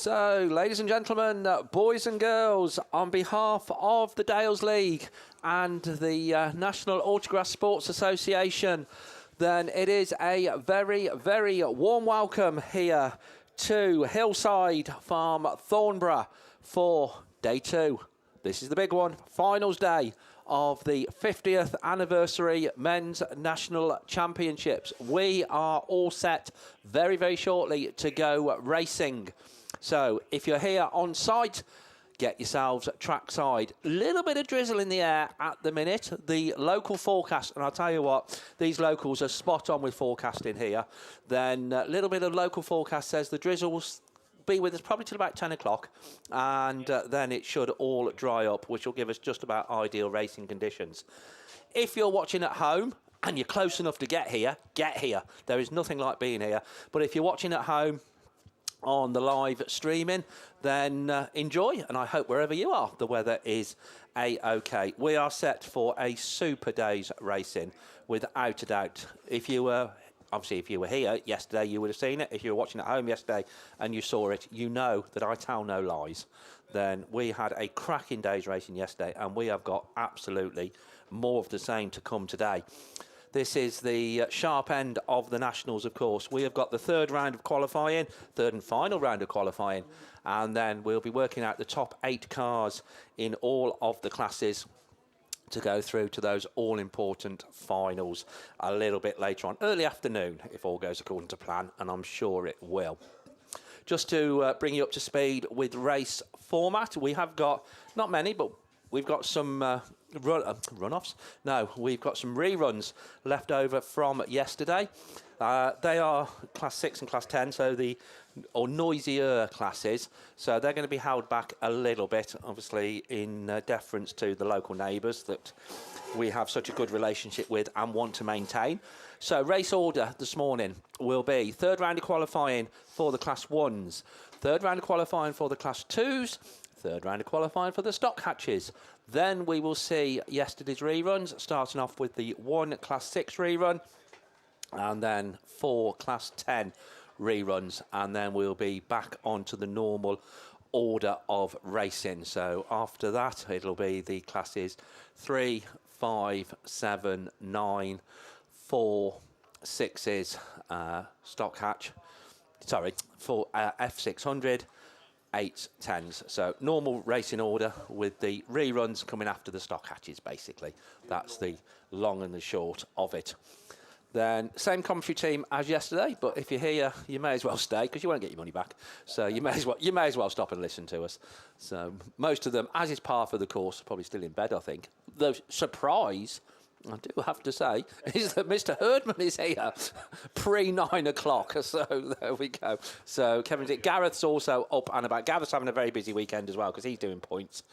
So, ladies and gentlemen, boys and girls, on behalf of the Dales League and the National Autograss Sports Association, then it is a very, very warm welcome here to Hillside Farm, Thornborough for day 2. This is the big one, finals day of the 50th anniversary Men's National Championships. We are all set very, very shortly to go racing. So if you're here on site, get yourselves trackside. Little bit of drizzle in the air at the minute. The local forecast, and I'll tell you what, these locals are spot on with forecasting here. Then a little bit of local forecast says the drizzle will be with us probably till about 10 o'clock, and then it should all dry up, which will give us just about ideal racing conditions. If you're watching at home and you're close enough to get here, get here. There is nothing like being here. But if you're watching at home on the live streaming, then enjoy, and I hope wherever you are the weather is a-okay. We are set for a super day's racing, without a doubt. If you were here yesterday, you would have seen it. If you were watching at home yesterday and you saw it, you know that I tell no lies. Then we had a cracking day's racing yesterday, and we have got absolutely more of the same to come today. This is the sharp end of the Nationals, of course. We have got the third round of qualifying, third and final round of qualifying, and then we'll be working out the top 8 cars in all of the classes to go through to those all-important finals a little bit later on, early afternoon, if all goes according to plan, and I'm sure it will. Just to bring you up to speed with race format, we have got, not many, but we've got some runoffs. No, we've got some reruns left over from yesterday. They are class 6 and class 10, so or noisier classes. So they're going to be held back a little bit, obviously in deference to the local neighbours that we have such a good relationship with and want to maintain. So race order this morning will be third round of qualifying for the class 1s, third round of qualifying for the class 2s, third round of qualifying for the stock hatches. Then we will see yesterday's reruns, starting off with the 1 class 6 rerun, and then 4 class 10 reruns, and then we'll be back onto the normal order of racing. So after that, it'll be the classes 3, 5, 7, 9, 4, 6s, stock hatch, for F600, 8, 10s. So normal racing order with the reruns coming after the stock hatches, basically. That's the long and the short of it. Then same commentary team as yesterday, but if you're here, you may as well stay because you won't get your money back. So you may as well stop and listen to us. So most of them, as is par for the course, are probably still in bed, I think. The surprise, I do have to say, is that Mr. Herdman is here pre-9 o'clock. So there we go. So Gareth's also up and about. Gareth's having a very busy weekend as well because he's doing points,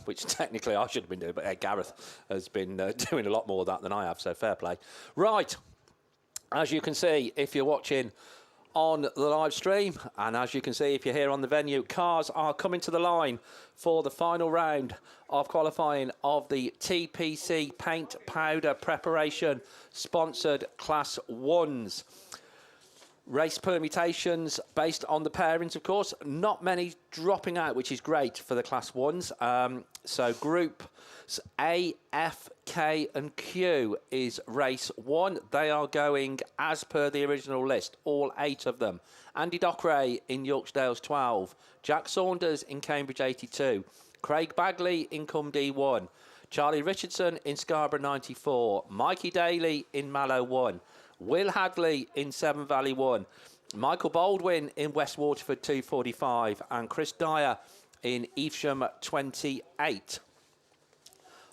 which technically I should have been doing. But Gareth has been doing a lot more of that than I have, so fair play. Right, as you can see, if you're watching on the live stream, and as you can see if you're here on the venue, cars are coming to the line for the final round of qualifying of the TPC paint powder preparation sponsored class 1s. Race permutations based on the pairings, of course. Not many dropping out, which is great for the class 1s. So groups A, F, K and Q is race 1. They are going as per the original list, all 8 of them. Andy Dockeray in Yorkshire Dales 12. Jack Saunders in Cambridge 82. Craig Bagley in Cum D1. Charlie Richardson in Scarborough 94. Mikey Daly in Mallow 1. Will Hadley in Severn Valley 1. Michael Baldwin in West Waterford 245. And Chris Dyer in Evesham 28.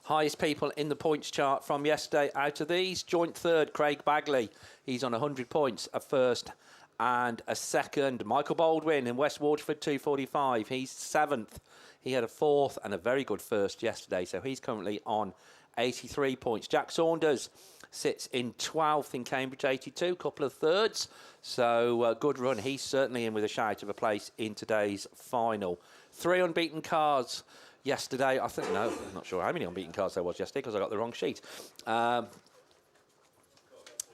Highest people in the points chart from yesterday out of these. Joint third, Craig Bagley. He's on 100 points, a first and a second. Michael Baldwin in West Waterford 245. He's 7th. He had a 4th and a very good first yesterday, so he's currently on 83 points. Jack Saunders sits in 12th in Cambridge 82, couple of thirds. So good run. He's certainly in with a shout of a place in today's final. 3 unbeaten cars yesterday. I'm not sure how many unbeaten cars there was yesterday because I got the wrong sheet.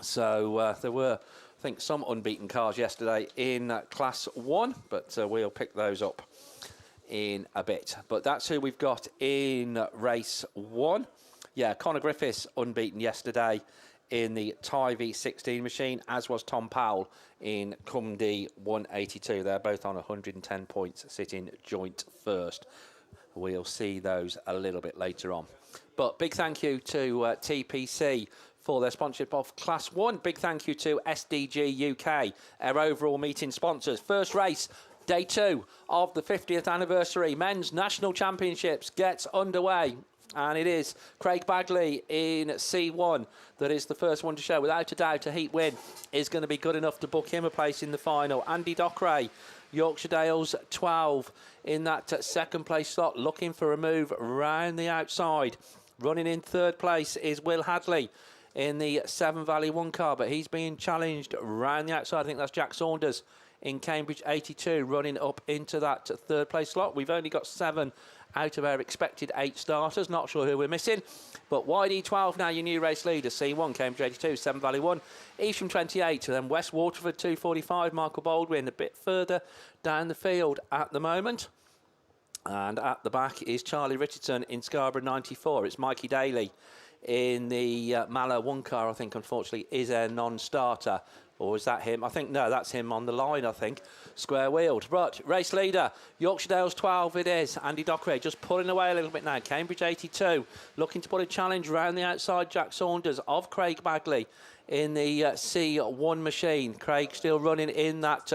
So there were I think some unbeaten cars yesterday in Class 1, but we'll pick those up in a bit. But that's who we've got in Race 1. Yeah, Conor Griffiths unbeaten yesterday in the Thai V16 machine, as was Tom Powell in Cumdy 182. They're both on 110 points, sitting joint first. We'll see those a little bit later on. But big thank you to TPC for their sponsorship of Class 1. Big thank you to SDG UK, our overall meeting sponsors. First race, day 2 of the 50th anniversary Men's National Championships gets underway. And it is Craig Bagley in C1 that is the first one to show. Without a doubt, a heat win is going to be good enough to book him a place in the final. Andy Dockeray, Yorkshire Dales 12 in that second place slot, looking for a move round the outside. Running in third place is Will Hadley in the Severn Valley 1 car, but he's being challenged round the outside. I think that's Jack Saunders in Cambridge 82 running up into that third place slot. We've only got 7 out of our expected 8 starters. Not sure who we're missing, but YD12 now your new race leader. C1 Cambridge 82, Severn Valley 1, Evesham 28, and then West Waterford 245. Michael Baldwin a bit further down the field at the moment. And at the back is Charlie Richardson in Scarborough 94. It's Mikey Daly in the Mallow 1 car, I think, unfortunately, is a non-starter. Or is that him? I think, no, that's him on the line, I think. Square wheeled. But race leader, Yorkshire Dales 12 it is. Andy Dockeray just pulling away a little bit now. Cambridge 82 looking to put a challenge round the outside. Jack Saunders of Craig Bagley in the C1 machine. Craig still running in that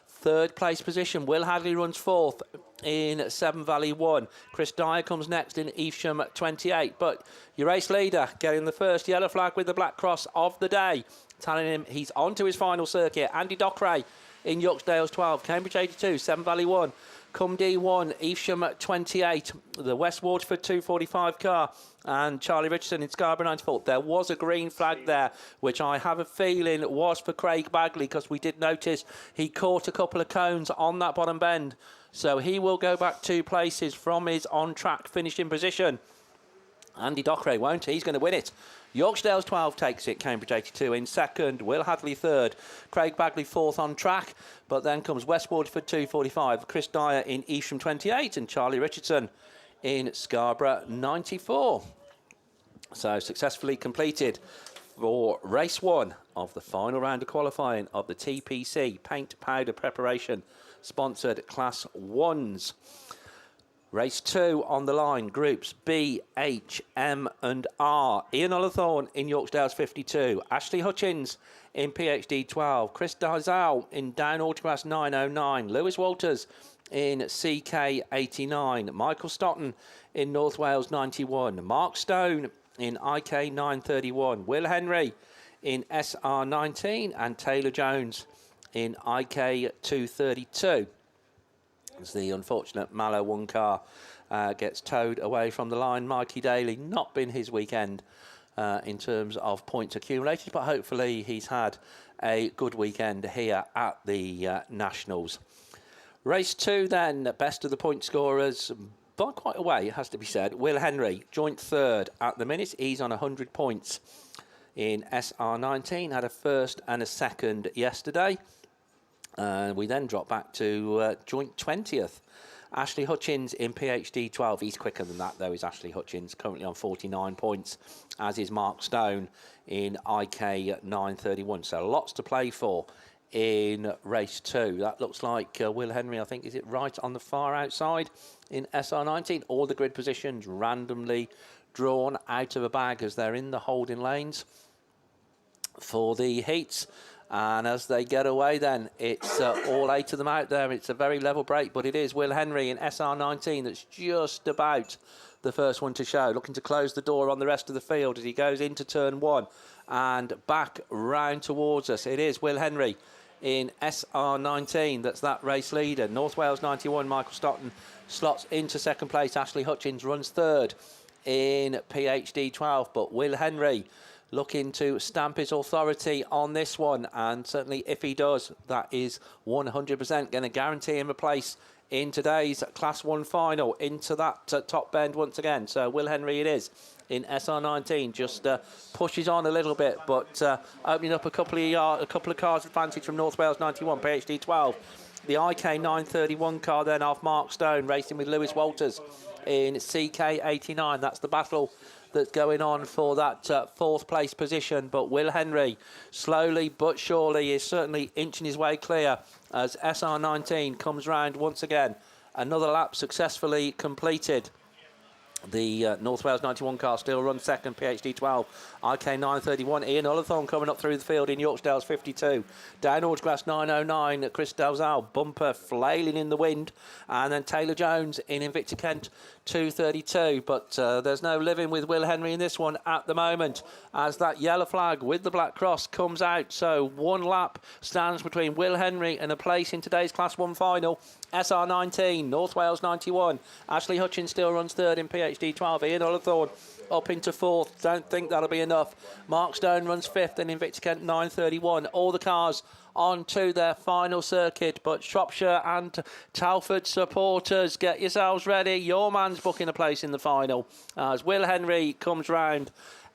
third place position. Will Hadley runs 4th in Severn Valley 1. Chris Dyer comes next in Evesham 28. But your race leader getting the first yellow flag with the black cross of the day, telling him he's on to his final circuit. Andy Dockeray in Yorkshire Dales 12, Cambridge 82, Severn Valley 1, Cumdy 1, Evesham 28, the West Waterford 245 car, and Charlie Richardson in Scarborough 94. There was a green flag there, which I have a feeling was for Craig Bagley, because we did notice he caught a couple of cones on that bottom bend. So he will go back 2 places from his on-track finishing position. Andy Dockeray won't he? He's going to win it. Yorkshire Dales 12 takes it, Cambridge 82 in second, Will Hadley third, Craig Bagley 4th on track, but then comes West Waterford 245, Chris Dyer in Evesham 28 and Charlie Richardson in Scarborough 94. So successfully completed for race 1 of the final round of qualifying of the TPC Paint Powder Preparation sponsored Class 1s. Race 2 on the line, groups B, H, M and R. Ian Olathorne in Yorkshire Dales 52. Ashley Hutchins in PhD 12. Chris Dizal in Down Autograss 909. Lewis Walters in CK 89. Michael Stotton in North Wales 91. Mark Stone in IK 931. Will Henry in SR 19. And Taylor Jones in IK 232. As the unfortunate Mallow 1 car gets towed away from the line. Mikey Daly, not been his weekend in terms of points accumulated, but hopefully he's had a good weekend here at the Nationals. Race 2 then, best of the point scorers by quite a way, it has to be said. Will Henry, joint 3rd at the minute. He's on 100 points in SR19, had a 1st and a 2nd yesterday. We then drop back to joint 20th. Ashley Hutchins in PhD 12. He's quicker than that, though, is Ashley Hutchins, currently on 49 points, as is Mark Stone in IK 931. So lots to play for in race 2. That looks like Will Henry, I think, is it right on the far outside in SR19? All the grid positions randomly drawn out of a bag as they're in the holding lanes for the heats. And as they get away then, it's all 8 of them out there. It's a very level break, but it is Will Henry in SR19 that's just about the first one to show. Looking to close the door on the rest of the field as he goes into turn 1 and back round towards us. It is Will Henry in SR19 that's that race leader. North Wales 91, Michael Stotton slots into 2nd place. Ashley Hutchins runs 3rd in PhD 12, but Will Henry looking to stamp his authority on this one, and certainly if he does, that is 100% going to guarantee him a place in today's Class 1 final into that top bend once again. So Will Henry it is in SR19 just pushes on a little bit, but opening up a couple of cars advantage from North Wales 91, PhD 12. The IK 931 car then off Mark Stone, racing with Lewis Walters in CK 89. That's the battle that's going on for that fourth place position. But Will Henry, slowly but surely, is certainly inching his way clear as SR19 comes round once again. Another lap successfully completed. The North Wales 91 car still runs second, PhD 12. IK 931, Ian Ullathorne coming up through the field in Yorkshire's 52. Down Autograss 909, Chris Dalzell, bumper flailing in the wind. And then Taylor Jones in Invicta Kent 232. But there's no living with Will Henry in this one at the moment, as that yellow flag with the black cross comes out. So one lap stands between Will Henry and a place in today's Class 1 final. SR19, North Wales 91. Ashley Hutchins still runs third in PhD 12. Ian Ullathorne up into fourth. Don't think that'll be enough. Mark Stone runs fifth in Invicta Kent 931. All the cars on to their final circuit, but Shropshire and Telford supporters, get yourselves ready. Your man's booking a place in the final as Will Henry comes round.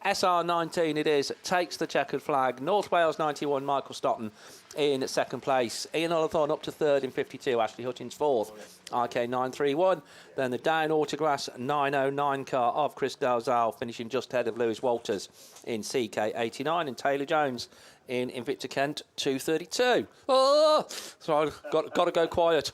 SR19 it is, takes the checkered flag. North Wales 91, Michael Stotton in second place. Ian Ullathorne up to third in 52. Ashley Hutchins fourth. IK 931. Then the down Autograss 909 car of Chris Dalzell finishing just ahead of Lewis Walters in CK 89. And Taylor Jones in Invicta Kent 232. Oh, sorry, got to go quiet.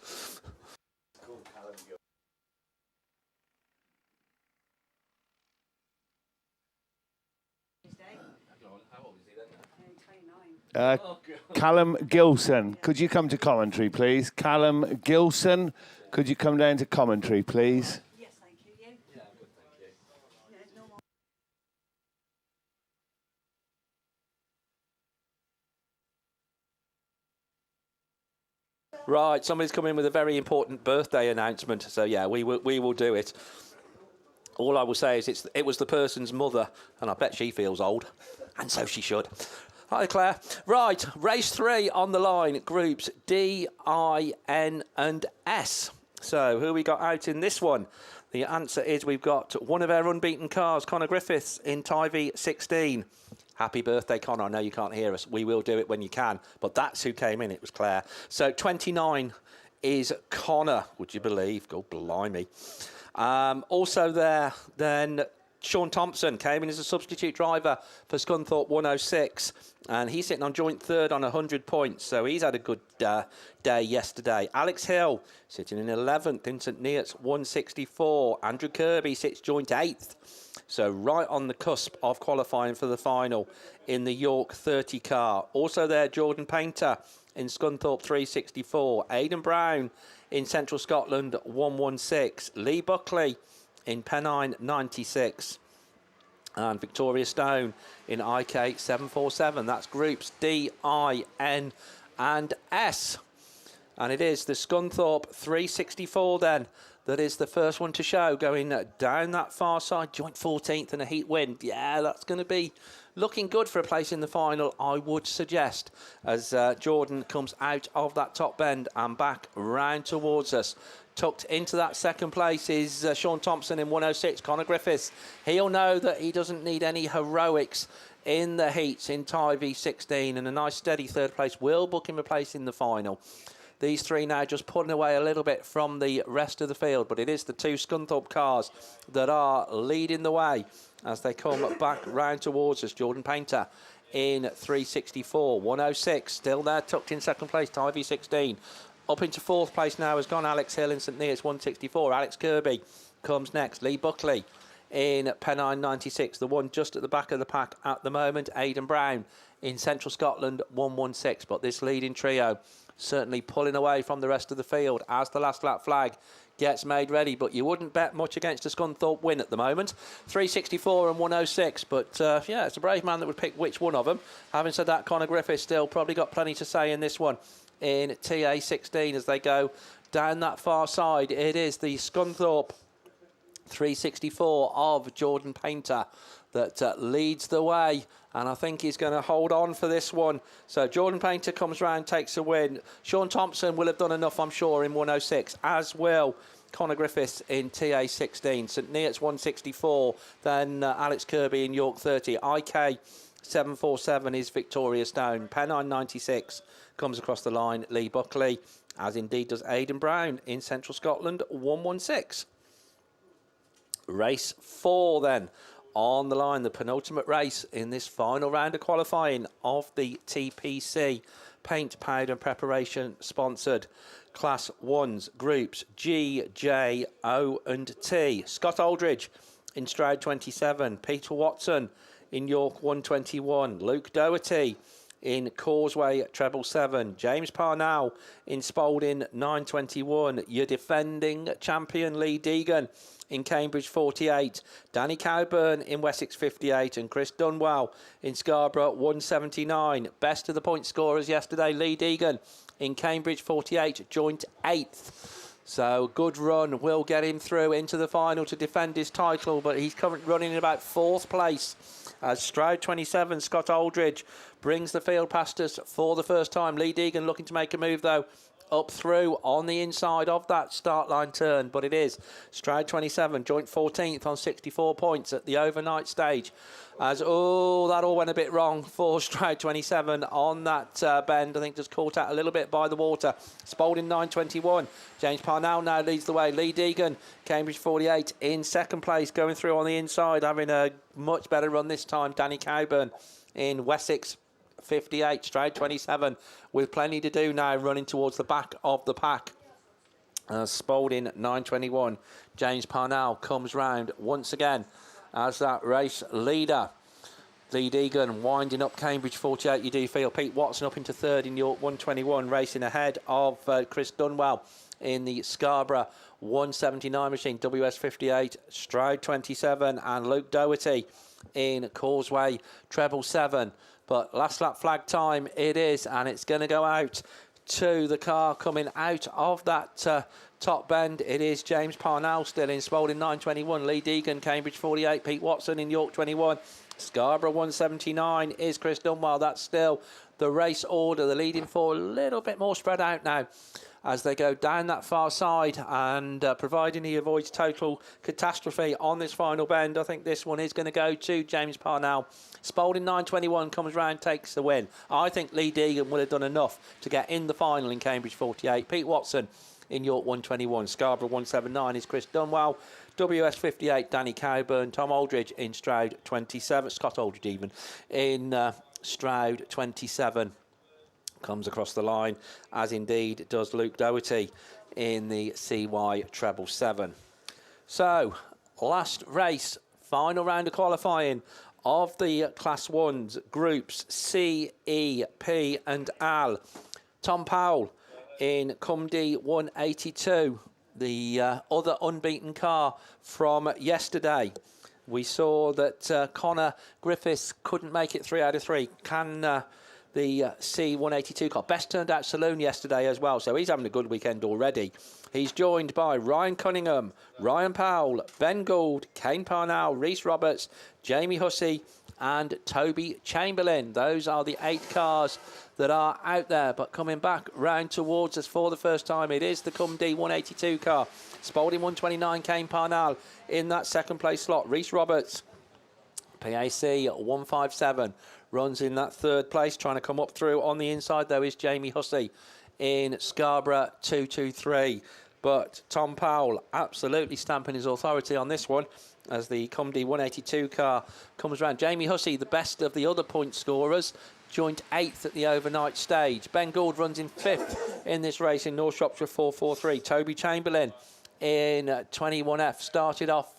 Callum Gilson, could you come to commentary, please? Callum Gilson, could you come down to commentary, please? Yes, thank you. You? Yeah, good, thank you. Yeah, no more. Right, somebody's come in with a very important birthday announcement. So yeah, we will do it. All I will say is it was the person's mother, and I bet she feels old, and so she should. Hi, Claire. Right, race 3 on the line, groups D, I, N and S. So who we got out in this one? The answer is we've got one of our unbeaten cars, Connor Griffiths in Tivy 16. Happy birthday, Connor. I know you can't hear us. We will do it when you can. But that's who came in. It was Claire. So 29 is Connor, would you believe? God blimey. Also there, then Sean Thompson came in as a substitute driver for Scunthorpe 106, and he's sitting on joint third on 100 points, so he's had a good day yesterday. Alex Hill sitting in 11th in St Neots 164. Andrew Kirby sits joint 8th, so right on the cusp of qualifying for the final in the York 30 car. Also there, Jordan Painter in Scunthorpe 364. Aidan Brown in Central Scotland 116. Lee Buckley in Pennine 96, and Victoria Stone in IK 747. That's groups D, I, N and S. And it is the Scunthorpe 364 then that is the first one to show, going down that far side, joint 14th and a heat win. Yeah, that's going to be looking good for a place in the final, I would suggest, as Jordan comes out of that top bend and back round towards us. Tucked into that second place is Sean Thompson in 106. Connor Griffiths, he'll know that he doesn't need any heroics in the heats in Tivy 16, and a nice steady third place will book him a place in the final. These three now just pulling away a little bit from the rest of the field, but it is the two Scunthorpe cars that are leading the way as they come back round towards us. Jordan Painter in 364. 106 still there, tucked in second place. Tivy 16. Up into fourth place now has gone Alex Hill in St Neots 164. Alex Kirby comes next. Lee Buckley in Pennine 96. The one just at the back of the pack at the moment. Aidan Brown in Central Scotland 116. But this leading trio certainly pulling away from the rest of the field as the last lap flag gets made ready. But you wouldn't bet much against a Scunthorpe win at the moment. 364 and 106. But yeah, it's a brave man that would pick which one of them. Having said that, Connor Griffiths still probably got plenty to say in this one. In TA 16 as they go down that far side. It is the Scunthorpe 364 of Jordan Painter that leads the way, and I think he's going to hold on for this one. So Jordan Painter comes round, takes a win. Sean Thompson will have done enough, I'm sure, in 106, as will Connor Griffiths in TA 16, St Neots 164, then Alex Kirby in York 30, IK 747 is Victoria Stone, Pennine 96 comes across the line, Lee Buckley, as indeed does Aidan Brown in Central Scotland 116. Race 4 then on the line, the penultimate race in this final round of qualifying of the TPC Paint, Powder and Preparation sponsored Class 1s Groups G, J, O and T. Scott Aldridge in Stroud 27, Peter Watson in York 121, Luke Doherty in Causeway treble 7, James Parnell in Spalding 921, your defending champion Lee Deegan in Cambridge 48, Danny Cowburn in Wessex 58 and Chris Dunwell in Scarborough 179. Best of the point scorers yesterday, Lee Deegan in Cambridge 48, joint 8th. So good run will get him through into the final to defend his title, but he's currently running in about 4th place as Stroud 27, Scott Aldridge, brings the field past us for the first time. Lee Deegan looking to make a move though, up through on the inside of that start line turn, but it is Stroud 27, joint 14th on 64 points at the overnight stage. As that all went a bit wrong for Stroud 27 on that bend. I think just caught out a little bit by the water. Spalding 921. James Parnell now leads the way. Lee Deegan, Cambridge 48 in second place, going through on the inside, having a much better run this time. Danny Cowburn in Wessex 58, Stroud 27, with plenty to do now, running towards the back of the pack. Spalding 921. James Parnell comes round once again as that race leader. Lee Deegan winding up Cambridge 48, you do feel. Pete Watson up into 3rd in York 121, racing ahead of Chris Dunwell in the Scarborough 179 machine, WS 58, Stroud 27, and Luke Doherty in Causeway treble 7. But last lap flag time it is, and it's going to go out to the car coming out of that top bend. It is James Parnell still in Spalding 921, Lee Deegan, Cambridge 48, Pete Watson in York 21, Scarborough 179 is Chris Dunwell. That's still the race order. The leading four a little bit more spread out now as they go down that far side, and providing he avoids total catastrophe on this final bend, I think this one is going to go to James Parnell. Spalding 921 comes round, takes the win. I think Lee Deegan would have done enough to get in the final in Cambridge 48. Pete Watson in York 121, Scarborough 179 is Chris Dunwell, WS 58 Danny Cowburn, Tom Aldridge in Stroud 27, Scott Aldridge even in Stroud 27 comes across the line, as indeed does Luke Doherty in the CY treble 7. So last race, final round of qualifying of the Class 1s Groups C, E, P and Al. Tom Powell in Cumdy 182, the other unbeaten car from yesterday. We saw that Connor Griffiths couldn't make it 3 out of 3. Can the C182 car. Best turned out Saloon yesterday as well, so he's having a good weekend already. He's joined by Ryan Cunningham, Ryan Powell, Ben Gould, Kane Parnell, Reese Roberts, Jamie Hussey and Toby Chamberlain. Those are the 8 cars that are out there, but coming back round towards us for the first time, it is the Cumdy 182 car. Spalding 129, Kane Parnell in that second place slot. Reese Roberts, PAC 157, runs in that third place. Trying to come up through on the inside though is Jamie Hussey in Scarborough 223. But Tom Powell absolutely stamping his authority on this one as the Cumdy 182 car comes round. Jamie Hussey, the best of the other point scorers, joint 8th at the overnight stage. Ben Gould runs in 5th in this race in North Shropshire 443. Toby Chamberlain in 21F started off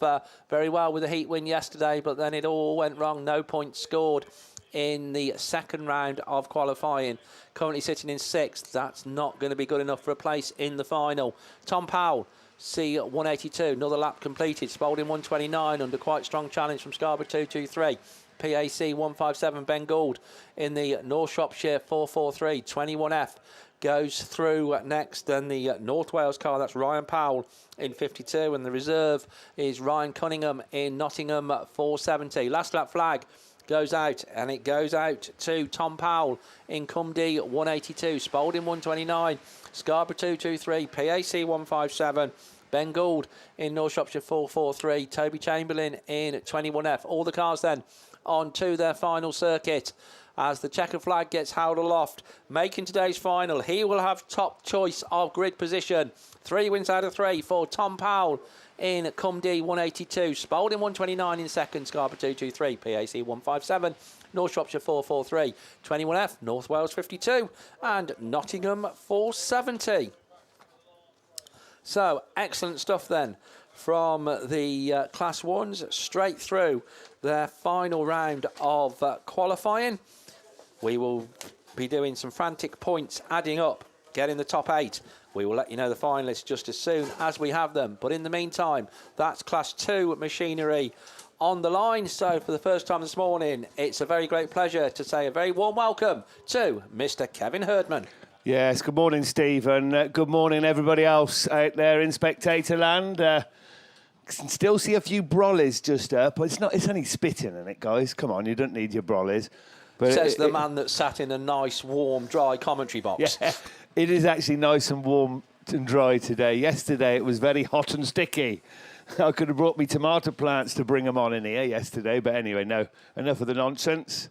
very well with a heat win yesterday, but then it all went wrong. No points scored in the second round of qualifying. Currently sitting in 6th. That's not going to be good enough for a place in the final. Tom Powell, C182, another lap completed. Spalding 129 under quite strong challenge from Scarborough 223. PAC 157, Ben Gould in the North Shropshire 443. 21F goes through next, and the North Wales car, that's Ryan Powell in 52, and the reserve is Ryan Cunningham in Nottingham 470. Last lap flag goes out, and it goes out to Tom Powell in Cumdy 182, Spalding 129, Scarborough 223, PAC 157, Ben Gould in North Shropshire 443. Toby Chamberlain in 21F. All the cars then on to their final circuit. As the checkered flag gets held aloft, making today's final, he will have top choice of grid position. 3 wins out of 3 for Tom Powell in Cumdee 182, Spalding 129 in second, Scarborough 223, PAC 157, North Shropshire 443, 21F, North Wales 52, and Nottingham 470. So, excellent stuff then from the Class 1s straight through their final round of qualifying. We will be doing some frantic points, adding up, getting the top 8. We will let you know the finalists just as soon as we have them. But in the meantime, that's Class 2 machinery on the line. So for the first time this morning, it's a very great pleasure to say a very warm welcome to Mr. Kevin Herdman. Yes, good morning, Steve, and good morning, everybody else out there in spectator land. Can still see a few brollies just up, but it's only spitting in it, guys. Come on, you don't need your brollies. But says the man that sat in a nice, warm, dry commentary box. Yeah, it is actually nice and warm and dry today. Yesterday, it was very hot and sticky. I could have brought me tomato plants to bring them on in here yesterday, but anyway, no, enough of the nonsense.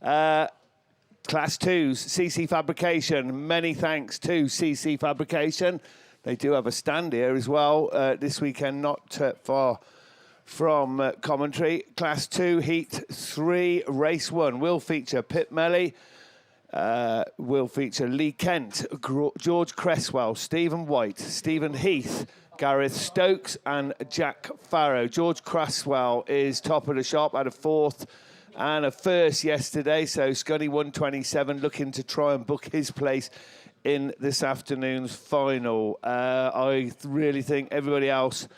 Class 2s, CC Fabrication. Many thanks to CC Fabrication. They do have a stand here as well this weekend, not far from commentary. Class 2, Heat 3, Race 1 will feature Pip Melly, will feature Lee Kent, George Cresswell, Stephen White, Stephen Heath, Gareth Stokes and Jack Farrow. George Cresswell is top of the shop at a 4th and a 1st yesterday, so Scunny 127 looking to try and book his place in this afternoon's final. I really think everybody else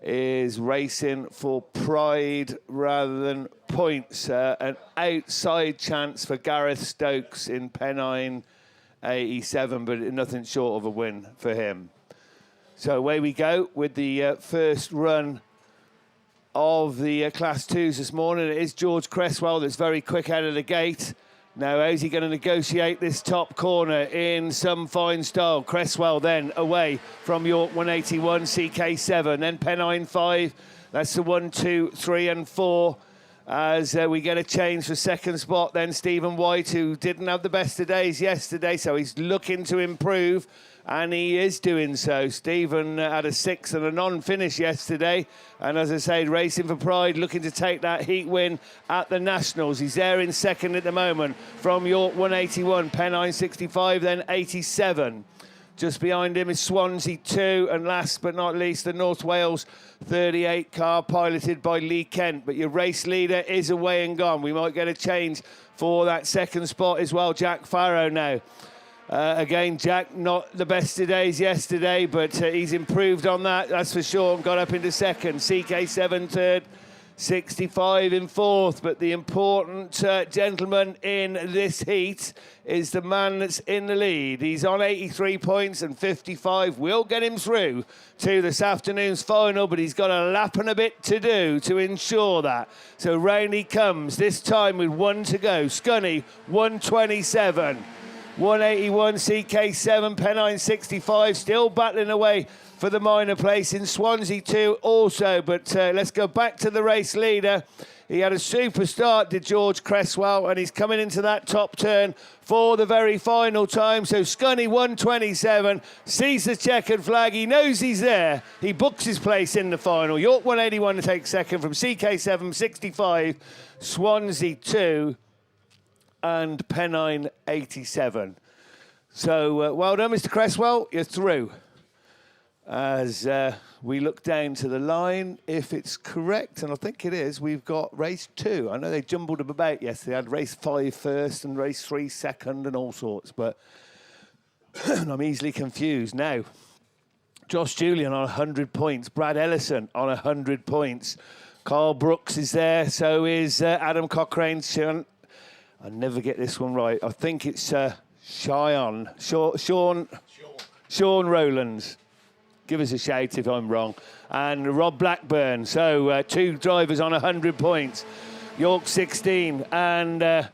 is racing for pride rather than points. An outside chance for Gareth Stokes in Pennine 87, but nothing short of a win for him. So away we go with the first run of the Class 2s this morning. It is George Cresswell that's very quick out of the gate. Now, how's he going to negotiate this top corner in some fine style? Cresswell then away from York 181, CK7, then Pennine 5. That's the 1, 2, 3 and 4. As we get a change for second spot, then Stephen White, who didn't have the best of days yesterday, so he's looking to improve, and he is doing so. Stephen had a 6th and a non-finish yesterday, and as I say, racing for pride, looking to take that heat win at the Nationals. He's there in second at the moment from York 181, Pennine 65, then 87. Just behind him is Swansea 2, and last but not least, the North Wales 38 car piloted by Lee Kent. But your race leader is away and gone. We might get a change for that second spot as well. Jack Farrow now. Again, Jack, not the best of days yesterday, but he's improved on that, that's for sure, and got up into second. CK7 third, 65 in 4th, but the important gentleman in this heat is the man that's in the lead. He's on 83 points, and 55 will get him through to this afternoon's final, but he's got a lap and a bit to do to ensure that. So round he comes, this time with 1 to go. Scunny 127. 181 CK7, Pennine 65, still battling away for the minor place in Swansea 2 also. But let's go back to the race leader. He had a super start, did George Cresswell, and he's coming into that top turn for the very final time. So Scunny 127 sees the checkered flag. He knows he's there. He books his place in the final. York 181 to take second from CK7 65, Swansea 2. And Pennine 87. So well done, Mr. Cresswell. You're through. As we look down to the line, if it's correct, and I think it is, we've got race 2. I know they jumbled them about yesterday. They had race 5 first and race 3 second and all sorts, but I'm easily confused now. Josh Julian on 100 points. Brad Ellison on 100 points. Carl Brooks is there. So is Adam Cochrane. I never get this one right. I think it's Sean Rowlands. Give us a shout if I'm wrong. And Rob Blackburn. So 2 drivers on 100 points. York 16 and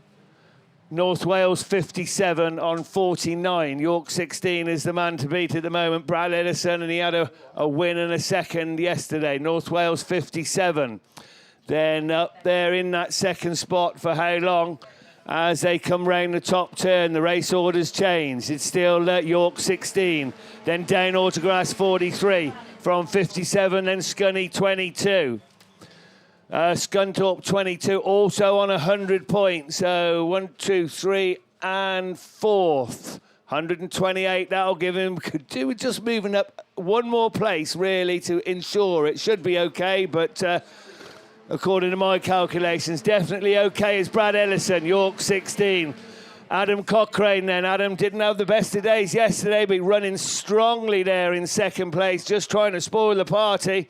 North Wales 57 on 49. York 16 is the man to beat at the moment. Brad Ellison, and he had a win and a second yesterday. North Wales 57. Then up there in that second spot for how long? As they come round the top turn, the race orders change. It's still York 16. Then down Autograss 43 from 57. Then Scunny 22. Scunthorpe 22, also on 100 points. So 1, 2, 3, and fourth. 128, that'll give him, could do with just moving up one more place, really, to ensure it should be okay. But according to my calculations, definitely okay is Brad Ellison, York 16. Adam Cochrane then. Adam didn't have the best of days yesterday, but running strongly there in second place, just trying to spoil the party.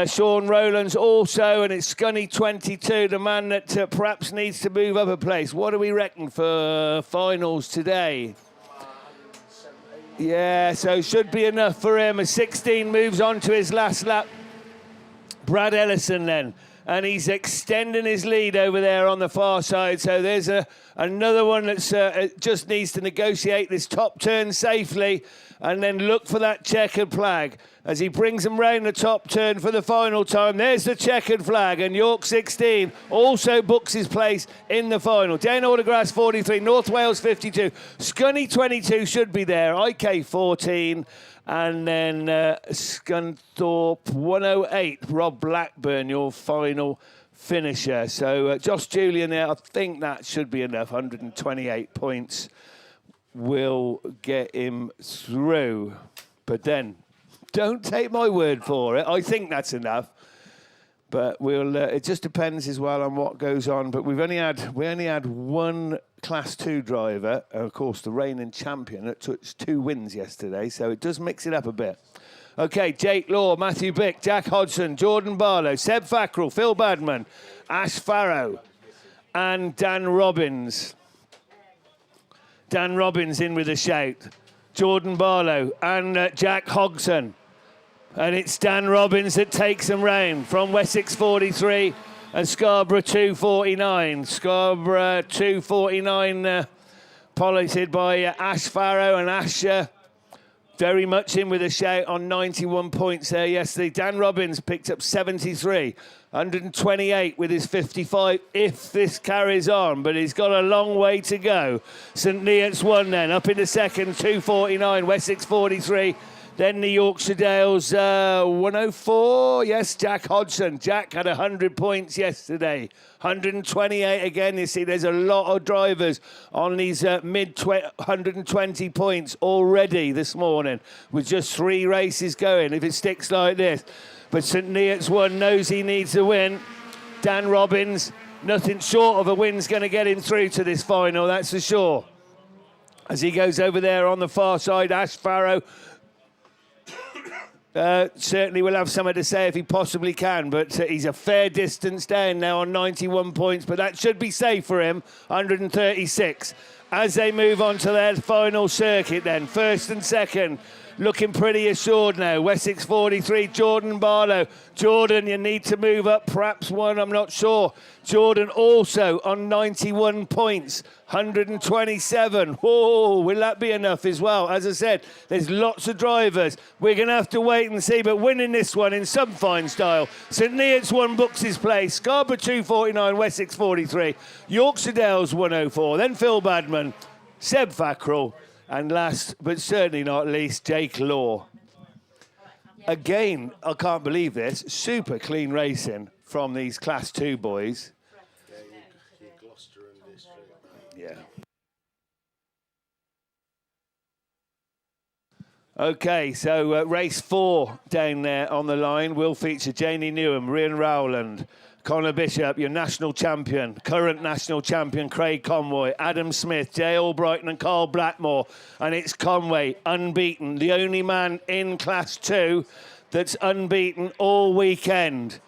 Sean Rowlands also, and it's Scunny 22, the man that perhaps needs to move up a place. What do we reckon for finals today? Yeah, so should be enough for him. A 16 moves on to his last lap. Brad Ellison then, and he's extending his lead over there on the far side. So there's another one that's just needs to negotiate this top turn safely and then look for that checkered flag. As he brings them round the top turn for the final time, there's the checkered flag, and York 16 also books his place in the final. Down Autograss 43, North Wales 52, Scunny 22 should be there, IK 14, and then Scunthorpe 108, Rob Blackburn, your final finisher. So Josh Julian there, I think that should be enough, 128 points will get him through. But then, don't take my word for it. I think that's enough, but we'll. It just depends as well on what goes on. But we only had one Class 2 driver, and of course the reigning champion that took 2 wins yesterday. So it does mix it up a bit. Okay, Jake Law, Matthew Bick, Jack Hodgson, Jordan Barlow, Seb Fackrell, Phil Badman, Ash Farrow, and Dan Robbins. Dan Robbins in with a shout. Jordan Barlow and Jack Hodgson. And it's Dan Robbins that takes them round from Wessex 43 and Scarborough 249. Scarborough 249 piloted by Ash Farrow, and Ash very much in with a shout on 91 points there yesterday. Dan Robbins picked up 73, 128 with his 55 if this carries on, but he's got a long way to go. St Neots 1 then, up in the second, 249, Wessex 43. Then the Yorkshire Dales 104. Yes, Jack Hodgson. Jack had 100 points yesterday. 128 again. You see, there's a lot of drivers on these mid 120 points already this morning with just 3 races going, if it sticks like this. But St Neots 1 knows he needs a win. Dan Robbins, nothing short of a win's going to get him through to this final, that's for sure. As he goes over there on the far side, Ash Farrow certainly will have something to say if he possibly can, but he's a fair distance down now on 91 points, but that should be safe for him, 136. As they move on to their final circuit then, first and second, looking pretty assured now. Wessex 43, Jordan Barlow. Jordan, you need to move up, perhaps one, I'm not sure. Jordan also on 91 points, 127. Whoa, will that be enough as well? As I said, there's lots of drivers. We're going to have to wait and see, but winning this one in some fine style. St Neots 1 books his place. Scarborough 249, Wessex 43. Yorkshire Dales 104. Then Phil Badman, Seb Fackrell, and last, but certainly not least, Jake Law. Again, I can't believe this, super clean racing from these Class 2 boys. Yeah. Okay, so race 4 down there on the line will feature Janie Newham, Ryan Rowland, Connor Bishop, your national champion, current national champion, Craig Conway, Adam Smith, Jay Albrighton and Carl Blackmore. And it's Conway, unbeaten, the only man in Class 2 that's unbeaten all weekend.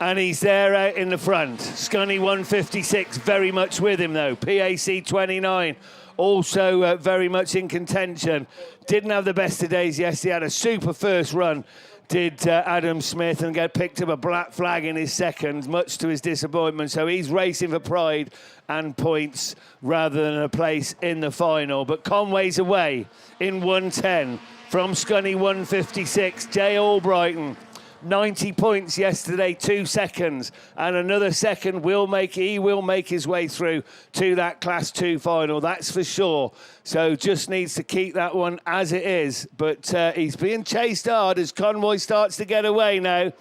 And he's there out in the front. Scunny 156, very much with him though. PAC 29, also very much in contention. Didn't have the best of days yesterday, had a super first run. did Adam Smith, and get picked up a black flag in his second, much to his disappointment. So he's racing for pride and points rather than a place in the final. But Conway's away in 110 from Scunny 156. Jay Albrighton, 90 points yesterday, 2 seconds, and another second he will make his way through to that Class 2 final, that's for sure. So just needs to keep that one as it is. But he's being chased hard as Conway starts to get away now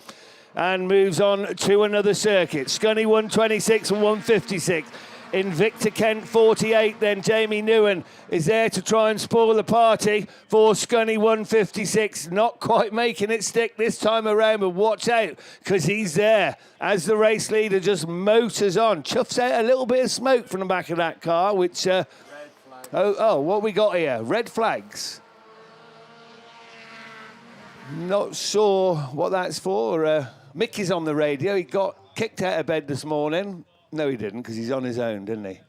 and moves on to another circuit. Scunny 126 and 156. Invicta Kent 48, then Jamie Newen is there to try and spoil the party for Scunny 156. Not quite making it stick this time around, but watch out, because he's there as the race leader just motors on. Chuffs out a little bit of smoke from the back of that car, which... what we got here? Red flags. Not sure what that's for. Mickey's on the radio. He got kicked out of bed this morning. No, he didn't, because he's on his own, didn't he?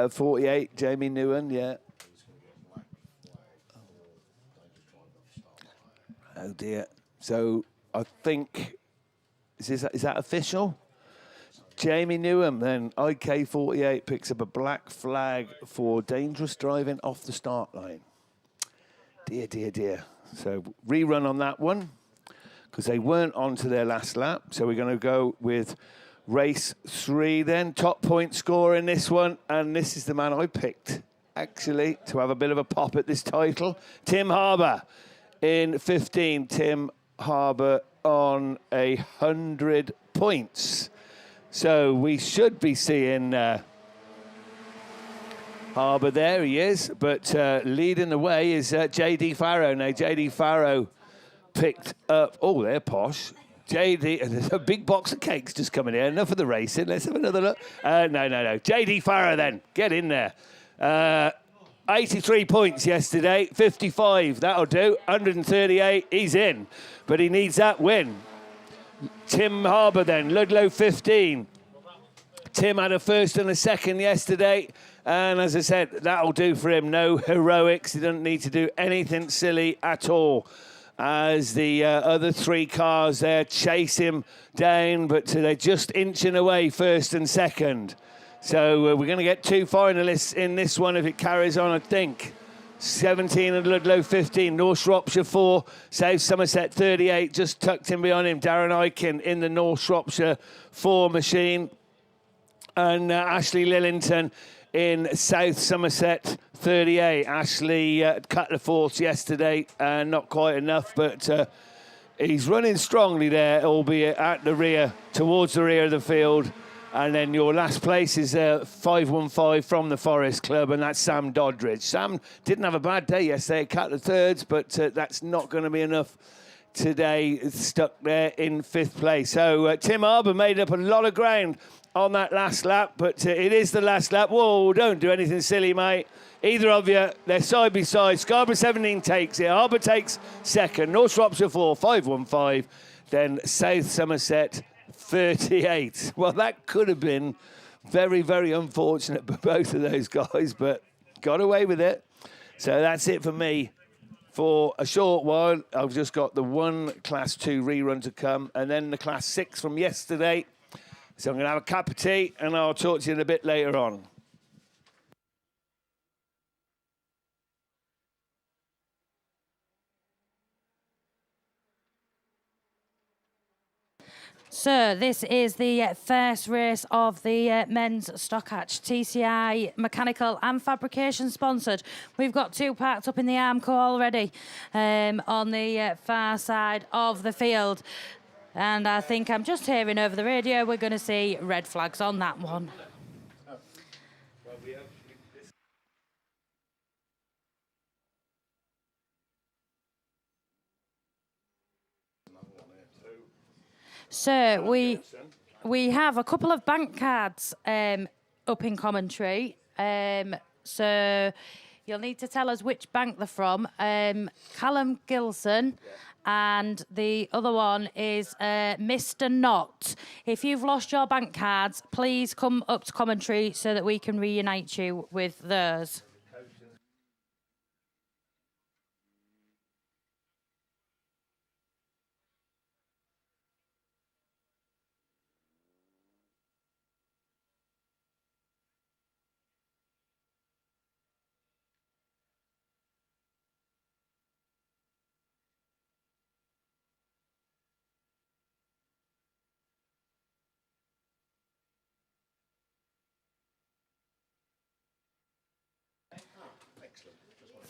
48, Jamie Newen, yeah. Oh, dear. So, I think... Is that official? Jamie Newen, then, IK48, picks up a black flag for dangerous driving off the start line. Dear, dear, dear. So, rerun on that one, because they weren't on to their last lap. So we're going to go with race 3 then. Top point scorer in this one. And this is the man I picked, actually, to have a bit of a pop at this title. Tim Harbour in 15. Tim Harbour on 100 points. So we should be seeing Harbour there. He is. But leading the way is J.D. Farrow. Now, J.D. Farrow picked up, oh, they're posh. JD, and there's a big box of cakes just coming in. Enough of the racing. Let's have another look. No. JD Farrow then, get in there. 83 points yesterday, 55, that'll do. 138, he's in, but he needs that win. Tim Harbour then, Ludlow 15. Tim had a first and a second yesterday, and as I said, that'll do for him. No heroics, he doesn't need to do anything silly at all. As the other 3 cars there chase him down, but they're just inching away first and second. So we're going to get 2 finalists in this one if it carries on, I think. 17 and Ludlow 15, North Shropshire 4, South Somerset 38, just tucked in behind him, Darren Aiken in the North Shropshire 4 machine. And Ashley Lillington in South Somerset 38. Ashley cut the fourths yesterday, not quite enough, but he's running strongly there, albeit at the rear, towards the rear of the field. And then your last place is 515 from the Forest Club, and that's Sam Doddridge. Sam didn't have a bad day yesterday, cut the thirds, but that's not going to be enough today. It's stuck there in 5th place. So Tim Harbour made up a lot of ground on that last lap, but it is the last lap. Whoa, don't do anything silly, mate. Either of you, they're side by side. Scarborough 17 takes it. Harbour takes second. North Shropshire 4, 515. Then South Somerset 38. Well, that could have been very, very unfortunate for both of those guys, but got away with it. So that's it for me. For a short while, I've just got the 1 Class 2 rerun to come, and then the Class 6 from yesterday. So I'm going to have a cup of tea, and I'll talk to you in a bit later on. So this is the first race of the men's stock hatch. TCI Mechanical and Fabrication sponsored. We've got 2 parked up in the Armco already on the far side of the field. And I think I'm just hearing over the radio, we're going to see red flags on that one. So we have a couple of bank cards up in commentary. So you'll need to tell us which bank they're from. Callum Gilson, and the other one is Mr. Knott. If you've lost your bank cards, please come up to commentary so that we can reunite you with those.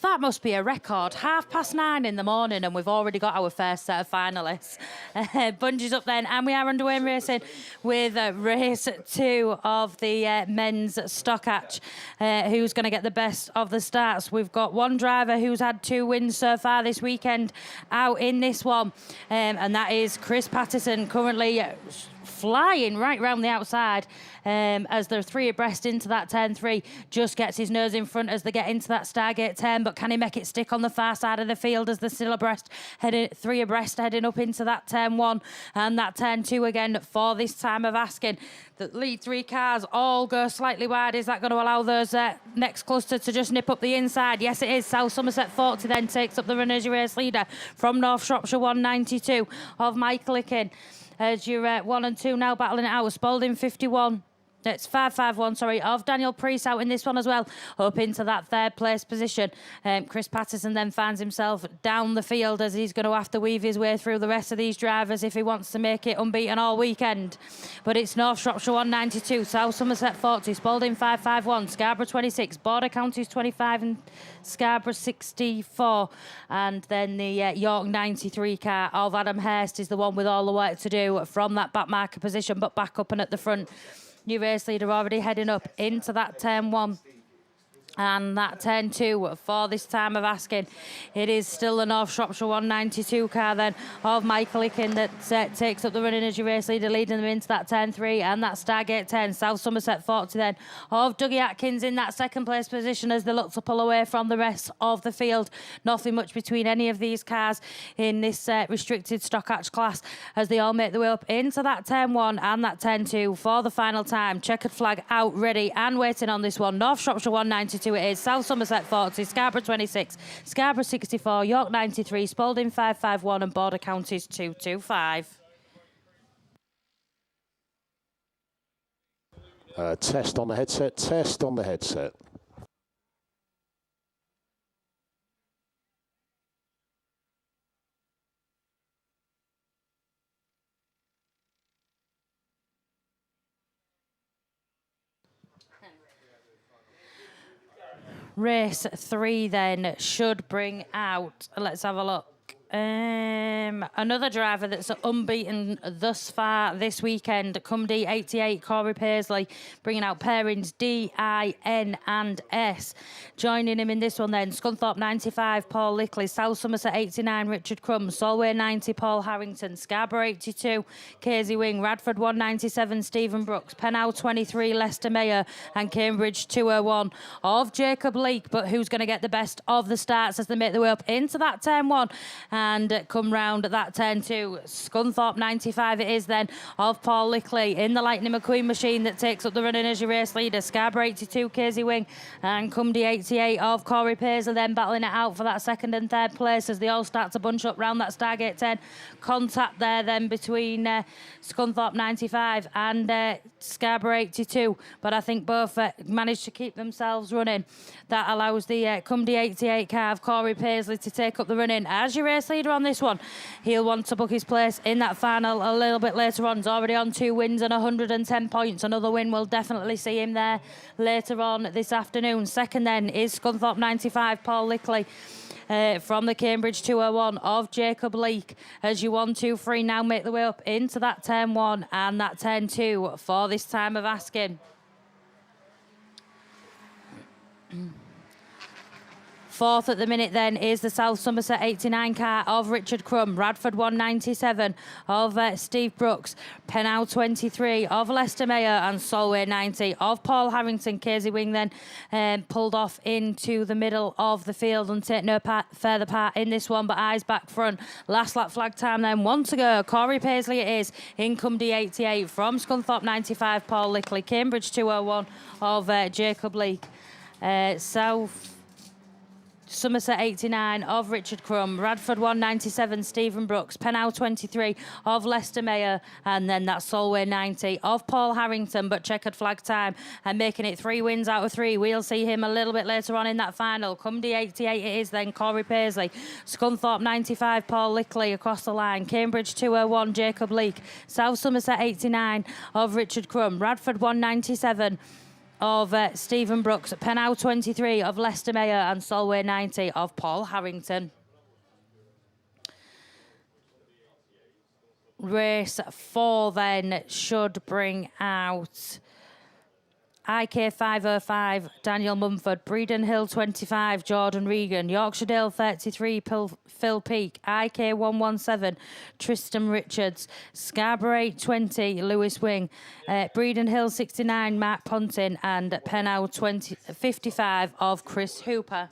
That must be a record. 9:30 in the morning, and we've already got our first set of finalists. Bungees up then, and we are underway in racing with race 2 of the men's Stockhatch. Who's going to get the best of the starts? We've got one driver who's had 2 wins so far this weekend out in this one, and that is Chris Patterson, currently flying right round the outside as they're 3 abreast into that turn 3. Just gets his nose in front as they get into that Stargate turn, but can he make it stick on the far side of the field as they're still abreast, 3 abreast heading up into that turn 1 and that turn 2 again for this time of asking. The lead 3 cars all go slightly wide. Is that going to allow those next cluster to just nip up the inside? Yes, it is. South Somerset 40 then takes up the Runners Race leader from North Shropshire 192 of Michael Ickin. As you're 1 and 2 now battling it out. Spalding 51. It's 551, sorry, of Daniel Priest out in this one as well, up into that 3rd place position. Chris Patterson then finds himself down the field as he's going to have to weave his way through the rest of these drivers if he wants to make it unbeaten all weekend. But it's North Shropshire 192, South Somerset 40, Spalding 551, Scarborough 26, Border Counties 25 and Scarborough 64. And then the York 93 car of Adam Hurst is the one with all the work to do from that back marker position, but back up and at the front. New race leader already heading up into that turn 1 and that turn 2 for this time of asking. It is still the North Shropshire 192 car then of Michael Ickin that takes up the running as your race leader, leading them into that turn 3 and that Stargate 10. South Somerset 40 then of Dougie Atkins in that 2nd place position as they look to pull away from the rest of the field. Nothing much between any of these cars in this restricted Stockhatch class as they all make their way up into that turn 1 and that turn 2 for the final time. Checkered flag out, ready and waiting on this one. North Shropshire 192 it is, South Somerset 40, Scarborough 26, Scarborough 64, York 93, Spalding 551 and Border Counties 225. Test on the headset, test on the headset. Race 3 then should bring out, let's have a look. Another driver that's unbeaten thus far this weekend, Cumdy 88, Corey Paisley, bringing out pairings D, I, N and S. Joining him in this one then, Scunthorpe 95, Paul Lickley, South Somerset 89, Richard Crum, Solway 90, Paul Harrington, Scarborough 82, Casey Wing, Radford 197, Stephen Brooks, Pennow 23, Leicester Mayor and Cambridge 201 of Jacob Leake. But who's going to get the best of the starts as they make their way up into that turn 1 and come round at that turn 2. Scunthorpe 95 it is then of Paul Lickley in the Lightning McQueen machine that takes up the running as your race leader. Scarborough 82, Casey Wing and Cumdy 88 of Corey Paisley then battling it out for that 2nd and 3rd place as they all start to bunch up round that Stargate 10. Contact there then between Scunthorpe 95 and Scarborough 82, but I think both managed to keep themselves running. That allows the Cumdy 88 car of Corey Paisley to take up the running as your race leader on this one. He'll want to book his place in that final a little bit later on. He's already on 2 wins and 110 points. Another win will definitely see him there later on this afternoon. 2nd then is Scunthorpe 95, Paul Lickley. From the Cambridge 201 of Jacob Leake as you 1, 2, 3 now make the way up into that turn 1 and that turn 2 for this time of asking. Fourth at the minute then is the South Somerset 89 car of Richard Crum, Radford 197 of Steve Brooks, Pennow 23 of Leicester Mayor and Solway 90 of Paul Harrington. Casey Wing then pulled off into the middle of the field and take no further part in this one, but eyes back front. Last lap flag time then, 1 to go. Corey Paisley it is, in Cumdy 88 from Scunthorpe 95, Paul Lickley, Cambridge 201 of Jacob Leake, South Somerset 89 of Richard Crum, Radford 197, Stephen Brooks, Pennow 23 of Leicester Mayor, and then that Solway 90 of Paul Harrington, but checkered flag time and making it 3 wins out of 3. We'll see him a little bit later on in that final. Cumdy 88 it is then, Corey Paisley, Scunthorpe 95, Paul Lickley across the line, Cambridge 201, Jacob Leake, South Somerset 89 of Richard Crum, Radford 197 of Stephen Brooks, Pennow 23 of Lester Mayer, and Solway 90 of Paul Harrington. Race 4 then should bring out IK 505, Daniel Mumford, Breeden Hill 25, Jordan Regan, Yorkshire Dale 33, Phil Peake, IK 117, Tristan Richards, Scarborough 20, Lewis Wing, Breeden Hill 69, Mark Pontin, and Pennow 55 of Chris Hooper.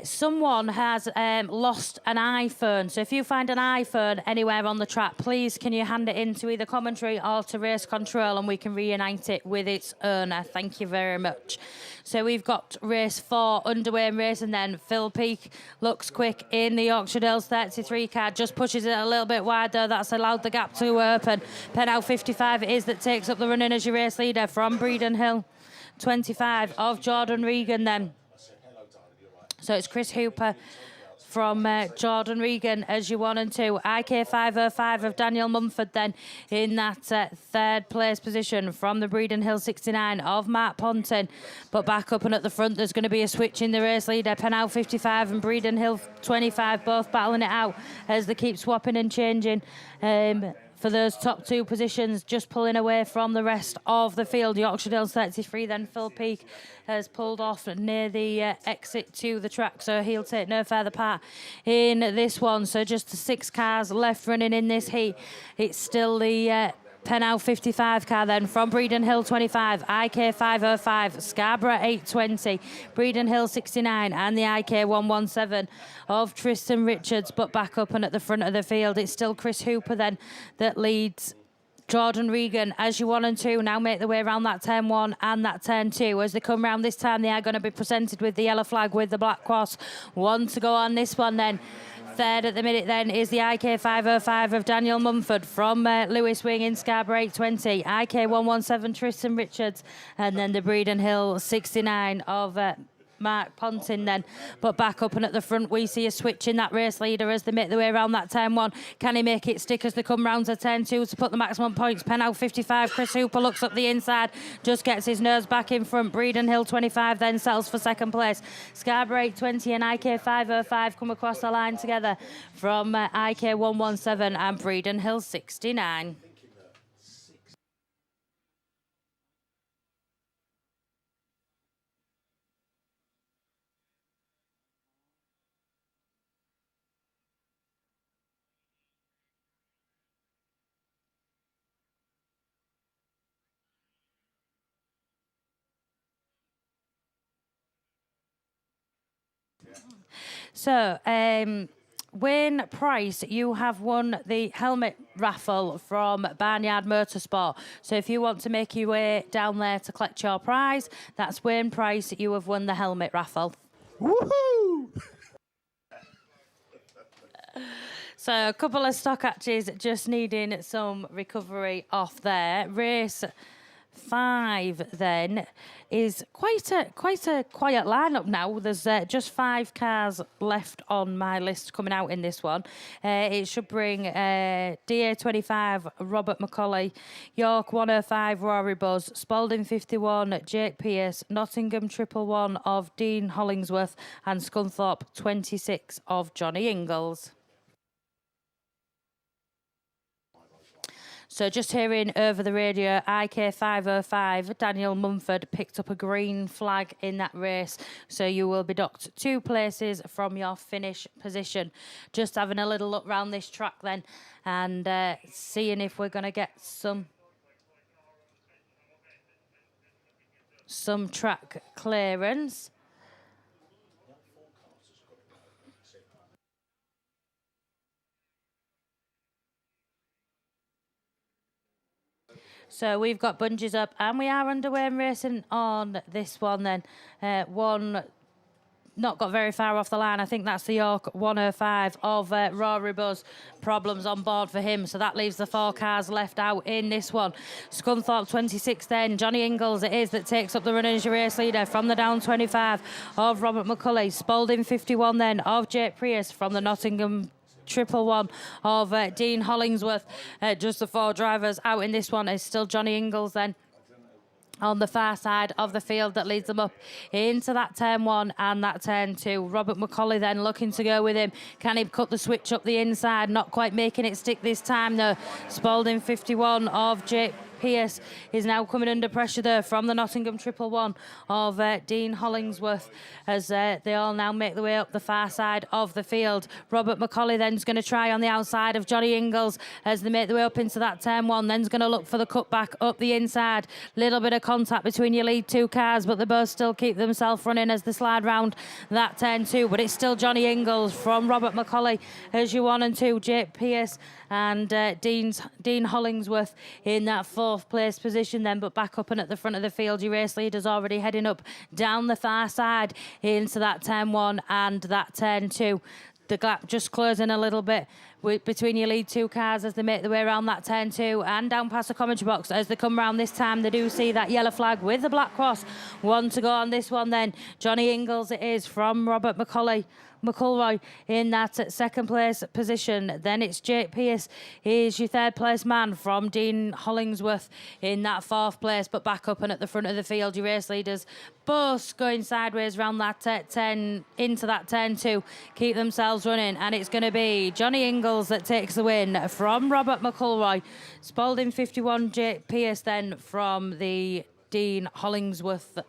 Someone has lost an iPhone. So if you find an iPhone anywhere on the track, please can you hand it in to either commentary or to race control and we can reunite it with its owner. Thank you very much. So we've got race 4 underway in race, and then Phil Peake looks quick in the Yorkshire Dales 33 car, just pushes it a little bit wider. That's allowed the gap to open. Pennow 55 it is that takes up the running as your race leader from Breeden Hill 25 of Jordan Regan then. So it's Chris Hooper from Jordan Regan as your 1 and 2. IK 505 of Daniel Mumford then in that third place position from the Breeden Hill 69 of Mark Pontin. But back up and at the front, there's going to be a switch in the race leader. Pennow 55 and Breeden Hill 25 both battling it out as they keep swapping and changing. For those top 2 positions, just pulling away from the rest of the field. Yorkshire Dales 33, then Phil Peake has pulled off near the exit to the track, so he'll take no further part in this one. So just 6 cars left running in this heat. It's still the Pennow 55 car then from Breeden Hill 25, IK 505, Scarborough 820, Breeden Hill 69 and the IK 117 of Tristan Richards. But back up and at the front of the field, it's still Chris Hooper then that leads Jordan Regan as your 1 and 2 now make their way around that turn 1 and that turn 2. As they come round this time, they are going to be presented with the yellow flag with the black cross. 1 to go on this one then. Third at the minute then is the IK 505 of Daniel Mumford from Lewis Wing in Scarborough 820. IK 117 Tristan Richards, and then the Breeden Hill 69 of Mark Pontin then. But back up and at the front, we see a switch in that race leader as they make their way around that turn 1. Can he make it stick as they come round to turn 2 to put the maximum points? Pennow 55, Chris Hooper looks up the inside, just gets his nose back in front. Breeden Hill 25 then settles for second place. Scarborough 820 and IK 505 come across the line together from IK 117 and Breeden Hill 69. So, Wayne Price, you have won the helmet raffle from Barnyard Motorsport. So if you want to make your way down there to collect your prize, that's Wayne Price. You have won the helmet raffle. Woohoo! So a couple of stock hatches just needing some recovery off there. Race 5 then is quite a quiet lineup now. There's just 5 cars left on my list coming out in this one. It should bring DA25 Robert McCauley, York 105 Rory Buzz, Spalding 51 Jake Pierce, Nottingham 111 of Dean Hollingsworth, and Scunthorpe 26 of Johnny Ingalls. So just hearing over the radio, IK 505, Daniel Mumford picked up a green flag in that race. So you will be docked 2 places from your finish position. Just having a little look round this track then and seeing if we're going to get some track clearance. So we've got bungees up and we are underway and racing on this one then. One not got very far off the line. I think that's the York 105 of Rory Buzz. Problems on board for him, so that leaves the 4 cars left out in this one. Scunthorpe 26 then. Johnny Ingalls it is that takes up the run as your race leader from the down 25 of Robert McCulley. Spalding 51 then of Jake Prius from the Nottingham 111 of Dean Hollingsworth. Just the 4 drivers out in this one is still Johnny Ingalls then on the far side of the field that leads them up into that turn 1 and that turn 2. Robert McCauley then looking to go with him. Can he cut the switch up the inside? Not quite making it stick this time though. Spalding 51 of Jake Pierce is now coming under pressure there from the Nottingham 111 of Dean Hollingsworth as they all now make their way up the far side of the field. Robert McCauley then's going to try on the outside of Johnny Ingalls as they make their way up into that turn 1. Then's going to look for the cutback up the inside. Little bit of contact between your lead 2 cars, but they both still keep themselves running as they slide round that turn 2. But it's still Johnny Ingalls from Robert McCauley as your 1 and 2. Jake Pierce and Dean Hollingsworth in that 4th place position then, but back up and at the front of the field, your race leaders already heading up down the far side into that turn 1 and that turn 2. The gap just closing a little bit between your lead 2 cars as they make their way around that turn 2 and down past the commentary box. As they come round this time, they do see that yellow flag with the black cross. 1 to go on this one then. Johnny Ingalls it is from Robert McElroy in that 2nd place position. Then it's Jake Pierce. He's your 3rd place man from Dean Hollingsworth in that 4th place, but back up and at the front of the field, your race leaders both going sideways around that 10 into that turn 2, keep themselves running, and it's going to be Johnny Ingalls that takes the win from Robert McElroy. Spalding 51, Jake Pierce then from the Dean Hollingsworth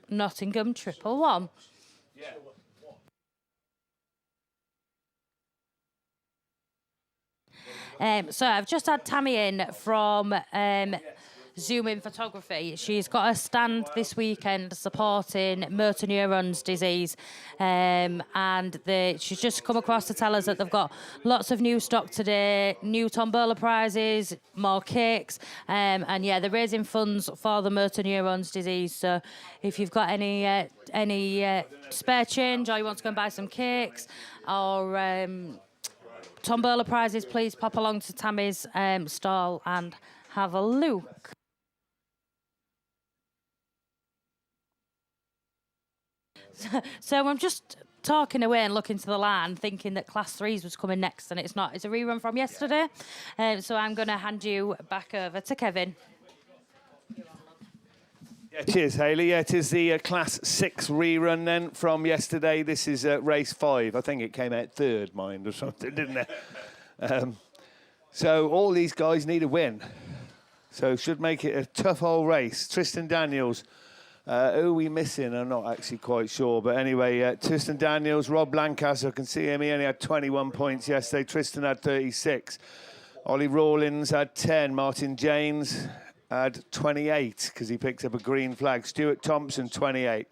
Nottingham 111. So I've just had Tammy in from Zoom In Photography. She's got a stand this weekend supporting motor neurons disease, and she's just come across to tell us that they've got lots of new stock today, new tombola prizes, more cakes, and yeah, they're raising funds for the motor neurons disease. So if you've got any spare change, or you want to go and buy some cakes or tombola prizes, please pop along to Tammy's stall and have a look. So I'm just talking away and looking to the line, thinking that Class 3s was coming next, and it's not. It's a rerun from yesterday. So I'm going to hand you back over to Kevin. Yeah, cheers, Hayley. Yeah, it is the Class 6 rerun then from yesterday. This is race 5. I think it came out 3rd, mind, or something, didn't it? So all these guys need a win. So should make it a tough old race. Tristan Daniels, who are we missing? I'm not actually quite sure. But anyway, Tristan Daniels, Rob Lancaster, I can see him. He only had 21 points yesterday. Tristan had 36. Ollie Rawlins had 10. Martin James had 28 because he picked up a green flag. Stuart Thompson, 28.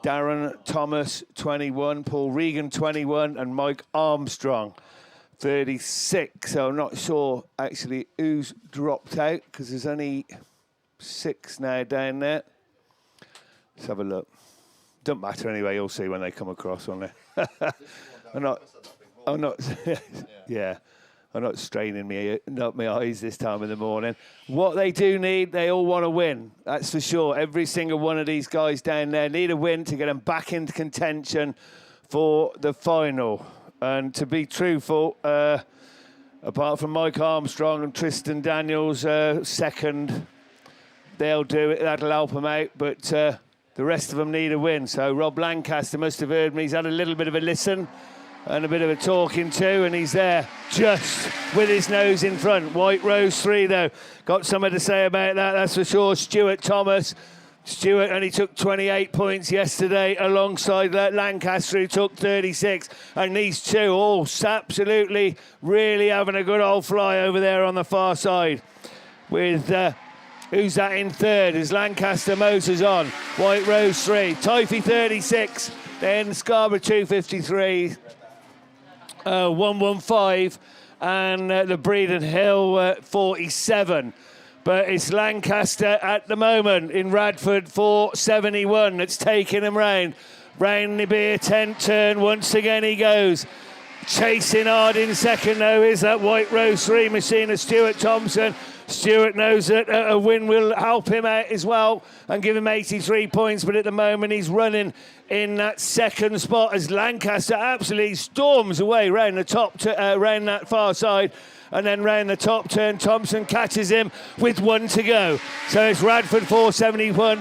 Darren Thomas, 21. Paul Regan, 21. And Mike Armstrong, 36. So I'm not sure actually who's dropped out because there's only 6 now down there. Let's have a look. Don't matter anyway, you'll see when they come across, won't they? I'm not, yeah. I'm not straining my eyes this time in the morning. What they do need, they all want to win. That's for sure. Every single one of these guys down there need a win to get them back into contention for the final. And to be truthful, apart from Mike Armstrong and Tristan Daniels, second, they'll do it. That'll help them out. But the rest of them need a win. So Rob Lancaster must have heard me. He's had a little bit of a listen and a bit of a talking to, and he's there just with his nose in front. White Rose 3, though. Got something to say about that, that's for sure. Stuart Thomas. Stuart only took 28 points yesterday alongside Lancaster, who took 36. And these two all absolutely really having a good old fly over there on the far side. With who's that in 3rd? Is Lancaster Motors on. White Rose 3. Typhy 36. Then Scarborough 253. 115. And the Breeden Hill 47. But it's Lancaster at the moment in Radford 471 that's taking him round. Round the beer tent turn, once again he goes. Chasing hard in second though is that White Rose 3 machine of Stuart Thompson. Stuart knows that a win will help him out as well and give him 83 points, but at the moment he's running in that second spot as Lancaster absolutely storms away round the top, round that far side, and then round the top turn Thompson catches him with 1 to go. So it's Radford 471,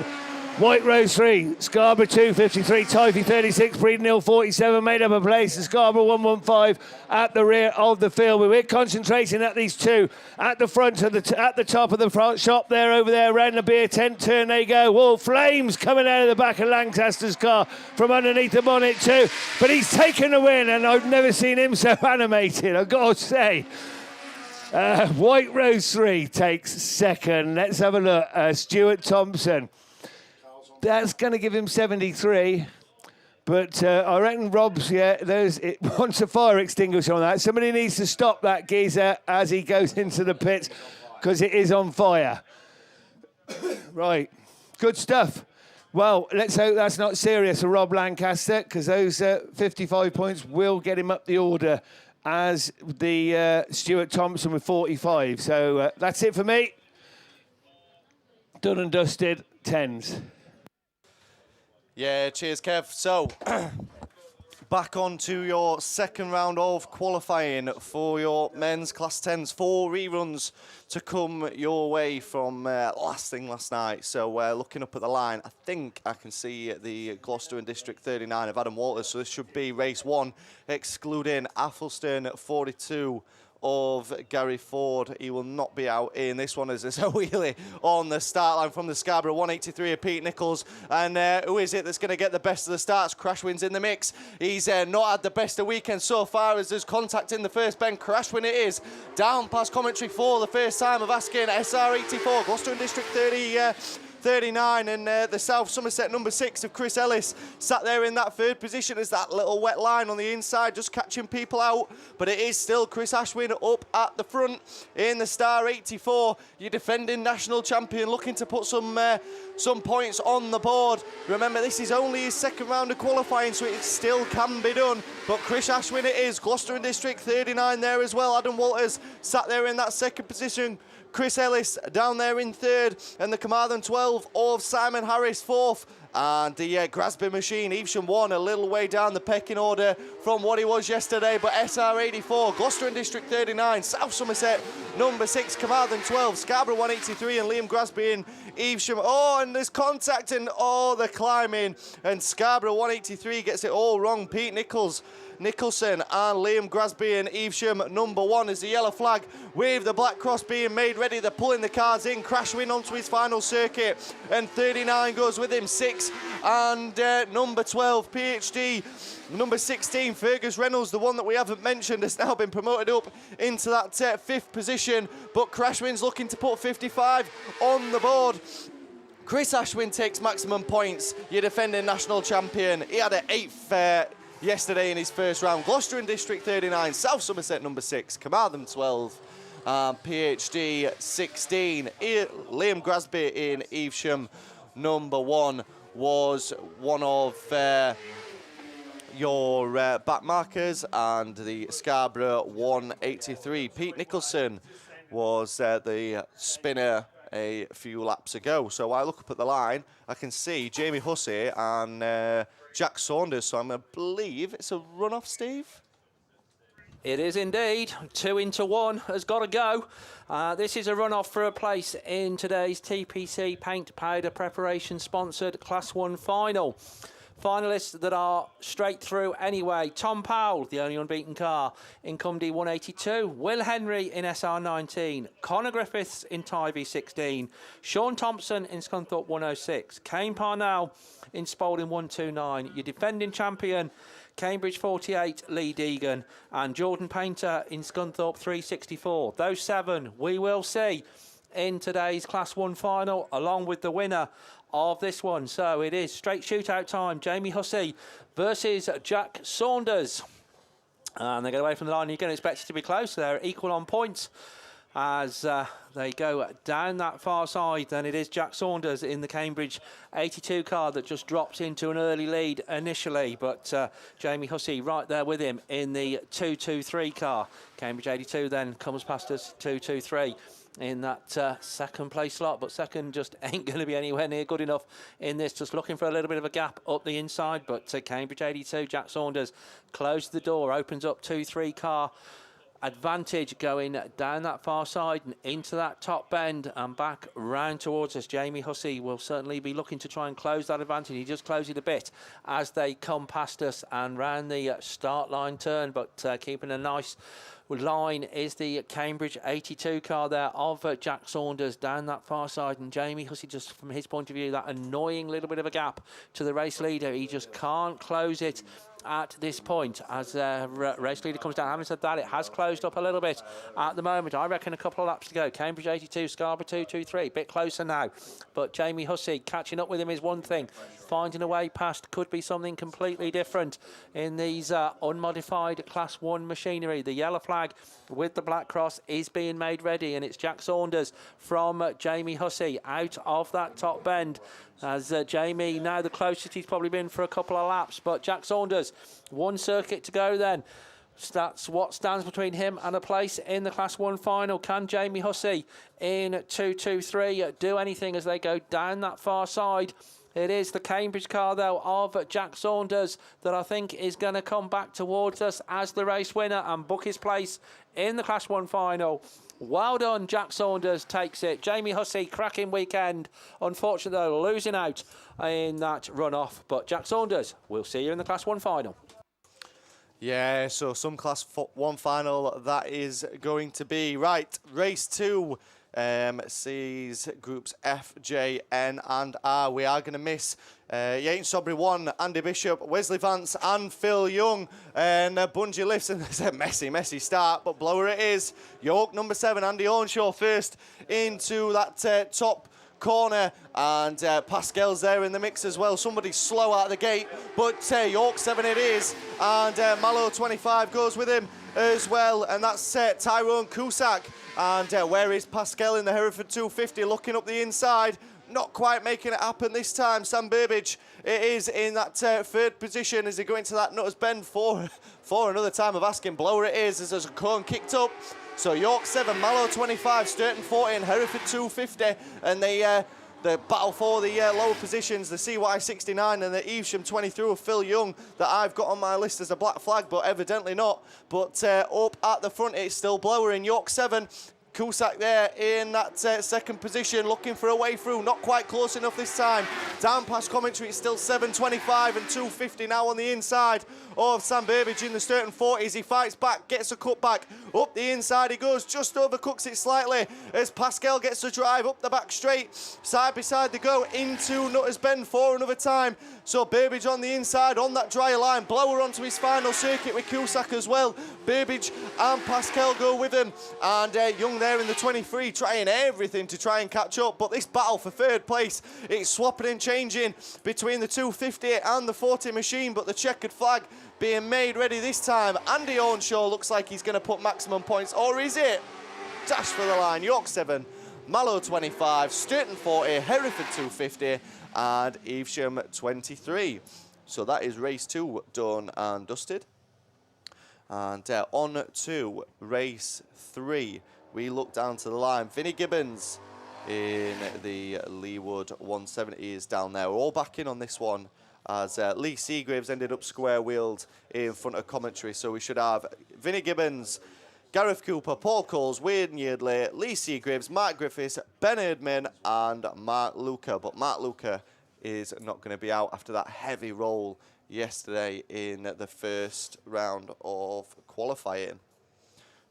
White Rose 3, Scarborough 253, Typhy 36, Breeden Hill 47, made up a place, and Scarborough 115 at the rear of the field. We're concentrating at these two at the front of at the top of the front shop there, over there, around the beer tent turn they go. Whoa, flames coming out of the back of Lancaster's car from underneath the bonnet too. But he's taken the win, and I've never seen him so animated, I've got to say. White Rose 3 takes second. Let's have a look. Stuart Thompson. That's going to give him 73. But I reckon Rob's, wants a fire extinguisher on that. Somebody needs to stop that geezer as he goes into the pits because it is on fire. Right, good stuff. Well, let's hope that's not serious for Rob Lancaster, because those 55 points will get him up the order as the Stuart Thompson with 45. So that's it for me. Done and dusted, 10s. Yeah, cheers, Kev. So, back on to your second round of qualifying for your men's Class 10s. 4 reruns to come your way from last night. So, looking up at the line, I think I can see the Gloucester and District 39 of Adam Walters. So this should be race 1, excluding Athelston at 42. Of Gary Ford. He will not be out in this one as there's a wheelie on the start line from the Scarborough 183 of Pete Nichols. And who is it that's going to get the best of the starts? Crashwin's in the mix. He's not had the best of weekend so far as there's contact in the first bend. Crashwin it is. Down past commentary for the first time of asking SR84, Gloucester and District 39, and the South Somerset number 6 of Chris Ellis sat there in that third position as that little wet line on the inside just catching people out, but it is still Chris Ashwin up at the front in the Star 84, your defending national champion, looking to put some points on the board. Remember, this is only his second round of qualifying, so it still can be done, but Chris Ashwin it is. Gloucester and District 39 there as well. Adam Walters sat there in that second position. Chris Ellis down there in third, and the Carmarthen 12 of Simon Harris fourth. And the Grasby machine, Evesham 1, a little way down the pecking order from what he was yesterday. But SR84, Gloucester and District 39, South Somerset number 6, Carmarthen 12, Scarborough 183, and Liam Grasby in Evesham. Oh, and there's contact and the climbing. And Scarborough 183 gets it all wrong. Pete Nicholson and Liam Grasby in Evesham number 1 is the yellow flag with the black cross being made ready. They're pulling the cars in. Crashwin onto his final circuit, and 39 goes with him, 6 and number 12 PhD, number 16 Fergus Reynolds, the one that we haven't mentioned, has now been promoted up into that 5th position, but Crashwin's looking to put 55 on the board. Chris Ashwin takes maximum points, your defending national champion. He had an 8th yesterday in his first round. Gloucester and District 39, South Somerset number 6, Carmarthen 12, PhD 16. Liam Grasby in Evesham number 1 was one of your back markers, and the Scarborough 183. Pete Nicholson was the spinner a few laps ago. So I look up at the line, I can see Jamie Hussey and Jack Saunders, so I'm going to believe it's a runoff, Steve? It is indeed. 2 into 1 has got to go. This is a runoff for a place in today's TPC Paint Powder Preparation sponsored Class 1 final. Finalists that are straight through anyway. Tom Powell, the only unbeaten car, in Cumdy 182. Will Henry in SR19. Connor Griffiths in Tyvy 16. Sean Thompson in Scunthorpe 106. Kane Parnell in Spalding 129. Your defending champion, Cambridge 48, Lee Deegan. And Jordan Painter in Scunthorpe 364. Those 7 we will see in today's Class 1 final, along with the winner of this one. So it is straight shootout time. Jamie Hussey versus Jack Saunders. And they get away from the line. You can expect it to be close. They're equal on points. as they go down that far side. Then it is Jack Saunders in the Cambridge 82 car that just drops into an early lead initially, but Jamie Hussey right there with him in the 223 car. Cambridge 82 then comes past us 223 in that second place slot, but second just ain't going to be anywhere near good enough in this. Just looking for a little bit of a gap up the inside, but Cambridge 82, Jack Saunders closed the door, opens up 2-3 car advantage going down that far side and into that top bend and back round towards us. Jamie Hussey will certainly be looking to try and close that advantage. He just closed it a bit as they come past us and round the start line turn, but keeping a nice line is the Cambridge 82 car there of Jack Saunders down that far side, and Jamie Hussey, just from his point of view, that annoying little bit of a gap to the race leader. He just can't close it at this point as race leader comes down. Having said that, it has closed up a little bit at the moment. I reckon a couple of laps to go. Cambridge 82, Scarborough 223, bit closer now, but Jamie Hussey catching up with him is one thing. Finding a way past could be something completely different in these unmodified Class 1 machinery. The yellow flag with the black cross is being made ready, and it's Jack Saunders from Jamie Hussey out of that top bend. As Jamie, now the closest he's probably been for a couple of laps, but Jack Saunders, one circuit to go then. That's what stands between him and a place in the Class 1 final. Can Jamie Hussey in 223 do anything as they go down that far side? It is the Cambridge car, though, of Jack Saunders that I think is going to come back towards us as the race winner and book his place in the Class 1 final. Well done, Jack Saunders takes it. Jamie Hussey, cracking weekend. Unfortunately, though, losing out in that runoff. But Jack Saunders, we'll see you in the Class 1 final. Yeah, so some Class 1 final that is going to be. Right, race 2 sees groups F, J, N and R. We are going to miss Yates Sobry 1, Andy Bishop, Wesley Vance and Phil Young. And Bungee lifts, and there's a messy start, but blower it is. York number 7, Andy Ornshaw first into that top corner, and Pascal's there in the mix as well. Somebody slow out of the gate, but York 7 it is, and Mallow 25 goes with him as well, and that's Tyrone Cusack. And where is Pascal in the Hereford 250, looking up the inside, not quite making it happen this time. Sam Burbage, it is in that third position as they go into that Nutters Bend for another time of asking. Blower it is as there's a cone kicked up. So York 7, Mallow 25, Sturton 14, Hereford 250, and the battle for the lower positions, the CY 69 and the Evesham 23 of Phil Young that I've got on my list as a black flag, but evidently not. But up at the front, it's still Blower in York 7. Cusack there in that second position, looking for a way through, not quite close enough this time. Down past commentary, it's still 7.25 and 2.50 now on the inside of Sam Burbage in the Sturton 40s. He fights back, gets a cut back, up the inside he goes, just overcooks it slightly as Pascal gets the drive up the back straight. Side by side they go into Nutters Bend for another time. So Burbage on the inside, on that dry line, Blower onto his final circuit with Cusack as well. Burbage and Pascal go with him, and Young there in the 23 trying everything to try and catch up, but this battle for third place, it's swapping and changing between the 250 and the 40 machine, but the checkered flag being made ready this time. Andy Ornshaw looks like he's going to put maximum points, or is it? Dash for the line, York 7, Mallow 25, Sturton 40, Hereford 250 and Evesham 23. So that is race 2 done and dusted. And on to race 3. We look down to the line. Vinnie Gibbons in the Leewood 170 is down there. We're all back in on this one as Lee Seagraves ended up square-wheeled in front of commentary. So we should have Vinnie Gibbons, Gareth Cooper, Paul Coles, Wayne Yeardley, Lee Seagraves, Mark Griffiths, Ben Erdman and Mark Luca. But Mark Luca is not going to be out after that heavy roll yesterday in the first round of qualifying.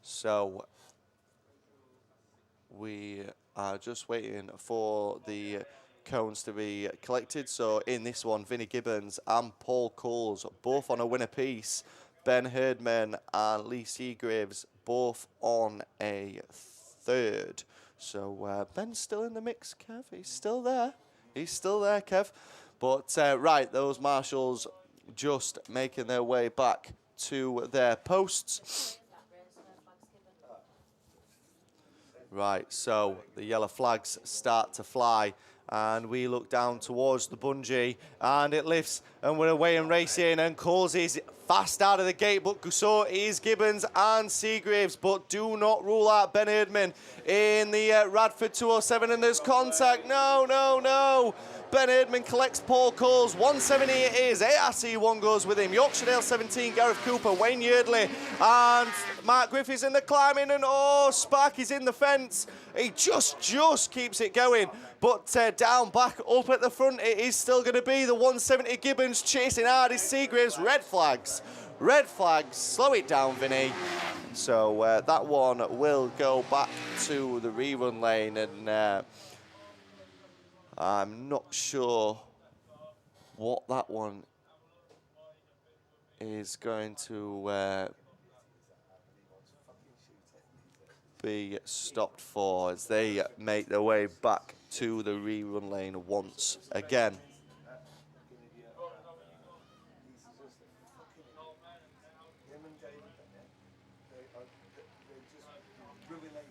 So we are just waiting for the cones to be collected. So in this one, Vinnie Gibbons and Paul Coles both on a win apiece. Ben Herdman and Lee Seagraves both on a third. So Ben's still in the mix, Kev. He's still there. He's still there, Kev. But right, those marshals just making their way back to their posts. Right, so the yellow flags start to fly, and we look down towards the bungee, and it lifts, and we're away and racing, and Coles is fast out of the gate, but so is Gibbons and Seagraves, but do not rule out Ben Erdman in the Radford 207, and there's contact. No, no, no. Ben Erdman collects Paul Coles. 170 it is. ARC1 goes with him. Yorkshire 17, Gareth Cooper, Wayne Yeardley, and Mark Griffiths in the climbing, and oh, Sparky's in the fence. He just keeps it going. But down, back, up at the front, it is still going to be the 170 Gibbons chasing hard is Seagraves. Red flags. Red flags. Slow it down, Vinny. So that one will go back to the rerun lane, and I'm not sure what that one is going to be stopped for as they make their way back to the rerun lane once again.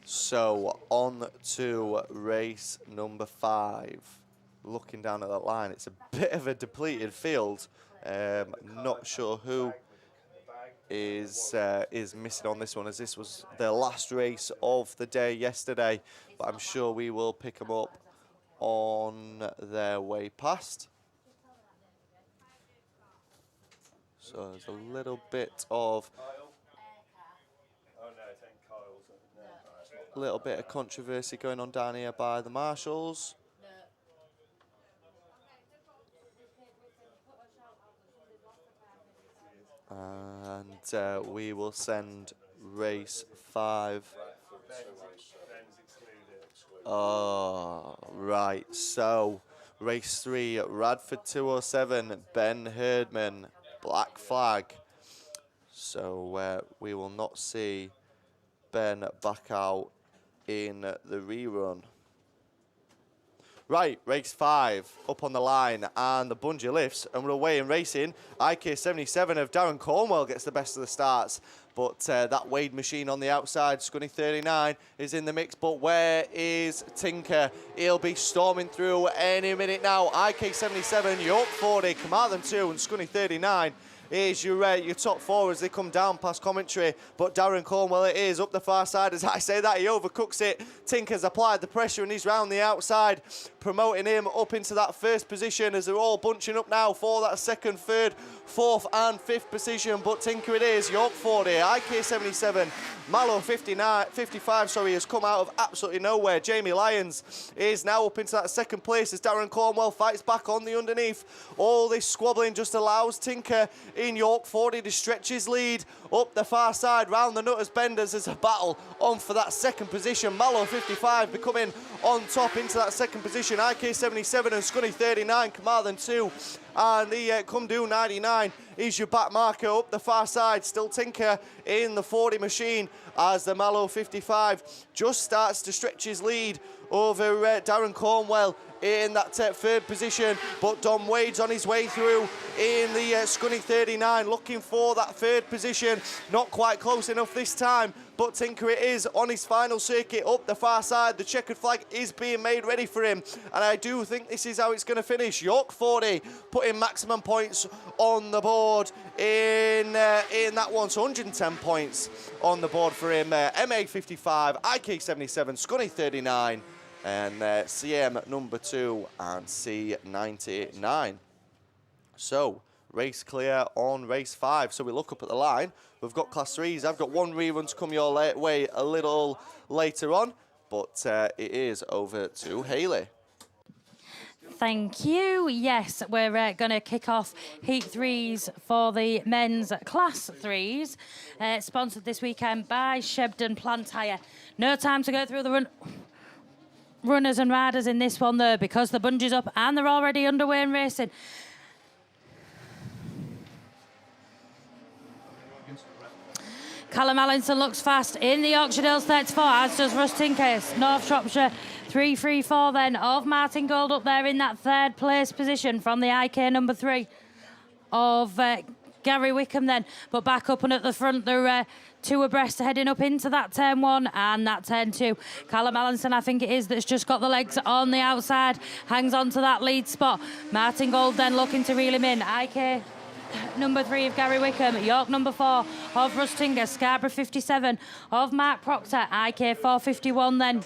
So on to race number 5. Looking down at that line, it's a bit of a depleted field. Not sure who is missing on this one, as this was the last race of the day yesterday, but I'm sure we will pick them up on their way past. So there's a little bit of controversy going on down here by the marshals. And we will send race 5. Oh, right. So race 3, Radford 207, Ben Herdman, black flag. So we will not see Ben back out in the rerun. Right, race 5 up on the line, and the bungee lifts, and we're away and racing. IK77 of Darren Cornwell gets the best of the starts, but that Wade machine on the outside, Scunny 39, is in the mix. But where is Tinker? He'll be storming through any minute now. IK77, York 40, Carmarthen 2, and Scunny 39. Here's your top 4 as they come down past commentary. But Darren Cornwell it is up the far side. As I say that, he overcooks it. Tinker's applied the pressure and he's round the outside, promoting him up into that first position as they're all bunching up now for that second, third, fourth and fifth position. But Tinker it is, York 40, IK77, Mallow 55, has come out of absolutely nowhere. Jamie Lyons is now up into that second place as Darren Cornwell fights back on the underneath. All this squabbling just allows Tinker in York 40 to stretch his lead up the far side round the Nutters Benders as a battle on for that second position. Mallow 55 becoming on top into that second position. IK77 and Scunny 39, Carmarthen 2. And the Cumdoo 99 is your back marker up the far side. Still Tinker in the 40 machine as the Mallow 55 just starts to stretch his lead over Darren Cornwell in that third position. But Dom Wade's on his way through in the Scunny 39, looking for that third position. Not quite close enough this time, but Tinker it is on his final circuit up the far side. The checkered flag is being made ready for him, and I do think this is how it's going to finish. York 40 putting maximum points on the board in that one, so 110 points on the board for him. MA 55, IK 77, Scunny 39, and CM number 2 and C99. So race clear on race 5. So we look up at the line. We've got class 3s. I've got one rerun to come your way a little later on, but it is over to Hayley. Thank you. Yes, we're going to kick off Heat 3s for the men's Class 3s, sponsored this weekend by Shebden Plant Hire. No time to go through the runners and riders in this one, though, because the bungee's up and they're already underway and racing. Callum Allinson looks fast in the Yorkshire Dales 34, as does Russ Tinkers. North Shropshire 3-3-4 then of Martin Gold up there in that third place position from the IK number 3 of Gary Wickham then. But back up and at the front, they're two abreast heading up into that turn 1 and that turn 2. Callum Allinson, I think it is, that's just got the legs on the outside, hangs on to that lead spot. Martin Gold then looking to reel him in. IK number 3 of Gary Wickham, York number 4 of Rustinger, Scarborough 57 of Mark Proctor, IK 451 then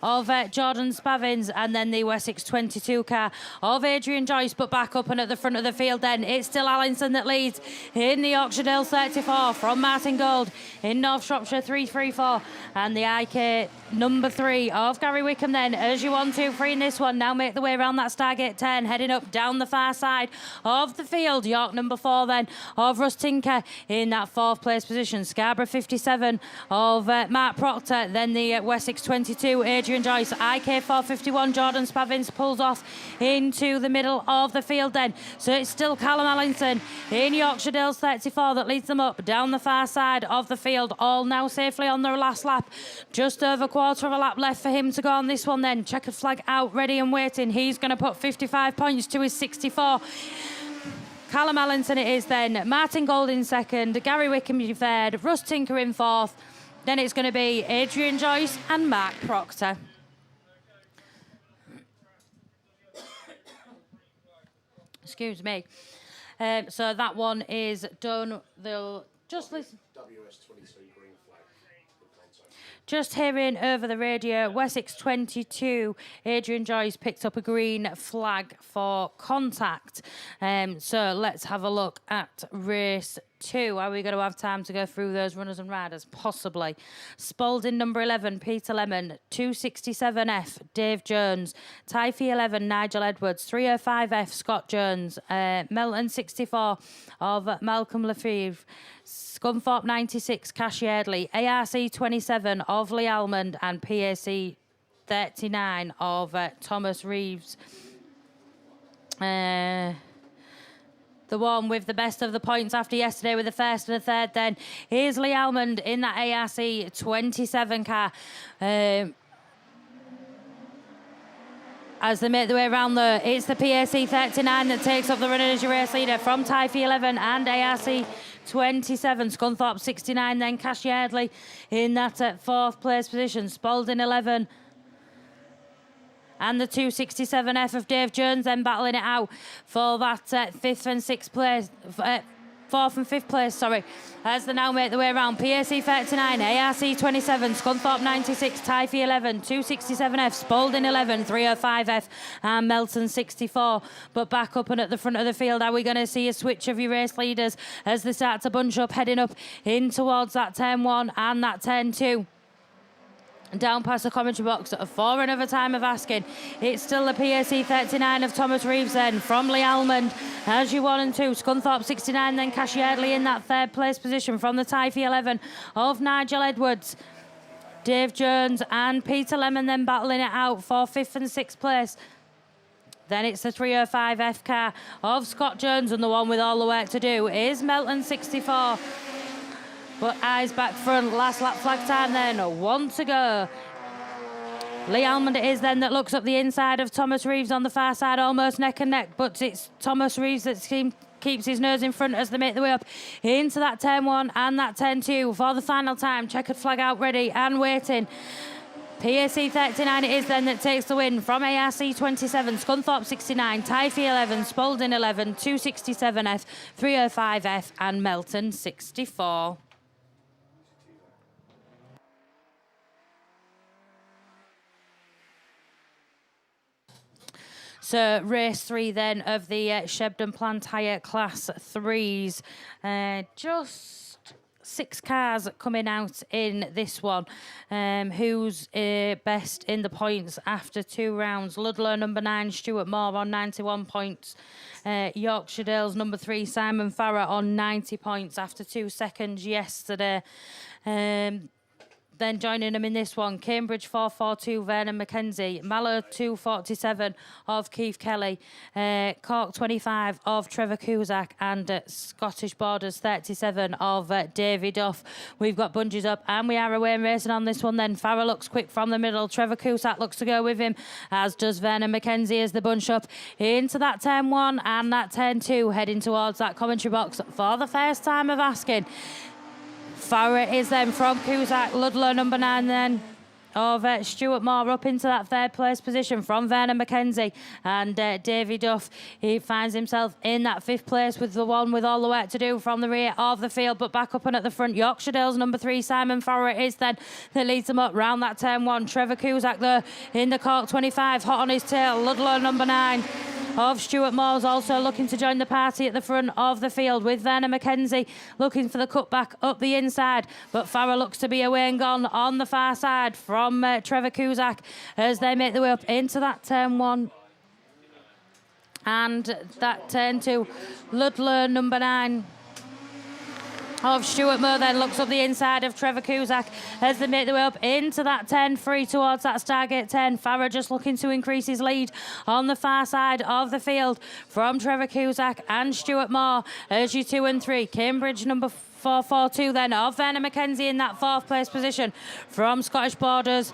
of Jordan Spavins, and then the Wessex 22 car of Adrian Joyce, but back up and at the front of the field then it's still Allinson that leads in the Yorkshire Dale 34 from Martin Gold in North Shropshire 334, and the IK number 3 of Gary Wickham then as you 1, 2, 3 in this one now make the way around that Stargate 10 heading up down the far side of the field. York number 4 then of Rustinker in that 4th place position. Scarborough 57 of Mark Proctor, then the Wessex 22 Adrian Joyce. IK 451 Jordan Spavins pulls off into the middle of the field then, so it's still Callum Allinson in Yorkshire Dales 34 that leads them up down the far side of the field, all now safely on their last lap. Just over quarter of a lap left for him to go on this one then. Checkered flag out, ready and waiting. He's going to put 55 points to his 64. Callum Allinson it is then. Martin Gold in 2nd, Gary Wickham in 3rd, Russ Tinker in 4th. Then it's going to be Adrian Joyce and Mark Proctor. Excuse me. So that one is done. They'll just listen. Just hearing over the radio, Wessex 22, Adrian Joyce picked up a green flag for contact. So let's have a look at race 2. Are we going to have time to go through those runners and riders? Possibly. Spalding number 11, Peter Lemon. 267F, Dave Jones. Typhy 11, Nigel Edwards. 305F, Scott Jones. Melton 64 of Malcolm Lefevre. Scunthorpe 96, Cash Yardley. ARC 27 of Lee Almond, and PAC 39 of Thomas Reeves. The one with the best of the points after yesterday with the 1st and the 3rd then is Lee Almond in that ARC 27 car. As they make their way around there, it's the PAC 39 that takes up the run as your race leader from Typhy 11 and ARC 27. Scunthorpe 69 then Cash Yardley in that 4th place position. Spalding 11 and the 267F of Dave Jones then battling it out for that 5th and 6th place. 4th and 5th place, sorry, as they now make their way around. PAC 39, ARC 27, Scunthorpe 96, Typhy 11, 267F, Spalding 11, 305F, and Melton 64. But back up and at the front of the field, are we going to see a switch of your race leaders as they start to bunch up, heading up in towards that turn 1 and that turn 2? Down past the commentary box for another time of asking. It's still the PAC 39 of Thomas Reeves then from Lee Almond as you 1 and 2. Scunthorpe 69 then Cash Yardley in that 3rd place position from the Typhy 11 of Nigel Edwards. Dave Jones and Peter Lemon then battling it out for 5th and 6th place. Then it's the 305F car of Scott Jones, and the one with all the work to do is Melton 64. But eyes back front, last lap flag time then, 1 to go. Lee Almond it is then that looks up the inside of Thomas Reeves on the far side, almost neck and neck, but it's Thomas Reeves that keeps his nose in front as they make their way up into that turn 1 and that turn 2 for the final time. Checkered flag out, ready and waiting. PAC 39 it is then that takes the win from ARC 27, Scunthorpe 69, Typhy 11, Spalding 11, 267F, 305F and Melton 64. So race 3 then of the Shebden Plantire Class 3s. Just 6 cars coming out in this one. Who's best in the points after 2 rounds? Ludlow number 9, Stuart Moore on 91 points. Yorkshire Dales number 3, Simon Farrer on 90 points after 2 seconds yesterday. Then joining them in this one, Cambridge 442, Vernon Mackenzie, Mallow 247 of Keith Kelly, Cork 25 of Trevor Cusack, and Scottish Borders 37 of Davy Duff. We've got bungees up and we are away and racing on this one then. Farrah looks quick from the middle. Trevor Cusack looks to go with him, as does Vernon Mackenzie as the bunch up into that turn 1 and that turn 2, heading towards that commentary box for the first time of asking. Farrah is then from Cusack, Ludlow number 9 then of Stuart Moore up into that 3rd place position from Vernon Mackenzie, and Davy Duff, he finds himself in that 5th place with the one with all the work to do from the rear of the field, but back up and at the front, Yorkshire Dales number 3 Simon Farrah is then that leads them up round that turn 1. Trevor Cusack there in the Cork 25, hot on his tail. Ludlow number 9 of Stuart Moore's also looking to join the party at the front of the field, with Vernon Mackenzie looking for the cutback up the inside, but Farrah looks to be away and gone on the far side from Trevor Cusack as they make their way up into that turn 1 and that turn 2. Ludlow number 9 of Stuart Moore then looks up the inside of Trevor Cusack as they make their way up into that 10-3 towards that Stargate 10. Farrah just looking to increase his lead on the far side of the field from Trevor Cusack and Stuart Moore as you 2 and 3. Cambridge number 442 then of Vernon Mackenzie in that 4th place position from Scottish Borders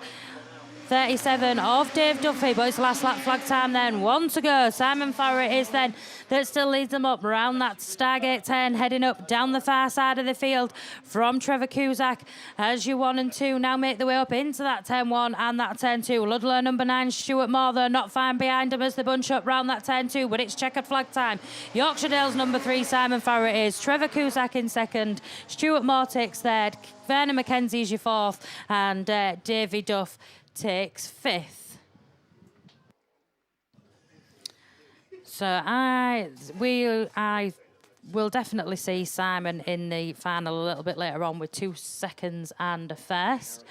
37 of Dave Duffy, but it's last lap flag time then. 1 to go. Simon Farrah is then that still leads them up around that Stargate 10, heading up down the far side of the field from Trevor Cusack as you 1 and 2 now make their way up into that 10-1 and that 10-2. Ludlow number 9 Stuart Moore though not far behind him as they bunch up round that 10-2, but it's checkered flag time. Yorkshire Dales number 3 Simon Farrah is, Trevor Cusack in 2nd, Stuart Moore takes 3rd, Vernon Mackenzie is your 4th, and Davy Duff takes 5th. So I will definitely see Simon in the final a little bit later on with 2 seconds and a first.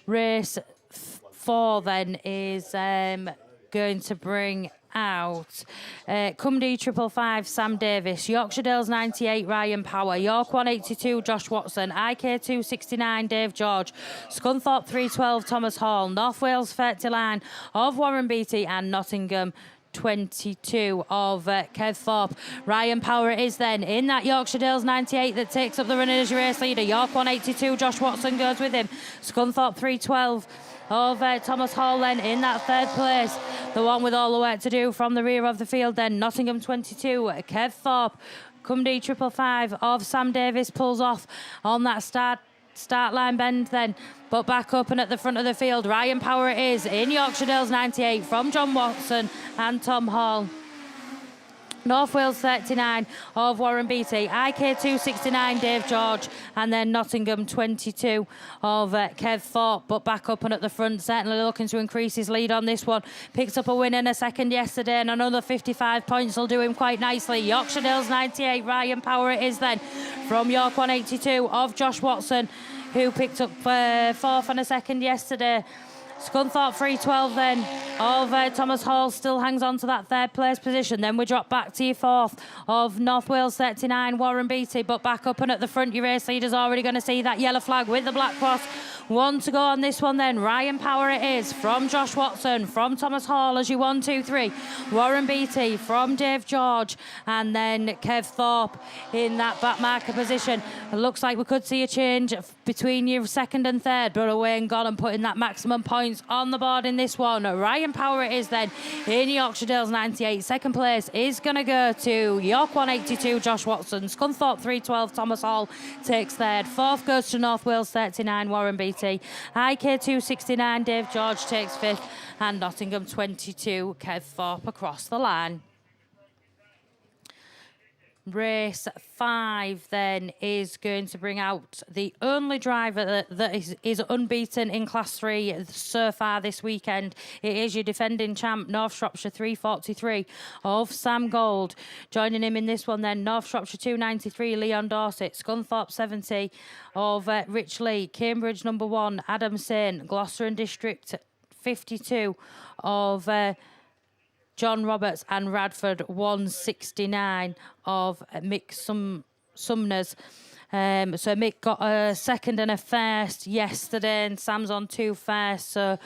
Race 4 then is going to bring out Cumdee 555 Sam Davis, Yorkshire Dales 98 Ryan Power, York 182 Josh Watson, IK 269 Dave George, Scunthorpe 312 Thomas Hall, North Wales 39 of Warren Beatty, and Nottingham 22 of Kev Thorpe. Ryan Power is then in that Yorkshire Dales 98 that takes up the run as your race leader. York 182 Josh Watson goes with him. Scunthorpe 312 of Thomas Hall then in that 3rd place, the one with all the work to do from the rear of the field then. Nottingham 22 Kev Thorpe. Cumdee 555 of Sam Davis pulls off on that start line bend then, but back up and at the front of the field Ryan Power is in Yorkshire Dales 98 from John Watson and Tom Hall. North Wales 39 of Warren Beatty, IK 269 Dave George, and then Nottingham 22 of Kev Thorpe, but back up and at the front, certainly looking to increase his lead on this one. Picked up a win in a second yesterday, and another 55 points will do him quite nicely. Yorkshire Dales 98, Ryan Power it is then from York 182 of Josh Watson, who picked up 4th and a second yesterday. Scunthorpe 312 then of Thomas Hall still hangs on to that 3rd place position. Then we drop back to your 4th of North Wales 39 Warren Beatty, but back up and at the front your race leader's already going to see that yellow flag with the black cross. 1 to go on this one then. Ryan Power it is from Josh Watson, from Thomas Hall as you 1, 2, 3. Warren Beatty from Dave George, and then Kev Thorpe in that back marker position. It looks like we could see a change between your 2nd and 3rd, but away and gone and putting that maximum points on the board in this one. Ryan Power it is then in Yorkshire Dales 98. 2nd place is going to go to York 182 Josh Watson. Scunthorpe 312 Thomas Hall takes 3rd. 4th goes to North Wales 39 Warren Beatty. IK 269 Dave George takes 5th, and Nottingham 22 Kev Thorpe across the line. Race 5 then is going to bring out the only driver that is unbeaten in Class 3 so far this weekend. It is your defending champ, North Shropshire 343 of Sam Gold. Joining him in this one then, North Shropshire 293 Leon Dorset, Scunthorpe 70 of Rich Lee, Cambridge number 1 Adam Saint, Gloucester and District 52 of John Roberts, and Radford 169 of Mick Sumners. So Mick got a second and a first yesterday, and Sam's on 2 firsts. So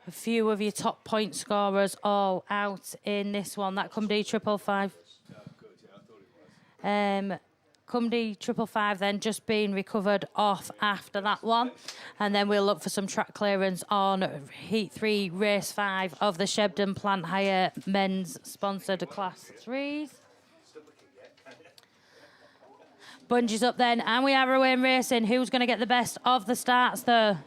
a few of your top point scorers all out in this one. That come D 555. Come D 555 then just being recovered off after that one. And then we'll look for some track clearance on Heat 3, Race 5 of the Shebden Plant Hire men's sponsored Class 3s. Bungees up then, and we are away in racing. Who's going to get the best of the starts though?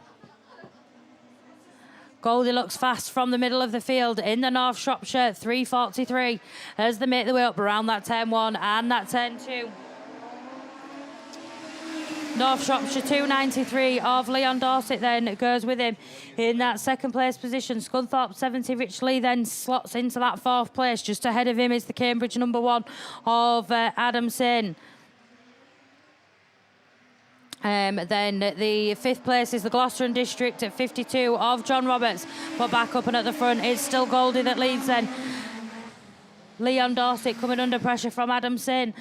Goldie looks fast from the middle of the field in the North Shropshire 343 as they make their way up around that turn 1 and that turn 2. North Shropshire 293 of Leon Dorset then goes with him in that second place position. Scunthorpe 70 Rich Lee then slots into that 4th place. Just ahead of him is the Cambridge number 1 of Adam Sin. Then the 5th place is the Gloucester and District at 52 of John Roberts. But back up and at the front, it's still Goldie that leads then. Leon Dorset coming under pressure from Adam Sin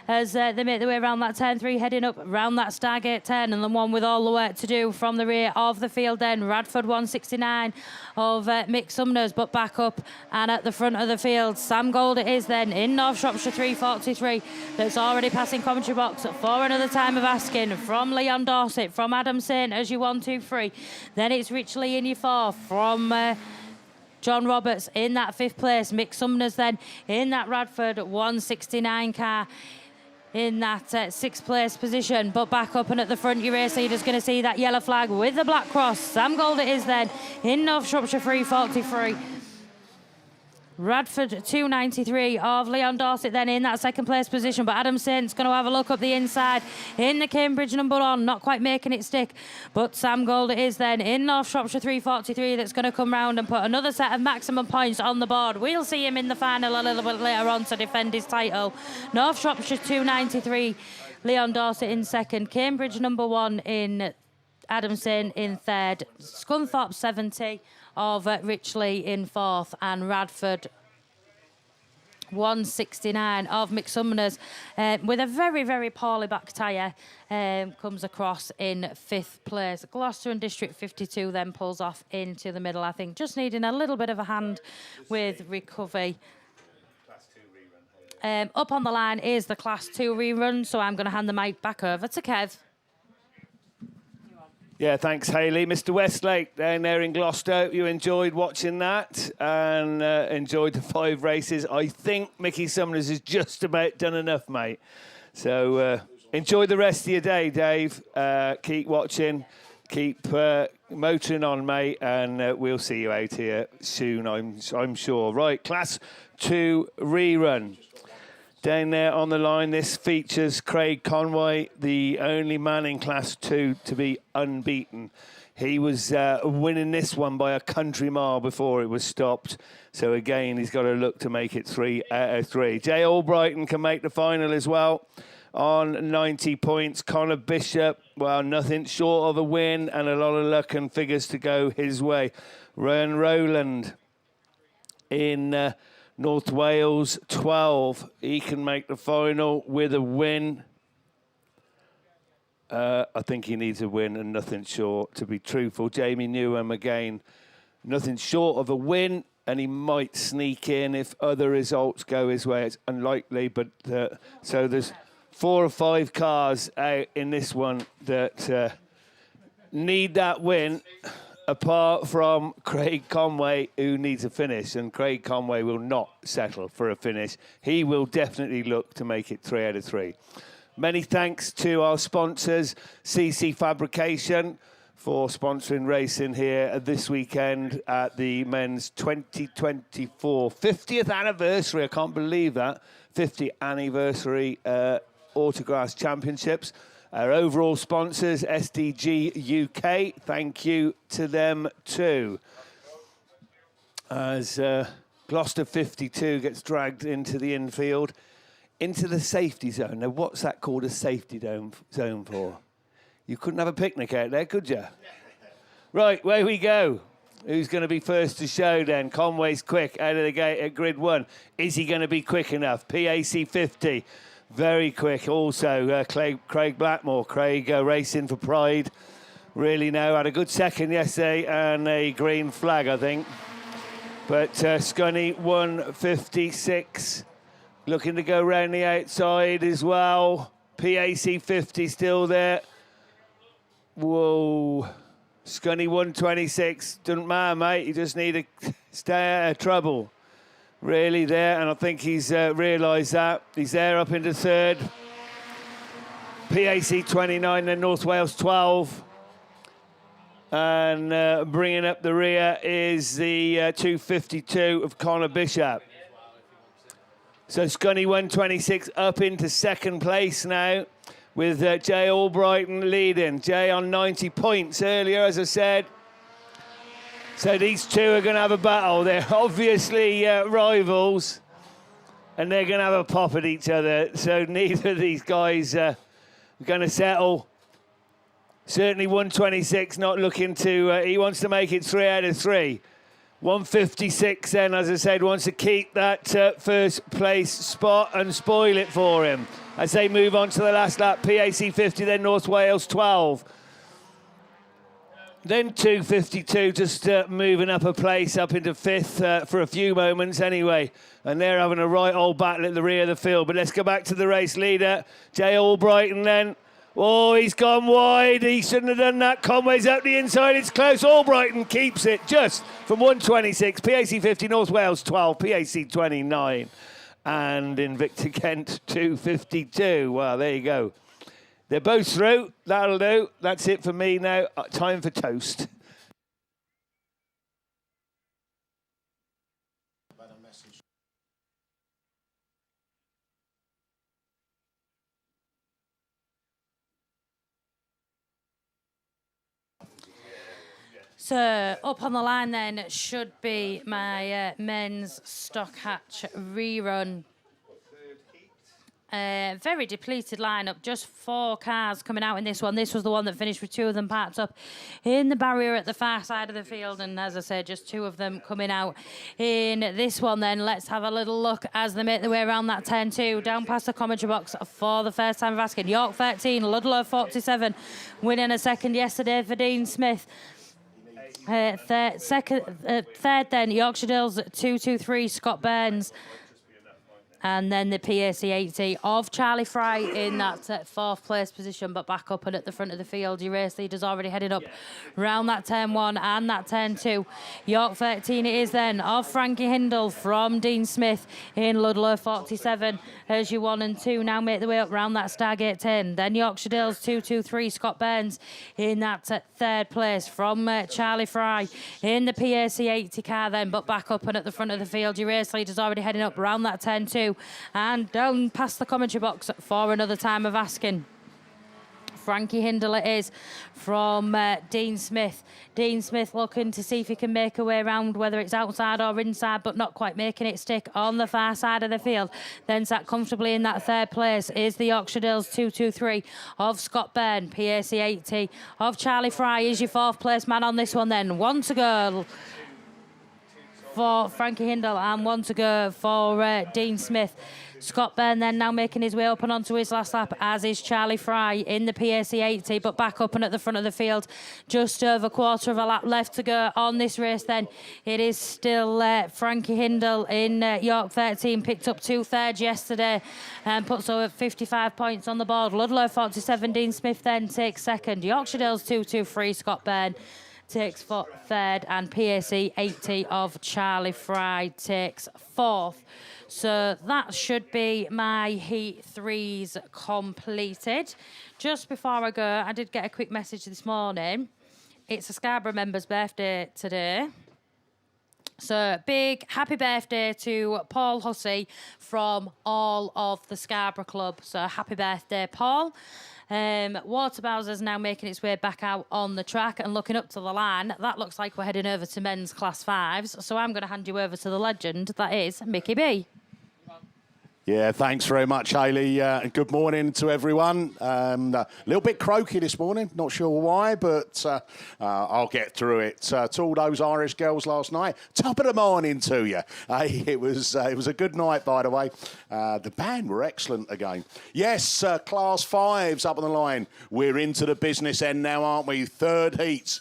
as they make their way around that turn 3, heading up around that Stargate 10, and the one with all the work to do from the rear of the field then. Radford 169 of Mick Sumners, but back up and at the front of the field. Sam Gold it is then in North Shropshire 343 that's already passing commentary box for another time of asking from Leon Dorset, from Adam Saint as you 1, 2, 3. Then it's Rich Lee in your 4 from John Roberts in that 5th place. Mick Sumners then in that Radford 169 car in that 6th place position. But back up and at the front, your race leader's going to see that yellow flag with the black cross. Sam Gold it is then in North Shropshire 343. Radford 293 of Leon Dorset then in that 2nd place position, but Adam Saint's going to have a look up the inside in the Cambridge number 1, not quite making it stick, but Sam Gold it is then in North Shropshire 343 that's going to come round and put another set of maximum points on the board. We'll see him in the final a little bit later on to defend his title. North Shropshire 293, Leon Dorset in 2nd, Cambridge number 1 in Adam Saint in 3rd, Scunthorpe 70 of Rich Lee in 4th, and Radford 169 of Mick Sumners with a very, very poorly back tyre comes across in 5th place. Gloucester and District 52 then pulls off into the middle, I think, just needing a little bit of a hand with recovery. Up on the line is the Class 2 rerun, so I'm going to hand the mic back over to Kev. Yeah, thanks, Hayley. Mr. Westlake down there in Gloucester, you enjoyed watching that and enjoyed the 5 races. I think Mickey Sumners has just about done enough, mate. So enjoy the rest of your day, Dave. Keep watching, keep motoring on, mate, and we'll see you out here soon, I'm sure. Right, Class 2 rerun. Down there on the line, this features Craig Conway, the only man in Class 2 to be unbeaten. He was winning this one by a country mile before it was stopped. So again, he's got to look to make it 3 out of 3. Jay Albrighton can make the final as well on 90 points. Connor Bishop, well, nothing short of a win and a lot of luck and figures to go his way. Ryan Rowland in North Wales 12, he can make the final with a win. I think he needs a win and nothing short, to be truthful. Jamie Newham again, nothing short of a win, and he might sneak in if other results go his way. It's unlikely, but so there's 4 or 5 cars out in this one that need that win. Apart from Craig Conway, who needs a finish, and Craig Conway will not settle for a finish. He will definitely look to make it 3 out of 3. Many thanks to our sponsors, CC Fabrication, for sponsoring racing here this weekend at the men's 2024 50th anniversary. I can't believe that. 50th anniversary Autograss Championships. Our overall sponsors, SDG UK, thank you to them too. As Gloucester 52 gets dragged into the infield, into the safety zone. Now, what's that called a safety zone for? You couldn't have a picnic out there, could you? Right, where we go. Who's going to be first to show then? Conway's quick out of the gate at grid 1. Is he going to be quick enough? PAC 50. Very quick. Also, Craig Blackmore. Craig racing for pride. Really had a good second yesterday and a green flag, I think. But Scunny 156. Looking to go round the outside as well. PAC 50 still there. Whoa. Scunny 126. Doesn't matter, mate. You just need to stay out of trouble. Really there, and I think he's realised that. He's there up into third. PAC 29, then North Wales 12. And bringing up the rear is the 252 of Connor Bishop. So Scunny 126 up into second place now with Jay Albrighton leading. Jay on 90 points earlier, as I said. So these two are going to have a battle. They're obviously rivals, and they're going to have a pop at each other. So neither of these guys are going to settle. Certainly 126 not looking to... he wants to make it 3 out of 3. 156 then, as I said, wants to keep that first place spot and spoil it for him. As they move on to the last lap, PAC 50, then North Wales 12. Then 252 just moving up a place, up into fifth for a few moments anyway. And they're having a right old battle at the rear of the field. But let's go back to the race leader, Jay Albrighton then. Oh, he's gone wide. He shouldn't have done that. Conway's up the inside. It's close. Albrighton keeps it just from 126. PAC 50, North Wales 12, PAC 29. And Invicta Kent 252. Well, there you go. They're both through. That'll do. That's it for me now. Time for toast. So up on the line then should be my men's stock hatch rerun. Very depleted lineup, just 4 cars coming out in this one. This was the one that finished with 2 of them parked up in the barrier at the far side of the field, and as I said, just 2 of them coming out in this one. Then let's have a little look as they make their way around that 10-2 down past the commentary box for the first time of asking. York 13, Ludlow 47, winning a second yesterday for Dean Smith. Third then, Yorkshire Dales 223, Scott Burns. And then the PAC 80 of Charlie Fry in that 4th place position, but back up and at the front of the field. Your race leader's already headed up round that turn 1 and that turn 2. York 13 it is then of Frankie Hindle from Dean Smith in Ludlow 47 as your 1 and 2 now make their way up round that Stargate 10. Then Yorkshire Dales 223, Scott Burns in that 3rd place from Charlie Fry in the PAC 80 car then, but back up and at the front of the field. Your race leader's already heading up round that turn 2. And down past the commentary box for another time of asking. Frankie Hindle it is from Dean Smith. Dean Smith looking to see if he can make a way around, whether it's outside or inside, but not quite making it stick on the far side of the field. Then sat comfortably in that 3rd place is the Yorkshire Dales 223 of Scott Byrne. PAC 80 of Charlie Fry is your 4th place man on this one then. 1 to go for Frankie Hindle and 1 to go for Dean Smith. Scott Byrne then now making his way up and onto his last lap, as is Charlie Fry in the PAC 80, but back up and at the front of the field. Just over 1/4 of a lap left to go on this race then. It is still Frankie Hindle in York 13, picked up 2 thirds yesterday and puts over 55 points on the board. Ludlow 47, Dean Smith then takes 2nd. Yorkshire Dales 223, Scott Byrne takes 3rd, and PAC 80 of Charlie Fry takes 4th. So that should be my Heat 3s completed. Just before I go, I did get a quick message this morning. It's a Scarborough member's birthday today. So big happy birthday to Paul Hussey from all of the Scarborough Club. So happy birthday, Paul. Water Bowser's now making its way back out on the track and looking up to the line. That looks like we're heading over to men's class 5s. So I'm going to hand you over to the legend that is Mickey B. Yeah, thanks very much, Hayley. And good morning to everyone. A little bit croaky this morning, not sure why, but I'll get through it. To all those Irish girls last night, top of the morning to you. Hey, it was a good night, by the way. The band were excellent again. Yes, Class 5's up on the line. We're into the business end now, aren't we? Third heat.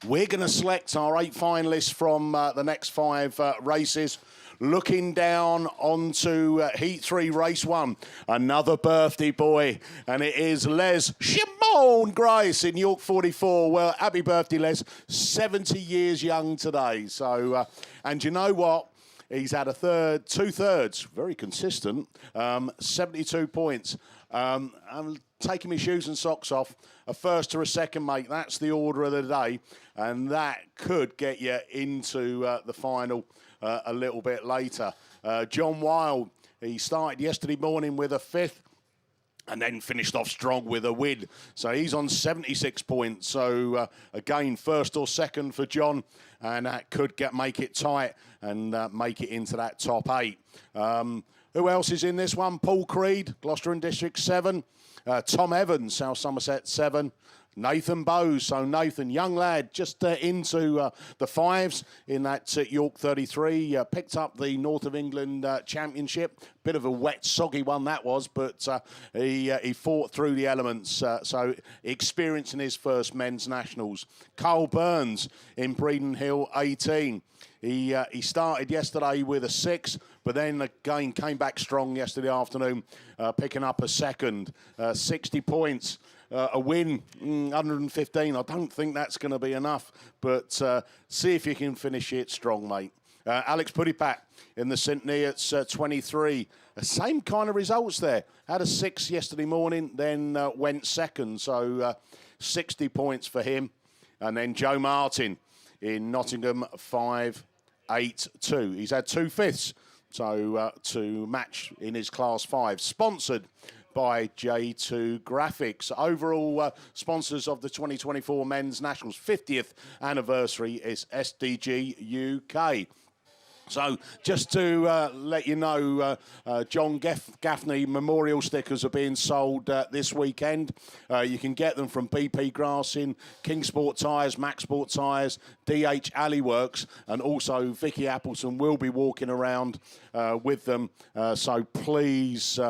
We're going to select our 8 finalists from the next 5 races. Looking down onto Heat 3, Race 1. Another birthday boy, and it is Les Shimon Grace in York 44. Well, happy birthday, Les. 70 years young today. So, and you know what? He's had a two thirds, very consistent, 72 points. I'm taking my shoes and socks off. A first or a second, mate. That's the order of the day. And that could get you into the final a little bit later. John Wilde, he started yesterday morning with a 5th and then finished off strong with a win. So he's on 76 points. So again, first or second for John, and that could make it tight and make it into that top 8. Who else is in this one? Paul Creed, Gloucester and District 7. Tom Evans, South Somerset 7. Nathan Bowes, so Nathan, young lad, just into the 5s in that York 33. Picked up the North of England Championship. Bit of a wet, soggy one that was, but he fought through the elements. So experiencing his first men's nationals. Carl Burns in Breeden Hill 18. He started yesterday with a 6, but then again came back strong yesterday afternoon, picking up a second. 60 points. A win, 115. I don't think that's going to be enough, but see if you can finish it strong, mate. Alex Pudipat in the St. Neots 23. Same kind of results there. Had a 6 yesterday morning, then went second, so 60 points for him. And then Joe Martin in Nottingham 5-8-2. He's had 2 5ths, so to match in his Class 5. Sponsored by J2 Graphics. Overall sponsors of the 2024 Men's Nationals 50th anniversary is SDG UK. So just to let you know, John Gaffney memorial stickers are being sold this weekend. You can get them from BP Grassing, Kingsport Tyres, Maxport Tyres, DH Alley Works, and also Vicky Appleton will be walking around with them. So please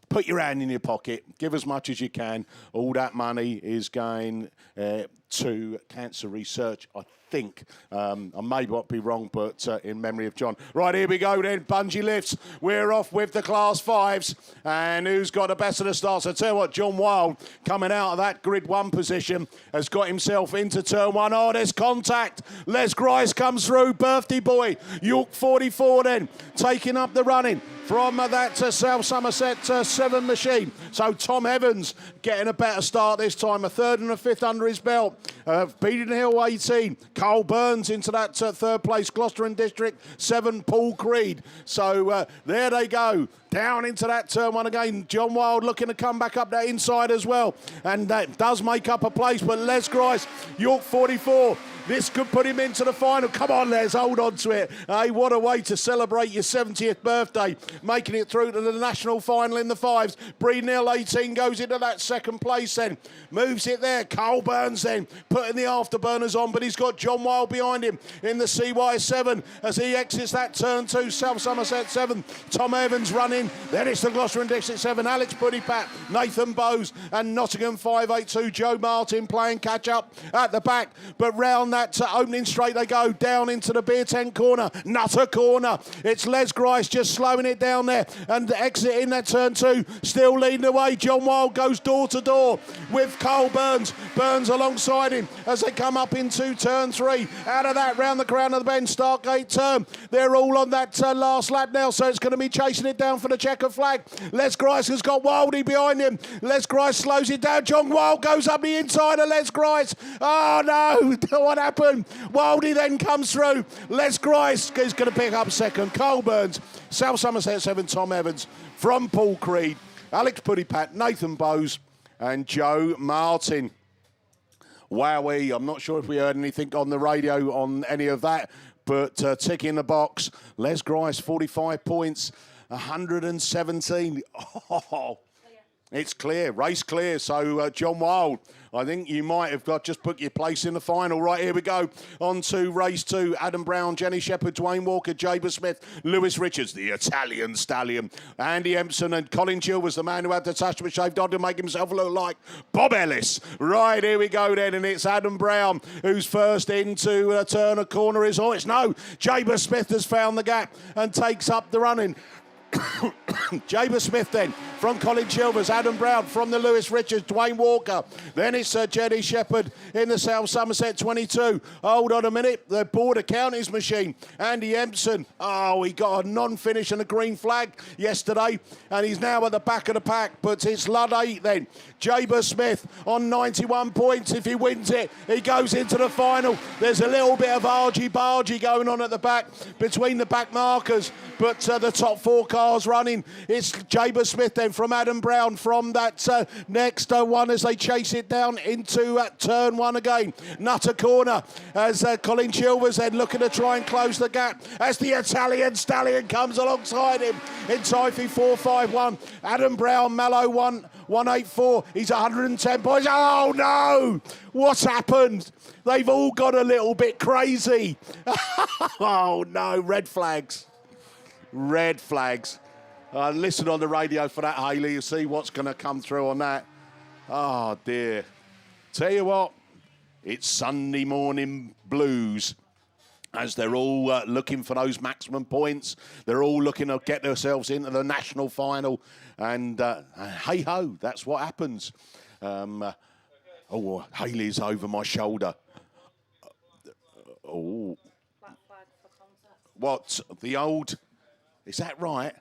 put your hand in your pocket, give as much as you can. All that money is going to cancer research, I think. I may not be wrong, but in memory of John. Right, here we go then. Bungee lifts. We're off with the Class 5s. And who's got the best of the starts? I tell you what, John Wilde, coming out of that grid 1 position, has got himself into turn 1. Oh, there's contact. Les Grice comes through. Birthday boy. York 44 then, taking up the running from that South Somerset 7 machine. So Tom Evans getting a better start this time, a 3rd and a 5th under his belt. Breeden Hill 18. Carl Burns into that 3rd place. Gloucester and District 7, Paul Creed. So there they go. Down into that turn 1 again. John Wilde looking to come back up that inside as well. And that does make up a place. But Les Grice, York 44. This could put him into the final. Come on, Les, hold on to it. Hey, what a way to celebrate your 70th birthday. Making it through to the national final in the 5s. Breeden Hill 18 goes into that 2nd place then. Moves it there. Carl Burns then putting the afterburners on, but he's got John Wilde behind him in the CY7 as he exits that turn 2. South Somerset 7. Tom Evans running. Then it's the Gloucester and District 7. Alex Pudipat, Nathan Bowes, and Nottingham 5-8-2. Joe Martin playing catch up at the back, but round that opening straight they go down into the beer tent corner, Nutter corner. It's Les Grice just slowing it down there and exiting that turn 2, still leading the way. John Wilde goes door to door with Carl Burns. Burns alongside him as they come up into turn 3. Out of that, round the crown of the bend, Stargate turn. They're all on that last lap now, so it's going to be chasing it down for the checker flag. Les Grice has got Wildie behind him. Les Grice slows it down. John Wilde goes up the inside of Les Grice. Oh no, what happened? Wildie then comes through. Les Grice is going to pick up 2nd. Carl Burns, South Somerset 7, Tom Evans from Paul Creed, Alex Pudipat, Nathan Bowes, and Joe Martin. Wowee, I'm not sure if we heard anything on the radio on any of that, but tick in the box. Les Grice, 45 points. 117. Oh, it's clear, race clear. So, John Wild, I think you might have just put your place in the final. Right, here we go. On to race 2. Adam Brown, Jenny Shepherd, Dwayne Walker, Jaber Smith, Lewis Richards, the Italian stallion. Andy Empson and Colin Chill was the man who had the attachment shaved on to make himself look like Bob Ellis. Right, here we go then. And it's Adam Brown who's first into turn a corner. It's no. Jaber Smith has found the gap and takes up the running. Jaber Smith then from Colin Chilvers, Adam Brown from the Lewis Richards, Dwayne Walker. Then it's Jenny Shepherd in the South Somerset 22. Hold on a minute, the border counties machine. Andy Empson, he got a non-finish and a green flag yesterday, and he's now at the back of the pack, but it's Ludd 8 then. Jaber Smith on 91 points. If he wins it, he goes into the final. There's a little bit of argy-bargy going on at the back between the back markers, but the top 4 cars running. It's Jaber Smith then from Adam Brown from that next one as they chase it down into turn 1 again. Nutter corner as Colin Chilvers then looking to try and close the gap as the Italian stallion comes alongside him in Typhy 451. Adam Brown, Mallow 184. He's 110 points. Oh no! What's happened? They've all got a little bit crazy. Oh no, red flags. Red flags. Listen on the radio for that, Hayley. You see what's going to come through on that. Oh, dear. Tell you what, it's Sunday morning blues as they're all looking for those maximum points. They're all looking to get themselves into the national final. And hey-ho, that's what happens. Hayley's over my shoulder. Oh. What? The old... Is that right?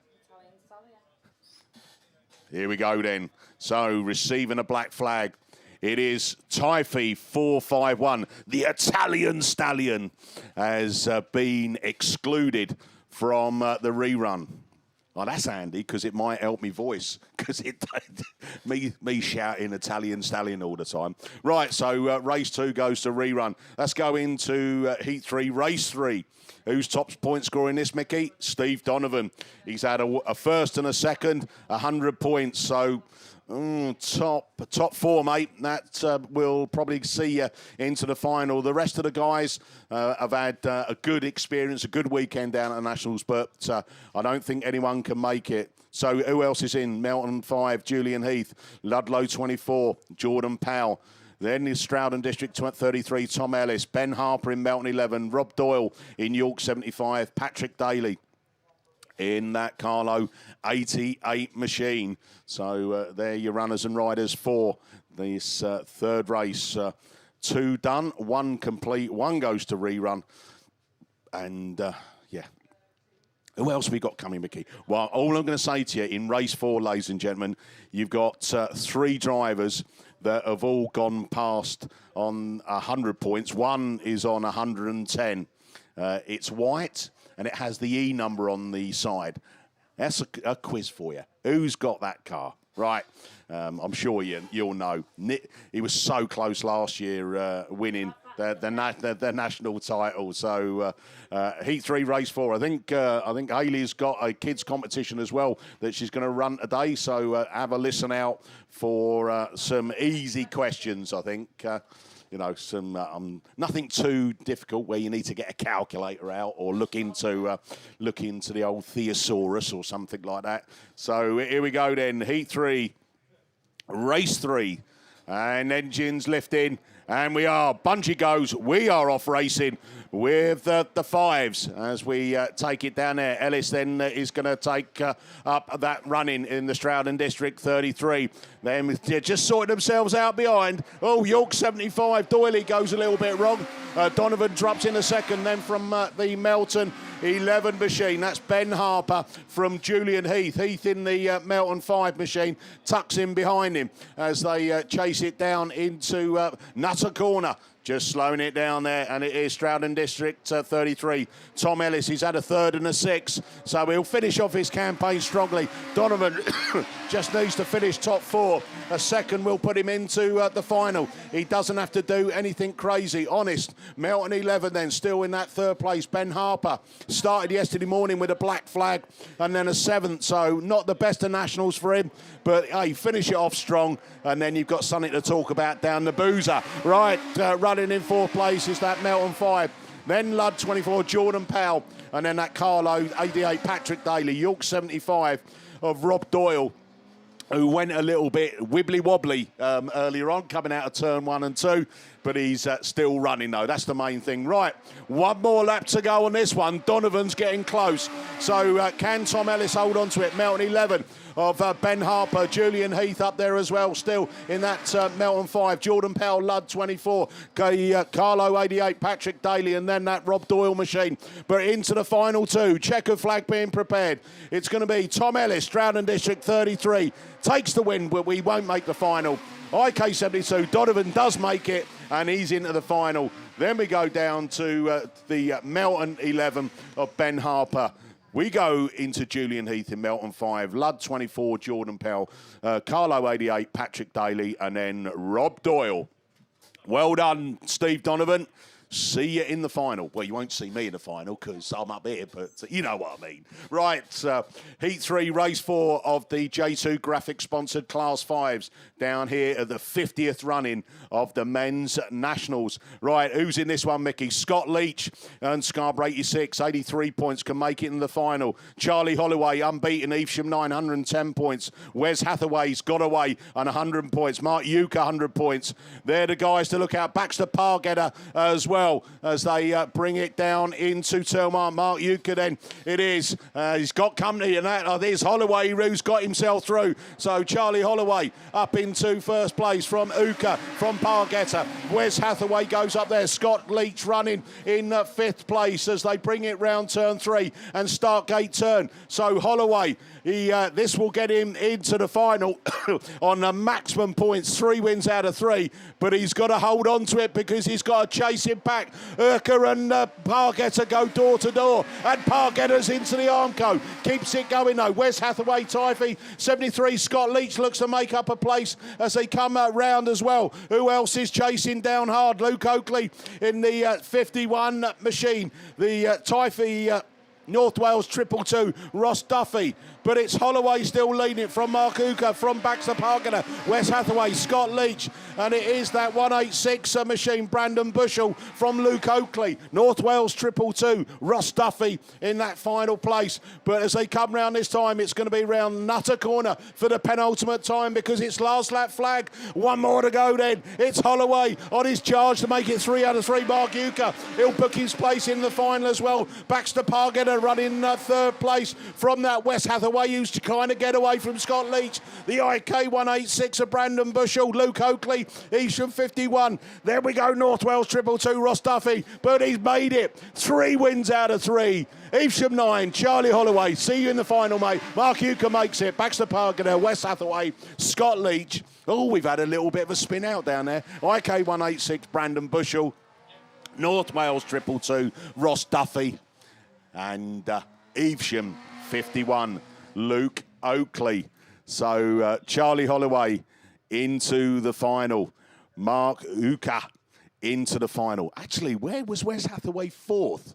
Here we go then. So receiving a black flag. It is Typhy 451. The Italian stallion has been excluded from the rerun. Oh, that's handy because it might help me voice because it me shouting Italian stallion all the time. Right, so race 2 goes to rerun. Let's go into heat 3, race 3. Who's top point scorer in this, Mickey? Steve Donovan. He's had a first and a second, 100 points. So top 4, mate. That will probably see you into the final. The rest of the guys have had a good experience, a good weekend down at the Nationals, but I don't think anyone can make it. So who else is in? Melton 5, Julian Heath. Ludlow 24, Jordan Powell. Then is Stroud and District 33, Tom Ellis. Ben Harper in Melton 11. Rob Doyle in York 75. Patrick Daly in that Carlo 88 machine. So there your runners and riders for this third race. 2 done, 1 complete, 1 goes to rerun. And, yeah. Who else have we got coming, Mickey? Well, all I'm going to say to you, in race 4, ladies and gentlemen, you've got 3 drivers that have all gone past on 100 points. 1 is on 110. It's white, and it has the E number on the side. That's a quiz for you. Who's got that car? Right. I'm sure you'll know. He was so close last year winning the national title. So Heat 3, Race 4. I think Hayley's got a kids competition as well that she's going to run today. So have a listen out for some easy questions. I think some nothing too difficult where you need to get a calculator out or look into the old thesaurus or something like that. So here we go then. Heat 3, Race 3, and engines lifting. And we are, bungee goes, we are off racing with the 5s as we take it down there. Ellis then is going to take up that running in the Stroud and District 33. Then they're just sorting themselves out behind. Oh, York 75, Doyley goes a little bit wrong. Donovan drops in a second then from the Melton 11 machine. That's Ben Harper from Julian Heath. Heath in the Melton 5 machine tucks in behind him as they chase it down into Nutter Corner. Just slowing it down there, and it is Stroud and District 33. Tom Ellis, he's had a third and a six, so he'll finish off his campaign strongly. Donovan just needs to finish top four. A second will put him into the final. He doesn't have to do anything crazy. Honest. Melton 11 then, still in that third place. Ben Harper started yesterday morning with a black flag and then a seventh, so not the best of nationals for him, but hey, finish it off strong, and then you've got something to talk about down the boozer. Right, running in fourth place is that Melton 5. Then Ludd 24, Jordan Powell, and then that Carlo 88, Patrick Daly. York 75 of Rob Doyle, who went a little bit wibbly-wobbly earlier on, coming out of turn 1 and 2, but he's still running, though. That's the main thing. Right, one more lap to go on this one. Donovan's getting close. So can Tom Ellis hold on to it? Melton 11 of Ben Harper, Julian Heath up there as well, still in that Melton 5. Jordan Powell, Ludd 24, Carlo 88, Patrick Daly, and then that Rob Doyle machine. But into the final two, checkered flag being prepared. It's going to be Tom Ellis, Stroud and District 33, takes the win, but we won't make the final. IK 72, Donovan does make it, and he's into the final. Then we go down to the Melton 11 of Ben Harper. We go into Julian Heath in Melton 5, Ludd 24, Jordan Powell, Carlo 88, Patrick Daly, and then Rob Doyle. Well done, Steve Donovan. See you in the final. Well, you won't see me in the final because I'm up here, but you know what I mean. Right, Heat 3, Race 4 of the J2 Graphics-sponsored Class 5s down here at the 50th running of the Men's Nationals. Right, who's in this one, Mickey? Scott Leach and Scarborough 86, 83 points, can make it in the final. Charlie Holloway, unbeaten, Evesham 910 points. Wes Hathaway's got away on 100 points. Mark Yuka, 100 points. They're the guys to look out. Baxter Pargetter as well, as they bring it down into turn 1. Mark Yuka then, it is. He's got company, and that there's Holloway who's got himself through. So Charlie Holloway up into first place from Uka, from Pargetter. Wes Hathaway goes up there. Scott Leach running in fifth place as they bring it round turn 3 and start gate turn. So Holloway, this will get him into the final on the maximum points, 3 wins out of 3, but he's got to hold on to it because he's got to chase it back. Urker and Pargetter go door to door, and Pargetter's into the Armco. Keeps it going though. Wes Hathaway, Typhy, 73. Scott Leach looks to make up a place as they come round as well. Who else is chasing down hard? Luke Oakley in the 51 machine. The Typhy North Wales 222, Ross Duffy. But it's Holloway still leading it from Mark Uka, from Baxter Pargetter, Wes Hathaway, Scott Leach, and it is that 186 machine, Brandon Bushell from Luke Oakley. North Wales 222, Ross Duffy in that final place. But as they come round this time, it's going to be round Nutter Corner for the penultimate time because it's last lap flag. One more to go then. It's Holloway on his charge to make it 3 out of 3. Mark Uka, he'll book his place in the final as well. Baxter Pargetter running third place from that Wes Hathaway, used to kind of get away from Scott Leach. The IK 186 of Brandon Bushell, Luke Oakley, Evesham 51. There we go, North Wales 222, Ross Duffy, but he's made it. 3 wins out of 3. Evesham 9, Charlie Holloway. See you in the final, mate. Mark Uka makes it. Baxter Pargetter, Wes Hathaway, Scott Leach. Oh, we've had a little bit of a spin out down there. IK 186, Brandon Bushell, North Wales 222, Ross Duffy, and Evesham 51, Luke Oakley. So Charlie Holloway into the final. Mark Uka into the final. Actually, where was Wes Hathaway fourth?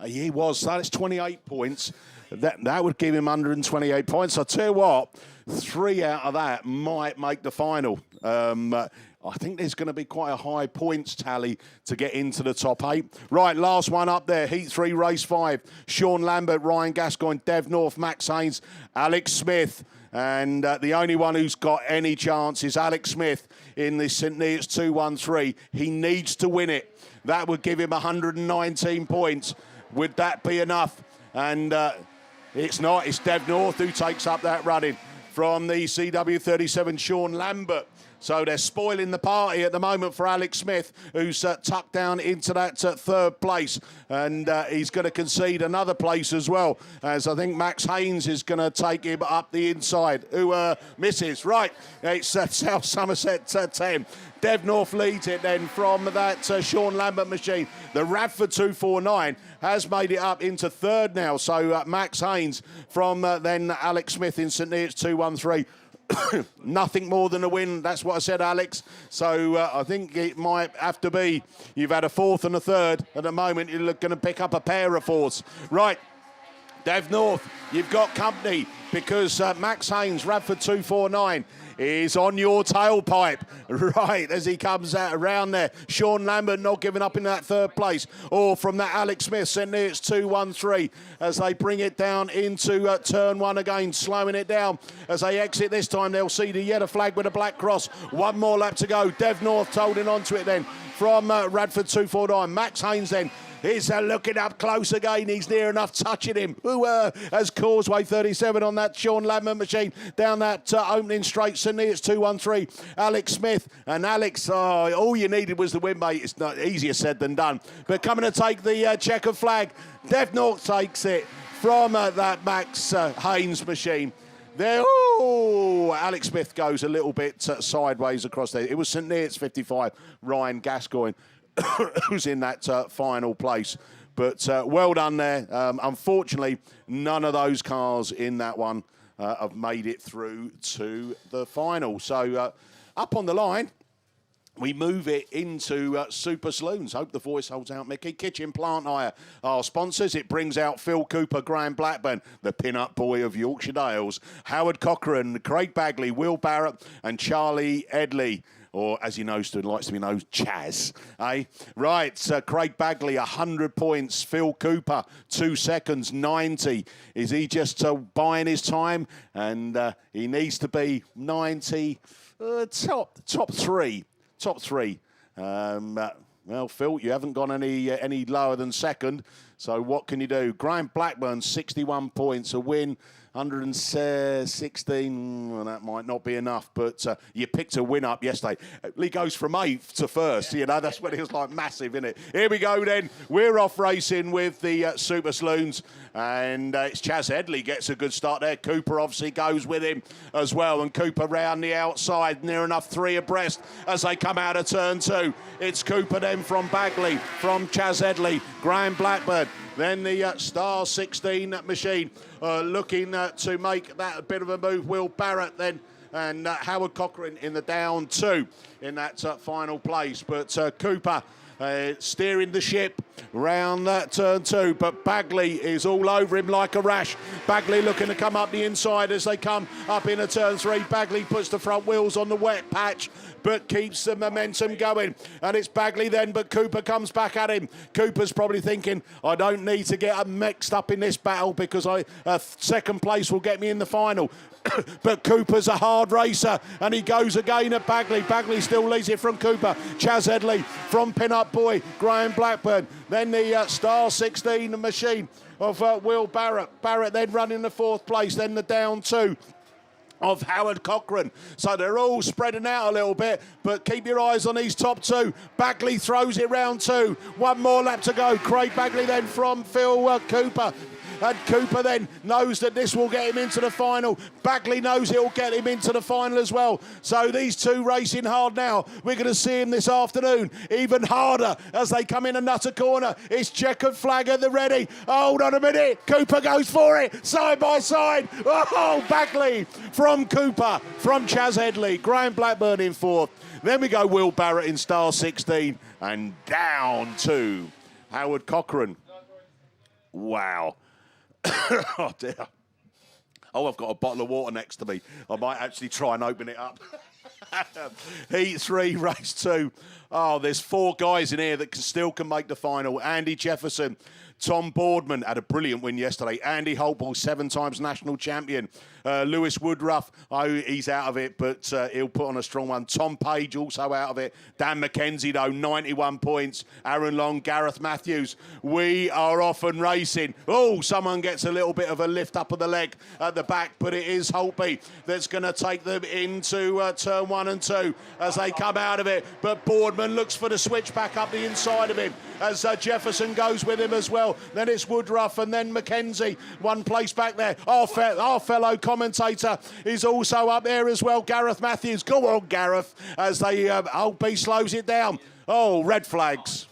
He was. So that's 28 points. That would give him 128 points. I'll tell you what, 3 out of that might make the final. I think there's going to be quite a high points tally to get into the top 8. Right, last one up there, Heat 3, Race 5. Sean Lambert, Ryan Gascoigne, Dev North, Max Haynes, Alex Smith. And the only one who's got any chance is Alex Smith in the St Neots 213. He needs to win it. That would give him 119 points. Would that be enough? And it's not. It's Dev North who takes up that running. From the CW37, Sean Lambert So they're spoiling the party at the moment for Alex Smith, who's tucked down into that third place. And he's going to concede another place as well, as I think Max Haynes is going to take him up the inside, who misses. Right, it's South Somerset 10. Dev North leads it then from that Sean Lambert machine. The Radford 249 has made it up into third now. So Max Haynes from then Alex Smith in St Neots 213. Nothing more than a win. That's what I said, Alex. So I think it might have to be. You've had a fourth and a third. At the moment, you're going to pick up a pair of fourths. Right. Dev North, you've got company because Max Haynes, Radford 249, is on your tailpipe. Right, as he comes out around there. Sean Lambert not giving up in that third place. Or from that Alex Smith, St Neots 213, as they bring it down into turn one again, slowing it down. As they exit this time, they'll see the yellow flag with a black cross. One more lap to go. Dev North holding onto it then from Radford 249. Max Haynes then. He's looking up close again. He's near enough touching him. Who has Causeway 37 on that Sean Lambert machine down that opening straight. St Neots 213. Alex Smith. And Alex, all you needed was the win, mate. It's not easier said than done. But coming to take the checkered flag. Dev North takes it from that Max Haynes machine. There, Alex Smith goes a little bit sideways across there. It was St Neots 55, Ryan Gascoigne, who's in that final place. But well done there. Unfortunately, none of those cars in that one have made it through to the final. So up on the line, we move it into Super Saloons. Hope the voice holds out, Mickey. Kitchen Plant Hire, our sponsors. It brings out Phil Cooper, Graham Blackburn, the pin-up boy of Yorkshire Dales, Howard Cochrane, Craig Bagley, Will Barrett, and Charlie Edley. Or, as he knows to, likes to be known, Chaz. Eh? Right, Craig Bagley, 100 points. Phil Cooper, 2 seconds, 90. Is he just buying his time? And he needs to be 90. Top three. Top three. Well, Phil, you haven't gone any lower than second. So what can you do? Graham Blackburn, 61 points, a win. 116, well, that might not be enough, but you picked a win up yesterday. Lee goes from 8th to 1st, you know, that's when it was like massive, isn't it? Here we go then. We're off racing with the Super Saloons, and it's Chaz Headley gets a good start there. Cooper obviously goes with him as well, and Cooper round the outside, near enough 3 abreast as they come out of turn 2. It's Cooper then from Bagley, from Chaz Headley, Graham Blackburn. Then the Star 16 machine looking to make that a bit of a move. Will Barrett then and Howard Cochrane in the down 2 in that final place. But Cooper steering the ship round that turn 2. But Bagley is all over him like a rash. Bagley looking to come up the inside as they come up into turn 3. Bagley puts the front wheels on the wet patch, but keeps the momentum going. And it's Bagley then, but Cooper comes back at him. Cooper's probably thinking, I don't need to get mixed up in this battle because second place will get me in the final. But Cooper's a hard racer, and he goes again at Bagley. Bagley still leads it from Cooper. Chaz Headley from Pin-Up Boy, Graham Blackburn. Then the Star 16 machine of Will Barrett. Barrett then running the 4th place, then the down 2 of Howard Cochrane. So they're all spreading out a little bit, but keep your eyes on these top 2. Bagley throws it round 2. One more lap to go. Craig Bagley then from Phil Cooper. And Cooper then knows that this will get him into the final. Bagley knows it will get him into the final as well. So these two racing hard now. We're going to see him this afternoon even harder as they come in a nutter corner. It's checkered flag at the ready. Hold on a minute. Cooper goes for it. Side by side. Oh, Bagley from Cooper, from Chaz Headley. Graham Blackburn in 4th. Then we go Will Barrett in Star 16. And down to Howard Cochrane. Wow. Oh, dear. Oh, I've got a bottle of water next to me. I might actually try and open it up. Heat 3, race 2. Oh, there's 4 guys in here that still can make the final. Andy Jefferson, Tom Boardman had a brilliant win yesterday. Andy Holtball, 7 times national champion. Lewis Woodruff, he's out of it, but he'll put on a strong one. Tom Page also out of it. Dan McKenzie, though, 91 points. Aaron Long, Gareth Matthews. We are off and racing. Oh, someone gets a little bit of a lift up of the leg at the back, but it is Holtby that's going to take them into turn 1 and 2 as they come out of it. But Boardman looks for the switch back up the inside of him as Jefferson goes with him as well. Then it's Woodruff and then McKenzie. One place back there. Our fellow commentator is also up there as well. Gareth Matthews. Go on, Gareth, as they Holtby slows it down. Oh, red flags.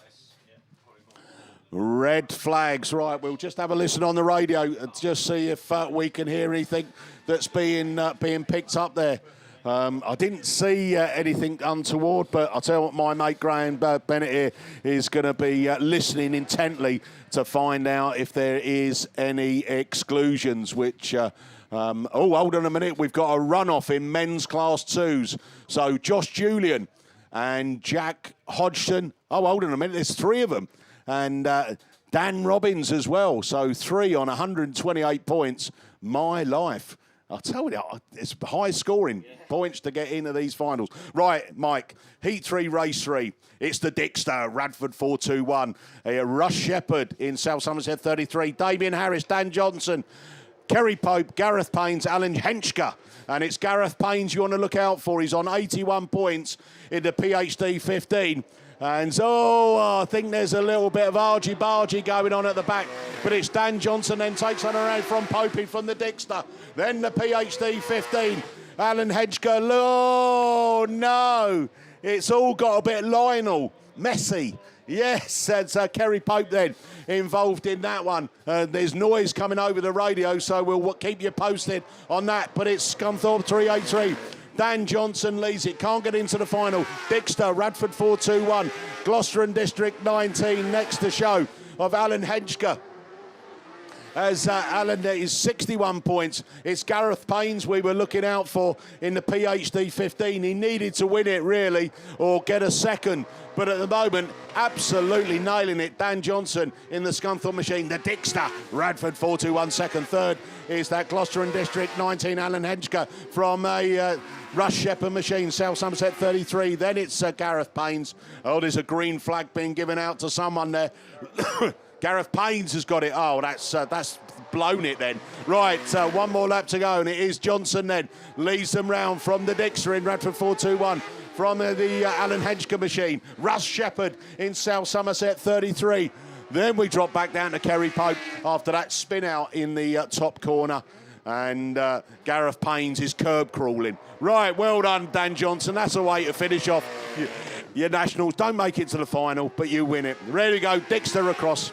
Red flags. Right, we'll just have a listen on the radio and just see if we can hear anything that's being picked up there. I didn't see anything untoward, but I'll tell you what, my mate Graham Bennett here is going to be listening intently to find out if there is any exclusions, which... oh, hold on a minute. We've got a runoff in men's class 2s. So Josh Julian and Jack Hodgson. Oh, hold on a minute. There's 3 of them. And Dan Robbins as well. So 3 on 128 points. My life. I'll tell you, it's high scoring points to get into these finals. Right, Mike, Heat 3, Race 3. It's the Dickster, Radford 421. Russ Shepherd in South Somerset 33. Damien Harris, Dan Johnson, Kerry Pope, Gareth Paynes, Alan Henschke. And it's Gareth Paynes you want to look out for. He's on 81 points in the PhD 15. And so I think there's a little bit of argy-bargy going on at the back. But it's Dan Johnson then takes on around from Popey from the Dickster. Then the PhD 15. Alan Hedgker. Oh, no. It's all got a bit Lionel. Messy. Yes, that's Kerry Pope then involved in that one. There's noise coming over the radio, so we'll keep you posted on that. But it's Scunthorpe 383. Dan Johnson leads it, can't get into the final. Dickster, Radford 421. Gloucester and District 19 next to show of Alan Hedgker. As Alan is 61 points. It's Gareth Paynes we were looking out for in the PhD 15. He needed to win it, really, or get a second. But at the moment, absolutely nailing it. Dan Johnson in the Scunthorpe machine. The Dickster, Radford 421 second. Third is that Gloucester and District 19, Alan Hedgker from a Russ Shepherd machine, South Somerset 33. Then it's Gareth Paynes. Oh, there's a green flag being given out to someone there. Gareth Paynes has got it. Oh, that's blown it then. Right, one more lap to go, and it is Johnson then. Leads them round from the Dickster in Radford 421. From the Alan Hedgker machine. Russ Shepherd in South Somerset 33. Then we drop back down to Kerry Pope after that spin out in the top corner. And Gareth Paynes is curb crawling. Right, well done, Dan Johnson. That's a way to finish off your nationals. Don't make it to the final, but you win it. Ready to go, Dickster across.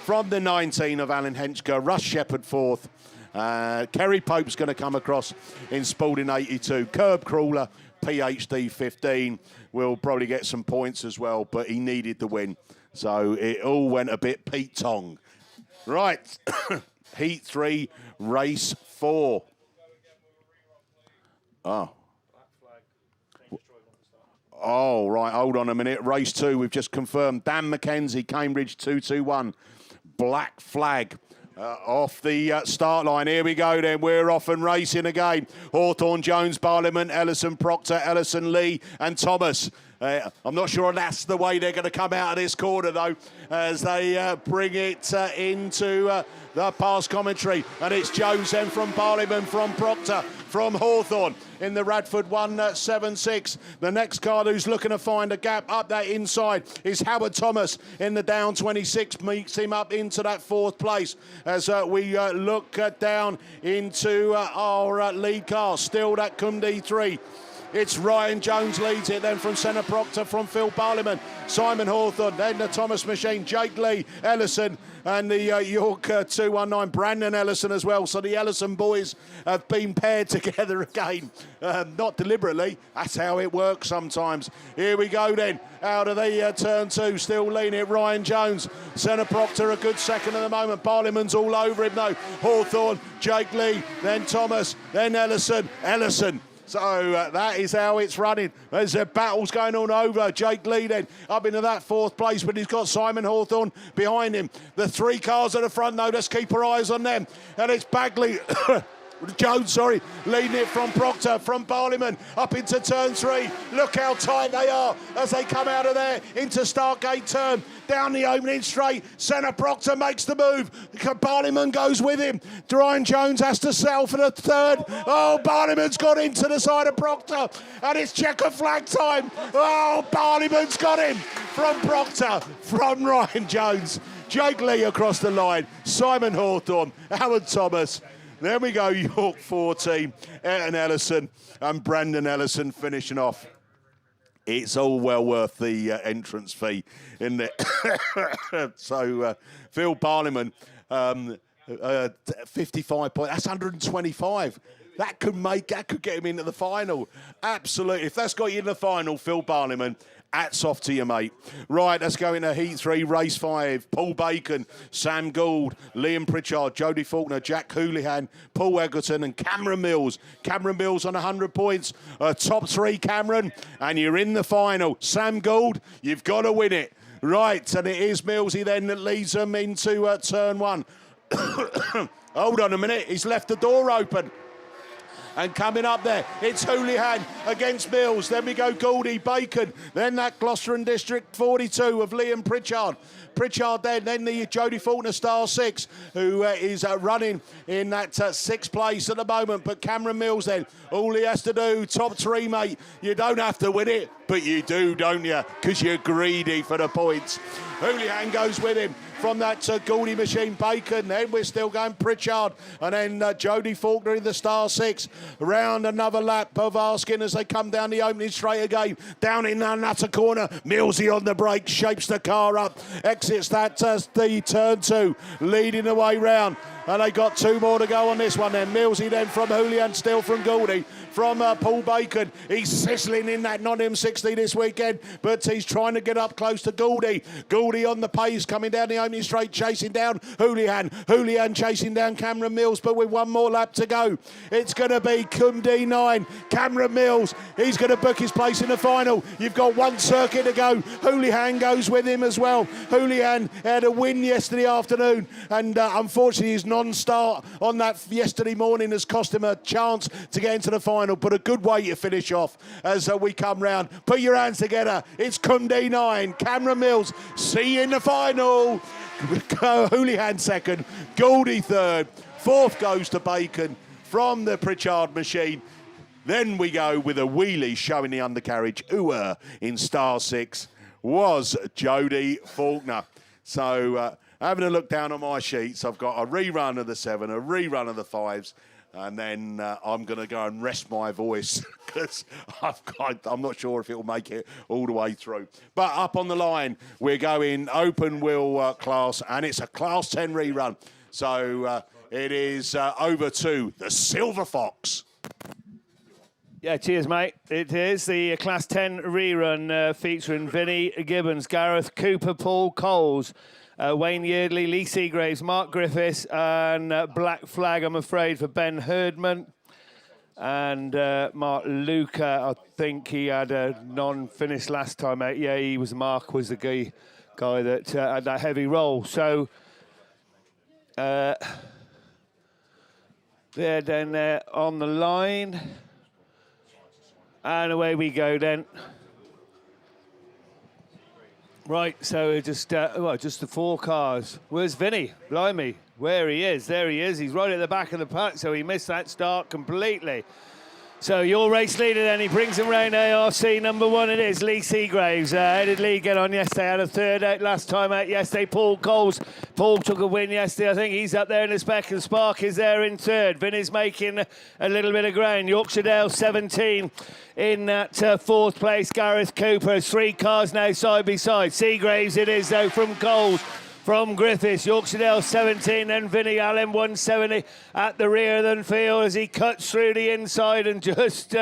From the 19 of Alan Henschke, Russ Shepherd fourth. Kerry Pope's going to come across in Spalding 82. Curb crawler, PhD 15. Will probably get some points as well, but he needed the win. So it all went a bit Pete Tong. Right, Heat 3, Race 4. Oh, right, hold on a minute. Race 2, we've just confirmed. Dan McKenzie, Cambridge 221. Black flag. Off the start line. Here we go then. We're off and racing again. Hawthorne, Jones, Parliament, Ellison, Proctor, Ellison, Lee and Thomas. I'm not sure that's the way they're going to come out of this corner, though, as they bring it into the pass commentary. And it's Jones then from Parliament, from Proctor, from Hawthorne in the Radford 176. The next car who's looking to find a gap up that inside is Howard Thomas in the down 26. Meets him up into that fourth place as we look down into our lead car. Still that Cumdy 3. It's Ryan Jones leads it then from Senna Proctor, from Phil Parliament, Simon Hawthorne, then the Thomas machine, Jake Lee, Ellison, and the York 219, Brandon Ellison as well. So the Ellison boys have been paired together again. Not deliberately, that's how it works sometimes. Here we go then, out of the turn 2, still leaning it, Ryan Jones. Senna Proctor a good second at the moment. Parliament's all over him though. Hawthorne, Jake Lee, then Thomas, then Ellison. So that is how it's running. There's battles going on over. Jake Lee then up into that 4th place, but he's got Simon Hawthorne behind him. The 3 cars at the front, though, let's keep our eyes on them. And it's Bagley. Jones, leading it from Proctor, from Barleyman, up into turn 3. Look how tight they are as they come out of there into Stargate turn. Down the opening straight, Senna Proctor makes the move. Barleyman goes with him. Ryan Jones has to sell for the 3rd. Oh, Barleyman's got into the side of Proctor, and it's checker flag time. Oh, Barleyman's got him from Proctor, from Ryan Jones. Jake Lee across the line, Simon Hawthorne, Howard Thomas. There we go, York 14, Ayrton Ellison and Brandon Ellison finishing off. It's all well worth the entrance fee, isn't it? So, Phil Barleyman, 55 points, that's 125. That could get him into the final. Absolutely. If that's got you in the final, Phil Barleyman, hats off to you, mate. Right, let's go into Heat 3, Race 5. Paul Bacon, Sam Gould, Liam Pritchard, Jodie Faulkner, Jack Houlihan, Paul Egerton and Cameron Mills. Cameron Mills on 100 points. Top 3, Cameron, and you're in the final. Sam Gould, you've got to win it. Right, and it is Millsy then that leads them into turn 1. Hold on a minute, he's left the door open. And coming up there, it's Houlihan against Mills. Then we go Goldie, Bacon. Then that Gloucester and District 42 of Liam Pritchard. Pritchard then the Jodie Faulkner Star 6, who is running in that 6th place at the moment. But Cameron Mills then, all he has to do, top 3, mate. You don't have to win it, but you do, don't you? Because you're greedy for the points. Houlihan goes with him from that Goldie machine, Bacon. Then we're still going Pritchard. And then Jodie Faulkner in the Star 6. Around another lap of Arskin as they come down the opening straight again. Down in the nutter corner. Millsy on the brake, shapes the car up. Exits that the turn 2, leading the way round. And they got 2 more to go on this one then. Millsy then from Houlihan, still from Goldie. From Paul Bacon. He's sizzling in that non-M60 this weekend, but he's trying to get up close to Goldie. Goldie on the pace, coming down the opening straight, chasing down Houlihan. Houlihan chasing down Cameron Mills, but with 1 more lap to go. It's going to be Cum D9. Cameron Mills, he's going to book his place in the final. You've got 1 circuit to go. Houlihan goes with him as well. Houlihan had a win yesterday afternoon, and unfortunately his non-start on that yesterday morning has cost him a chance to get into the final, but a good way to finish off as we come round. Put your hands together. It's Cum D9. Cameron Mills, see you in the final. Houlihan 2nd, Goldie 3rd, 4th goes to Bacon from the Pritchard machine. Then we go with a wheelie showing the undercarriage. In Star 6 was Jodie Faulkner. So having a look down on my sheets, I've got a rerun of the 7, a rerun of the 5s, and then I'm going to go and rest my voice because I'm not sure if it will make it all the way through. But up on the line, we're going open wheel class, and it's a Class 10 rerun. So it is over to the Silver Fox. Yeah, cheers, mate. It is the Class 10 rerun featuring Vinnie Gibbons, Gareth Cooper, Paul Coles, Wayne Yeardley, Lee Seagraves, Mark Griffiths, and Black Flag, I'm afraid, for Ben Herdman. And Mark Luca, I think he had a non-finish last time out. Yeah, Mark was the guy that had that heavy roll. So, they're then on the line. And away we go then. Right, so just the 4 cars. Where's Vinny? Blimey, where he is. There he is. He's right at the back of the pack, so he missed that start completely. So your race leader then, he brings him round ARC. Number 1 it is, Lee Seagraves. How did Lee get on yesterday? Had a 3rd out last time out yesterday. Paul Coles. Paul took a win yesterday. I think he's up there in the spec, and Spark is there in 3rd. Vinny's making a little bit of ground. Yorkshire Dale 17 in that 4th place. Gareth Cooper. 3 cars now side by side. Seagraves it is though from Coles. From Griffiths, Yorkshire Dale 17, then Vinnie Allen 170 at the rear than Field as he cuts through the inside and just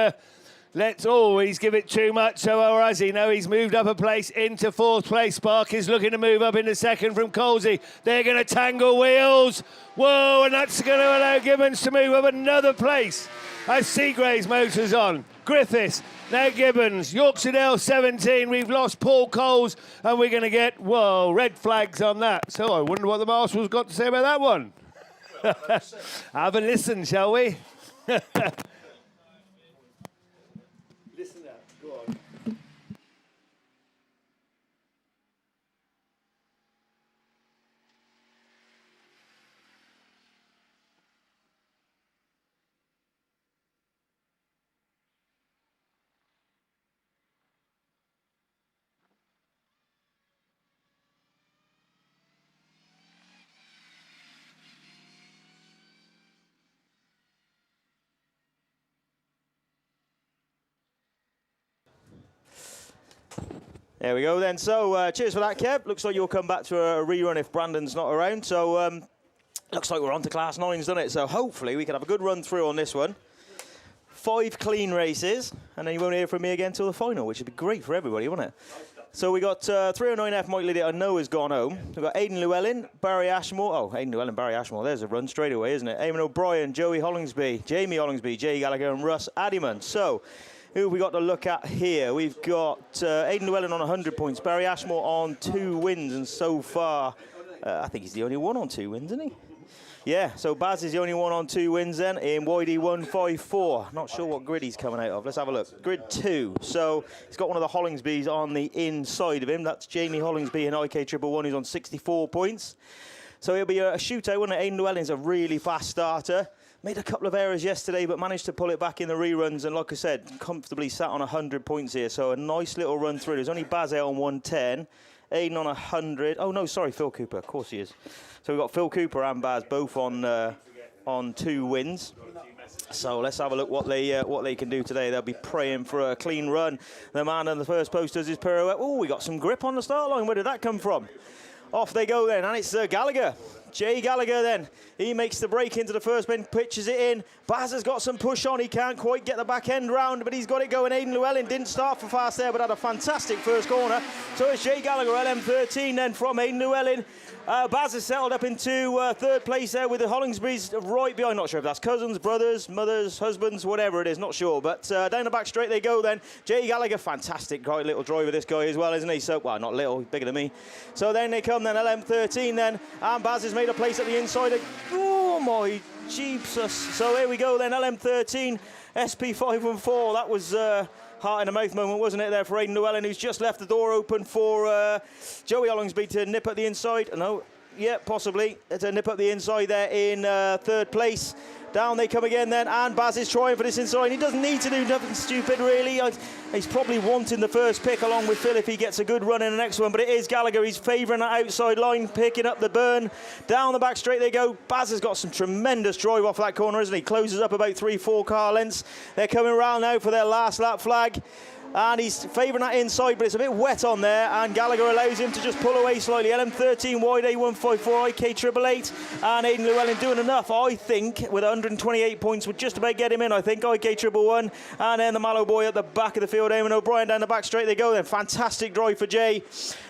lets always give it too much. So, or has he? No, he's moved up a place into 4th place. Spark is looking to move up into 2nd from Colsey. They're going to tangle wheels. Whoa, and that's going to allow Gibbons to move up another place. As Seagrave's motor's on. Griffiths, now Gibbons, Yorkshire Dale 17. We've lost Paul Coles, and we're going to get, whoa, red flags on that. So I wonder what the marshal's got to say about that one. Have a listen, shall we? Listen up, go on. There we go then. So cheers for that, Kev. Looks like you'll come back to a rerun if Brandon's not around. So looks like we're on to Class 9s, doesn't it? So hopefully we can have a good run through on this one. 5 clean races, and then you won't hear from me again till the final, which would be great for everybody, wouldn't it? So we got 309F Mike Liddy, I know has gone home. We've got Aidan Llewellyn, Barry Ashmore. Oh, Aidan Llewellyn, Barry Ashmore. There's a run straight away, isn't it? Eamon O'Brien, Joey Hollingsby, Jamie Hollingsby, Jay Gallagher, and Russ Addyman. So who have we got to look at here? We've got Aidan Llewellyn on 100 points, Barry Ashmore on 2 wins, and so far, I think he's the only one on 2 wins, isn't he? Yeah, so Baz is the only one on 2 wins then in YD 154. Not sure what grid he's coming out of. Let's have a look. Grid 2. So he's got one of the Hollingsbys on the inside of him. That's Jamie Hollingsby in IK111 who's on 64 points. So it'll be a shootout, wouldn't it? Aidan Llewellyn's a really fast starter. Made a couple of errors yesterday, but managed to pull it back in the reruns. And like I said, comfortably sat on 100 points here. So a nice little run through. There's only Baz out on 110. Aidan on 100. Oh, no, sorry, Phil Cooper. Of course he is. So we've got Phil Cooper and Baz both on 2 wins. So let's have a look what they can do today. They'll be praying for a clean run. The man on the first post does his pirouette. Oh, we got some grip on the start line. Where did that come from? Off they go then, and it's Gallagher. Jay Gallagher then. He makes the break into the first bend, pitches it in. Baz has got some push on. He can't quite get the back end round, but he's got it going. Aidan Llewellyn didn't start for fast there, but had a fantastic first corner. So it's Jay Gallagher, LM13 then from Aidan Llewellyn. Baz has settled up into third place there with the Hollingsbys right behind. Not sure if that's cousins, brothers, mothers, husbands, whatever it is, not sure. But down the back straight they go then. Jay Gallagher, fantastic, great little driver this guy as well, isn't he? So, well, not little, bigger than me. So then they come then, LM13 then, and Baz has made a place at the inside. Oh my Jesus. So here we go then, LM13, SP514. That was heart in the mouth moment, wasn't it, there for Aidan Llewellyn, who's just left the door open for Joey Hollingsby to nip at the inside. No, yeah, possibly. To nip at the inside there in third place. Down they come again then, and Baz is trying for this inside. He doesn't need to do nothing stupid, really. He's probably wanting the first pick along with Phil if he gets a good run in the next one, but it is Gallagher. He's favouring that outside line, picking up the burn. Down the back straight they go. Baz has got some tremendous drive off that corner, isn't he? Closes up about 3-4 car lengths. They're coming around now for their last lap flag. And he's favouring that inside, but it's a bit wet on there, and Gallagher allows him to just pull away slightly. LM13, wide A154, IK888, and Aidan Llewellyn doing enough, I think, with 128 points, would just about get him in, I think. IK111, and then the Mallow boy at the back of the field, Eamon O'Brien down the back straight they go then. Fantastic drive for Jay.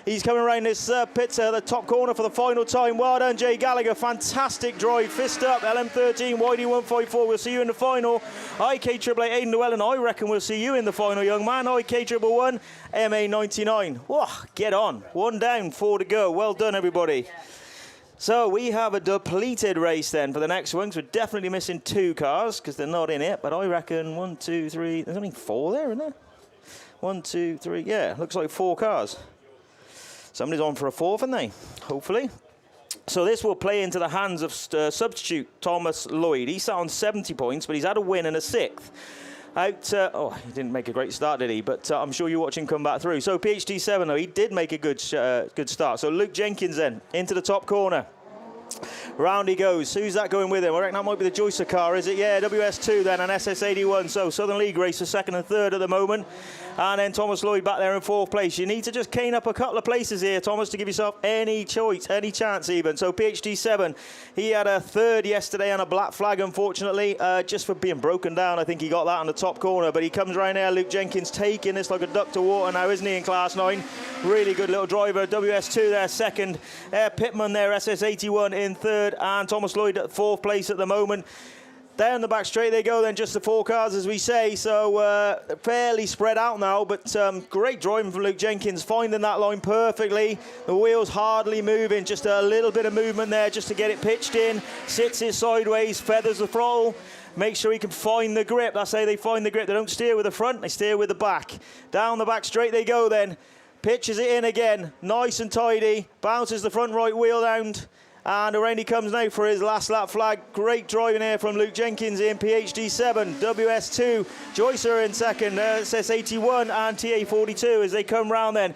He's coming around this pit the top corner for the final time. Well done, Jay Gallagher. Fantastic drive. Fist up, LM13, YD154. We'll see you in the final. IK888, Aidan Llewellyn. I reckon we'll see you in the final, young man. IK111, MA99. Whoa, get on. 1 down, 4 to go. Well done, everybody. So we have a depleted race then for the next one. So we're definitely missing 2 cars because they're not in it. But I reckon 1, 2, 3. There's only 4 there, isn't there? 1, 2, 3. Yeah, looks like 4 cars. Somebody's on for a 4th, isn't they? Hopefully. So this will play into the hands of substitute Thomas Lloyd. He sat on 70 points, but he's had a win and a 6th. Oh, he didn't make a great start, did he? But I'm sure you watch him come back through. So PHD7, though, he did make a good start. So Luke Jenkins then, into the top corner. Round he goes. Who's that going with him? I reckon that might be the Joycer car, is it? Yeah, WS2 then, and SS81. So Southern League race for 2nd and 3rd at the moment. And then Thomas Lloyd back there in 4th place. You need to just cane up a couple of places here, Thomas, to give yourself any choice, any chance even. So PHD7, he had a 3rd yesterday and a black flag, unfortunately, just for being broken down. I think he got that on the top corner, but he comes right there. Luke Jenkins taking this like a duck to water now, isn't he, in Class 9? Really good little driver. WS2 there, 2nd. Pittman there, SS81 in 3rd, and Thomas Lloyd at 4th place at the moment. Down the back straight they go then, just the 4 cars as we say, so fairly spread out now, but great driving from Luke Jenkins, finding that line perfectly. The wheels hardly moving, just a little bit of movement there just to get it pitched in, sits it sideways, feathers the throttle, make sure he can find the grip. That's how they find the grip. They don't steer with the front, they steer with the back. Down the back straight they go then, pitches it in again, nice and tidy, bounces the front right wheel down. And around he comes now for his last lap flag. Great driving here from Luke Jenkins in PhD7, WS2, Joycer in second, SS81 and TA42 as they come round then.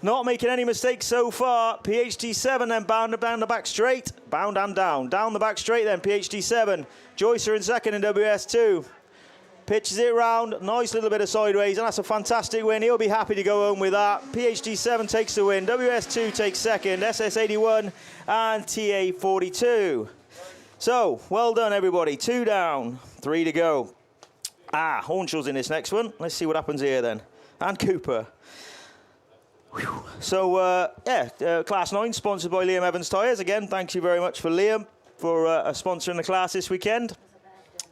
Not making any mistakes so far. PhD7 then bound down the back straight, bound and down. Down the back straight then, PhD7, Joycer in second in WS2. Pitches it round, nice little bit of sideways, and that's a fantastic win. He'll be happy to go home with that. PhD7 takes the win, WS2 takes second, SS81 and TA42. So, well done everybody. 2 down, 3 to go. Hornshaw's in this next one. Let's see what happens here then. And Cooper. Whew. So, Class 9, sponsored by Liam Evans Tyres. Again, thank you very much for Liam for sponsoring the class this weekend.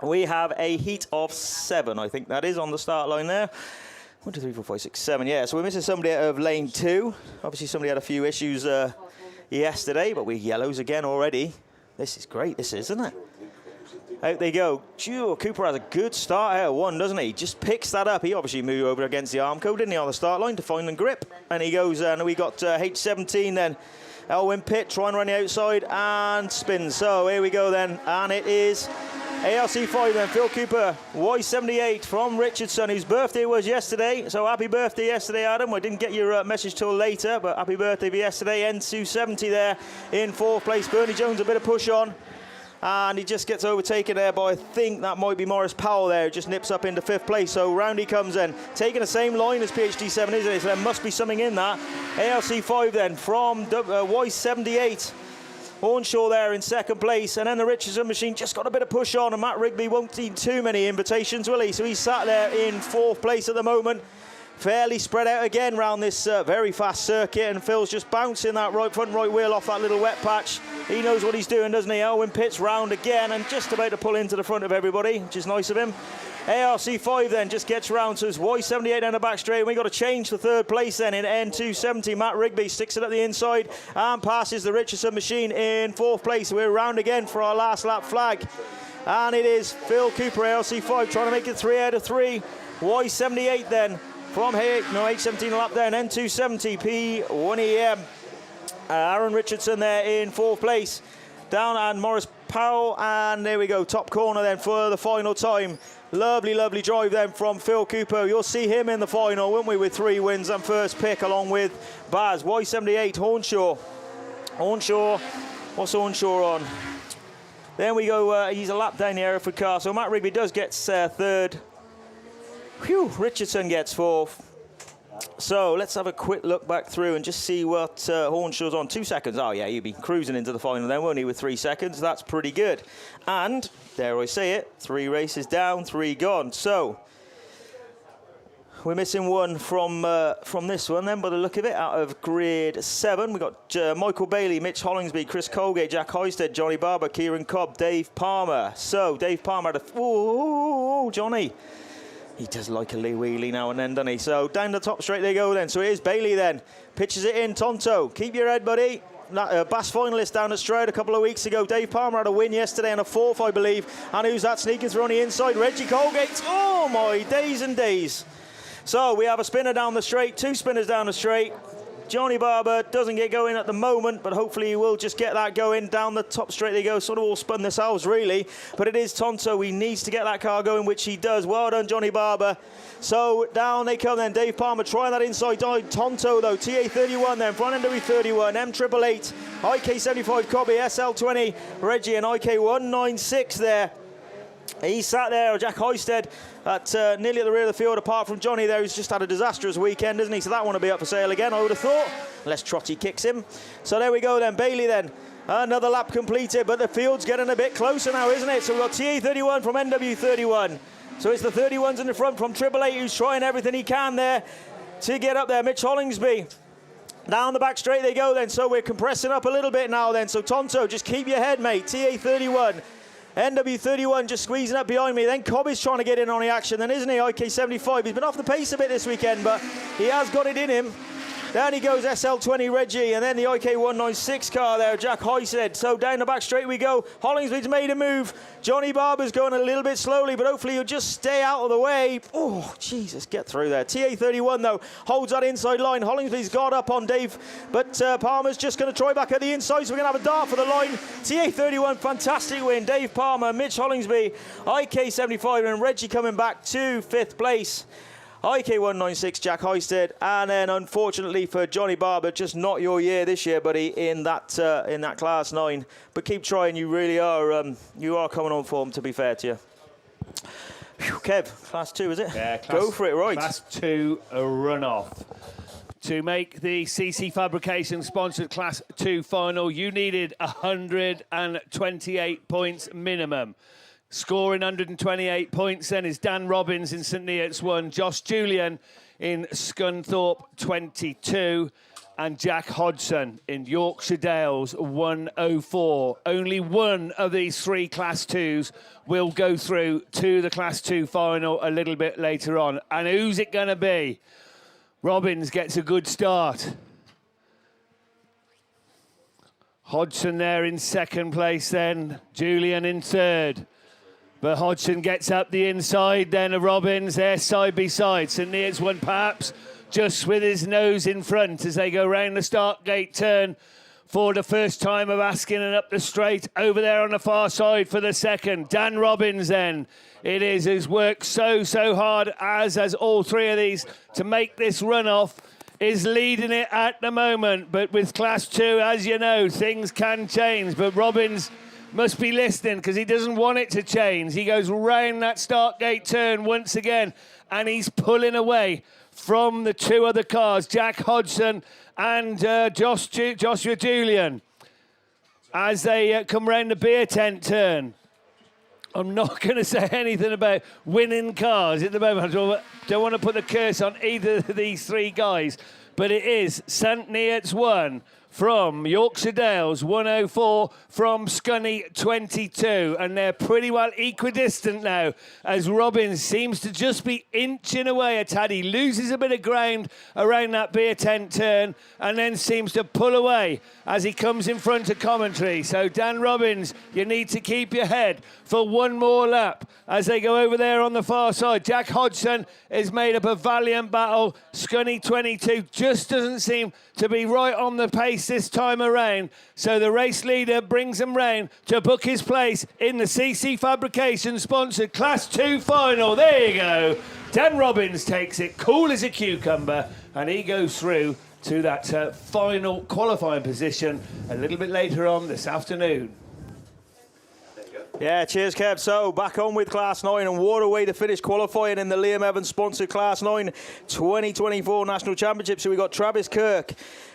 We have a heat of 7, I think that is, on the start line there. 1, 2, 3, 4, 5, 6, 7. Yeah, so we're missing somebody out of lane 2. Obviously, somebody had a few issues yesterday, but we're yellows again already. This is great, this is, isn't it? Out they go. Cooper has a good start out of 1, doesn't he? Just picks that up. He obviously moved over against the arm code, didn't he, on the start line to find the grip. And he goes, and we got H17 then. Elwyn Pitt trying to run the outside and spins. So here we go then, and it is ARC5 then, Phil Cooper, Y78 from Richardson, whose birthday was yesterday. So happy birthday yesterday, Adam. I didn't get your message till later, but happy birthday for yesterday. N270 there in 4th place. Bernie Jones a bit of push on, and he just gets overtaken there by, I think that might be Morris Powell there, who just nips up into 5th place. So round he comes then, taking the same line as PhD7, isn't it? So there must be something in that. ARC5 then from Y78. Hornshaw there in 2nd place, and then the Richardson machine just got a bit of push on, and Matt Rigby won't need too many invitations, will he? So he's sat there in 4th place at the moment, fairly spread out again round this very fast circuit, and Phil's just bouncing that front right wheel off that little wet patch. He knows what he's doing, doesn't he? Elwyn Pitt's round again, and just about to pull into the front of everybody, which is nice of him. ARC5 then just gets round to his Y78 down the back straight, and we got to change for 3rd place then in N270. Matt Rigby sticks it at the inside and passes the Richardson machine in 4th place. We're round again for our last lap flag, and it is Phil Cooper, ARC5, trying to make it 3 out of 3. Y78 then from here, no, H17 lap down, N270, P1EM. Aaron Richardson there in 4th place. Down and Morris Powell, and there we go, top corner then for the final time. Lovely, lovely drive then from Phil Cooper. You'll see him in the final, won't we, with 3 wins and first pick along with Baz. Y78, Hornshaw. Hornshaw, what's Hornshaw on? Then we go, he's a lap down the Hereford car, so Matt Rigby does get 3rd. Whew, Richardson gets 4th. So let's have a quick look back through and just see what Hornshaw's on. 2 seconds. Oh, yeah, he'd be cruising into the final then, won't he, with 3 seconds? That's pretty good. And, dare I say it, 3 races down, 3 gone. So we're missing 1 from this one then, by the look of it, out of grid 7. We've got Michael Bailey, Mitch Hollingsby, Chris Colgate, Jack Hoisted, Johnny Barber, Kieran Cobb, Dave Palmer. So Dave Palmer had a... Ooh, Johnny. He does like a wheelie now and then, doesn't he? So down the top straight they go then. So here's Bailey then. Pitches it in, Tonto. Keep your head, buddy. Bass finalist down at Stroud a couple of weeks ago. Dave Palmer had a win yesterday and a 4th, I believe. And who's that sneaking through on the inside? Reggie Colgate. Oh, my days and days. So we have a spinner down the straight, 2 spinners down the straight. Johnny Barber doesn't get going at the moment, but hopefully he will just get that going. Down the top straight they go, sort of all spun themselves really. But it is Tonto, he needs to get that car going, which he does. Well done, Johnny Barber. So down they come then, Dave Palmer trying that inside dive. Tonto though, TA31 then, front NW31, M888, IK75 Cobby, SL20, Reggie and IK196 there. He sat there, Jack Hoisted, at nearly at the rear of the field, apart from Johnny there, who's just had a disastrous weekend, isn't he? So that one will be up for sale again, I would have thought, unless Trotty kicks him. So there we go then, Bailey then. Another lap completed, but the field's getting a bit closer now, isn't it? So we've got TA31 from NW31. So it's the 31s in the front from 888, who's trying everything he can there to get up there. Mitch Hollingsby. Down the back straight they go then, so we're compressing up a little bit now then. So Tonto, just keep your head, mate. TA31. NW31 just squeezing up behind me. Then Cobb is trying to get in on the action then, isn't he? IK75. He's been off the pace a bit this weekend, but he has got it in him. Down he goes, SL20 Reggie, and then the IK196 car there, Jack Hoysted. So down the back straight we go. Hollingsby's made a move. Johnny Barber's going a little bit slowly, but hopefully he'll just stay out of the way. Oh, Jesus, get through there. TA31, though, holds that inside line. Hollingsby's got up on Dave, but Palmer's just going to try back at the inside, so we're going to have a dart for the line. TA31, fantastic win. Dave Palmer, Mitch Hollingsby, IK75, and Reggie coming back to 5th place. IK196, Jack Hoysted, and then unfortunately for Johnny Barber, just not your year this year, buddy, in that Class 9. But keep trying, you really are. You are coming on form, to be fair to you. Whew, Kev, Class 2, is it? Yeah, go for it, right. Class 2 runoff. To make the CC Fabrication sponsored Class 2 final, you needed 128 points minimum. Scoring 128 points then is Dan Robbins in St Neots 1, Josh Julian in Scunthorpe 22, and Jack Hodgson in Yorkshire Dales 104. Only one of these 3 Class 2s will go through to the Class 2 final a little bit later on. And who's it going to be? Robbins gets a good start. Hodgson there in 2nd place then, Julian in 3rd. But Hodgson gets up the inside, then Robbins there side by side. St Neots 1 perhaps just with his nose in front as they go round the start gate turn for the first time of Askin and up the straight. Over there on the far side for the second. Dan Robbins then. It is who's worked so hard, as all 3 of these, to make this runoff. Is leading it at the moment. But with Class 2, as you know, things can change. But Robbins must be listening because he doesn't want it to change. He goes round that start gate turn once again and he's pulling away from the 2 other cars, Jack Hodgson and Joshua Julian, as they come round the beer tent turn. I'm not going to say anything about winning cars at the moment. I don't want to put the curse on either of these 3 guys, but it is St Neots 1 from Yorkshire Dales 104, from Scunny 22, and they're pretty well equidistant now as Robbins seems to just be inching away a tad. He loses a bit of ground around that beer tent turn and then seems to pull away as he comes in front of commentary. So Dan Robbins, you need to keep your head for one more lap as they go over there on the far side. Jack Hodgson has made up a valiant battle. Scunny 22 just doesn't seem to be right on the pace this time around. So the race leader brings him round to book his place in the CC Fabrication sponsored Class 2 final. There you go. Dan Robbins takes it cool as a cucumber and he goes through to that final qualifying position a little bit later on this afternoon. Yeah, cheers, Kev. So, back on with Class 9, and what a way to finish qualifying in the Liam Evans-sponsored Class 9 2024 National Championship. So, we got Travis Kirk,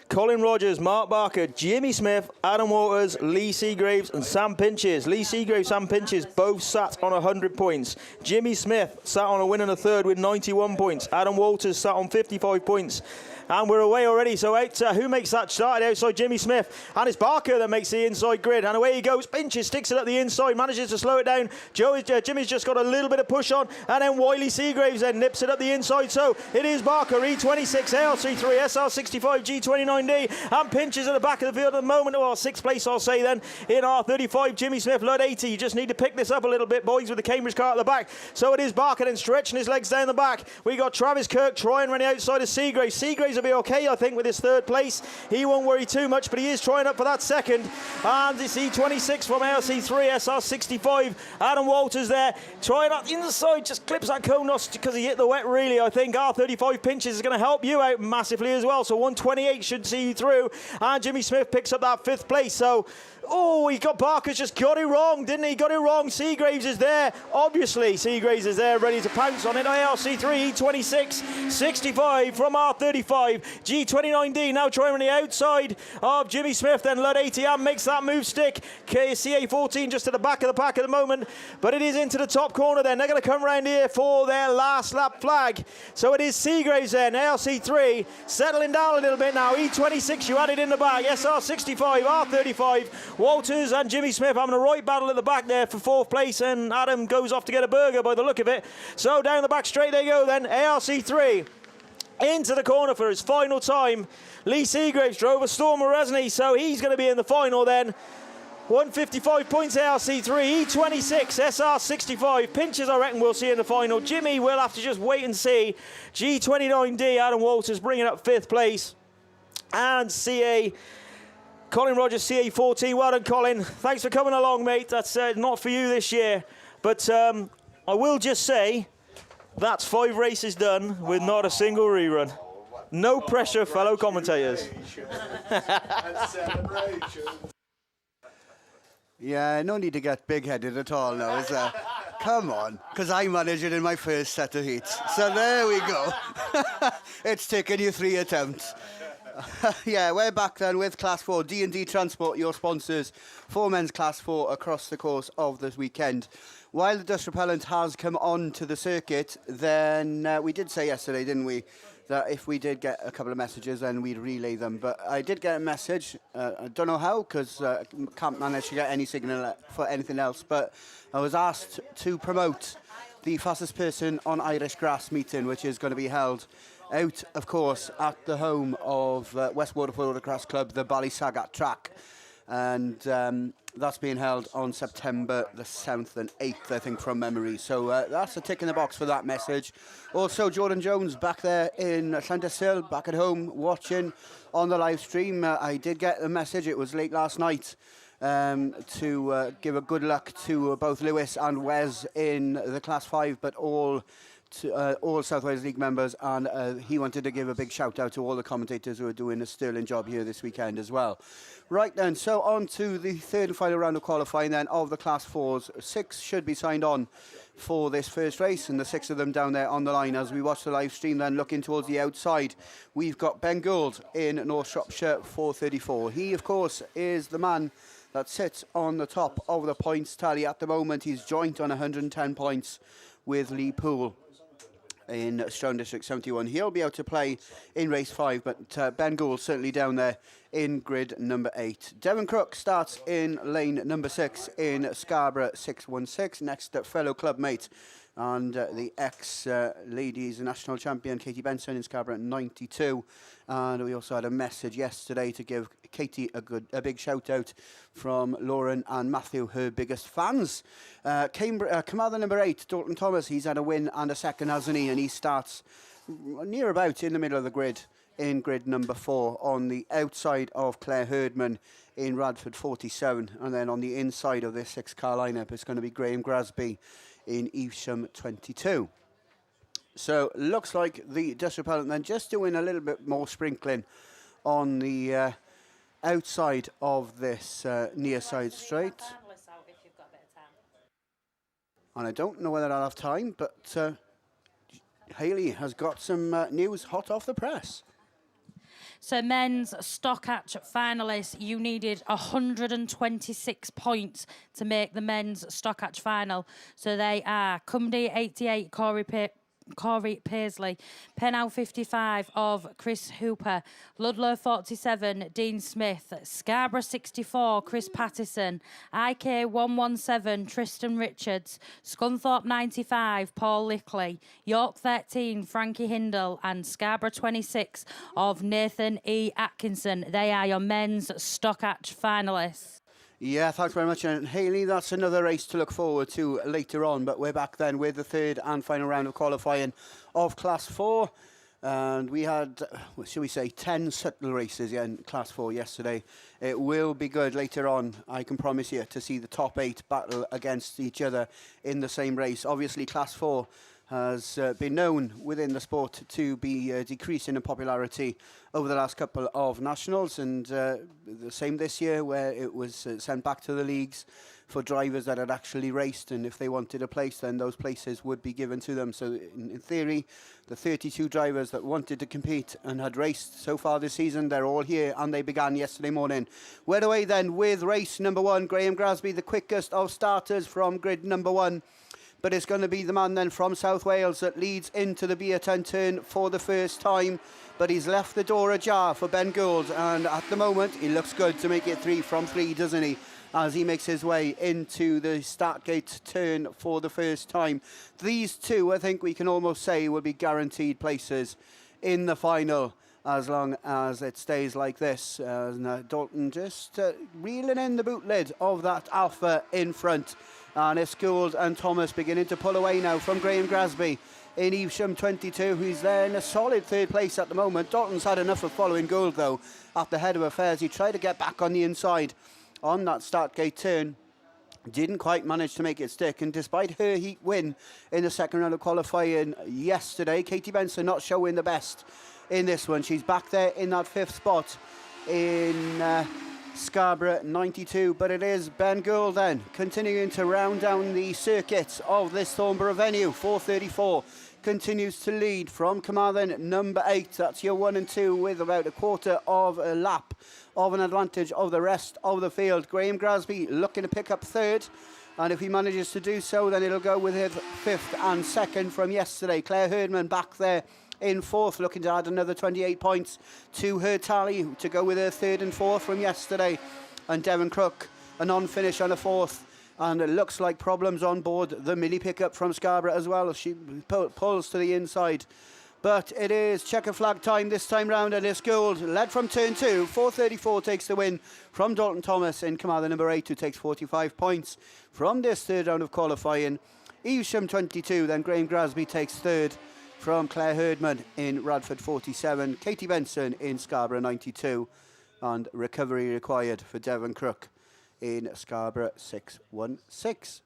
Colin Rogers, Mark Barker, Jimmy Smith, Adam Waters, Lee Seagraves, and Sam Pinches. Lee Seagraves, Sam Pinches both sat on 100 points. Jimmy Smith sat on a win and a third with 91 points. Adam Walters sat on 55 points. And we're away already, so out, who makes that start outside Jimmy Smith? And it's Barker that makes the inside grid, and away he goes. Pinches sticks it at the inside, manages to slow it down. Jimmy's just got a little bit of push on, and then Wiley Seagraves then nips it up the inside. So it is Barker, E26, ARC3, SR65, G29D, and Pinches at the back of the field at the moment. Well, 6th place, I'll say then, in R35. Jimmy Smith, Lud 80. You just need to pick this up a little bit, boys, with the Cambridge car at the back. So it is Barker then stretching his legs down the back. We got Travis Kirk trying running outside of Seagraves. Seagraves will be okay, I think, with his 3rd place. He won't worry too much, but he is trying up for that 2nd. And it's E26 from LC3, SR65. Adam Walters there, trying up the inside, just clips that cone off because he hit the wet, really. I think R35 Pinches is going to help you out massively as well. So 128 should see you through. And Jimmy Smith picks up that 5th place. So, oh, he got Barker's just got it wrong, didn't he? Got it wrong. Seagraves is there. Obviously, Seagraves is there, ready to pounce on it. ARC3, E26, 65 from R35. G29D now trying on the outside of Jimmy Smith. Then Lud 80 makes that move stick. KCA14 just to the back of the pack at the moment. But it is into the top corner then. They're going to come round here for their last lap flag. So it is Seagraves then. ARC3 settling down a little bit now. E26 E26 you added in the back. SR65, R35. Walters and Jimmy Smith having a right battle at the back there for 4th place, and Adam goes off to get a burger by the look of it. So down the back straight they go then. ARC3 into the corner for his final time. Lee Seagraves drove a Stormer, hasn't he? So he's going to be in the final then. 155 points ARC3, E26, SR65. Pinchers, I reckon, we'll see in the final. Jimmy will have to just wait and see. G29D, Adam Walters bringing up 5th place. And CA, Colin Rogers, CA14. Well done, Colin. Thanks for coming along, mate. That's not for you this year. But I will just say, that's 5 races done with not a single rerun. No pressure, fellow commentators. Yeah, no need to get big-headed at all now, is there? Come on, because I managed it in my first set of heats. So there we go. It's taken you 3 attempts. Yeah, we're back then with Class 4. D&D Transport, your sponsors for men's Class 4 across the course of this weekend. While the dust repellent has come on to the circuit, then we did say yesterday, didn't we, that if we did get a couple of messages, then we'd relay them. But I did get a message. I don't know how, because I can't manage to get any signal for anything else. But I was asked to promote the fastest person on Irish grass meeting, which is going to be held out, of course, at the home of West Waterford Autograss Club, the Ballysagat track. And that's being held on September the 7th and 8th, I think, from memory. So that's a tick in the box for that message. Also, Jordan Jones back there in Llandyssil, back at home, watching on the live stream. I did get a message, it was late last night, to give a good luck to both Lewis and Wes in the Class 5, but all South Wales League members, and he wanted to give a big shout out to all the commentators who are doing a sterling job here this weekend as well. Right then, so on to the 3rd and final round of qualifying then of the Class 4s. 6 should be signed on for this first race, and the 6 of them down there on the line as we watch the live stream then looking towards the outside. We've got Ben Gould in North Shropshire 434. He, of course, is the man that sits on the top of the points tally at the moment. He's joint on 110 points with Lee Poole in Stroud District 71. He'll be able to play in race 5, but Ben Gould certainly down there in grid number 8. Devon Crook starts in lane number 6 in Scarborough 616, next to fellow clubmate and the ex-ladies national champion Katie Benson in Scarborough 92. And we also had a message yesterday to give Katie a big shout out from Lauren and Matthew, her biggest fans. Commander number 8, Dalton Thomas, he's had a win and a second, hasn't he? And he starts near about in the middle of the grid in grid number 4 on the outside of Claire Herdman in Radford 47. And then on the inside of this 6-car lineup, it's going to be Graham Grasby in Evesham 22. So looks like the dust repellent then just doing a little bit more sprinkling on the outside of this near side straight. And I don't know whether I'll have time, but Hayley has got some news hot off the press. So men's Stockhatch finalists, you needed 126 points to make the men's Stockhatch final. So they are Cumdy 88, Corey Paisley, Pennow 55 of Chris Hooper, Ludlow 47, Dean Smith, Scarborough 64, Chris Pattison, IK 117, Tristan Richards, Scunthorpe 95, Paul Lickley, York 13, Frankie Hindle, and Scarborough 26 of Nathan E. Atkinson. They are your men's Stockhatch finalists. Yeah, thanks very much. And Hayley, that's another race to look forward to later on. But we're back then with the 3rd and final round of qualifying of Class 4. And we had, shall we say, 10 subtle races in Class 4 yesterday. It will be good later on, I can promise you, to see the top 8 battle against each other in the same race. Obviously, Class 4 has been known within the sport to be decreasing in popularity over the last couple of nationals, and the same this year, where it was sent back to the leagues for drivers that had actually raced, and if they wanted a place, then those places would be given to them. So in theory, the 32 drivers that wanted to compete and had raced so far this season, they're all here, and they began yesterday morning. We're away then with race number 1. Graham Grasby, the quickest of starters from grid number 1. but it's going to be the man then from South Wales that leads into the B10 turn for the first time. But he's left the door ajar for Ben Gould, and at the moment he looks good to make it 3 from 3, doesn't he? As he makes his way into the start gate turn for the first time. These two, I think we can almost say, will be guaranteed places in the final, as long as it stays like this. Dalton just reeling in the boot lid of that Alpha in front. And it's Gould and Thomas beginning to pull away now from Graham Grasby in Evesham 22, who's there in a solid third place at the moment. Dalton's had enough of following Gould, though, at the head of affairs. He tried to get back on the inside on that start gate turn. Didn't quite manage to make it stick, and despite her heat win in the second round of qualifying yesterday, Katie Benson not showing the best in this one. She's back there in that 5th spot in Scarborough 92, but it is Ben Gould then continuing to round down the circuit of this Thornborough venue. 4:34 continues to lead from Carmarthen number 8. That's your 1 and 2 with about a quarter of a lap of an advantage of the rest of the field. Graham Grasby looking to pick up 3rd, and if he manages to do so, then it'll go with his 5th and 2nd from yesterday. Claire Herdman back there in 4th, looking to add another 28 points to her tally to go with her 3rd and 4th from yesterday. And Devon Crook, a non-finish on a 4th. And it looks like problems on board the Millie pickup from Scarborough as well. She pulls to the inside. But it is checker flag time this time round, and it's Gould, led from turn 2. 4:34 takes the win from Dalton Thomas in Carmarthen number 8, who takes 45 points from this 3rd round of qualifying. Evesham 22, then Graham Grasby takes 3rd from Claire Herdman in Radford 47. Katie Benson in Scarborough 92. And recovery required for Devon Crook in Scarborough 616.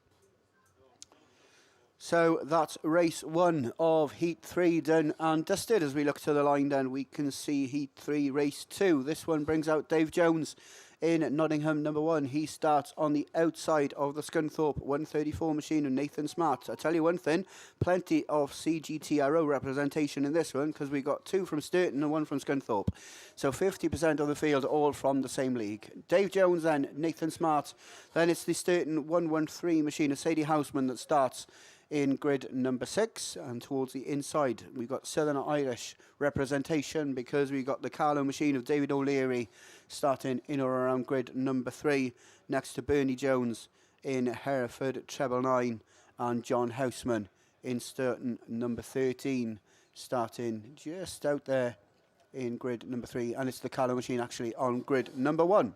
So that's race 1 of Heat 3 done and dusted. As we look to the line then, we can see Heat 3 race 2. This one brings out Dave Jones in Nottingham number 1. He starts on the outside of the Scunthorpe 134 machine and Nathan Smart. I tell you one thing, plenty of CGTRO representation in this one, because we got 2 from Sturton and 1 from Scunthorpe. So 50% of the field all from the same league. Dave Jones then, Nathan Smart. Then it's the Sturton 113 machine of Sadie Houseman that starts in grid number 6, and towards the inside we've got Southern Irish representation, because we got the Carlo machine of David O'Leary starting in or around grid number 3, next to Bernie Jones in Hereford treble 9, and John Houseman in Sturton number 13 starting just out there in grid number 3, and it's the Carlo machine actually on grid number 1.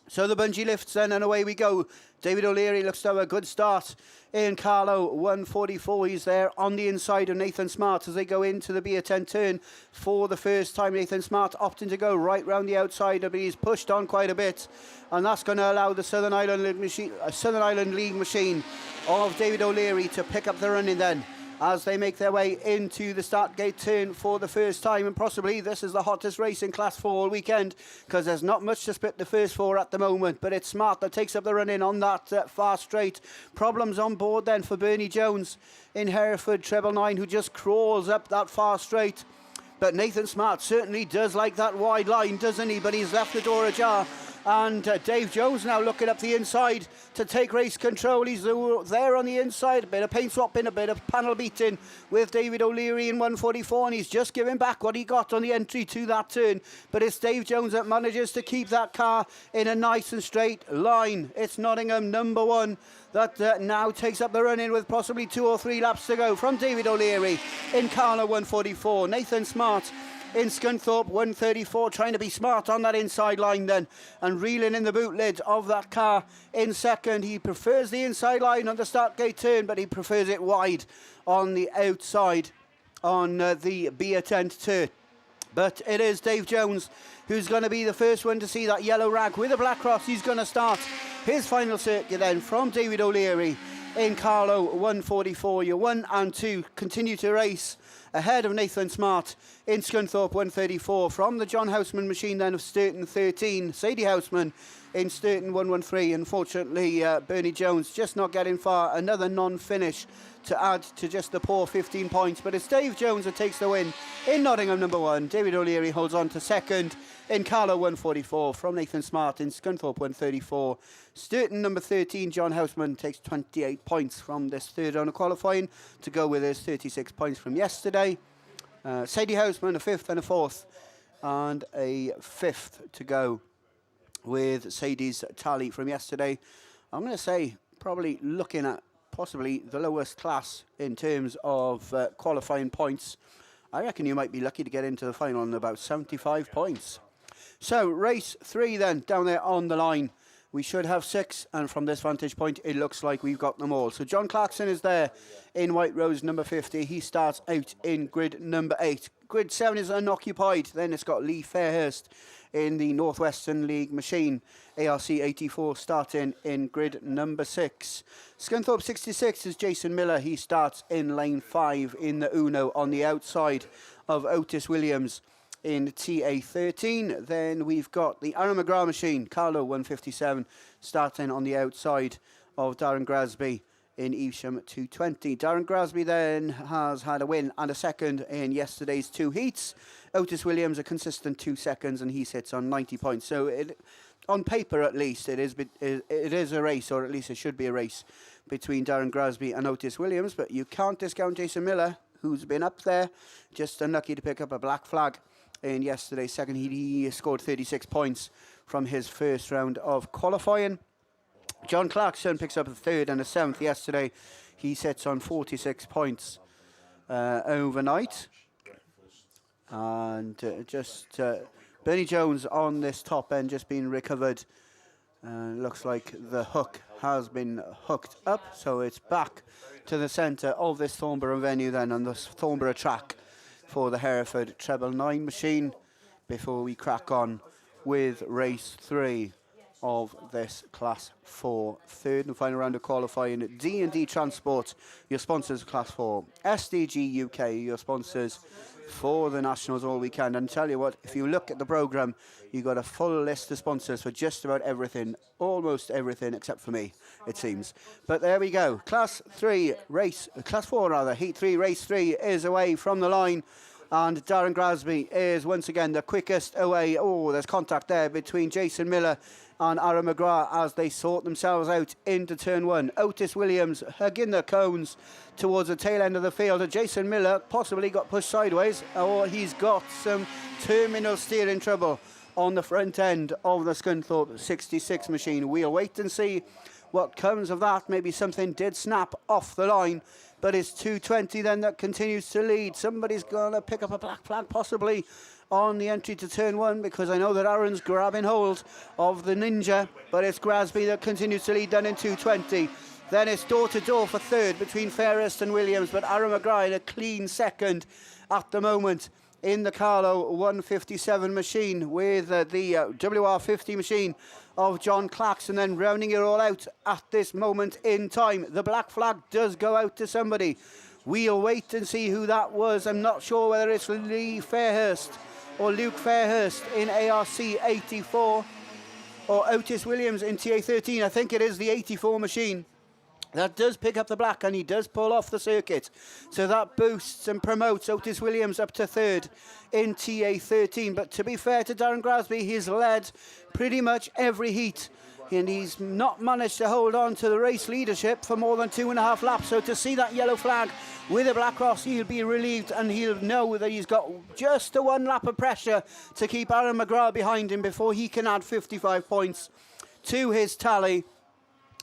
So the bungee lifts then, and away we go. David O'Leary looks to have a good start in Carlo 144. He's there on the inside of Nathan Smart as they go into the B10 turn for the first time. Nathan Smart opting to go right round the outside, but he's pushed on quite a bit, and that's going to allow the Southern Ireland League machine of David O'Leary to pick up the running then, as they make their way into the start gate turn for the first time. And possibly this is the hottest race in Class 4 all weekend, because there's not much to split the first 4 at the moment, but it's Smart that takes up the run in on that far straight. Problems on board then for Bernie Jones in Hereford treble 9, who just crawls up that far straight. But Nathan Smart certainly does like that wide line, doesn't he? But he's left the door ajar. And Dave Jones now looking up the inside to take race control. He's there on the inside, a bit of paint swapping, a bit of panel beating with David O'Leary in 144, and he's just giving back what he got on the entry to that turn. But it's Dave Jones that manages to keep that car in a nice and straight line. It's Nottingham number 1 that now takes up the run-in with possibly 2 or 3 laps to go from David O'Leary in Carlo 144. Nathan Smart in Scunthorpe 134, trying to be smart on that inside line then, and reeling in the boot lid of that car in second. He prefers the inside line on the start gate turn, but he prefers it wide on the outside on the B10 turn. But it is Dave Jones who's going to be the first one to see that yellow rag with a black cross. He's going to start his final circuit then from David O'Leary in Carlo 144. Your 1 and 2 continue to race ahead of Nathan Smart in Scunthorpe 134. From the John Houseman machine then of Sturton 13, Sadie Houseman in Sturton 113. Unfortunately, Bernie Jones just not getting far. Another non-finish to add to just the poor 15 points. But it's Dave Jones that takes the win in Nottingham number 1. David O'Leary holds on to second in Carlow 144 from Nathan Smart in Scunthorpe 134. Sturton number 13, John Houseman, takes 28 points from this third round of qualifying to go with his 36 points from yesterday. Sadie Houseman, a 5th and a 4th, and a 5th to go with Sadie's tally from yesterday. I'm going to say probably looking at possibly the lowest class in terms of qualifying points. I reckon you might be lucky to get into the final on about 75 points. So race 3 then, down there on the line. We should have 6, and from this vantage point, it looks like we've got them all. So John Clarkson is there in White Rose number 50. He starts out in grid number 8. Grid 7 is unoccupied. Then it's got Lee Fairhurst in the Northwestern League machine. ARC 84 starting in grid number 6. Scunthorpe 66 is Jason Miller. He starts in lane 5 in the Uno on the outside of Otis Williams in TA13. Then we've got the Aaron McGrath machine, Carlo 157, starting on the outside of Darren Grasby in Evesham 220. Darren Grasby then has had a win and a second in yesterday's 2 heats. Otis Williams a consistent 2 seconds, and he sits on 90 points. So on paper at least it is a race, or at least it should be a race between Darren Grasby and Otis Williams. But you can't discount Jason Miller, who's been up there, just unlucky to pick up a black flag in yesterday's second heat. He scored 36 points from his first round of qualifying. John Clarkson picks up a 3rd and a 7th yesterday. He sits on 46 points overnight. And Bernie Jones on this top end just being recovered. Looks like the hook has been hooked up, so it's back to the centre of this Thornborough venue then, on this Thornborough track for the Hereford Treble 9 machine, before we crack on with race 3 of this Class 4 third and final round of qualifying. D&D Transport, your sponsors of Class 4. SDG UK, your sponsors for the Nationals all weekend. And tell you what, if you look at the programme, you got a full list of sponsors for just about everything, almost everything except for me, it seems. But there we go. Class 4 rather, Heat 3, Race 3 is away from the line. And Darren Grasby is once again the quickest away. Oh, there's contact there between Jason Miller and Aaron McGrath as they sort themselves out into turn 1. Otis Williams hugging the cones towards the tail end of the field. And Jason Miller possibly got pushed sideways, or he's got some terminal steering trouble on the front end of the Scunthorpe 66 machine. We'll wait and see what comes of that. Maybe something did snap off the line. But it's 220 then that continues to lead. Somebody's going to pick up a black flag possibly on the entry to turn 1, because I know that Aaron's grabbing hold of the Ninja, but it's Grasby that continues to lead then in 220. Then it's door-to-door for 3rd between Fairhurst and Williams, but Aaron McGrath in a clean 2nd at the moment in the Carlo 157 machine, with the WR50 machine of John Clarkson then rounding it all out at this moment in time. The black flag does go out to somebody. We'll wait and see who that was. I'm not sure whether it's Lee Fairhurst or Luke Fairhurst in ARC 84 or Otis Williams in TA13. I think it is the 84 machine that does pick up the black, and he does pull off the circuit. So that boosts and promotes Otis Williams up to 3rd in TA13. But to be fair to Darren Grasby, he's led pretty much every heat, and he's not managed to hold on to the race leadership for more than 2.5 laps. So to see that yellow flag with a black cross, he'll be relieved, and he'll know that he's got just a 1 lap of pressure to keep Aaron McGrath behind him before he can add 55 points to his tally.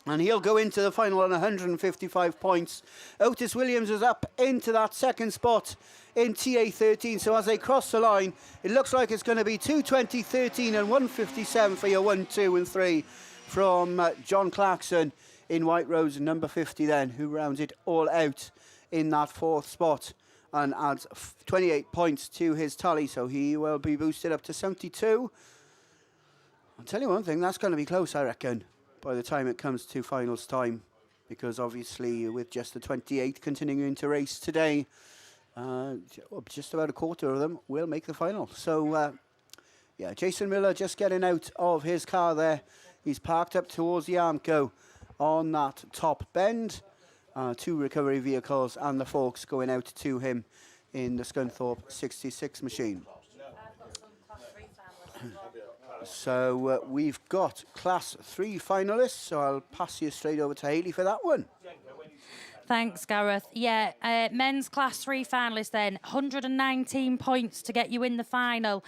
And he'll go into the final on 155 points. Otis Williams is up into that 2nd spot in TA13. So as they cross the line, it looks like it's going to be 220, 13 and 157 for your 1, 2 and 3 from John Clarkson in White Rose number 50 then, who rounds it all out in that 4th spot and adds 28 points to his tally. So he will be boosted up to 72. I'll tell you one thing, that's going to be close, I reckon, by the time it comes to finals time, because obviously with just the 28 continuing to race today, just about a quarter of them will make the final. So yeah, Jason Miller just getting out of his car there He's parked up towards the Armco on that top bend. 2 recovery vehicles and the forks going out to him in the Scunthorpe 66 machine. So we've got Class 3 finalists, so I'll pass you straight over to Hayley for that one. Thanks, Gareth. Yeah, men's Class 3 finalists then, 119 points to get you in the final.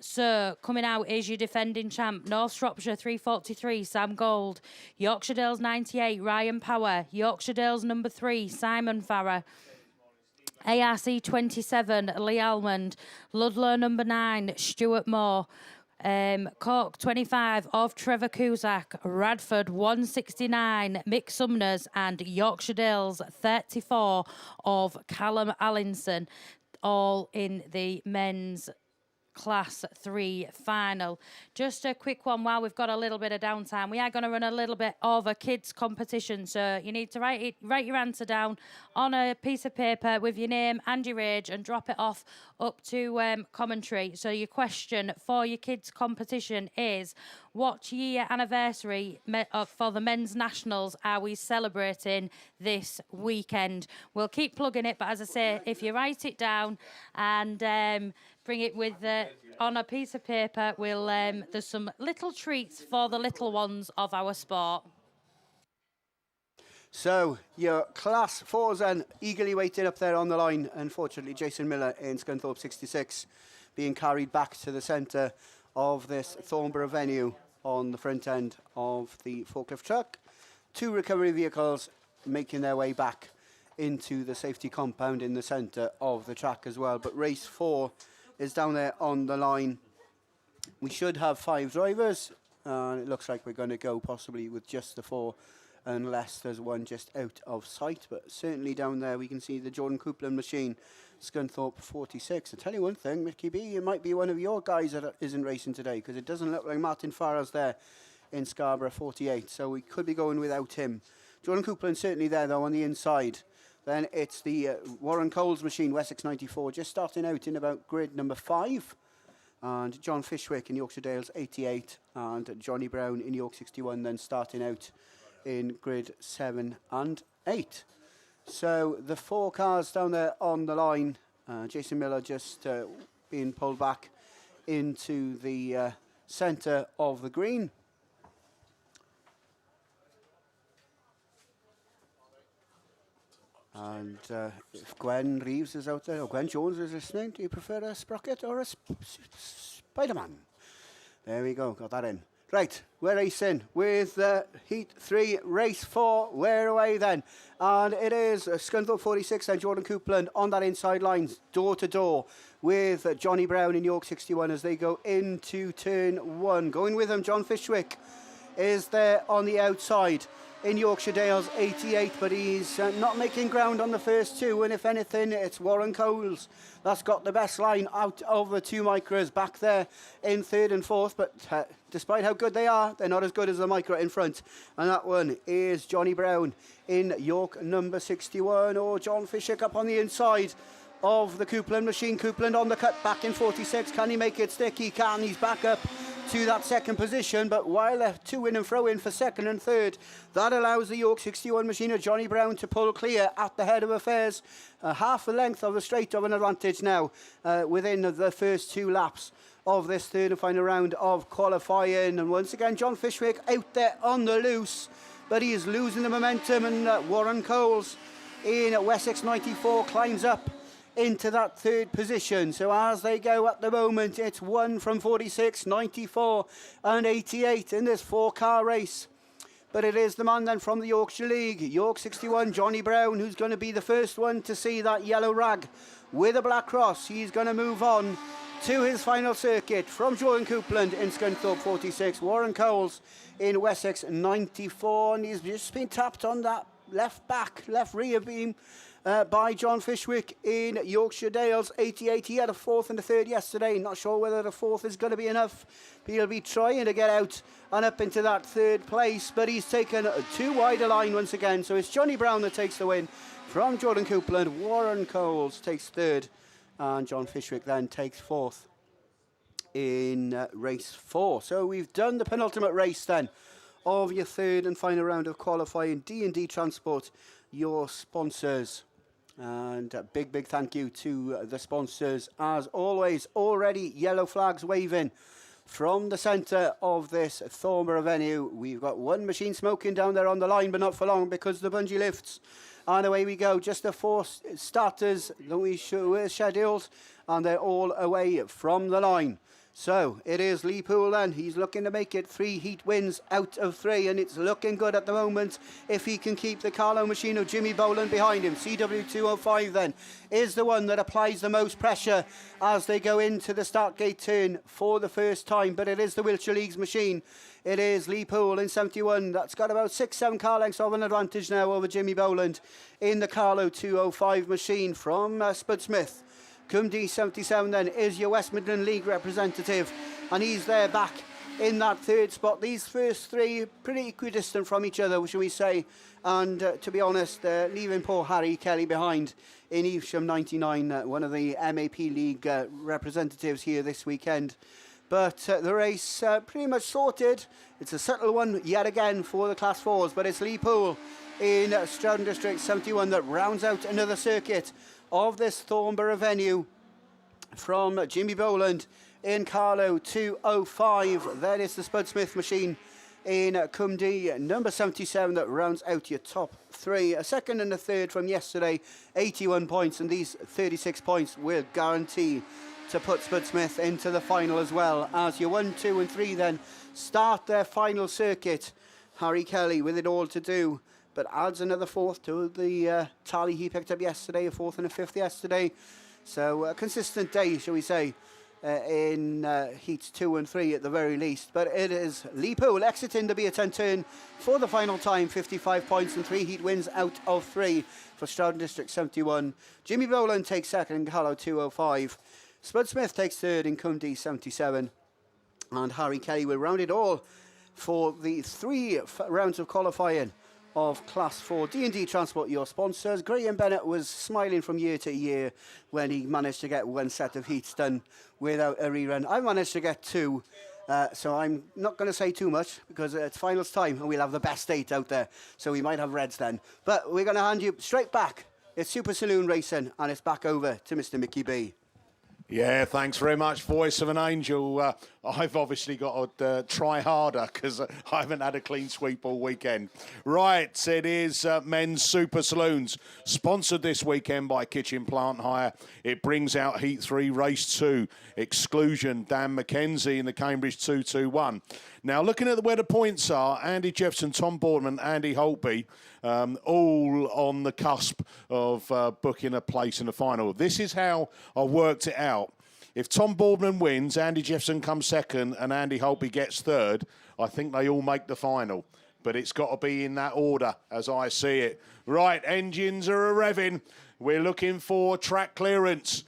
So coming out is your defending champ, North Shropshire 343, Sam Gold. Yorkshire Dales 98, Ryan Power. Yorkshire Dales number 3, Simon Farrer. ARC 27, Lee Almond. Ludlow number 9, Stuart Moore. Cork 25 of Trevor Cusack, Radford 169, Mick Sumners, and Yorkshire Dales 34 of Callum Allinson, all in the men's Class 3 final. Just a quick one while we've got a little bit of downtime. We are going to run a little bit of a kids competition, so you need to write your answer down on a piece of paper with your name and your age and drop it off up to commentary. So your question for your kids competition is, what year anniversary for the men's nationals are we celebrating this weekend? We'll keep plugging it, but as I say, if you write it down and bring it with on a piece of paper, we'll there's some little treats for the little ones of our sport. So your Class 4s then eagerly waiting up there on the line. Unfortunately, Jason Miller in Scunthorpe 66 being carried back to the centre of this Thornborough venue on the front end of the forklift truck. 2 recovery vehicles making their way back into the safety compound in the centre of the track as well. But race 4 is down there on the line. We should have 5 drivers. It looks like we're going to go possibly with just the 4, unless there's one just out of sight. But certainly down there we can see the Jordan Coupland machine, Scunthorpe 46. I tell you one thing, Mickey B, it might be one of your guys that isn't racing today, because it doesn't look like Martin Farrell's there in Scarborough 48, so we could be going without him. Jordan Coupland certainly there though on the inside. Then it's the Warren Coles machine, Wessex 94, just starting out in about grid number 5. And John Fishwick in Yorkshire Dales 88, and Johnny Brown in York 61 then starting out in grid 7 and 8. So the 4 cars down there on the line, Jason Miller just being pulled back into the centre of the green. And if Gwen Reeves is out there, or Gwen Jones is listening, do you prefer a sprocket or a Spider-Man? There we go, got that in. Right, we're racing with Heat 3, Race 4. We're away then. And it is Scunthorpe 46 and Jordan Coupland on that inside line, door to door, with Johnny Brown in York 61 as they go into turn 1. Going with them, John Fishwick is there on the outside in Yorkshire Dales 88, but he's not making ground on the first 2, and if anything, it's Warren Coles that's got the best line out of the 2 Micras back there in 3rd and 4th, but despite how good they are, they're not as good as the Micra in front, and that one is Johnny Brown in York number 61, or John Fishwick up on the inside of the Coupland machine. Coupland on the cut back in 46. Can he make it stick? He can. He's back up to that 2nd position, but while they're 2 in and throw in for 2nd and 3rd, that allows the York 61 machine of Johnny Brown to pull clear at the head of affairs. Half the length of the straight of an advantage now within the first 2 laps of this 3rd and final round of qualifying. And once again, John Fishwick out there on the loose, but he is losing the momentum, and Warren Coles in Wessex 94 climbs up into that 3rd position. So as they go at the moment, it's 1 from 46, 94 and 88 in this 4-car race. But it is the man then from the Yorkshire League, York 61, Johnny Brown, who's going to be the first one to see that yellow rag with a black cross. He's going to move on to his final circuit from Jordan Coupland in Scunthorpe 46, Warren Coles in Wessex 94, and he's just been tapped on that left rear beam by John Fishwick in Yorkshire Dales 88. He had a 4th and a 3rd yesterday. Not sure whether the 4th is going to be enough. He'll be trying to get out and up into that 3rd place, but he's taken too wide a line once again. So it's Johnny Brown that takes the win from Jordan Coupland. Warren Coles takes 3rd, and John Fishwick then takes 4th. in race 4. So we've done the penultimate race then of your third and final round of qualifying. D&D Transport, your sponsors. And a big thank you to the sponsors. As always, already yellow flags waving from the centre of this Thornborough venue. We've got one machine smoking down there on the line, but not for long because the bungee lifts. And away we go. Just the 4 starters that we were scheduled, and they're all away from the line. So it is Lee Poole then. He's looking to make it 3 heat wins out of 3, and it's looking good at the moment if he can keep the Carlo machine of Jimmy Boland behind him. CW205 then is the one that applies the most pressure as they go into the start gate turn for the first time, but it is the Wiltshire League's machine. It is Lee Poole in 71. That's got about 6-7 car lengths of an advantage now over Jimmy Boland in the Carlo 205 machine from Spud Smith. Cumdy 77 then is your West Midland League representative, and he's there back in that third spot. These first 3 pretty equidistant from each other, shall we say, and to be honest, leaving poor Harry Kelly behind in Evesham 99, one of the MAP League representatives here this weekend. But the race pretty much sorted. It's a subtle one yet again for the Class 4s, but it's Lee Poole in Stroudon District 71 that rounds out another circuit of this Thornborough venue from Jimmy Boland in Carlo 205. That is the Spud Smith machine in Cumdy, number 77, that rounds out your top 3. A second and a third from yesterday, 81 points, and these 36 points will guarantee to put Spud Smith into the final as well, as your 1, 2 and 3 then start their final circuit. Harry Kelly with it all to do, but adds another 4th to the tally he picked up yesterday, a 4th and a 5th yesterday. So a consistent day, shall we say, in heats 2 and 3 at the very least. But it is Lee Poole exiting the Beer 10 turn for the final time, 55 points and 3 heat wins out of 3 for Stroudon District 71. Jimmy Boland takes second in Carlo 205. Spud Smith takes third in Cumdy 77. And Harry Kelly will round it all for the 3 rounds of qualifying of Class 4. D&D Transport, your sponsors. Graham Bennett was smiling from year to year when he managed to get 1 set of heats done without a rerun. I managed to get 2, so I'm not going to say too much because it's finals time and we'll have the best 8 out there, so we might have reds then. But we're going to hand you straight back. It's Super Saloon Racing, and it's back over to Mr. Mickey B. Yeah, thanks very much, voice of an angel. I've obviously got to try harder because I haven't had a clean sweep all weekend. Right, it is men's Super Saloons, sponsored this weekend by Kitchen Plant Hire. It brings out Heat 3, Race 2, Exclusion, Dan McKenzie in the Cambridge 221. Now, looking at where the points are, Andy Jeffson, Tom Boardman, Andy Holtby, all on the cusp of booking a place in the final. This is how I worked it out. If Tom Boardman wins, Andy Jeffson comes second, and Andy Holtby gets third, I think they all make the final. But it's got to be in that order, as I see it. Right, engines are a-revving. We're looking for track clearance.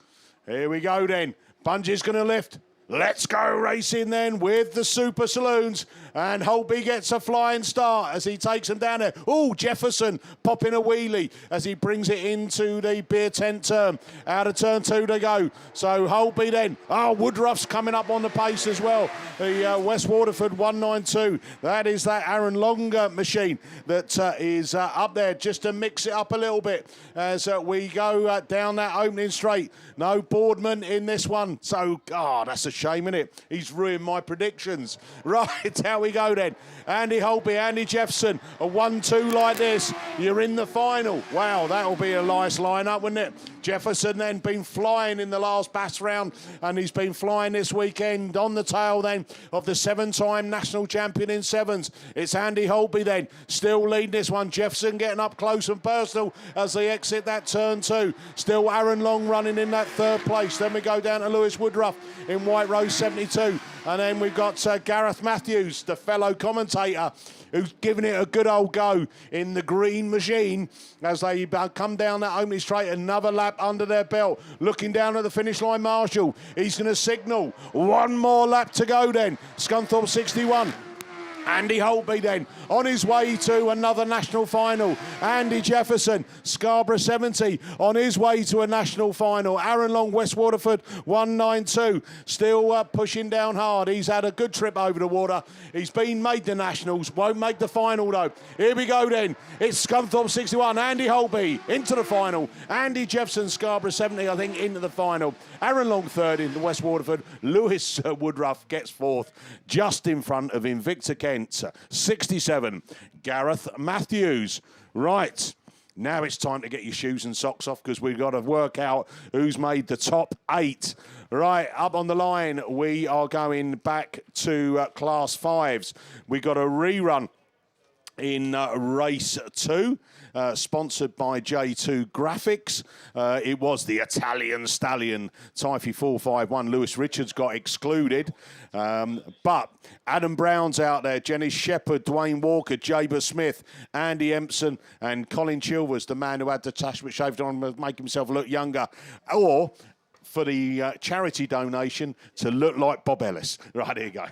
Here we go then. Bungee's going to lift. Let's go racing then with the Super Saloons. And Holtby gets a flying start as he takes them down there. Oh, Jefferson popping a wheelie as he brings it into the Beer 10 turn. Out of turn 2 to go. So Holtby then. Oh, Woodruff's coming up on the pace as well. The West Waterford 192. That is that Aaron Longer machine that is up there just to mix it up a little bit as we go down that opening straight. No Boardman in this one. So, that's a shame, isn't it? He's ruined my predictions. Right, how we go then. Andy Holtby, Andy Jeffson, a 1-2 like this. You're in the final. Wow, that'll be a nice lineup, wouldn't it? Jefferson then been flying in the last Bass round, and he's been flying this weekend on the tail then of the 7-time national champion in sevens. It's Andy Holtby then, still leading this one. Jefferson getting up close and personal as they exit that turn 2. Still Aaron Long running in that 3rd place. Then we go down to Lewis Woodruff in White Rose 72. And then we've got Gareth Matthews, the fellow commentator, who's giving it a good old go in the green machine as they come down that opening straight. Another lap under their belt. Looking down at the finish line, Marshall. He's going to signal. One more lap to go then. Scunthorpe 61. Andy Holtby then on his way to another national final. Andy Jefferson, Scarborough 70, on his way to a national final. Aaron Long, West Waterford 192, still pushing down hard. He's had a good trip over the water. He's made the nationals, won't make the final though. Here we go then. It's Scunthorpe 61, Andy Holtby into the final. Andy Jefferson, Scarborough 70, I think, into the final. Aaron Long third in the West Waterford. Lewis Woodruff gets fourth, just in front of Invicta Kent. 67, Gareth Matthews. Right, now it's time to get your shoes and socks off because we've got to work out who's made the top 8. Right, up on the line, we are going back to Class 5s. We've got a rerun in race 2. Sponsored by J2 Graphics. It was the Italian Stallion, Typhy 451. Lewis Richards got excluded. But Adam Brown's out there, Jenny Shepherd, Dwayne Walker, Jaber Smith, Andy Empson, and Colin Chilvers, the man who had the attachment shaved on to make himself look younger. Or for the charity donation to look like Bob Ellis. Right, here you go.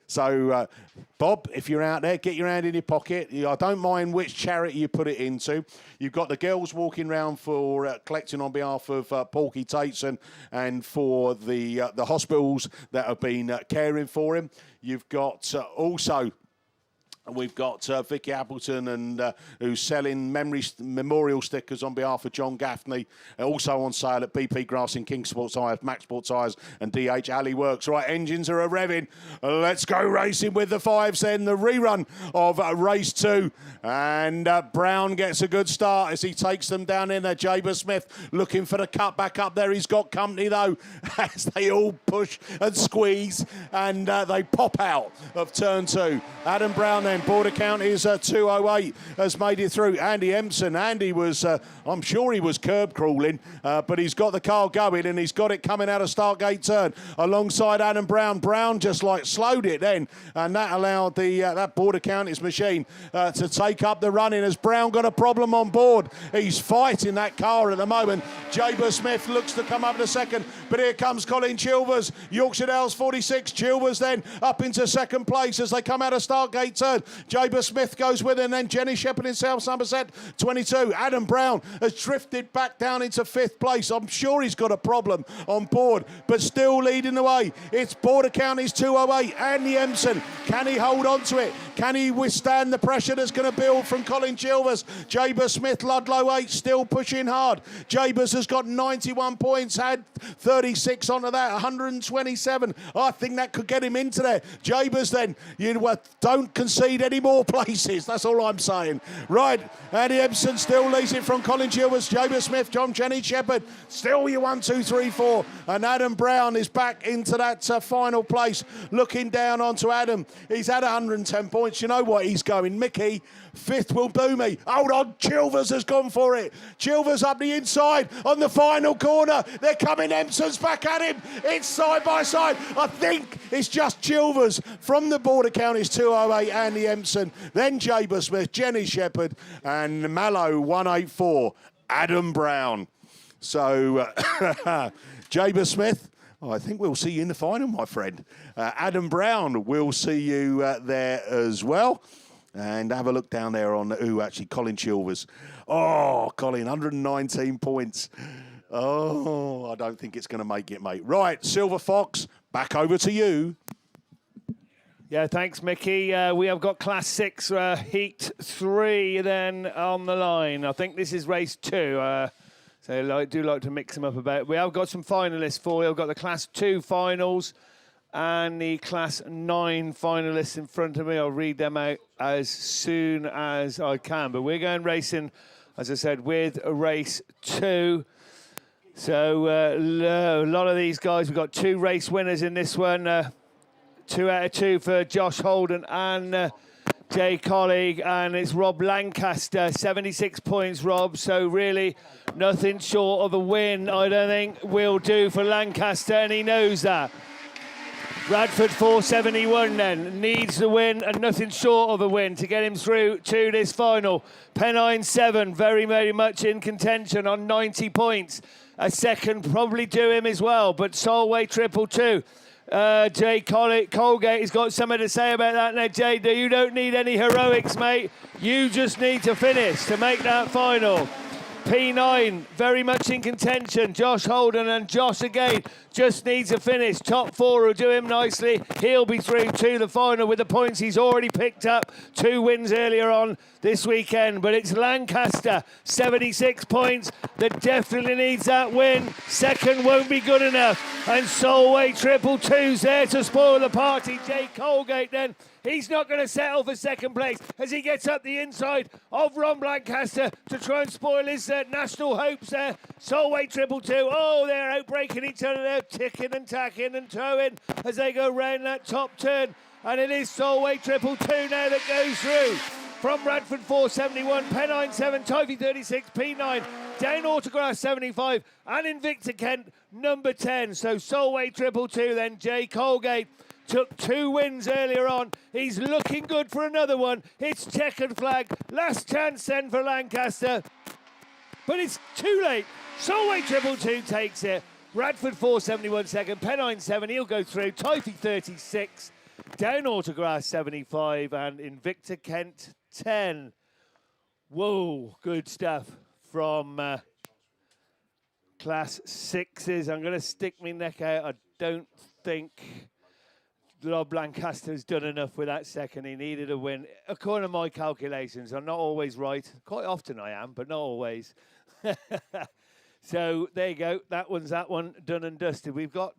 So, Bob, if you're out there, get your hand in your pocket. I don't mind which charity you put it into. You've got the girls walking around for collecting on behalf of Porky Tateson and for the hospitals that have been caring for him. You've got also... We've got Vicky Appleton and who's selling memorial stickers on behalf of John Gaffney. Also on sale at BP Grass in King Sports Tyres, Max Sports Tyres and DH Alley Works. Right, engines are a-revving. Let's go racing with the 5s then. The rerun of race 2. And Brown gets a good start as he takes them down in there. Jaber Smith looking for the cut back up there. He's got company though as they all push and squeeze and they pop out of turn 2. Adam Brown then, Border Counties 208 has made it through. Andy Empson. Andy was, I'm sure he was curb crawling, but he's got the car going and he's got it coming out of Stargate turn alongside Adam Brown. Brown just like slowed it then, and that allowed the that Border Counties machine to take up the running as Brown got a problem on board. He's fighting that car at the moment. Jaber Smith looks to come up in a second, but here comes Colin Chilvers. Yorkshire Dales 46. Chilvers then up into second place as they come out of Stargate turn. Jaber Smith goes with it, and then Jenny Shepherd in South Somerset 22. Adam Brown has drifted back down into 5th place. I'm sure he's got a problem on board, but still leading the way. It's Border Counties 208. Andy Empson, can he hold on to it? Can he withstand the pressure that's going to build from Colin Chilvers? Jaber Smith, Ludlow 8, still pushing hard. Jabers has got 91 points, had 36 onto that, 127. I think that could get him into there. Jabers then, don't concede any more places. That's all I'm saying. Right, Andy Empson still leads it from Colin Chilvers, Jaber Smith, John Jenny Shepherd. Still your 1, 2, 3, 4. And Adam Brown is back into that final place. Looking down onto Adam. He's had 110 points. You know what he's going? Mickey, 5th will do me. Hold on, Chilvers has gone for it. Chilvers up the inside on the final corner. They're coming, Empson's back at him. It's side by side. I think it's just Chilvers from the Border Counties 208, Andy Empson, then Jaber Smith, Jenny Shepherd, and Mallow 184, Adam Brown. So, Jaber Smith, I think we'll see you in the final, my friend. Adam Brown, we'll see you there as well. And have a look down there on Colin Chilvers. Oh, Colin, 119 points. Oh, I don't think it's going to make it, mate. Right, Silver Fox, back over to you. Yeah, thanks, Mickey. We have got Class 6 Heat 3 then on the line. I think this is race 2. So I do like to mix them up a bit. We have got some finalists for you. We've got the Class 2 finals and the Class 9 finalists in front of me. I'll read them out as soon as I can. But we're going racing, as I said, with a race 2. So a lot of these guys, we've got 2 race winners in this one. 2 out of 2 for Josh Holden and Jay Colleague, and it's Rob Lancaster, 76 points, Rob. So really nothing short of a win, I don't think, will do for Lancaster, and he knows that. Bradford 471 then, needs the win and nothing short of a win to get him through to this final. Pennine 7, very, very much in contention on 90 points. A second probably do him as well, but Solway 222. Jay Colgate has got something to say about that now. Jay, you don't need any heroics, mate. You just need to finish to make that final. P9 very much in contention. Josh Holden and Josh again just needs a finish. Top four will do him nicely. He'll be through to the final with the points he's already picked up. 2 wins earlier on this weekend. But it's Lancaster, 76 points, that definitely needs that win. Second won't be good enough. And Solway 222's there to spoil the party. Jay Colgate then. He's not going to settle for second place as he gets up the inside of Ron Lancaster to try and spoil his national hopes there. Solway 222. Oh, they're outbreaking each other. They're ticking and tacking and towing as they go round that top turn. And it is Solway 222 now that goes through. From Radford 471, Pennine 7, Tivy 36, P9, down Autograss 75, and Invicta Kent number 10. So Solway 222, then Jay Colgate. Took 2 wins earlier on. He's looking good for another one. It's checkered flag. Last chance then for Lancaster. But it's too late. Solway 222 takes it. Radford 471 second. Pennine 7. He'll go through. Tivy 36. Down Autograss 75. And Invicta Kent 10. Whoa, good stuff from Class 6s. I'm going to stick my neck out. I don't think Rob Lancaster's done enough with that second. He needed a win. According to my calculations, I'm not always right. Quite often I am, but not always. So there you go. That one done and dusted. We've got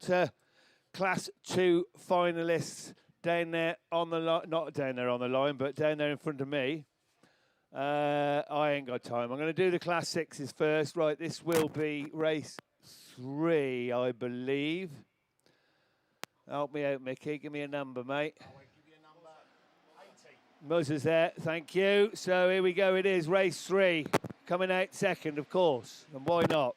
Class 2 finalists down there on the line. Not down there on the line, but down there in front of me. I ain't got time. I'm going to do the Class 6s first. Right, this will be race 3, I believe. Help me out, Mickey. Give me a number, mate. I'll give you a number 80. Muzzer's there. Thank you. So here we go. It is race 3. Coming out second, of course. And why not?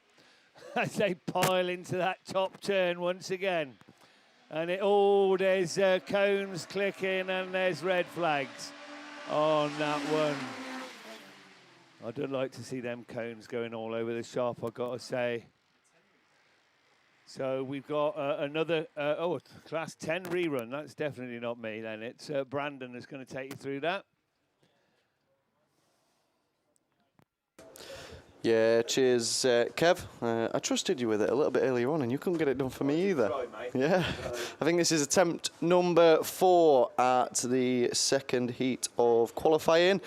As they pile into that top turn once again. And there's cones clicking and there's red flags on that one. I don't like to see them cones going all over the shop, I've got to say. So we've got another, Class 10 rerun. That's definitely not me then. It's Brandon that's going to take you through that. Yeah, cheers, Kev. I trusted you with it a little bit earlier on and you couldn't get it done for me either. Right, mate. Yeah, I think this is attempt number 4 at the second heat of qualifying.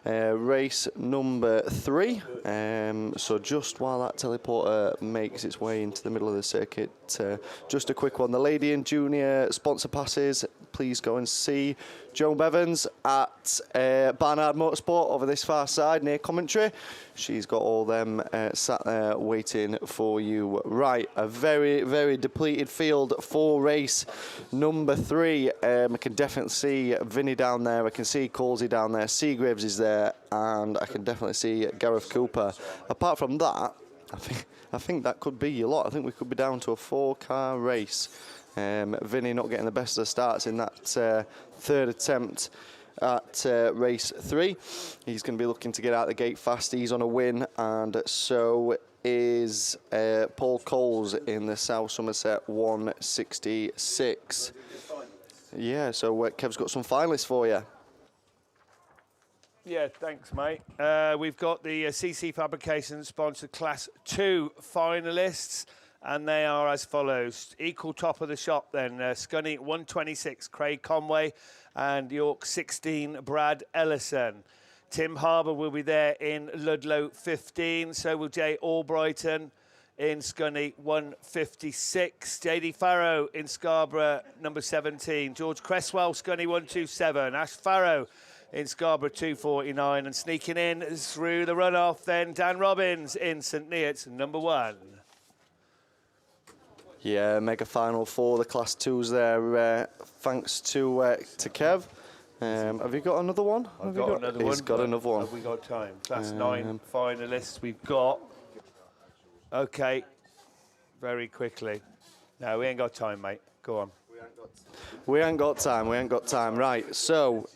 Race number 3. So just while that teleporter makes its way into the middle of the circuit, just a quick one. The lady and junior sponsor passes, please go and see Joan Bevans at Barnard Motorsport over this far side near commentary. She's got all them sat there waiting for you. Right, a very, very depleted field for race number 3. I can definitely see Vinny down there. I can see Colsey down there. Seagraves is there. And I can definitely see Gareth Cooper. Apart from that, I think that could be your lot. I think we could be down to a 4-car race. Vinny not getting the best of the starts in that third attempt at race 3. He's going to be looking to get out the gate fast. He's on a win, and so is Paul Coles in the South Somerset 166. Yeah, so Kev's got some finalists for you. Yeah, thanks, mate. We've got the CC Fabrications sponsored Class 2 finalists, and they are as follows. Equal top of the shop then, Scunny 126, Craig Conway, and York 16, Brad Ellison. Tim Harbour will be there in Ludlow 15, so will Jay Albrighton in Scunny 156. JD Farrow in Scarborough number 17. George Cresswell, Scunny 127. Ash Farrow in Scarborough 249, and sneaking in through the runoff then Dan Robbins in St Neots number 1. Yeah, mega final for the Class 2s there. Thanks to Kev. Have you got another one? I've got another one. He's got another one. Have we got time? Class 9 finalists we've got. Okay, very quickly. No, we ain't got time, mate. Go on. We ain't got time. Right, so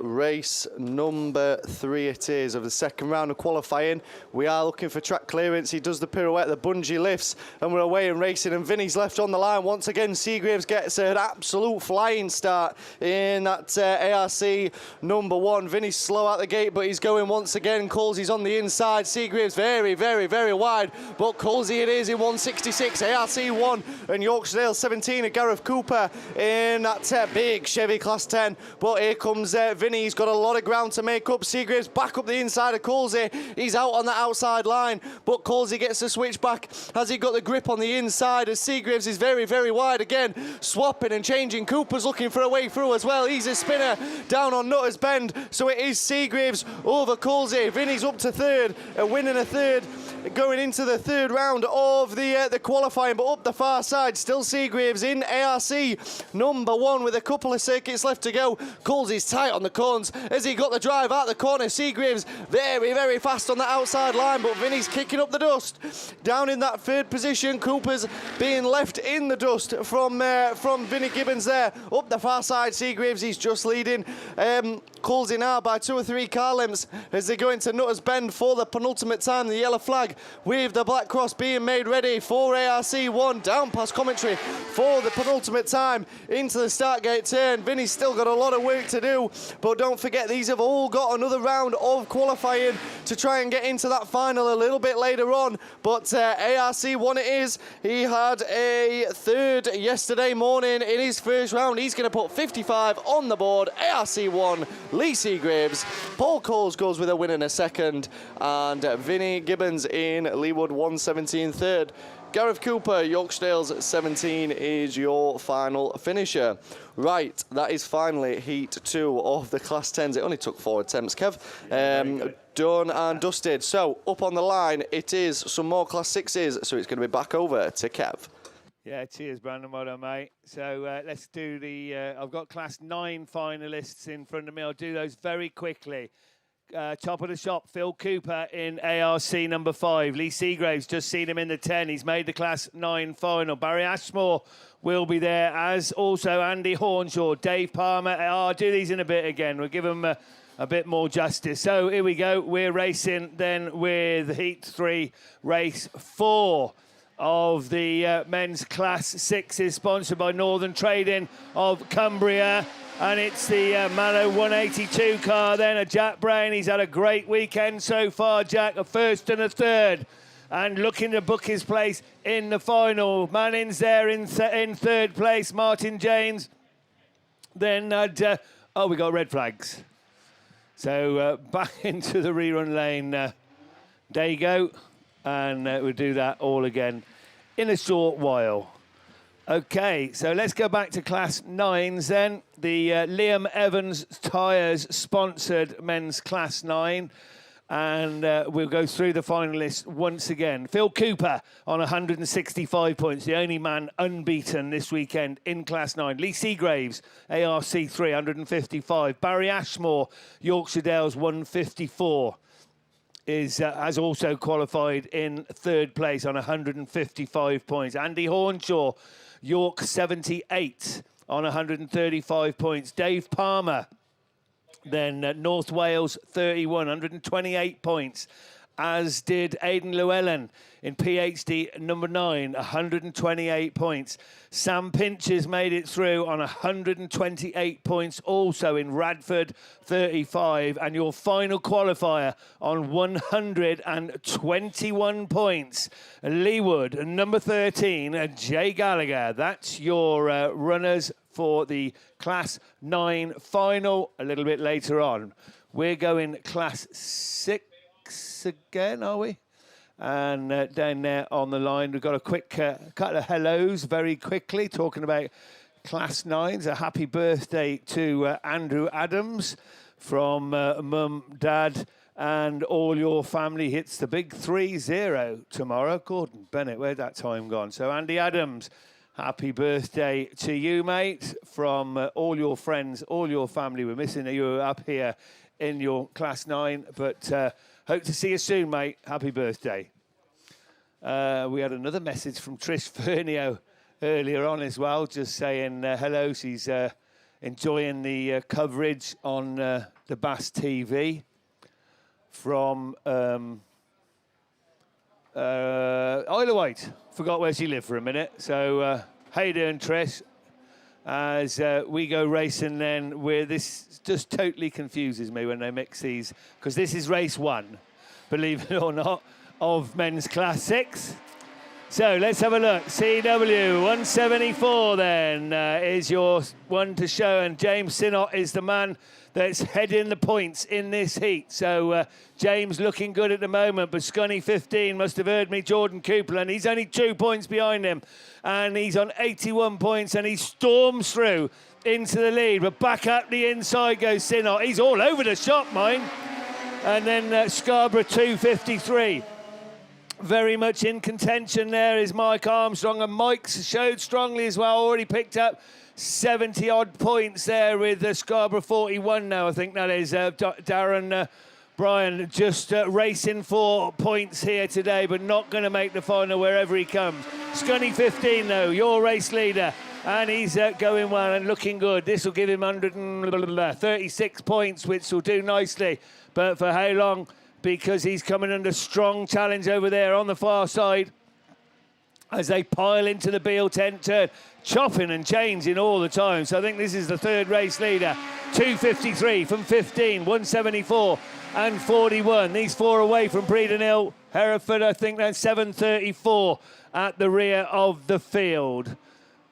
race number 3 it is of the second round of qualifying. We are looking for track clearance. He does the pirouette, the bungee lifts, and we're away and racing. And Vinny's left on the line once again. Seagraves gets an absolute flying start in that ARC number 1. Vinny's slow out the gate, but he's going once again. Colsey's on the inside. Seagraves very, very, very wide, but Colsey it is in 166. ARC 1 and Yorkshire 17 of Gareth Cooper in that big Chevy Class 10. But here comes Vinny. He's got a lot of ground to make up. Seagraves back up the inside of Colsey. He's out on the outside line, but Colsey gets the switch back. Has he got the grip on the inside as Seagraves is very, very wide again, swapping and changing. Cooper's looking for a way through as well. He's a spinner down on Nutters Bend, so it is Seagraves over Colsey. Vinny's up to third, winning a third, going into the third round of the qualifying, but up the far side, still Seagraves in ARC number 1 with a couple of circuits left to go. Colsey's tight on the corners as he got the drive out the corner. Seagraves very, very fast on the outside line, but Vinny's kicking up the dust. Down in that third position, Cooper's being left in the dust from Vinny Gibbons there. Up the far side, Seagraves, he's just leading Colsey now by 2 or 3 car lengths as they go into Nutters Bend for the penultimate time. The yellow flag with the black cross being made ready for ARC 1. Down past commentary for the penultimate time into the start gate turn. Vinny's still got a lot of work to do, but don't forget these have all got another round of qualifying to try and get into that final a little bit later on. But ARC 1 it is. He had a third yesterday morning in his first round. He's going to put 55 on the board. ARC 1, Lee Seagraves. Paul Coles goes with a win in a second, and Vinny Gibbons in Leewood 117 third. Gareth Cooper, Yorkshire's 17 is your final finisher. Right, that is finally Heat 2 of the Class 10s. It only took 4 attempts, Kev. Done and dusted. So, up on the line, it is some more Class 6s, so it's going to be back over to Kev. Yeah, cheers, Brandon. Well done, mate. So let's do the... I've got Class 9 finalists in front of me. I'll do those very quickly. Top of the shop, Phil Cooper in ARC number 5. Lee Seagraves, just seen him in the 10. He's made the Class 9 final. Barry Ashmore will be there, as also Andy Hornshaw, Dave Palmer. I'll do these in a bit again. We'll give them a bit more justice. So here we go. We're racing then with Heat 3, Race 4 of the men's Class 6s, sponsored by Northern Trading of Cumbria. And it's the Mallow 182 car then, a Jack Brown. He's had a great weekend so far, Jack, a first and a third. And looking to book his place in the final. Manning's there in third place, Martin James. Then, we got red flags. So back into the rerun lane. There you go. And we'll do that all again in a short while. Okay, so let's go back to Class 9s then. The Liam Evans Tyres sponsored men's Class 9. And we'll go through the finalists once again. Phil Cooper on 165 points, the only man unbeaten this weekend in Class 9. Lee Seagraves, ARC 3, 155. Barry Ashmore, Yorkshire Dales, 154. Has also qualified in third place on 155 points. Andy Hornshaw, York 78 on 135 points. Dave Palmer, then North Wales 31, 128 points. As did Aidan Llewellyn in PhD number 9, 128 points. Sam Pinches made it through on 128 points, also in Radford, 35. And your final qualifier on 121 points. Leewood, number 13, Jay Gallagher. That's your runners for the Class 9 final a little bit later on. We're going Class 6 again, are we? And down there on the line, we've got a quick couple of hellos very quickly, talking about Class 9s. A happy birthday to Andrew Adams from Mum, Dad, and all your family. Hits the big 3-0 tomorrow. Gordon Bennett, where'd that time gone? So Andy Adams, happy birthday to you, mate, from all your friends, all your family. We're missing you up here in your Class 9, but hope to see you soon, mate. Happy birthday. We had another message from Trish Fernio earlier on as well, just saying hello. She's enjoying the coverage on the Bass TV from Isle of Wight. Forgot where she lived for a minute. So, how you doing, Trish? As we go racing then, where this just totally confuses me when they mix these, because this is race 1, believe it or not, of men's class 6. So let's have a look. CW 174 then is your one to show, and James Sinnott is the man that's heading the points in this heat. So James looking good at the moment, but Scunny 15 must have heard me, Jordan Copeland. He's only 2 points behind him, and he's on 81 points, and he storms through into the lead. But back up the inside goes Sinnott. He's all over the shop, mind. And then Scarborough 253. Very much in contention there is Mike Armstrong, and Mike's showed strongly as well. Already picked up 70-odd points there with Scarborough 41 now, I think that is. Darren Bryan just racing for points here today, but not going to make the final wherever he comes. Scunny 15 though, your race leader, and he's going well and looking good. This will give him 136 points, which will do nicely. But for how long? Because he's coming under strong challenge over there on the far side as they pile into the Beale tent turn, chopping and changing all the time. So I think this is the third race leader. 253 from 15, 174 and 41. These 4 away from Breeden Hill. Hereford, I think that's 734 at the rear of the field.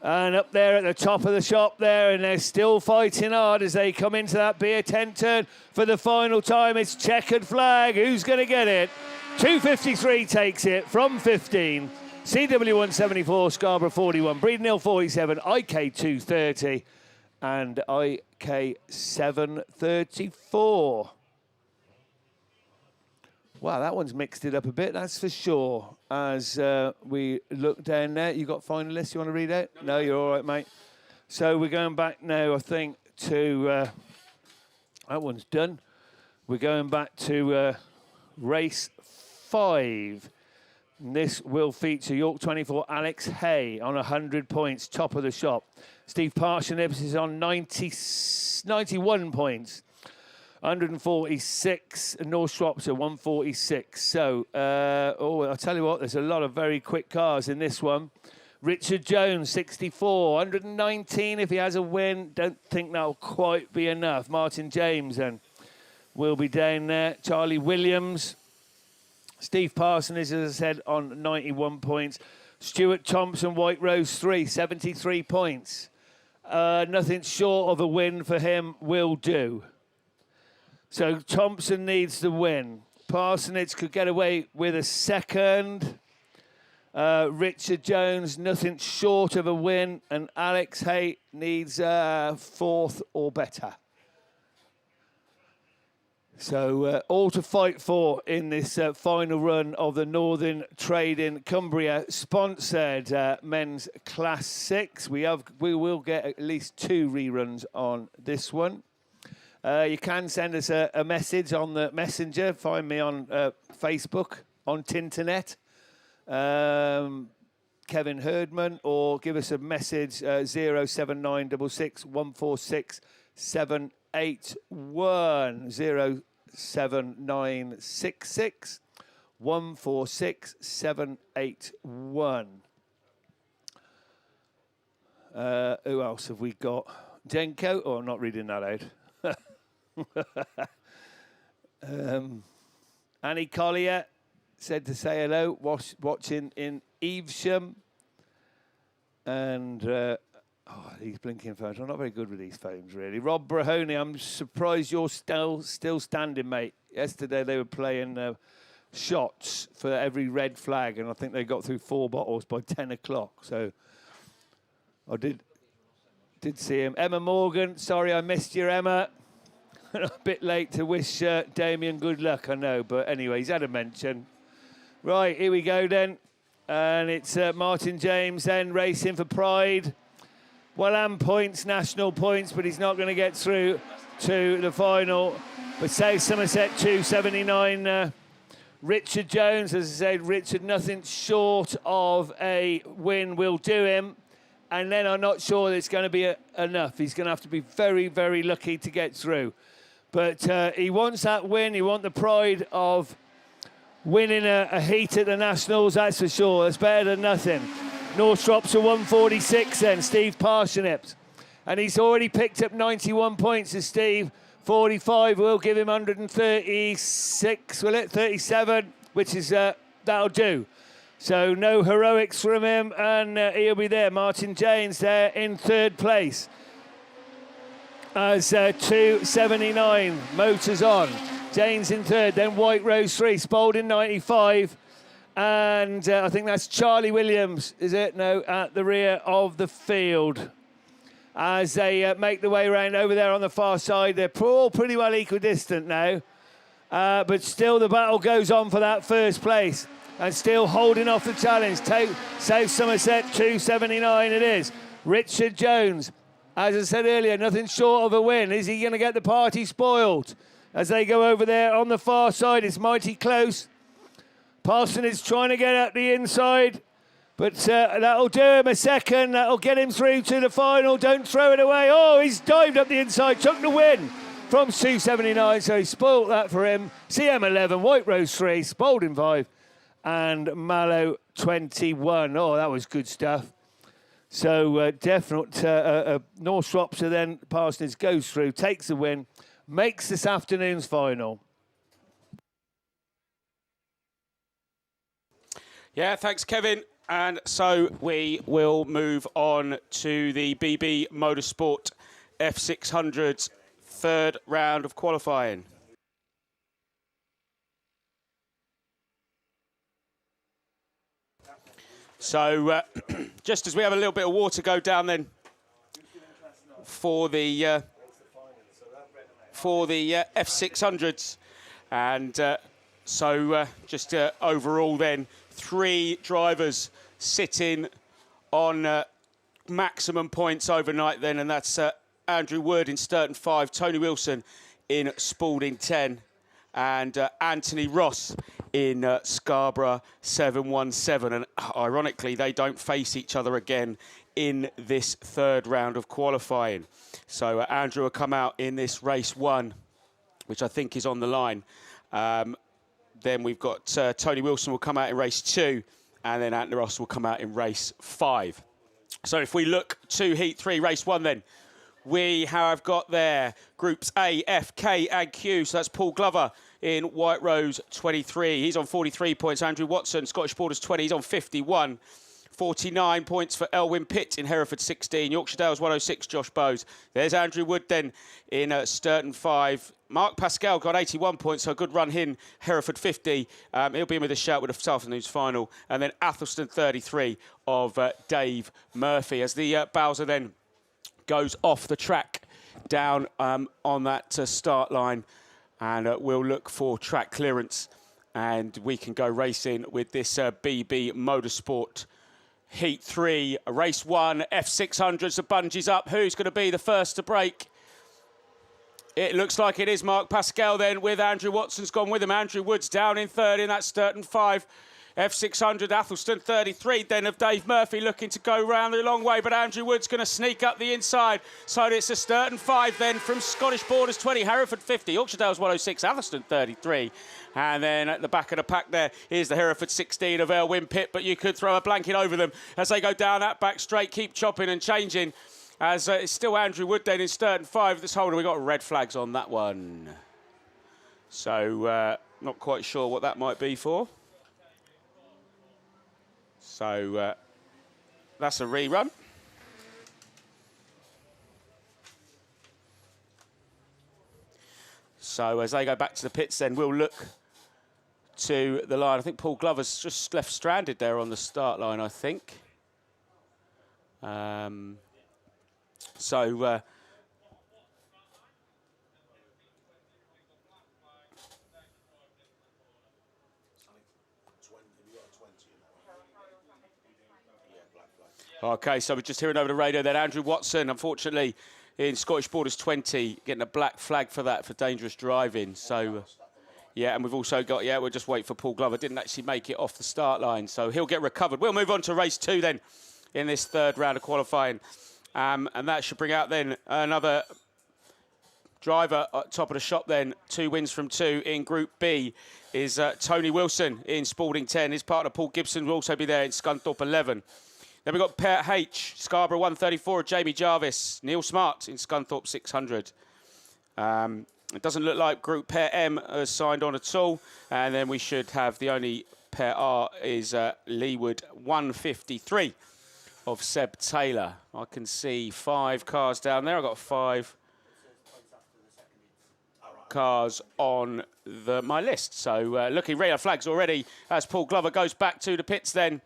And up there at the top of the shop there, and they're still fighting hard as they come into that beer tent turn for the final time. It's checkered flag. Who's going to get it? 253 takes it from 15. CW 174, Scarborough 41, Breeden Hill 47, IK 230, and IK 734. Wow, that one's mixed it up a bit, that's for sure. As we look down there, you got finalists you want to read out? No, you're all right, mate. So we're going back now, I think, to... that one's done. We're going back to race 5. And this will feature York 24, Alex Hay on 100 points, top of the shop. Steve Parsonips is on 91 points. 146, North Shropshire 146. So, I'll tell you what, there's a lot of very quick cars in this one. Richard Jones, 64, 119 if he has a win. Don't think that'll quite be enough. Martin James then will be down there. Charlie Williams. Steve Parsons, as I said, on 91 points. Stuart Thompson, White Rose 3, 73 points. Nothing short of a win for him will do. So Thompson needs the win. Parsonage could get away with a second. Richard Jones, nothing short of a win. And Alex Hay needs fourth or better. So all to fight for in this final run of the Northern Trading Cumbria sponsored men's Class 6. We will get at least 2 reruns on this one. You can send us a message on the messenger. Find me on Facebook, on Tinternet, Kevin Herdman, or give us a message 07966 146 781 07966 146 781. Who else have we got? Jenko? Oh, I'm not reading that out. Annie Collier said to say hello, watching in Evesham. And these blinking phones. I'm not very good with these phones, really. Rob Brahoney, I'm surprised you're still standing, mate. Yesterday they were playing shots for every red flag, and I think they got through 4 bottles by 10 o'clock. So I did see him. Emma Morgan, sorry I missed you, Emma. A bit late to wish Damien good luck, I know. But anyway, he's had a mention. Right, here we go then. And it's Martin James then racing for Pride. Welham points, national points, but he's not going to get through to the final. But South Somerset 279. Richard Jones, as I said, Richard, nothing short of a win will do him. and then I'm not sure it's going to be enough. He's going to have to be very, very lucky to get through. But he wants that win. He wants the pride of winning a heat at the Nationals, that's for sure. That's better than nothing. Northrop's a 146 then, Steve Parsonips. And he's already picked up 91 points as Steve. 45 will give him 136, will it? 37, which is, that'll do. So no heroics from him, and he'll be there. Martin James there in third place. As 279, motors on. James in third, then White Rose 3, Spalding 95. And I think that's Charlie Williams, is it? No, at the rear of the field. As they make the way around over there on the far side. They're all pretty well equidistant now. But still the battle goes on for that first place. And still holding off the challenge. South Somerset 279 it is. Richard Jones, as I said earlier, nothing short of a win. Is he going to get the party spoiled? As they go over there on the far side, it's mighty close. Parson is trying to get up the inside. But that'll do him a second. That'll get him through to the final. Don't throw it away. Oh, he's dived up the inside. Took the win from 279. So he spoilt that for him. CM 11, White Rose 3, Spalding 5, and Mallow 21. Oh, that was good stuff. So definite Northrop's then Parsons goes through, takes the win, makes this afternoon's final. Yeah, thanks, Kevin. And so we will move on to the BB Motorsport F600's third round of qualifying. So just as we have a little bit of water go down then for the F600s, and so just overall then 3 drivers sitting on maximum points overnight then, and that's Andrew Wood in Sturton 5, Tony Wilson in Spalding 10, and Anthony Ross in Scarborough 717. And ironically, they don't face each other again in this third round of qualifying. So Andrew will come out in this race 1, which I think is on the line. Then we've got Tony Wilson will come out in race 2, and then Anthony Ross will come out in race 5. So if we look to Heat 3, race 1 then, we have got there groups A, F, K and Q. So that's Paul Glover in White Rose 23. He's on 43 points. Andrew Watson, Scottish Borders 20. He's on 51. 49 points for Elwyn Pitt in Hereford 16. Yorkshire Dales 106, Josh Bowes. There's Andrew Wood then in Sturton 5. Mark Pascal got 81 points, so a good run in Hereford 50. He'll be in with a shout with the afternoon's final. And then Athelston 33 of Dave Murphy. As the Bowser then goes off the track down on that start line. And we'll look for track clearance. And we can go racing with this BB Motorsport Heat 3, race 1, F600s, the bungees up. Who's going to be the first to break? It looks like it is Mark Pascal then, with Andrew Watson's gone with him. Andrew Wood's down in third in that Sturton 5. F600, Athelston 33 then of Dave Murphy looking to go round the long way, but Andrew Wood's going to sneak up the inside. So it's a Sturton 5 then from Scottish Borders 20, Hereford 50, Yorkshire Dales 106, Athelston 33. And then at the back of the pack there is the Hereford 16 of Elwyn Pitt, but you could throw a blanket over them as they go down that back straight, keep chopping and changing. As it's still Andrew Wood then in Sturton 5 this holder. We've got red flags on that one. So not quite sure what that might be for. So that's a rerun. So as they go back to the pits then, we'll look to the line. I think Paul Glover's just left stranded there on the start line, I think. Okay, so we're just hearing over the radio that Andrew Watson, unfortunately, in Scottish Borders 20, getting a black flag for that, for dangerous driving. So, yeah, and we've also got, we'll just wait for Paul Glover. Didn't actually make it off the start line, so he'll get recovered. We'll move on to race 2 then. in this third round of qualifying. And that should bring out then another driver at top of the shop then. 2 wins from 2 in Group B is Tony Wilson in Spalding 10. His partner Paul Gibson will also be there in Scunthorpe 11. Then we've got Pair H, Scarborough 134 of Jamie Jarvis. Neil Smart in Scunthorpe 600. It doesn't look like Group Pair M has signed on at all. And then we should have the only Pair R is Leeward 153 of Seb Taylor. I can see 5 cars down there. I've got 5 cars on my list. So looking red flags already as Paul Glover goes back to the pits then.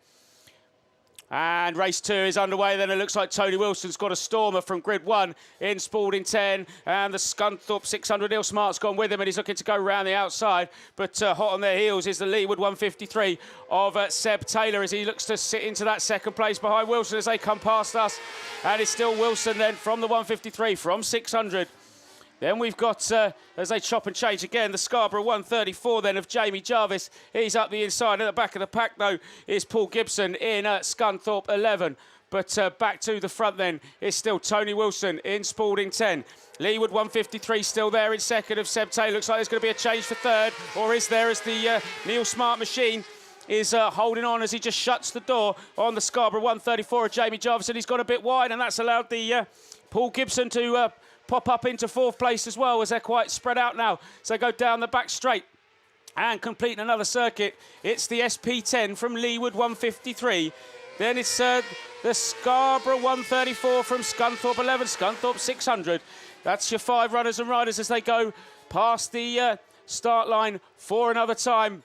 And race 2 is underway. Then it looks like Tony Wilson's got a stormer from grid 1 in Spalding 10. And the Scunthorpe 600, Neil Smart's gone with him and he's looking to go round the outside. But hot on their heels is the Leeward 153 of Seb Taylor as he looks to sit into that second place behind Wilson as they come past us. And it's still Wilson then from the 153 from 600. Then we've got, as they chop and change again, the Scarborough 134 then of Jamie Jarvis. He's up the inside. At the back of the pack, though, is Paul Gibson in Scunthorpe 11. But back to the front then is still Tony Wilson in Spalding 10. Leeward 153 still there in second of Seb Taylor. Looks like there's going to be a change for third. Or is there as the Neil Smart machine is holding on as he just shuts the door on the Scarborough 134 of Jamie Jarvis. And he's gone a bit wide and that's allowed the Paul Gibson to pop up into 4th place as well as they're quite spread out now. So they go down the back straight and completing another circuit. It's the SP10 from Leeward 153. Then it's the Scarborough 134 from Scunthorpe 11, Scunthorpe 600. That's your 5 runners and riders as they go past the start line for another time.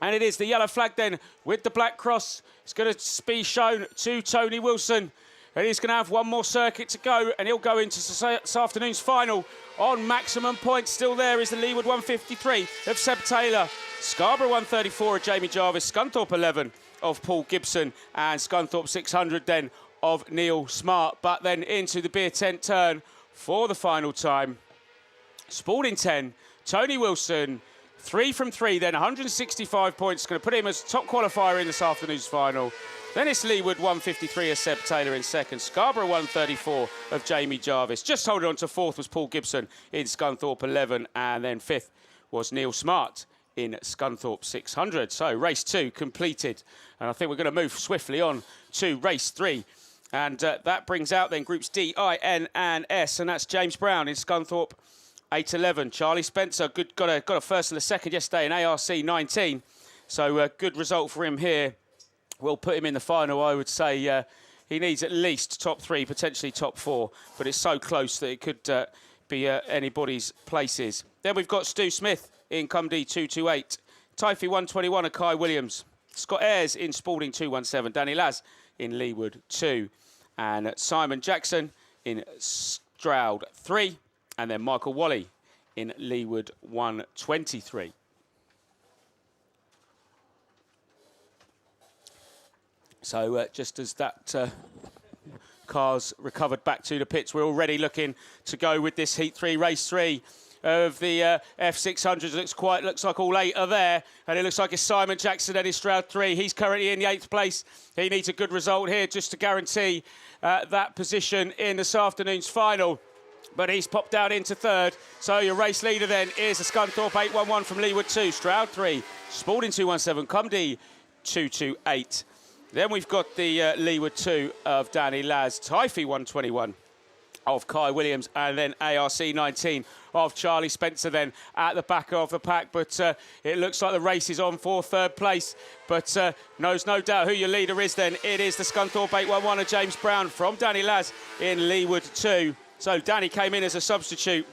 And it is the yellow flag then with the black cross. It's going to be shown to Tony Wilson. And he's going to have one more circuit to go, and he'll go into this afternoon's final on maximum points. Still there is the Leeward 153 of Seb Taylor. Scarborough 134 of Jamie Jarvis. Scunthorpe 11 of Paul Gibson. And Scunthorpe 600 then of Neil Smart. But then into the beer tent turn for the final time. Spalding 10, Tony Wilson. 3 from 3 then, 165 points. Going to put him as top qualifier in this afternoon's final. Then it's Leeward 153 of Seb Taylor in second. Scarborough 134 of Jamie Jarvis. Just holding on to 4th was Paul Gibson in Scunthorpe 11. And then 5th was Neil Smart in Scunthorpe 600. So race 2 completed. And I think we're going to move swiftly on to race 3. And that brings out then groups D, I, N and S. And that's James Brown in Scunthorpe 811. Charlie Spencer got a first and a second yesterday in ARC 19. So a good result for him here. We'll put him in the final. I would say he needs at least top 3, potentially top 4. But it's so close that it could be anybody's places. Then we've got Stu Smith in Cumdee 228. Typhy 121 of Kai Williams. Scott Ayres in Spalding 217. Danny Laz in Leeward 2. And Simon Jackson in Stroud 3. And then Michael Wally in Leeward 123. So just as that car's recovered back to the pits, we're already looking to go with this Heat 3, Race 3 of the F600s. Looks like all 8 are there. And it looks like it's Simon Jackson and his Stroud 3. He's currently in the 8th place. He needs a good result here just to guarantee that position in this afternoon's final. But he's popped out into 3rd. So your race leader then is a Scunthorpe 811 from Leeward 2, Stroud 3, Spalding 217, Cumdee 228. Then we've got the Leeward 2 of Danny Laz, Typhy 121 of Kai Williams, and then ARC 19 of Charlie Spencer then at the back of the pack. But it looks like the race is on for 3rd place. But knows no doubt who your leader is then. It is the Scunthorpe 811 of James Brown from Danny Laz in Leeward 2. So Danny came in as a substitute.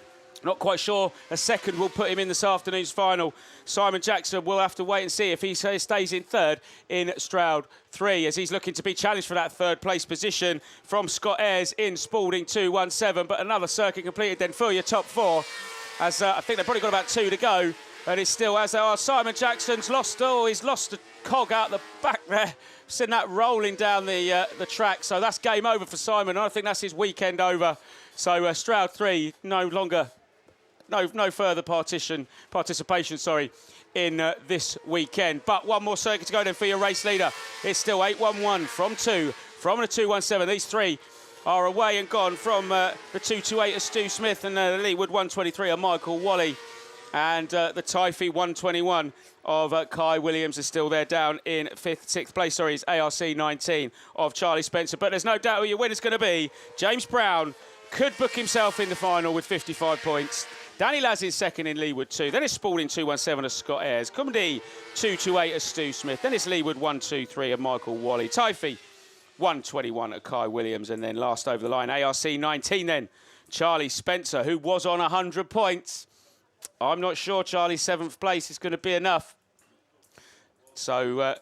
Not quite sure a second will put him in this afternoon's final. Simon Jackson will have to wait and see if he stays in 3rd in Stroud 3 as he's looking to be challenged for that 3rd place position from Scott Ayres in Spalding 217. But another circuit completed then for your top 4 as I think they've probably got about 2 to go. And it's still as they are. Simon Jackson's he's lost a cog out the back there. Seen that rolling down the track. So that's game over for Simon. I think that's his weekend over. So Stroud 3 no further participation in this weekend. But one more circuit to go then for your race leader. It's still 8-1-1 from 2, from the 2-1-7. These 3 are away and gone from the 2-2-8 of Stu Smith and the Leeward 123 of Michael Wally. And the Typhy 121 of Kai Williams is still there down in 6th place. Sorry, it's ARC 19 of Charlie Spencer. But there's no doubt who your winner's going to be. James Brown could book himself in the final with 55 points. Danny Laz is second in Leeward 2. Then it's Spalding 2-1-7 of Scott Ayres. Cumdy 2-2-8 of Stu Smith. Then it's Leeward 1-2-3 of Michael Wally. Typhy 121 of Kai Williams. And then last over the line, ARC 19 then. Charlie Spencer, who was on 100 points. I'm not sure Charlie's 7th place is going to be enough. So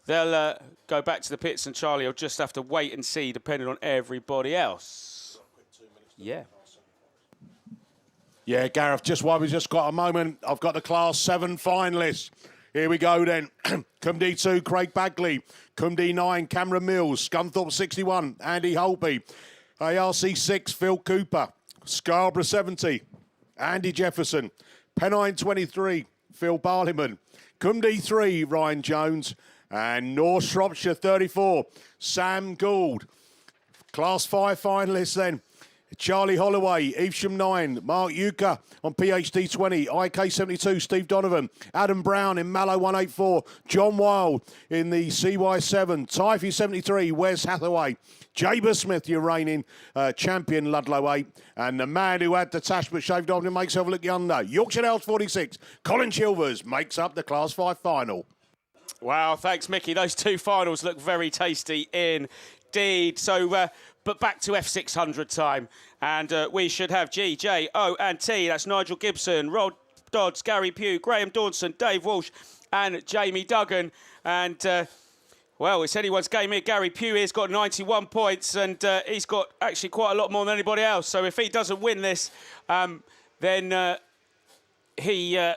they'll go back to the pits and Charlie will just have to wait and see depending on everybody else. Yeah. Yeah, Gareth, just while we've just got a moment, I've got the Class 7 finalists. Here we go then. Cumdy 2, Craig Bagley. Cumdy 9, Cameron Mills. Scunthorpe 61, Andy Holby. ARC 6, Phil Cooper. Scarborough 70, Andy Jefferson. Pennine 23, Phil Barliman. Cumdy 3, Ryan Jones. And North Shropshire 34, Sam Gould. Class 5 finalists then. Charlie Holloway, Evesham 9, Mark Euchre on PhD 20, IK 72, Steve Donovan, Adam Brown in Mallow 184, John Wild in the CY 7, Typhy 73, Wes Hathaway, Jaber Smith, your reigning champion, Ludlow 8, and the man who had the tash but shaved off and makes himself look younger, Yorkshire Elves 46, Colin Chilvers makes up the Class 5 final. Wow, thanks, Mickey. Those 2 finals look very tasty indeed. So, but back to F600 time. And we should have G, J, O and T. That's Nigel Gibson, Rod Dodds, Gary Pugh, Graham Dawson, Dave Walsh and Jamie Duggan. And, well, it's anyone's game here. Gary Pugh has got 91 points and he's got actually quite a lot more than anybody else. So if he doesn't win this, then he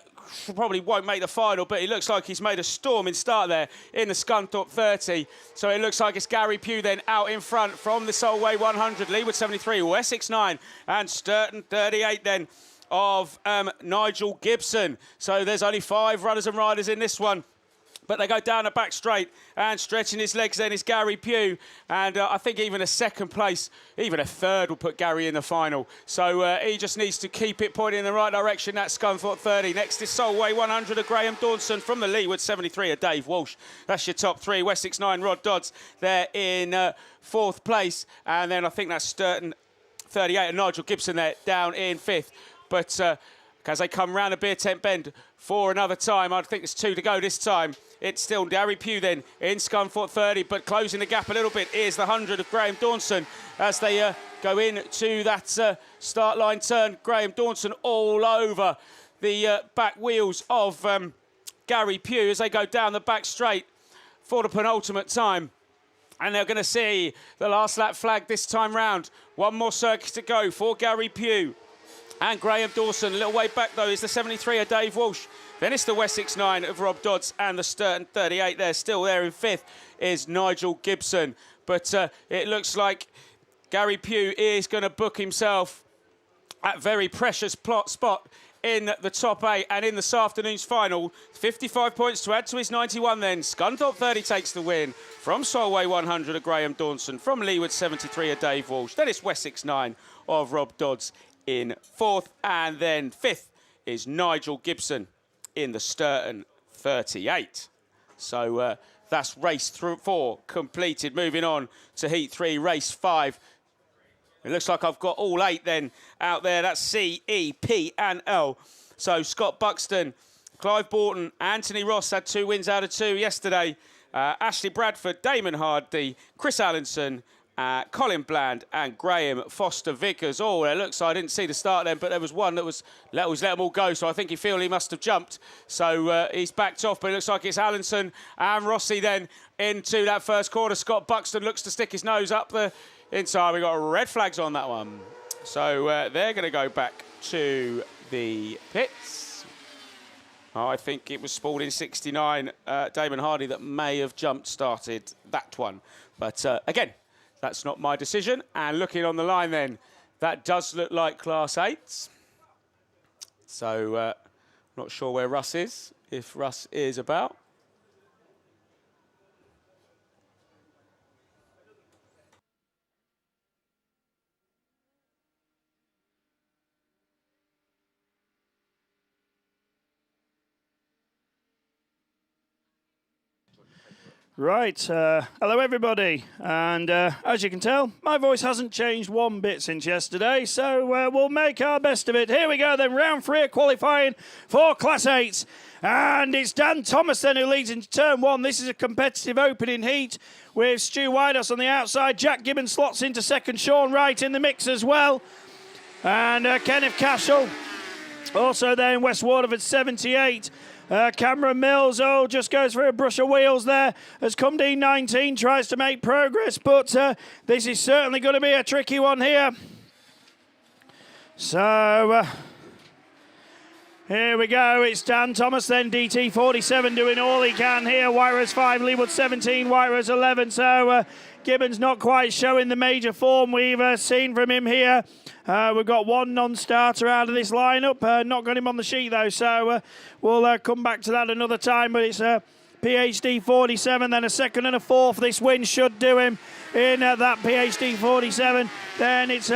probably won't make the final, but it looks like he's made a storming start there in the Scunthorpe 30. So it looks like it's Gary Pugh then out in front from the Solway 100, Leeward 73, Wessex 9 and Sturton 38 then of Nigel Gibson. So there's only 5 runners and riders in this one. But they go down the back straight and stretching his legs then is Gary Pugh. And I think even a 2nd place, even a 3rd will put Gary in the final. So he just needs to keep it pointing in the right direction. That's Scunthorpe 30. Next is Solway 100 of Graham Dawson from the Leeward 73 of Dave Walsh. That's your top 3. Wessex 9, Rod Dodds. They're in 4th place. And then I think that's Sturton 38 and Nigel Gibson there down in 5th. But as they come round the beer tent bend for another time, I think there's 2 to go this time. It's still Gary Pugh then in Scunthorpe 30, but closing the gap a little bit is the 100 of Graham Dawson as they go into that start line turn. Graham Dawson all over the back wheels of Gary Pugh as they go down the back straight for the penultimate time. And they're going to see the last lap flag this time round. One more circuit to go for Gary Pugh and Graham Dawson. A little way back, though, is the 73 of Dave Walsh. Then it's the Wessex 9 of Rob Dodds and the Sturton 38 there. Still there in 5th is Nigel Gibson. But it looks like Gary Pugh is going to book himself at very precious spot in the top 8 and in this afternoon's final. 55 points to add to his 91 then. Scunthorpe 30 takes the win from Solway 100 of Graham Dawson, from Leeward 73 of Dave Walsh. Then it's Wessex 9 of Rob Dodds in 4th, and then 5th is Nigel Gibson in the Sturton 38. So that's race 4 completed. Moving on to heat 3, race 5. It looks like I've got all 8 then out there. That's C, E, P and L. So Scott Buxton, Clive Borton, Anthony Ross had 2 wins out of 2 yesterday. Ashley Bradford, Damon Hardy, Chris Allinson, Colin Bland and Graham Foster Vickers. Oh, it looks like I didn't see the start then, but there was one that was let them all go, so I think he must have jumped. So he's backed off, but it looks like it's Allinson and Rossi then into that first quarter. Scott Buxton looks to stick his nose up the inside. We got red flags on that one. So they're going to go back to the pits. I think it was Spalding 69, Damon Hardy, that may have started that one. But again, that's not my decision. And looking on the line then, that does look like Class 8s. So Not sure where Russ is, if Russ is about. Right, hello everybody, and as you can tell, my voice hasn't changed one bit since yesterday, so we'll make our best of it. Here we go then, round 3 of qualifying for Class 8, and it's Dan Thomas then who leads into turn 1. This is a competitive opening heat with Stu Whitehouse on the outside, Jack Gibbons slots into second, Sean Wright in the mix as well, and Kenneth Cashel also there in West Waterford 78. Cameron Mills, just goes for a brush of wheels there as Cumdee 19 tries to make progress, but this is certainly going to be a tricky one here. So, here we go. It's Dan Thomas then, DT 47 doing all he can here. White Rose 5, Leewood 17, White Rose 11. So, Gibbons not quite showing the major form we've seen from him here. We've got one non-starter out of this lineup. Not got him on the sheet though, so we'll come back to that another time. But it's PhD 47, then a second and a fourth. This win should do him in that PhD 47. Then it's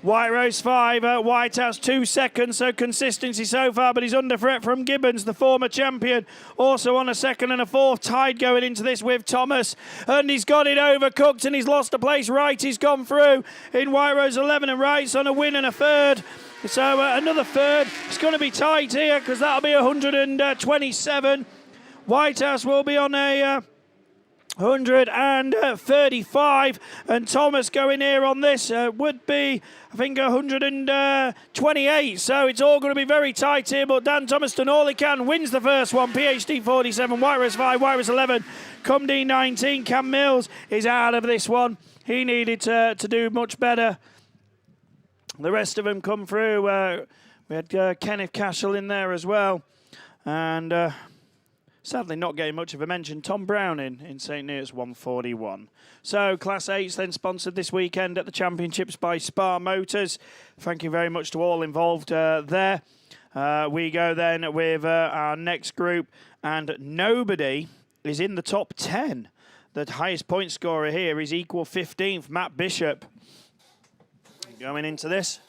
White Rose 5, Whitehouse 2 seconds, so consistency so far, but he's under threat from Gibbons, the former champion, also on a second and a fourth, tied going into this with Thomas, and he's got it overcooked and he's lost a place. Wright, he's gone through in White Rose 11, and Wright's on a win and a third. So another third. It's going to be tight here because that'll be 127. Whitehouse will be on a 135, and Thomas going here on this would be, I think, 128. So it's all going to be very tight here, but Dan Thomas done all he can, wins the first one. PhD 47, White Rose 5, White Rose 11, Cumdee 19. Cam Mills is out of this one. He needed to do much better. The rest of them come through. We had Kenneth Cashel in there as well, and sadly not getting much of a mention, Tom Brown in St. Neots 141. So Class 8's then sponsored this weekend at the Championships by Spa Motors. Thank you very much to all involved there. We go then with our next group, and nobody is in the top 10. The highest point scorer here is equal 15th, Matt Bishop. Going into this.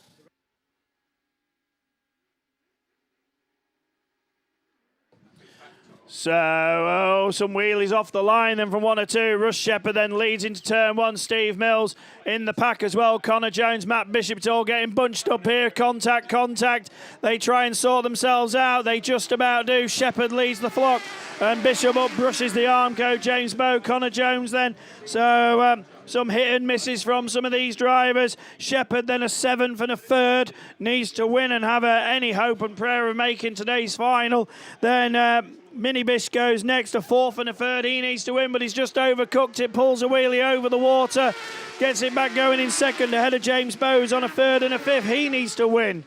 So, some wheelies off the line then from 1 or 2. Russ Shepherd then leads into turn 1. Steve Mills in the pack as well. Connor Jones, Matt Bishop, it's all getting bunched up here. Contact. They try and sort themselves out. They just about do. Shepherd leads the flock, and Bishop up brushes the Armco. James Bow, Connor Jones then. So, some hit and misses from some of these drivers. Shepherd then a 7th and a 3rd. Needs to win and have any hope and prayer of making today's final. Then Mini Bish goes next, a 4th and a 3rd. He needs to win, but he's just overcooked it. Pulls a wheelie over the water. Gets it back going in second ahead of James Bowes on a 3rd and a 5th. He needs to win.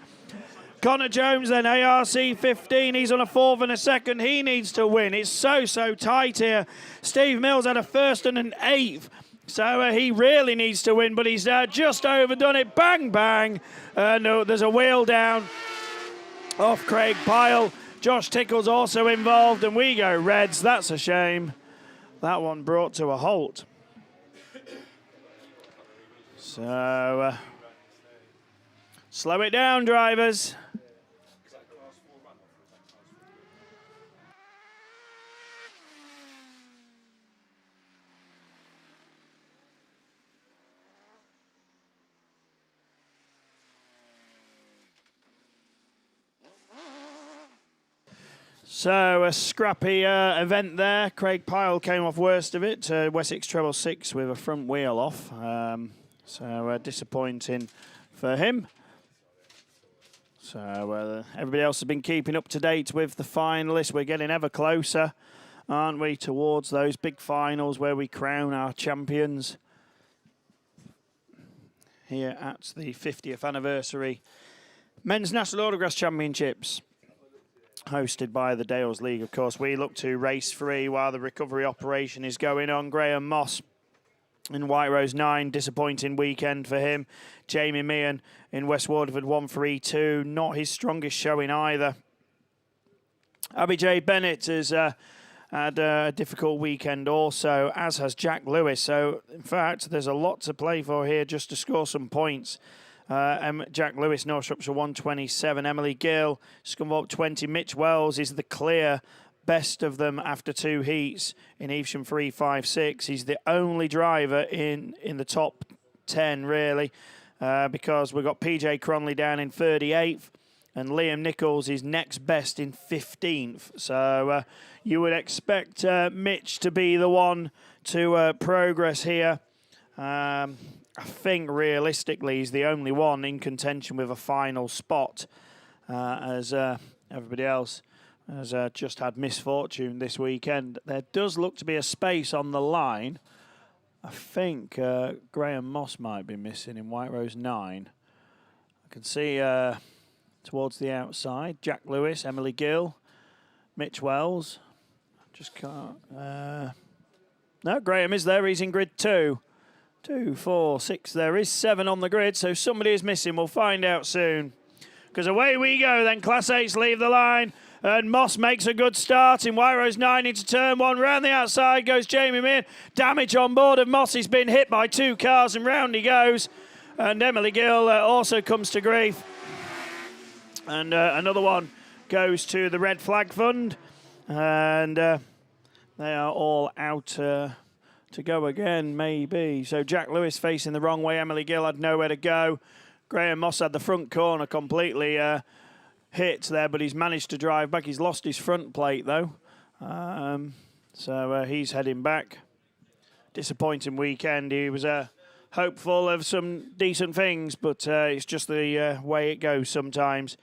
Connor Jones then, ARC 15. He's on a 4th and a 2nd. He needs to win. It's so tight here. Steve Mills had a 1st and an 8th. So he really needs to win, but he's just overdone it. Bang, bang. No, there's a wheel down off Craig Pyle. Josh Tickle's also involved, and we go Reds. That's a shame. That one brought to a halt. So, slow it down, drivers. So a scrappy event there. Craig Pyle came off worst of it. Wessex treble 6 with a front wheel off. So disappointing for him. So everybody else has been keeping up to date with the finalists. We're getting ever closer, aren't we, towards those big finals where we crown our champions here at the 50th anniversary Men's National Autograss Championships, hosted by the Dales League. Of course, we look to race 3 while the recovery operation is going on. Graham Moss in White Rose 9, disappointing weekend for him. Jamie Meehan in West Waterford 132, not his strongest showing either. Abby J. Bennett has had a difficult weekend also, as has Jack Lewis. So, in fact, there's a lot to play for here just to score some points. Jack Lewis, North Shropshire 127. Emily Gill, Scunthorpe 20. Mitch Wells is the clear best of them after 2 heats in Evesham 356. He's the only driver in the top 10, really, because we've got PJ Cronley down in 38th. And Liam Nichols is next best in 15th. So you would expect Mitch to be the one to progress here. I think realistically he's the only one in contention with a final spot, as everybody else has just had misfortune this weekend. There does look to be a space on the line. I think Graham Moss might be missing in White Rose 9. I can see... towards the outside, Jack Lewis, Emily Gill, Mitch Wells. Just can't... no, Graham is there. He's in grid 2. 2, 4, 6. There is 7 on the grid, so somebody is missing. We'll find out soon. Because away we go then. Class 8s leave the line. And Moss makes a good start in White Rose 9 into turn 1. Round the outside goes Jamie Meehan. Damage on board of Moss. He's been hit by 2 cars and round he goes. And Emily Gill also comes to grief. And another one goes to the Red Flag Fund. And they are all out to go again, maybe. So Jack Lewis facing the wrong way. Emily Gill had nowhere to go. Graham Moss had the front corner completely hit there, but he's managed to drive back. He's lost his front plate, though. So he's heading back. Disappointing weekend. He was hopeful of some decent things, but it's just the way it goes sometimes.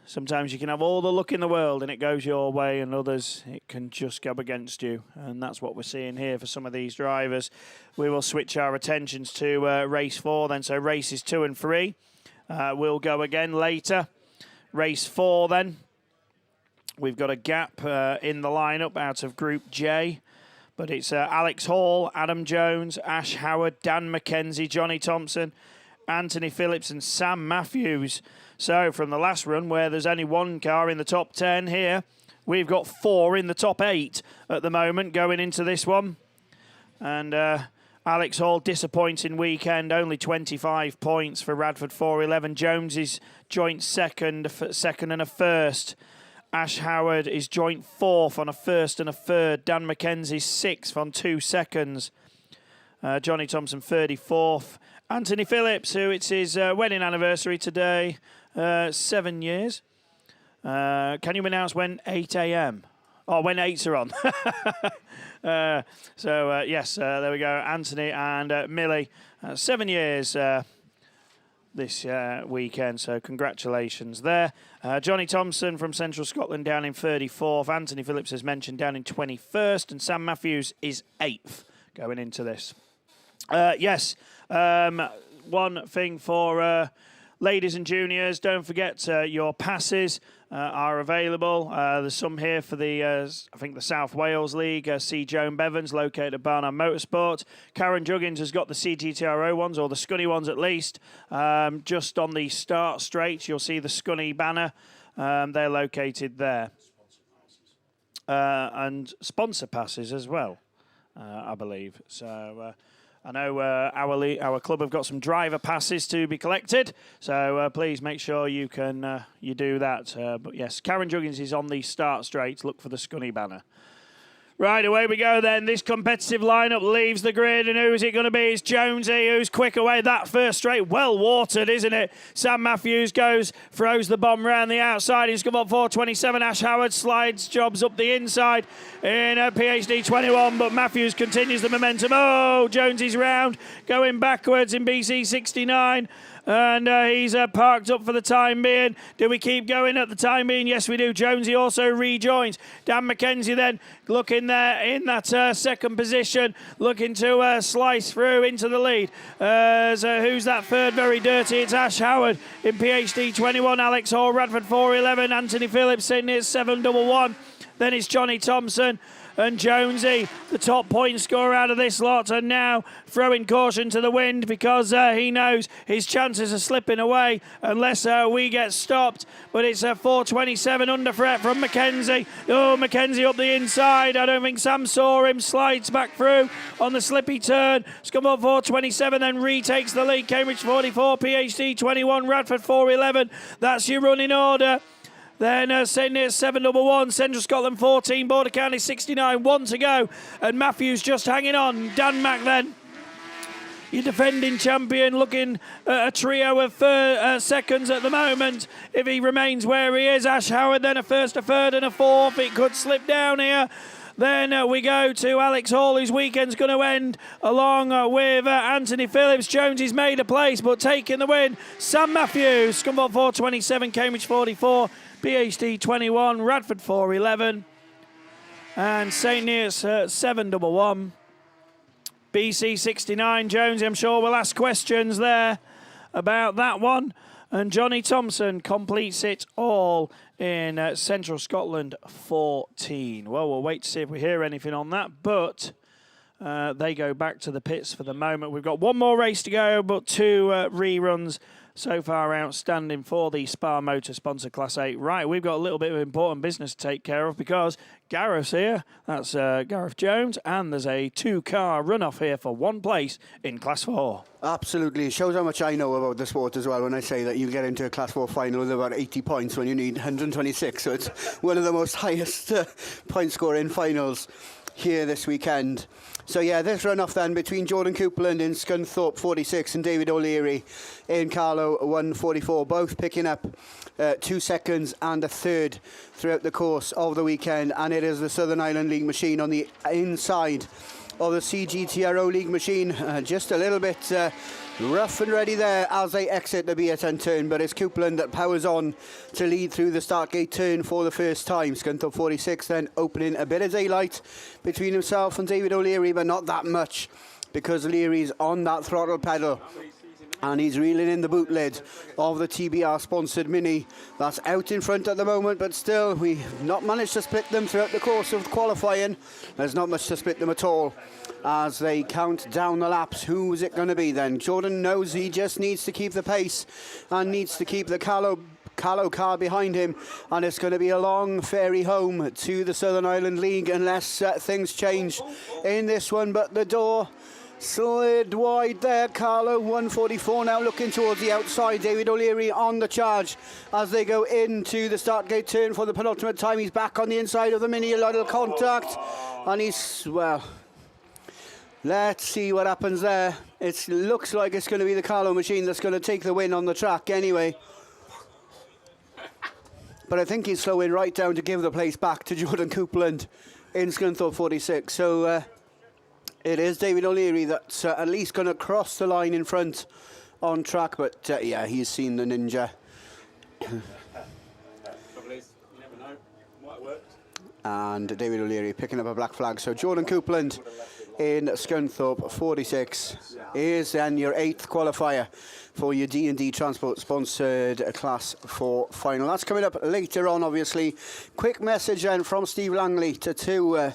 Sometimes you can have all the luck in the world and it goes your way, and others it can just go against you. And that's what we're seeing here for some of these drivers. We will switch our attentions to race 4 then. So races 2 and 3 will go again later. Race 4 then. We've got a gap in the lineup out of Group J. But it's Alex Hall, Adam Jones, Ash Howard, Dan McKenzie, Johnny Thompson, Anthony Phillips and Sam Matthews. So from the last run, where there's only 1 car in the top 10 here, we've got 4 in the top 8 at the moment going into this one. And Alex Hall, disappointing weekend, only 25 points for Radford 411. Jones is joint second and a first. Ash Howard is joint 4th on a first and a third. Dan McKenzie 6th on 2 seconds. Johnny Thompson 34th. Anthony Phillips, who it's his wedding anniversary today, 7 years. Can you announce when 8 a.m.? Oh, when 8s are on. Yes, there we go. Anthony and Millie, 7 years this weekend, so congratulations there. Johnny Thompson from Central Scotland down in 34th. Anthony Phillips, as mentioned, down in 21st. And Sam Matthews is 8th going into this. One thing for ladies and juniors, don't forget your passes are available. There's some here for the, I think, the South Wales League. C. Joan Bevans, located at Barnard Motorsport. Karen Juggins has got the CGTRO ones, or the Scunny ones at least. Just on the start straight, you'll see the Scunny banner. They're located there. And sponsor passes as well, I believe. So... I know our club have got some driver passes to be collected, so please make sure you can you do that. But yes, Karen Juggins is on the start straight. Look for the Scunny banner. Right, away we go then. This competitive lineup leaves the grid, and who's it going to be? It's Jonesy, who's quick away. That first straight, well watered, isn't it? Sam Matthews throws the bomb round the outside. He's come up 427. Ash Howard slides jobs up the inside in a PhD 21, but Matthews continues the momentum. Oh, Jonesy's round, going backwards in BC 69. And he's parked up for the time being. Do we keep going at the time being? Yes, we do. Jonesy also rejoins. Dan McKenzie then looking there in that second position, looking to slice through into the lead. Who's that third? Very dirty. It's Ash Howard in PhD 21. Alex Hall, Radford 411. Anthony Phillips sitting here 711. Then it's Johnny Thompson and Jonesy, the top point scorer out of this lot, and now throwing caution to the wind because he knows his chances are slipping away unless we get stopped. But it's a 4.27 under threat from Mackenzie. Oh, Mackenzie up the inside. I don't think Sam saw him. Slides back through on the slippy turn. Scunthorpe 4.27, then retakes the lead. Cambridge 44, PhD 21, Radford 4.11. That's your running order. Then St Neots 7.11, Central Scotland 14, Border County 69, 1 to go. And Matthews just hanging on. Dan Mack then, your defending champion, looking at a trio of seconds at the moment. If he remains where he is, Ash Howard then a first, a third and a fourth. It could slip down here. Then we go to Alex Hall, whose weekend's going to end, along with Anthony Phillips. Jonesy's made a place, but taking the win. Sam Matthews, Scunthorpe 4.27, Cambridge 44, PhD 21, Radford 4.11, and St Neots 7.11. BC 69, Jonesy, I'm sure we'll ask questions there about that one. And Johnny Thompson completes it all in Central Scotland 14. Well, we'll wait to see if we hear anything on that, but they go back to the pits for the moment. We've got one more race to go, but 2 reruns so far outstanding for the Spa Motor sponsor Class 8. Right, we've got a little bit of important business to take care of because Gareth's here. That's Gareth Jones, and there's a 2-car runoff here for 1 place in Class 4. Absolutely. It shows how much I know about the sport as well when I say that you get into a Class 4 final with about 80 points when you need 126. So it's one of the most highest point scoring finals here this weekend. So yeah, this runoff then between Jordan Coupland in Scunthorpe 46 and David O'Leary in Carlow 144, both picking up 2 seconds and a third throughout the course of the weekend. And it is the Southern Ireland League machine on the inside of the CGTRO League machine, just a little bit rough and ready there as they exit the B10 turn, but it's Coupland that powers on to lead through the start gate turn for the first time. Scunthorpe 46 then opening a bit of daylight between himself and David O'Leary, but not that much because O'Leary's on that throttle pedal and he's reeling in the boot lid of the TBR sponsored Mini that's out in front at the moment, but still we've not managed to split them throughout the course of qualifying. There's not much to split them at all as they count down the laps. Who's it going to be then? Jordan knows he just needs to keep the pace and needs to keep the Callow car behind him, and it's going to be a long ferry home to the Southern Ireland League unless things change in this one. But the door slid wide there. Carlo 144 now looking towards the outside. David O'Leary on the charge as they go into the start gate turn for the penultimate time. He's back on the inside of the Mini, a little contact, and he's, well, let's see what happens there. It looks like it's going to be the Carlo machine that's going to take the win on the track anyway. But I think he's slowing right down to give the place back to Jordan Coupland in Scunthorpe 46. So it is David O'Leary that's at least going to cross the line in front on track. But yeah, he's seen the ninja. And David O'Leary picking up a black flag. So Jordan Coupland in Scunthorpe 46 is then your 8th qualifier for your D&D Transport sponsored Class 4 final. That's coming up later on, obviously. Quick message then from Steve Langley to 2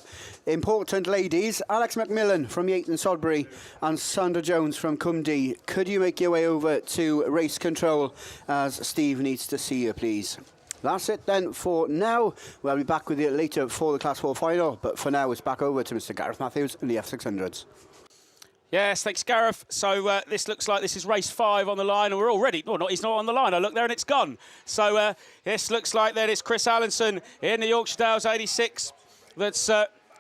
important ladies, Alex McMillan from Yeaton Sodbury and Sandra Jones from Cumdee. Could you make your way over to race control as Steve needs to see you, please? That's it then for now. We'll be back with you later for the Class 4 final, but for now it's back over to Mr. Gareth Matthews in the F600s. Yes, thanks, Gareth. So this looks like this is race 5 on the line, and we're already... Oh, no, he's not on the line. I look there and it's gone. So this looks like then it's Chris Allenson in the Yorkshire Dales 86 that's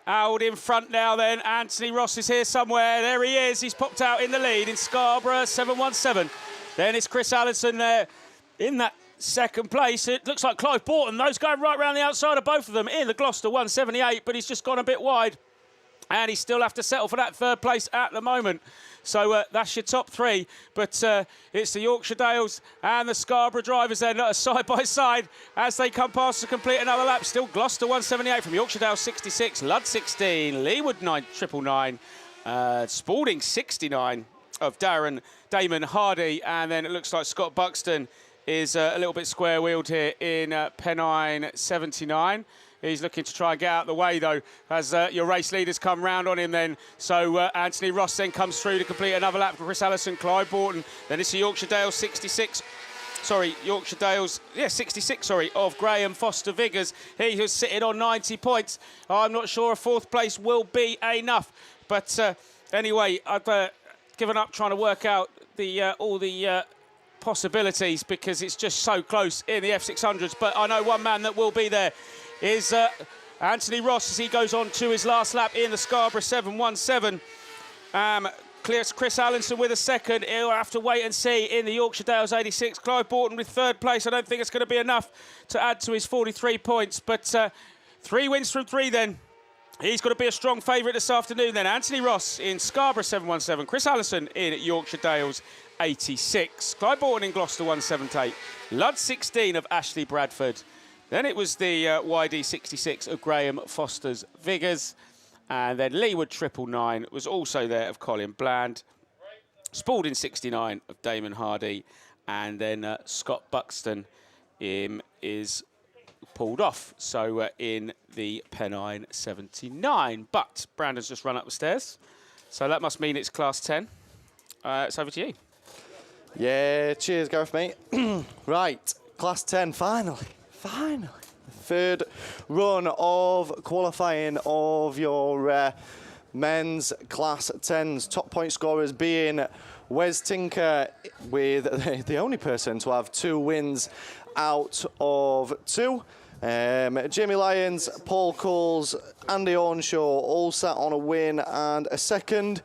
out in front now then. Anthony Ross is here somewhere. There he is. He's popped out in the lead in Scarborough 717. Then it's Chris Allenson there in that second place. It looks like Clive Borton. Those going right round the outside of both of them in the Gloucester 178, but he's just gone a bit wide. And he still have to settle for that 3rd place at the moment. So that's your top 3. But it's the Yorkshire Dales and the Scarborough drivers then side by side as they come past to complete another lap. Still Gloucester 178 from Yorkshire Dales 66, Ludd 16, Leewood 999, Spalding 69 of Damon Hardy. And then it looks like Scott Buxton is a little bit square-wheeled here in Pennine 79. He's looking to try and get out of the way, though, as your race leaders come round on him then. So Anthony Ross then comes through to complete another lap for Chris Allison, Clive Borton. Then it's the Yorkshire Dales 66. Yorkshire Dales, 66, of Graham Foster Viggers. He was sitting on 90 points. I'm not sure a fourth place will be enough. But anyway, I've given up trying to work out all the possibilities because it's just so close in the F600s. But I know one man that will be there is Anthony Ross as he goes on to his last lap in the Scarborough 717. Chris Allinson with a second. He'll have to wait and see in the Yorkshire Dales 86. Clive Borton with third place. I don't think it's going to be enough to add to his 43 points. But 3 wins from 3 then. He's got to be a strong favourite this afternoon then. Anthony Ross in Scarborough 717. Chris Allison in Yorkshire Dales 86. Clive Borton in Gloucester 178. Ludd 16 of Ashley Bradford. Then it was the YD 66 of Graham Foster's Viggers. And then Leeward 999 was also there of Colin Bland. Spalding 69 of Damon Hardy. And then Scott Buxton is pulled off. So in the Pennine 79. But Brandon's just run up the stairs. So that must mean it's Class 10. It's over to you. Yeah, cheers, Gareth, mate. Right, Class 10, finally. Third run of qualifying of your men's Class 10s. Top point scorers being Wes Tinker with the only person to have 2 wins out of 2. Jamie Lyons, Paul Coles, Andy Ornshaw all sat on a win and a second.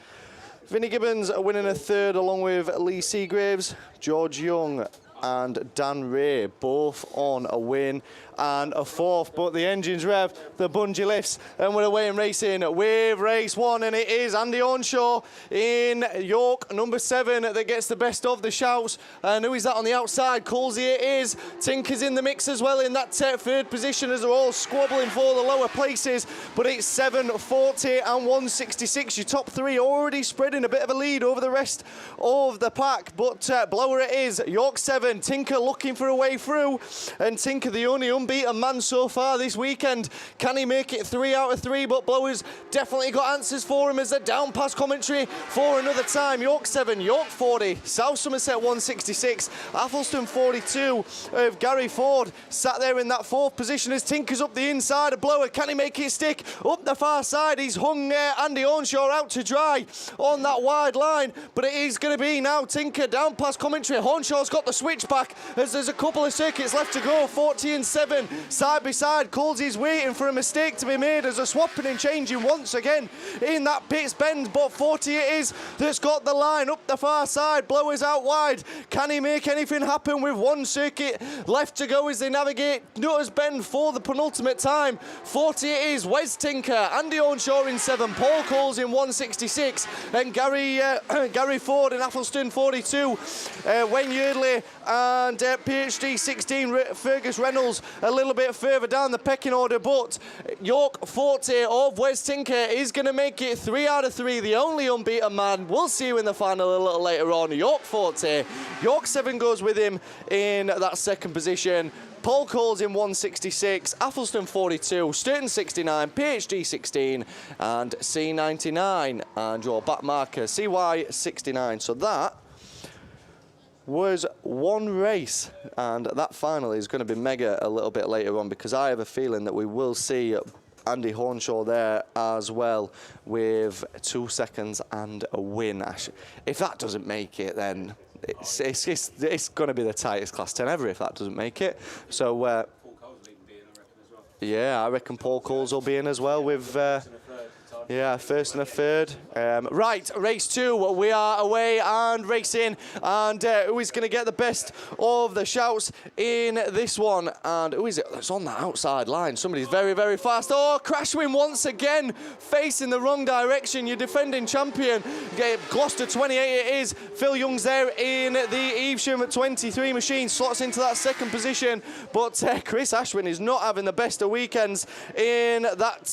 Vinnie Gibbons winning a third along with Lee Seagraves, George Young and Dan Ray both on a win and a fourth. But the engines rev, the bungee lifts, and we're away and racing with race 1, and it is Andy Ornshaw in York, number 7, that gets the best of the shouts. And who is that on the outside? Colsey it is. Tinker's in the mix as well in that third position as they're all squabbling for the lower places. But it's 740 and 166. Your top 3 already spreading a bit of a lead over the rest of the pack. But blower it is. York 7. Tinker looking for a way through, and Tinker the only unbeaten man so far this weekend. Can he make it 3 out of 3? But Blower's definitely got answers for him as they're down past commentary for another time. York 7, York 40, South Somerset 166, Athelston 42 of Gary Ford sat there in that 4th position as Tinker's up the inside of Blower. Can he make it stick? Up the far side, he's hung Andy Ornshaw out to dry on that wide line, but it is going to be now Tinker down past commentary. Hornshaw's got the switch back as there's a couple of circuits left to go. 40 and 7 side by side. Colsey's waiting for a mistake to be made as they're swapping and changing once again in that pit's bend, but 40 it is that's got the line up the far side. Blower's out wide. Can he make anything happen with 1 circuit left to go as they navigate Nutters Bend for the penultimate time? 40 it is. Wes Tinker, Andy Ornshaw in 7, Paul Coles in 166, and Gary Ford in Athelston 42, Wayne Yeardley and PhD 16 Fergus Reynolds a little bit further down the pecking order. But York 40 of Wes Tinker is going to make it 3 out of 3, the only unbeaten man. We'll see you in the final a little later on. York 40, York 7 goes with him in that 2nd position. Paul Coles in 166, Athelston 42, Sturton 69, PhD 16 and C99, and your back marker CY 69. So that was 1 race, and that final is going to be mega a little bit later on, because I have a feeling that we will see Andy Hornshaw there as well with 2 seconds and a win. If that doesn't make it, then it's going to be the tightest Class 10 ever if that doesn't make it. So yeah, I reckon Paul Coles will be in as well with yeah, 1st and a 3rd. Right, race 2. We are away and racing, and who is going to get the best of the shouts in this one? And who is it that's on that outside line? Somebody's very, very fast. Oh, crash win once again, facing the wrong direction. Your defending champion, Gloucester 28 it is. Phil Young's there in the Evesham 23 machine, slots into that 2nd position. But Chris Ashwin is not having the best of weekends in that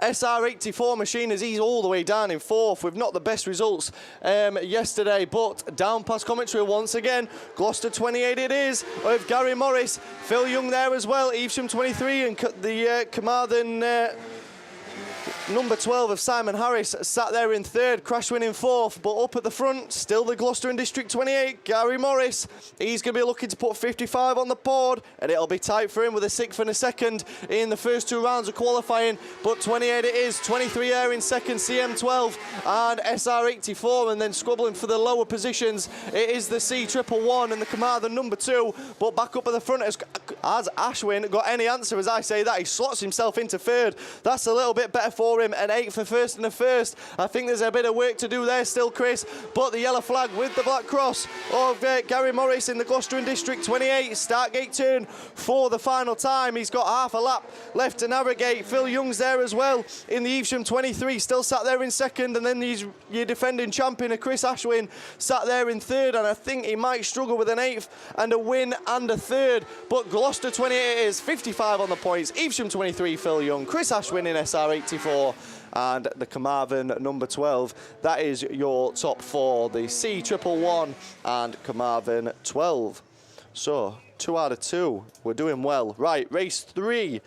SR84 machine, as he's all the way down in 4th with not the best results yesterday, but down past commentary once again. Gloucester 28 it is, with Gary Morris. Phil Young there as well, Evesham 23, and the Carmarthen number 12 of Simon Harris sat there in 3rd, Crash winning 4th, but up at the front, still the Gloucester and District 28, Gary Morris. He's going to be looking to put 55 on the board, and it'll be tight for him with a 6th and a 2nd in the first 2 rounds of qualifying, but 28 it is, 23 air in 2nd, CM12 and SR84, and then squabbling for the lower positions, it is the C111 and the Carmarthen number 2, but back up at the front has Ashwin got any answer as I say that, he slots himself into 3rd. That's a little bit better for him, an 8th for 1st and a 1st. I think there's a bit of work to do there still, Chris, but the yellow flag with the black cross of Gary Morris in the Gloucester and District 28, start gate turn for the final time. He's got half a lap left to navigate. Phil Young's there as well in the Evesham 23, still sat there in 2nd, and then your defending champion, Chris Ashwin, sat there in 3rd, and I think he might struggle with an 8th and a win and a 3rd, but Gloucester 28 is 55 on the points, Evesham 23, Phil Young, Chris Ashwin in SR84, and the Carmarthen number 12. That is your top 4, the C111 and Carmarthen 12. So 2 out of 2, we're doing well. Right, race 3.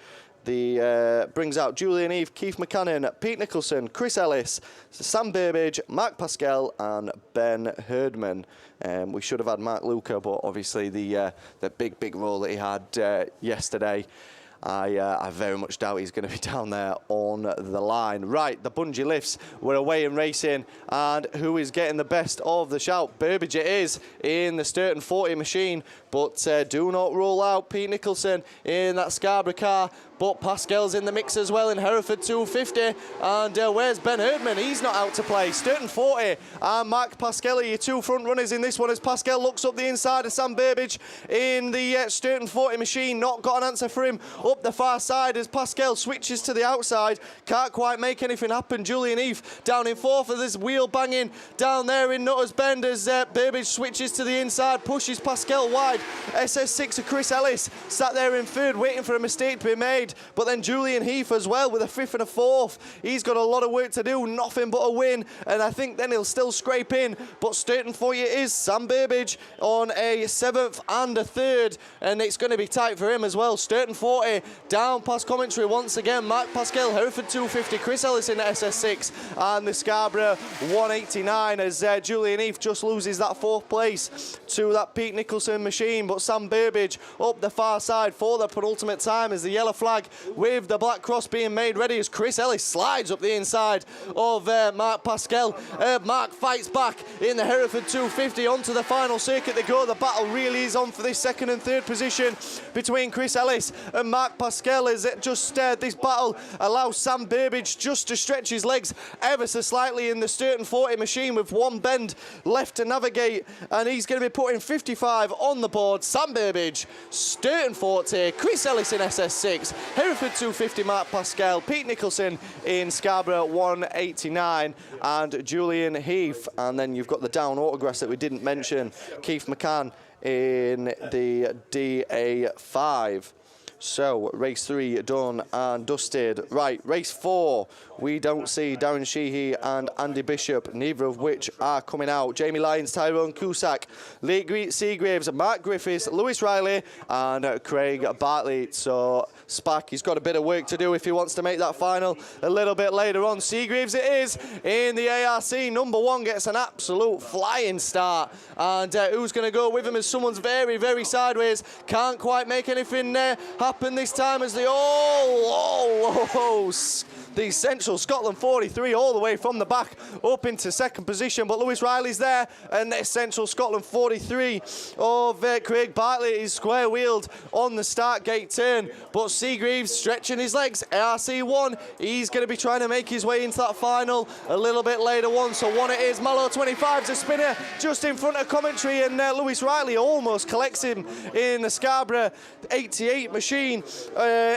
The brings out Julian Eve, Keith McCannon, Pete Nicholson, Chris Ellis, Sam Burbage, Mark Pascal and Ben Herdman. We should have had Mark Luca, but obviously the big role that he had yesterday, I very much doubt he's going to be down there on the line. Right, the bungee lifts, we're away in racing, and who is getting the best of the shout? Burbage it is in the Sturton 40 machine, but do not rule out Pete Nicholson in that Scarborough car. But Pascal's in the mix as well in Hereford 250. And where's Ben Herdman? He's not out to play. Sturton 40 and Mark Pascal are your 2 front runners in this one as Pascal looks up the inside of Sam Burbage in the Sturton 40 machine. Not got an answer for him up the far side as Pascal switches to the outside. Can't quite make anything happen. Julian Eve down in 4th with this wheel banging down there in Nutters Bend as Burbage switches to the inside, pushes Pascal wide. SS6 of Chris Ellis sat there in 3rd waiting for a mistake to be made. But then Julian Heath as well with a 5th and a 4th. He's got a lot of work to do, nothing but a win, and I think then he'll still scrape in. But Sturton for you is Sam Burbage on a 7th and a 3rd, and it's going to be tight for him as well. Sturton 40 down past commentary once again. Mark Pascal, Hereford 250, Chris Ellis in the SS6 and the Scarborough 189 as Julian Heath just loses that 4th place to that Pete Nicholson machine. But Sam Burbage up the far side for the penultimate time as the yellow flag with the black cross being made ready as Chris Ellis slides up the inside of Mark Pascal. Mark fights back in the Hereford 250 onto the final circuit they go. The battle really is on for this 2nd and 3rd position between Chris Ellis and Mark Pascal as it just this battle allows Sam Burbage just to stretch his legs ever so slightly in the Sturton 40 machine with 1 bend left to navigate, and he's going to be putting 55 on the board. Sam Burbage, Sturton 40, Chris Ellis in SS6, Hereford 250 Mark Pascal, Pete Nicholson in Scarborough 189 and Julian Heath. And then you've got the down Autograss that we didn't mention, Keith McCann in the DA5. So, race 3 done and dusted. Right, race 4, we don't see Darren Sheehy and Andy Bishop, neither of which are coming out. Jamie Lyons, Tyrone Cusack, Lee Seagraves, Mark Griffiths, Lewis Riley and Craig Bartley. So, Spack, he's got a bit of work to do if he wants to make that final a little bit later on. Seagraves it is in the ARC. Number 1 gets an absolute flying start. And who's going to go with him as someone's very, very sideways. Can't quite make anything happen this time as the the Central Scotland 43 all the way from the back up into 2nd position, but Lewis Riley's there, and this Central Scotland 43 of Craig Bartley is square wheeled on the start gate turn, but Seagraves stretching his legs. ARC1, he's going to be trying to make his way into that final a little bit later on. So 1 it is. Mallow 25's a spinner just in front of commentary, and Lewis Riley almost collects him in the Scarborough 88 machine. machine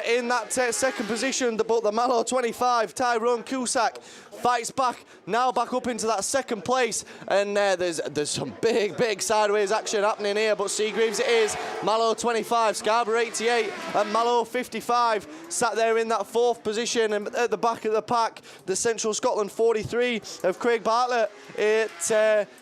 in that second position, but the Mallow 25, Tyrone Cusack, fights back, now back up into that second place, and there's some big sideways action happening here, but Seagreaves it is. Mallow 25, Scarborough 88, and Mallow 55 sat there in that fourth position, and at the back of the pack, the Central Scotland 43 of Craig Bartlett. It's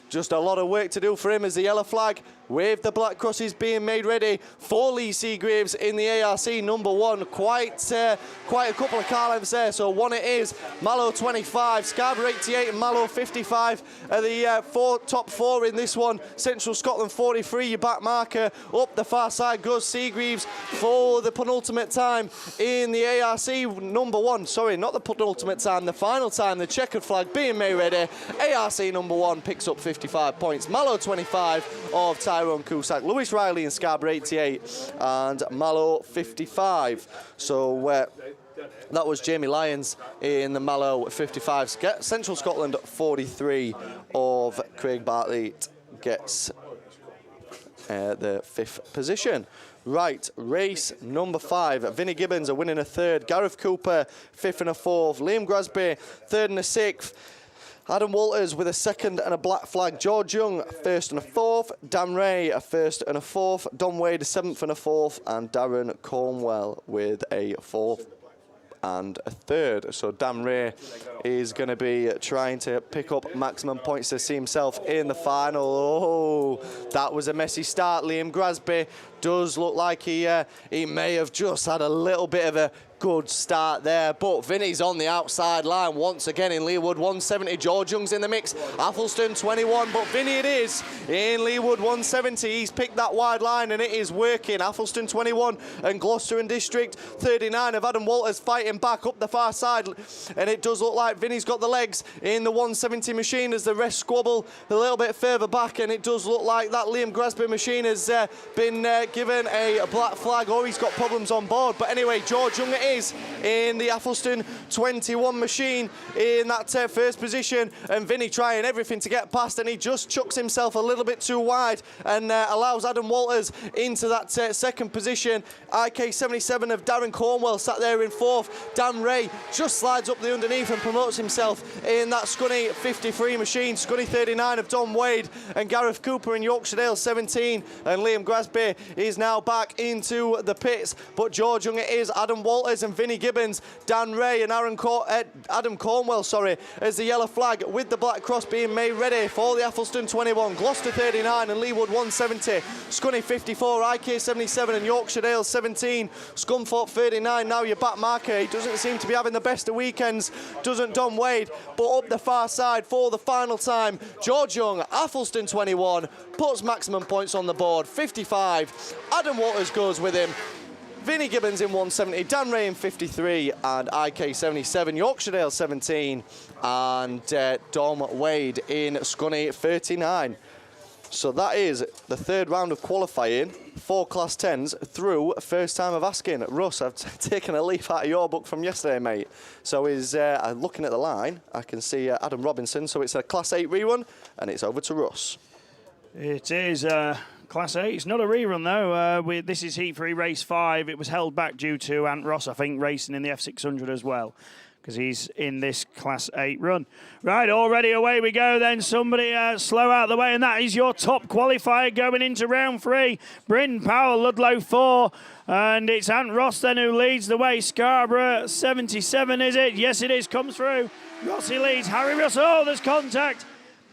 just a lot of work to do for him as the yellow flag with the black crosses being made ready for Lee Seagreaves in the ARC number 1. Quite a couple of car lengths there, so one it is. Mallow 25, Scarborough 88 and Mallow 55 are the top four in this one. Central Scotland 43, your back marker. Up the far side goes Seagreaves for the penultimate time in the ARC number 1. Sorry, not the penultimate time, the final time. The checkered flag being made ready. ARC number 1 picks up 55 points. Mallow 25 of Tyrone Cusack, Lewis Riley in Scarborough 88 and Mallow 55. So that was Jamie Lyons in the Mallow 55. Central Scotland 43 of Craig Bartlett gets the 5th position. Right, race number 5. Vinnie Gibbons are winning a 3rd. Gareth Cooper 5th and a 4th. Liam Grasby 3rd and a 6th. Adam Walters with a 2nd and a black flag. George Young, 1st and a 4th. Dan Ray, a 1st and a 4th. Don Wade, a 7th and a 4th. And Darren Cornwell with a 4th and a 3rd. So Dan Ray is going to be trying to pick up maximum points to see himself in the final. Oh, that was a messy start. Liam Grasby does look like he may have just had a little bit of a good start there, but Vinny's on the outside line once again in Leewood 170. George Young's in the mix, Athelston 21, but Vinny it is in Leewood 170. He's picked that wide line and it is working. Athelston 21 and Gloucester and District 39 of Adam Walters fighting back up the far side, and it does look like Vinny's got the legs in the 170 machine as the rest squabble a little bit further back, and it does look like that Liam Grasby machine has been given a black flag, or he's got problems on board. But anyway, George Young it is in the Athelston 21 machine in that first position, and Vinny trying everything to get past, and he just chucks himself a little bit too wide and allows Adam Walters into that second position. IK77 of Darren Cornwell sat there in 4th. Dan Ray just slides up the underneath and promotes himself in that Scunny 53 machine. Scunny 39 of Don Wade and Gareth Cooper in Yorkshire 17, and Liam Grasby is now back into the pits, but George Young it is, Adam Walters and Vinny Gibbons, Dan Ray and Adam Cornwell, as the yellow flag with the black cross being made ready for the Athelston 21, Gloucester 39 and Leewood 170, Scunny 54, IK 77 and Yorkshire 17, Scunthorpe 39, now your back marker. He doesn't seem to be having the best of weekends, doesn't Don Wade, but up the far side for the final time, George Young, Athelston 21, puts maximum points on the board, 55, Adam Walters goes with him, Vinnie Gibbons in 170, Dan Ray in 53, and IK 77, Yorkshire 17, and Dom Wade in Scunny 39. So that is the 3rd round of qualifying for Class 10s through first time of asking. Russ, I've taken a leaf out of your book from yesterday, mate. So is looking at the line, I can see Adam Robinson. So it's a Class 8 rerun, and it's over to Russ. It is Class 8. It's not a rerun, though. This is Heat 3, Race 5. It was held back due to Ant Ross, I think, racing in the F600 as well, because he's in this Class 8 run. Right, already away we go then. Somebody slow out the way, and that is your top qualifier going into round 3. Bryn Powell, Ludlow 4, and it's Ant Ross then who leads the way. Scarborough 77, is it? Yes, it is. Comes through. Rossi leads. Harry Russell, oh, there's contact.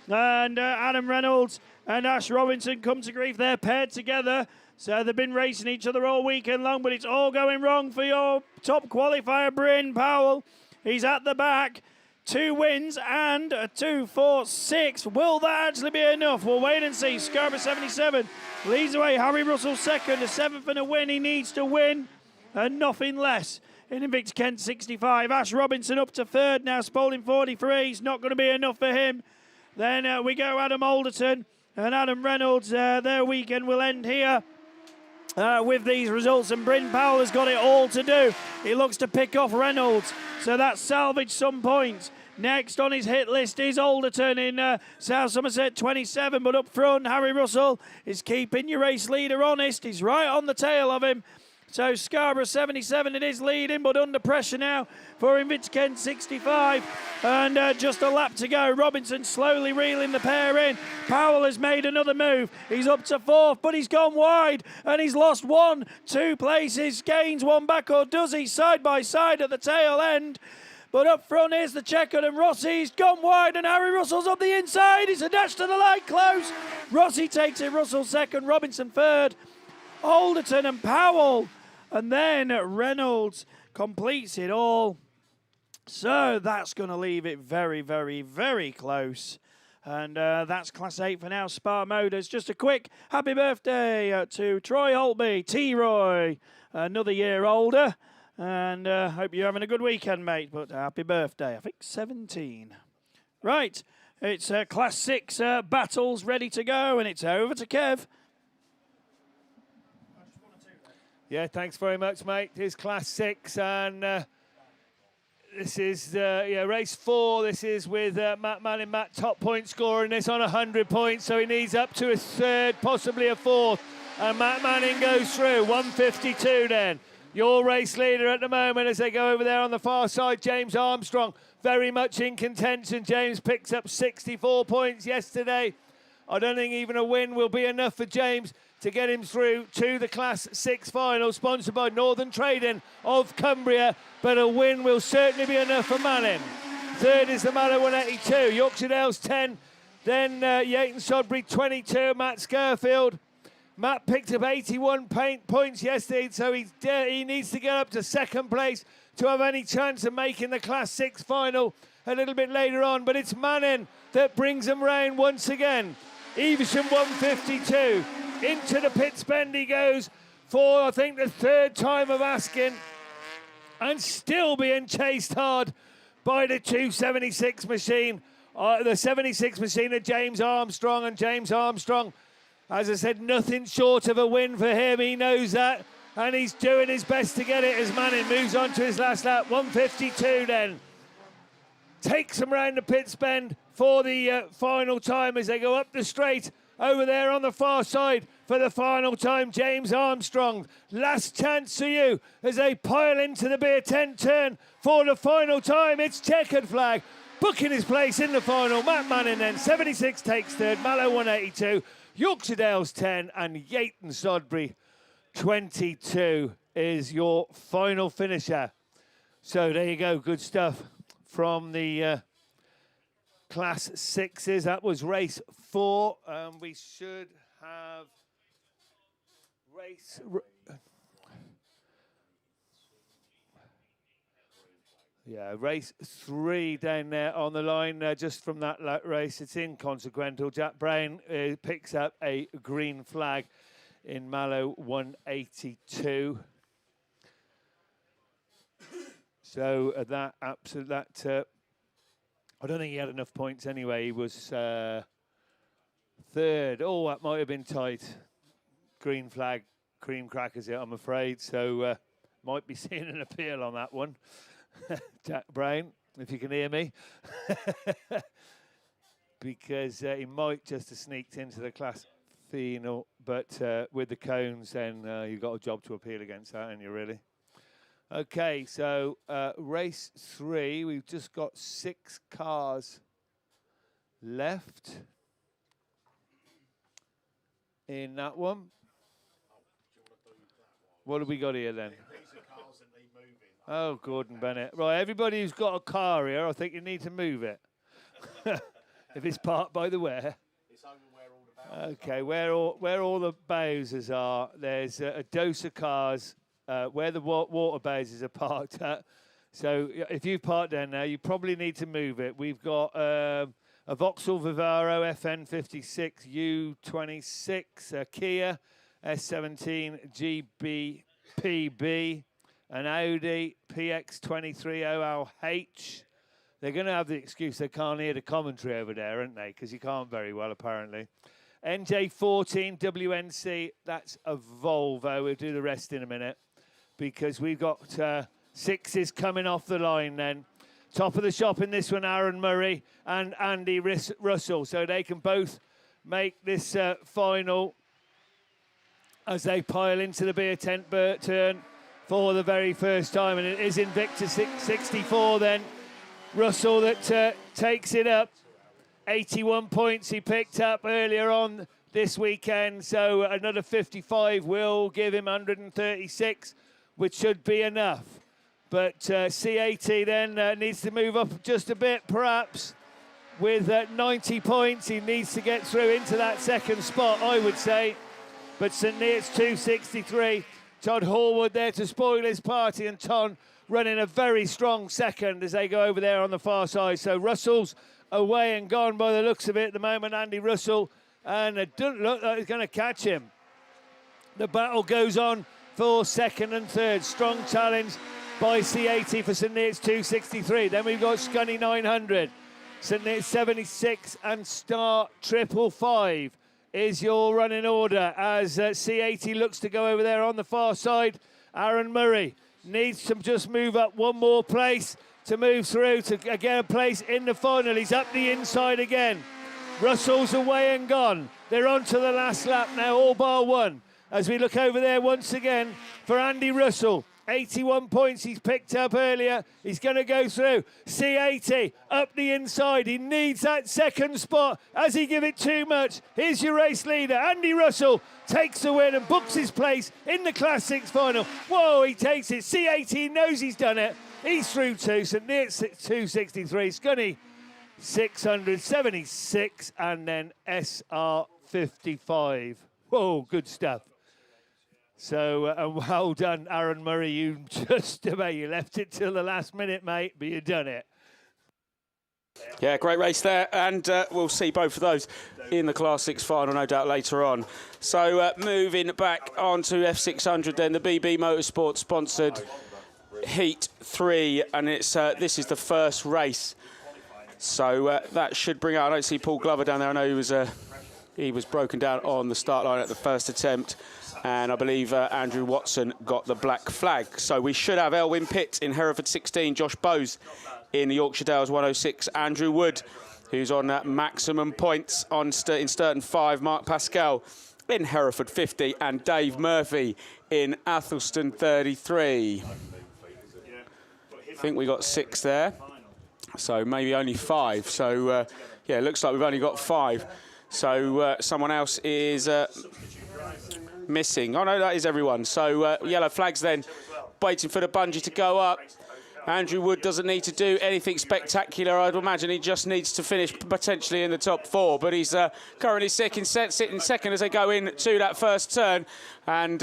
And Adam Reynolds and Ash Robinson come to grief. They're paired together. So they've been racing each other all weekend long, but it's all going wrong for your top qualifier, Bryn Powell. He's at the back. 2 wins and a 2, 4, 6. Will that actually be enough? We'll wait and see. Scarborough 77 leads away. Harry Russell 2nd, a 7th and a win. He needs to win and nothing less. In Invicta Kent 65. Ash Robinson up to 3rd now. Spalding 43. It's not going to be enough for him. Then we go Adam Alderton and Adam Reynolds. Their weekend will end here with these results, and Bryn Powell has got it all to do. He looks to pick off Reynolds, so that's salvaged some points. Next on his hit list is Alderton in South Somerset 27, but up front Harry Russell is keeping your race leader honest. He's right on the tail of him. So Scarborough 77 it is leading, but under pressure now for Invich Kent 65. And just a lap to go. Robinson slowly reeling the pair in. Powell has made another move. He's up to fourth, but he's gone wide. And he's lost 2 places. Gains one back, or does he? Side by side at the tail end. But up front, here's the checkered, and Rossi's gone wide, and Harry Russell's up the inside. It's a dash to the line, close. Rossi takes it, Russell second, Robinson third, Alderton and Powell. And then Reynolds completes it all. So that's going to leave it very, very, very close. And that's Class 8 for now, Spa Motors. Just a quick happy birthday to Troy Holtby, T-Roy, another year older. And hope you're having a good weekend, mate. But happy birthday. I think 17. Right, it's Class 6 battles ready to go, and it's over to Kev. Yeah, thanks very much, mate. Here's Class 6, and this is race 4. This is with Matt Manning. Matt, top point scorer in this on 100 points, so he needs up to a third, possibly a fourth. And Matt Manning goes through, 152 then. Your race leader at the moment as they go over there on the far side, James Armstrong, very much in contention. James picks up 64 points yesterday. I don't think even a win will be enough for James to get him through to the Class 6 final, sponsored by Northern Trading of Cumbria, but a win will certainly be enough for Manning. Third is the Mallow 182, Yorkshire Dales 10, then Yayton Sodbury 22, Matt Scurfield. Matt picked up 81 points yesterday, so he needs to get up to second place to have any chance of making the Class 6 final a little bit later on, but it's Manning that brings him round once again. Evesham 152. Into the pit spend he goes for, I think, the third time of asking, and still being chased hard by the 276 machine. The 76 machine of James Armstrong, and James Armstrong, as I said, nothing short of a win for him. He knows that, and he's doing his best to get it as Manning moves on to his last lap. 152 then. Takes him round the pit spend for the final time as they go up the straight. Over there on the far side for the final time, James Armstrong. Last chance for you as they pile into the beer tent turn for the final time. It's checkered flag, booking his place in the final. Matt Manning then, 76 takes third, Mallow 182, Yorkshire Dales 10, and Yayton Sodbury 22 is your final finisher. So there you go, good stuff from the Class 6s. That was race 4. We should have race... race 3 down there on the line just from that race. It's inconsequential. Jack Brown picks up a green flag in Mallow 182. So I don't think he had enough points anyway. He was third. Oh, that might have been tight. Green flag, cream crackers it, I'm afraid. So might be seeing an appeal on that one. Jack Brown, if you can hear me. Because he might just have sneaked into the class final. But with the cones, then you've got a job to appeal against that, haven't you, really? Okay, so race 3, we've just got 6 cars left in that one. What have we got here then? Oh, Gordon Bennett. Right, everybody who's got a car here, I think you need to move it. If it's parked by the where. Okay, where all the Bowsers are, there's a dose of cars where the water bases are parked at. So if you've parked down there, you probably need to move it. We've got a Vauxhall Vivaro FN56 U26, a Kia S17 GBPB, an Audi PX230LH. They're going to have the excuse they can't hear the commentary over there, aren't they? Because you can't very well, apparently. NJ14 WNC, that's a Volvo. We'll do the rest in a minute because we've got 6s coming off the line then. Top of the shop in this one, Aaron Murray and Andy Russell. So they can both make this final as they pile into the beer tent turn for the very first time. And it is Invictus 64 then. Russell that takes it up. 81 points he picked up earlier on this weekend. So another 55 will give him 136, which should be enough. But C80 then needs to move up just a bit, perhaps. With 90 points, he needs to get through into that second spot, I would say. But St Neots 263. Todd Horwood there to spoil his party, and Ton running a very strong second as they go over there on the far side. So Russell's away and gone by the looks of it at the moment, Andy Russell, and it doesn't look like he's going to catch him. The battle goes on for second and third. Strong challenge by C80 for St Neots 263. Then we've got Scunny 900. St Neots 76 and Star 555 is your running order as C80 looks to go over there on the far side. Aaron Murray needs to just move up one more place to move through to get a place in the final. He's up the inside again. Russell's away and gone. They're on to the last lap now, all bar one. As we look over there once again for Andy Russell. 81 points he's picked up earlier. He's going to go through. C80 up the inside. He needs that second spot. Has he give it too much? Here's your race leader. Andy Russell takes the win and books his place in the Class 6 final. Whoa, he takes it. C80 knows he's done it. He's through two. St Neots 263. Scunny 676 and then SR 55. Whoa, good stuff. So, well done, Aaron Murray. You just about, you left it till the last minute, mate, but you done it. Yeah, great race there, and we'll see both of those in the Class 6 final, no doubt, later on. So, moving back onto F600 then, the BB Motorsport sponsored Heat 3, and it's this is the first race. So, that should bring out, I don't see Paul Glover down there. I know he was broken down on the start line at the first attempt. And I believe Andrew Watson got the black flag. So we should have Elwyn Pitt in Hereford 16, Josh Bowes in the Yorkshire Dales 106, Andrew Wood, who's on maximum points in Sturton 5, Mark Pascal in Hereford 50, and Dave Murphy in Athelston 33. I think we got 6 there, so maybe only 5. So, yeah, it looks like we've only got 5. So someone else is... missing. Oh no, that is everyone. So yellow flags then, waiting for the bungee to go up. Andrew Wood doesn't need to do anything spectacular. I'd imagine he just needs to finish potentially in the top 4, but he's currently sitting second as they go into that first turn. And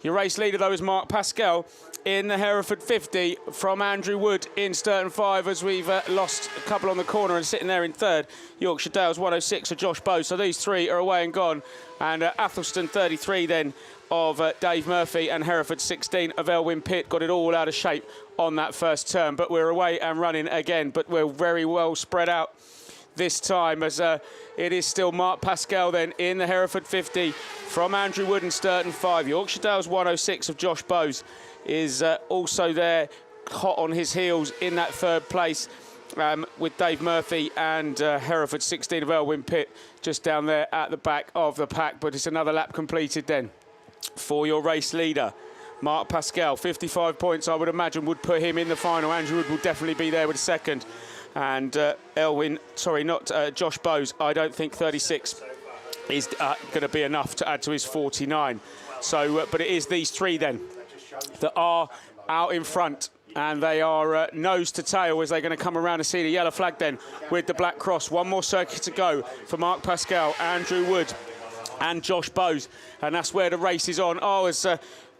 your race leader though is Mark Pascal in the Hereford 50 from Andrew Wood in Sturton 5, as we've lost a couple on the corner, and sitting there in third, Yorkshire Dales 106 of Josh Bowes. So these 3 are away and gone. And Athelston 33 then of Dave Murphy, and Hereford 16 of Elwyn Pitt got it all out of shape on that first turn. But we're away and running again, but we're very well spread out this time, as it is still Mark Pascal then in the Hereford 50 from Andrew Wood and Sturton 5. Yorkshire Dales 106 of Josh Bowes is also there, hot on his heels in that third place, with Dave Murphy and Hereford 16 of Elwyn Pitt just down there at the back of the pack. But it's another lap completed then for your race leader, Mark Pascal. 55 points, I would imagine, would put him in the final. Andrew Wood will definitely be there with second. And Josh Bowes, I don't think 36 is going to be enough to add to his 49. So, but it is these 3 then that are out in front, and they are nose to tail as they're going to come around and see the yellow flag then with the black cross. One more circuit to go for Mark Pascal, Andrew Wood and Josh Bowes, and that's where the race is on. Oh, as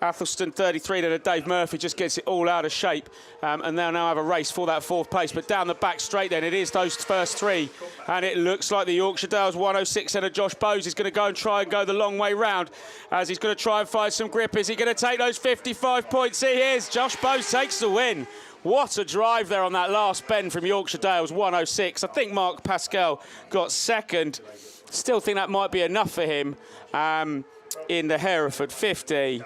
Athelston 33 then Dave Murphy just gets it all out of shape, and they'll now have a race for that 4th place. But down the back straight then, it is those first 3, and it looks like the Yorkshire Dales 106 and Josh Bowes is going to go and try and go the long way round, as he's going to try and find some grip. Is he going to take those 55 points? He is. Josh Bowes takes the win. What a drive there on that last bend from Yorkshire Dales 106. I think Mark Pascal got second. Still think that might be enough for him in the Hereford 50.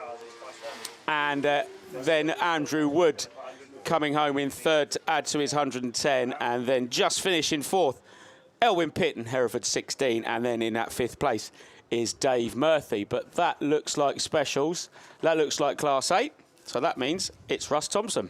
And then Andrew Wood coming home in third to add to his 110, and then just finishing 4th, Elwyn Pitt and Hereford 16, and then in that 5th place is Dave Murphy. But that looks like specials. That looks like Class 8. So that means it's Russ Thompson.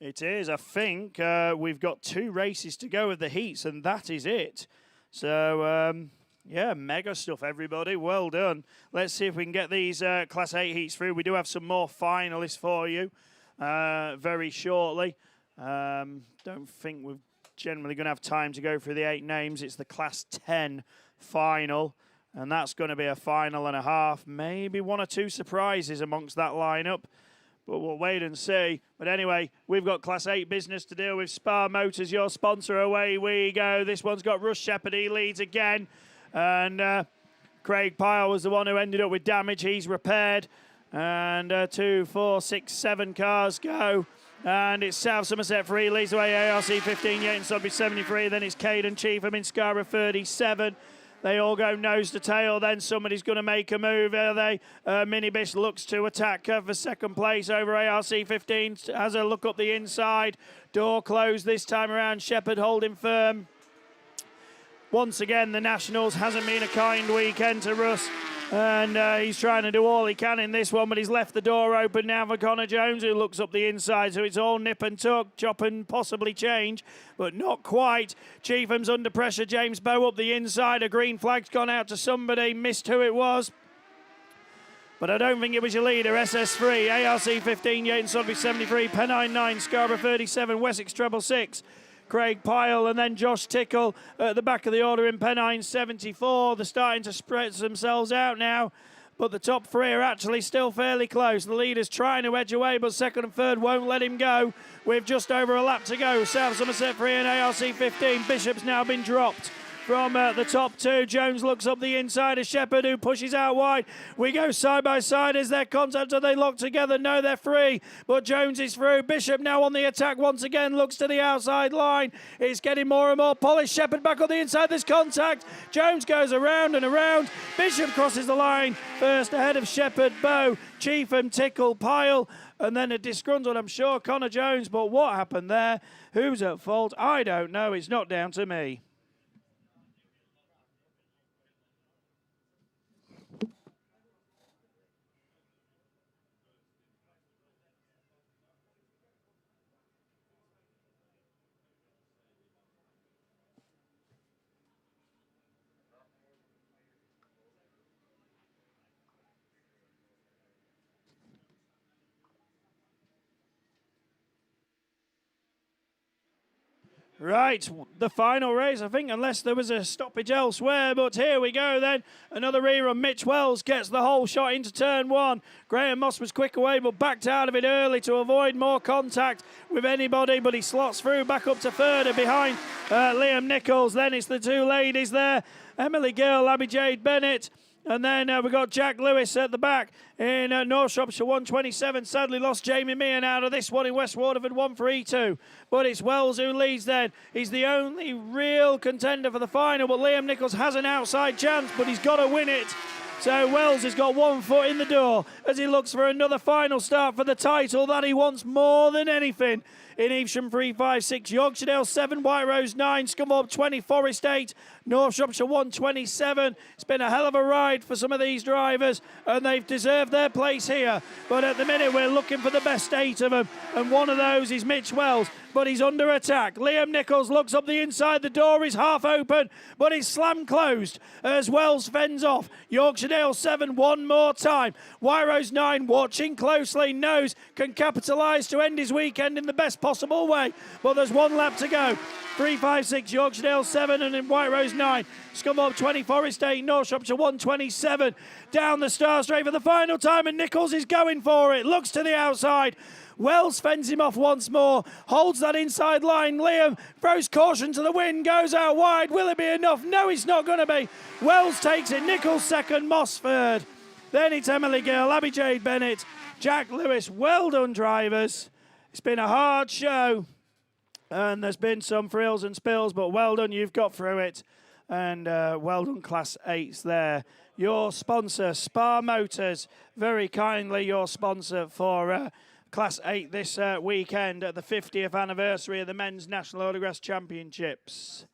It is. I think we've got 2 races to go with the heats, and that is it. So, yeah, mega stuff, everybody. Well done. Let's see if we can get these Class 8 heats through. We do have some more finalists for you very shortly. Don't think we're generally going to have time to go through the 8 names. It's the Class 10 final, and that's going to be a final and a half. Maybe 1 or 2 surprises amongst that lineup, but we'll wait and see. But anyway, we've got Class 8 business to deal with. Spa Motors, your sponsor. Away we go. This one's got Russ Shepherd. He leads again. And Craig Pyle was the one who ended up with damage. He's repaired. And 2, 4, 6, 7 cars go. And it's South Somerset 3, leads the way. ARC 15, Yates Sudbury 73. Then it's Caden Cheetham in Scarborough 37. They all go nose to tail. Then somebody's going to make a move. Are they? Minibish looks to attack for second place over ARC 15. Has a look up the inside. Door closed this time around. Shepherd holding firm. Once again, the Nationals hasn't been a kind weekend to Russ. And he's trying to do all he can in this one, but he's left the door open now for Connor Jones, who looks up the inside. So it's all nip and tuck, chop and possibly change, but not quite. Cheetham's under pressure. James Bow up the inside. A green flag's gone out to somebody. Missed who it was. But I don't think it was your leader. SS3, ARC 15, Yates Sudbury 73, Pennine 9, Scarborough 37, Wessex treble 6. Craig Pyle and then Josh Tickle at the back of the order in Pennine 74. They're starting to spread themselves out now, but the top 3 are actually still fairly close. The leader's trying to edge away, but second and third won't let him go. With just over a lap to go. South Somerset 3 and ARC 15. Bishop's now been dropped from the top 2. Jones looks up the inside of Shepherd, who pushes out wide. We go side by side. Is there contact? Are they locked together? No, they're free. But Jones is through. Bishop now on the attack once again. Looks to the outside line. It's getting more and more polished. Shepherd back on the inside. There's contact. Jones goes around and around. Bishop crosses the line first ahead of Shepherd, Bow, Cheetham, Tickle, Pyle. And then a disgruntled, I'm sure, Connor Jones. But what happened there? Who's at fault? I don't know. It's not down to me. Right, the final race, I think, unless there was a stoppage elsewhere. But here we go then. Another rerun. Mitch Wells gets the whole shot into turn 1. Graham Moss was quick away, but backed out of it early to avoid more contact with anybody. But he slots through back up to third and behind Liam Nichols. Then it's the 2 ladies there. Emily Gill, Abby Jade Bennett. And then we've got Jack Lewis at the back in North Shropshire 127. Sadly lost Jamie Meehan out of this one in West Waterford 132. But it's Wells who leads then. He's the only real contender for the final. But Liam Nichols has an outside chance, but he's got to win it. So Wells has got 1 foot in the door as he looks for another final start for the title that he wants more than anything. In Evesham 356, Yorkshire 7, White Rose 9, Scunthorpe 20, Forest 8, North Shropshire 127. It's been a hell of a ride for some of these drivers, and they've deserved their place here. But at the minute, we're looking for the best 8 of them, and one of those is Mitch Wells, but he's under attack. Liam Nichols looks up the inside. The door is half open, but it's slammed closed as Wells fends off. Yorkshire 7 one more time. White Rose 9 watching closely, knows can capitalise to end his weekend in the best possible way. But there's 1 lap to go. 356, Yorkshire 7 and in White Rose 9. Scunthorpe 20, Forest 8, North Shropshire 127. Down the star straight for the final time, and Nichols is going for it. Looks to the outside. Wells fends him off once more, holds that inside line. Liam throws caution to the wind, goes out wide. Will it be enough? No, it's not going to be. Wells takes it. Nichols second, Moss third. Then it's Emily Gill, Abby Jade Bennett, Jack Lewis. Well done, drivers. It's been a hard show, and there's been some frills and spills, but well done, you've got through it. And well done, Class 8s there. Your sponsor, Spa Motors, very kindly your sponsor for Class 8 this weekend at the 50th anniversary of the Men's National Autograss Championships.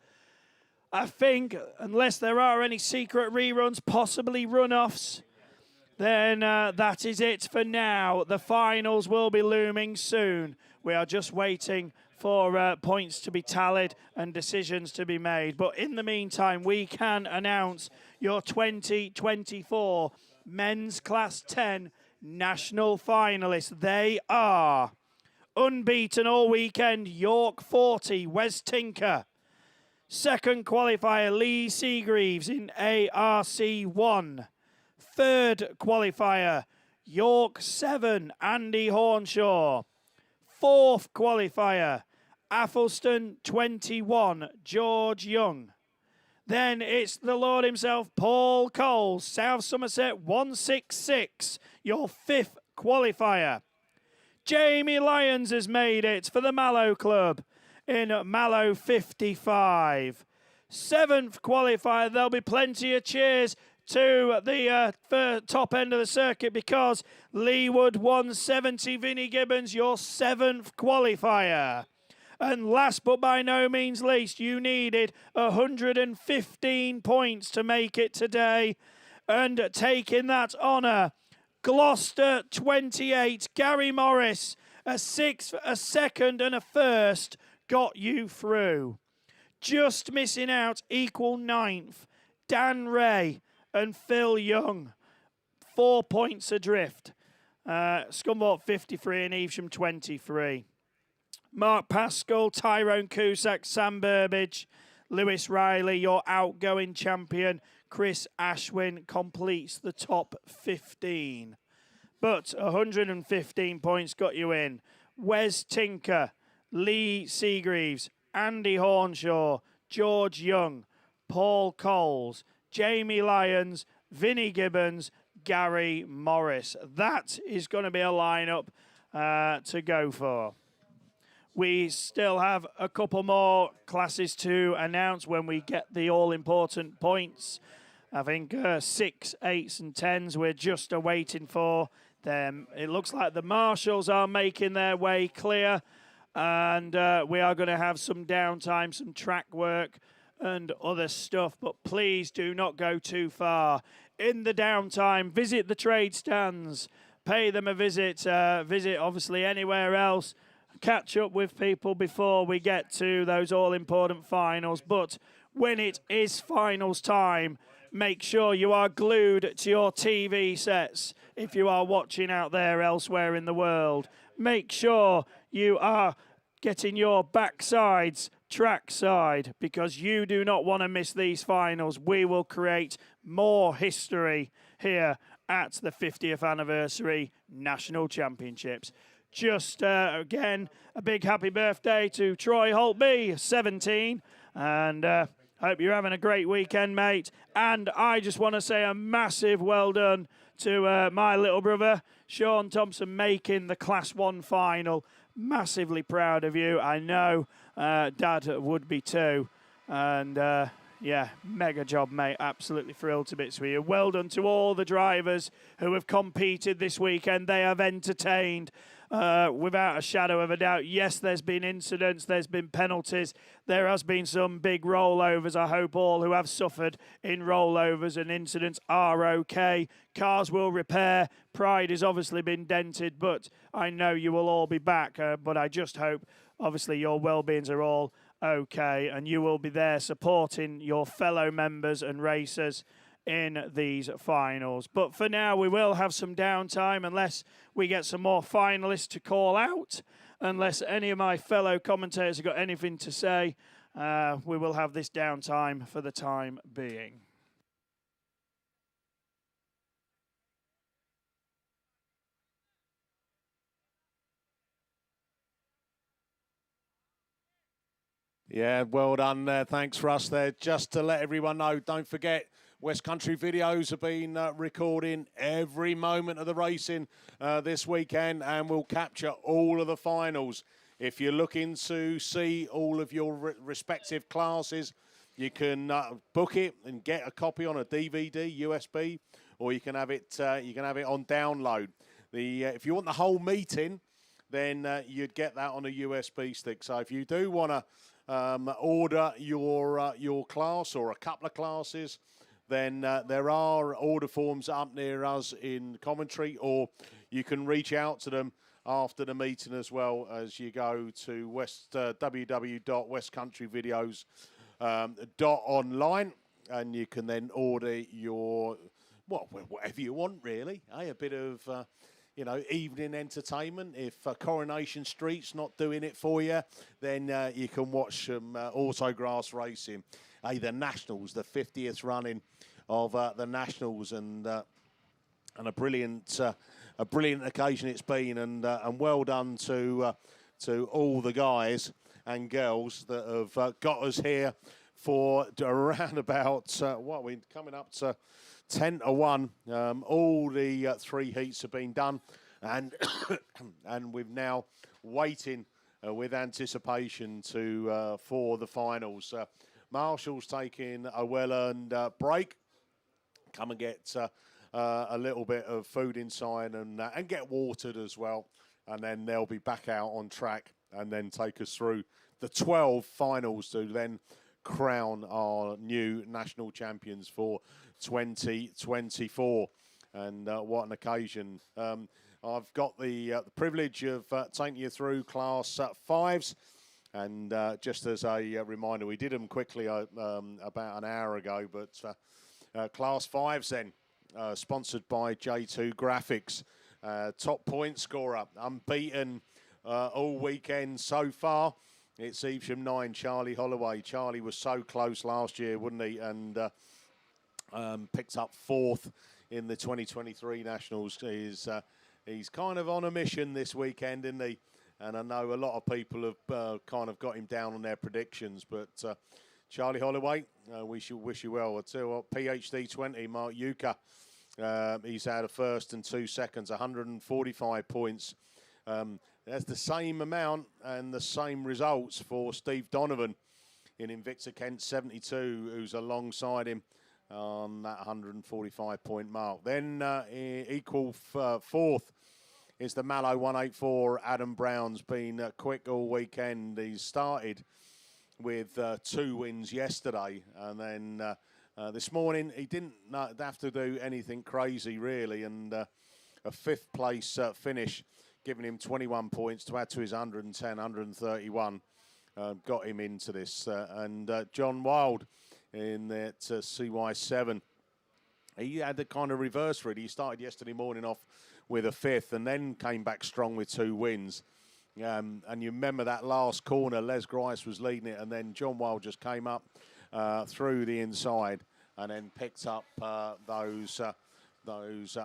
I think, unless there are any secret reruns, possibly runoffs, then that is it for now. The finals will be looming soon. We are just waiting for points to be tallied and decisions to be made. But in the meantime, we can announce your 2024 Men's Class 10 National Finalists. They are unbeaten all weekend, York 40, Wes Tinker. Second qualifier, Lee Seagreaves in ARC1. Third qualifier, York 7, Andy Hornshaw. Fourth qualifier, Athelston 21, George Young. Then it's the Lord himself, Paul Coles, South Somerset 166, your fifth qualifier. Jamie Lyons has made it for the Mallow Club in Mallow 55. Seventh qualifier, there'll be plenty of cheers to the top end of the circuit because Leewood 170, Vinnie Gibbons, your seventh qualifier. And last but by no means least, you needed 115 points to make it today. And taking that honour, Gloucester 28, Gary Morris, a sixth, a second and a first got you through. Just missing out, equal ninth, Dan Ray and Phil Young, 4 points adrift. Scunthorpe 53 and Evesham 23. Mark Pascal, Tyrone Cusack, Sam Burbage, Lewis Riley, your outgoing champion. Chris Ashwin completes the top 15. But 115 points got you in. Wes Tinker, Lee Seagreaves, Andy Hornshaw, George Young, Paul Coles, Jamie Lyons, Vinnie Gibbons, Gary Morris. That is going to be a lineup to go for. We still have a couple more classes to announce when we get the all-important points. I think 6, 8s and 10s we're just awaiting for them. It looks like the marshals are making their way clear, and we are going to have some downtime, some track work and other stuff, but please do not go too far. In the downtime, visit the trade stands, pay them a visit, visit obviously anywhere else, catch up with people before we get to those all-important finals. But when it is finals time, make sure you are glued to your TV sets if you are watching out there elsewhere in the world. Make sure you are getting your backsides trackside because you do not want to miss these finals. We will create more history here at the 50th anniversary National Championships. Just again, a big happy birthday to Troy Holtby, 17, and hope you're having a great weekend, mate. And I just want to say a massive well done to my little brother, Sean Thompson, making the Class 1 final. Massively proud of you. I know Dad would be too. And yeah, mega job, mate. Absolutely thrilled to bits with you. Well done to all the drivers who have competed this weekend. They have entertained without a shadow of a doubt. Yes, there's been incidents, there's been penalties, there has been some big rollovers. I hope all who have suffered in rollovers and incidents are okay. Cars will repair. Pride has obviously been dented, but I know you will all be back. But I just hope, obviously, your well-beings are all okay, and you will be there supporting your fellow members and racers in these finals. But for now, we will have some downtime unless we get some more finalists to call out. Unless any of my fellow commentators have got anything to say, we will have this downtime for the time being. Yeah, well done there. Thanks, Russ, there. Just to let everyone know, don't forget, West Country Videos have been recording every moment of the racing this weekend, and we'll capture all of the finals. If you're looking to see all of your respective classes, you can book it and get a copy on a DVD, USB, or you can have it. You can have it on download. If you want the whole meeting, then you'd get that on a USB stick. So if you do want to order your class or a couple of classes, then there are order forms up near us in commentary, or you can reach out to them after the meeting as well, as you go to www.westcountryvideos.online, and you can then order your whatever you want, really. A bit of evening entertainment. If Coronation Street's not doing it for you, then you can watch some Autograss racing. The Nationals, the 50th running of the Nationals, and a brilliant occasion it's been, and well done to all the guys and girls that have got us here for around about we're coming up to 10 to 1. All the 3 heats have been done, and and we've now waiting with anticipation for the finals. Marshall's taking a well-earned break. Come and get a little bit of food inside and get watered as well, and then they'll be back out on track and then take us through the 12 finals to then crown our new national champions for 2024. And what an occasion. I've got the privilege of taking you through Class 5s. And just as a reminder, we did them quickly about an hour ago, but Class 5s then, sponsored by J2 Graphics. Top point scorer, unbeaten all weekend so far. It's Evesham 9, Charlie Holloway. Charlie was so close last year, wouldn't he? And picked up 4th in the 2023 Nationals. He's kind of on a mission this weekend, isn't he? And I know a lot of people have kind of got him down on their predictions. But Charlie Holloway, we should wish you well. I tell you what, PhD 20, Mark Yuka. He's had a first and 2 seconds, 145 points. That's the same amount and the same results for Steve Donovan in Invicta Kent 72, who's alongside him on that 145 point mark. Then equal 4th is the Mallow 184. Adam Brown's been quick all weekend. He started with 2 wins yesterday, and then this morning he didn't have to do anything crazy really, and a 5th place finish, giving him 21 points to add to his 110, 131, got him into this. And John Wild in that CY7, he had the kind of reverse really. He started yesterday morning off with a 5th and then came back strong with 2 wins. And you remember that last corner, Les Grice was leading it, and then John Wild just came up through the inside and then picked up those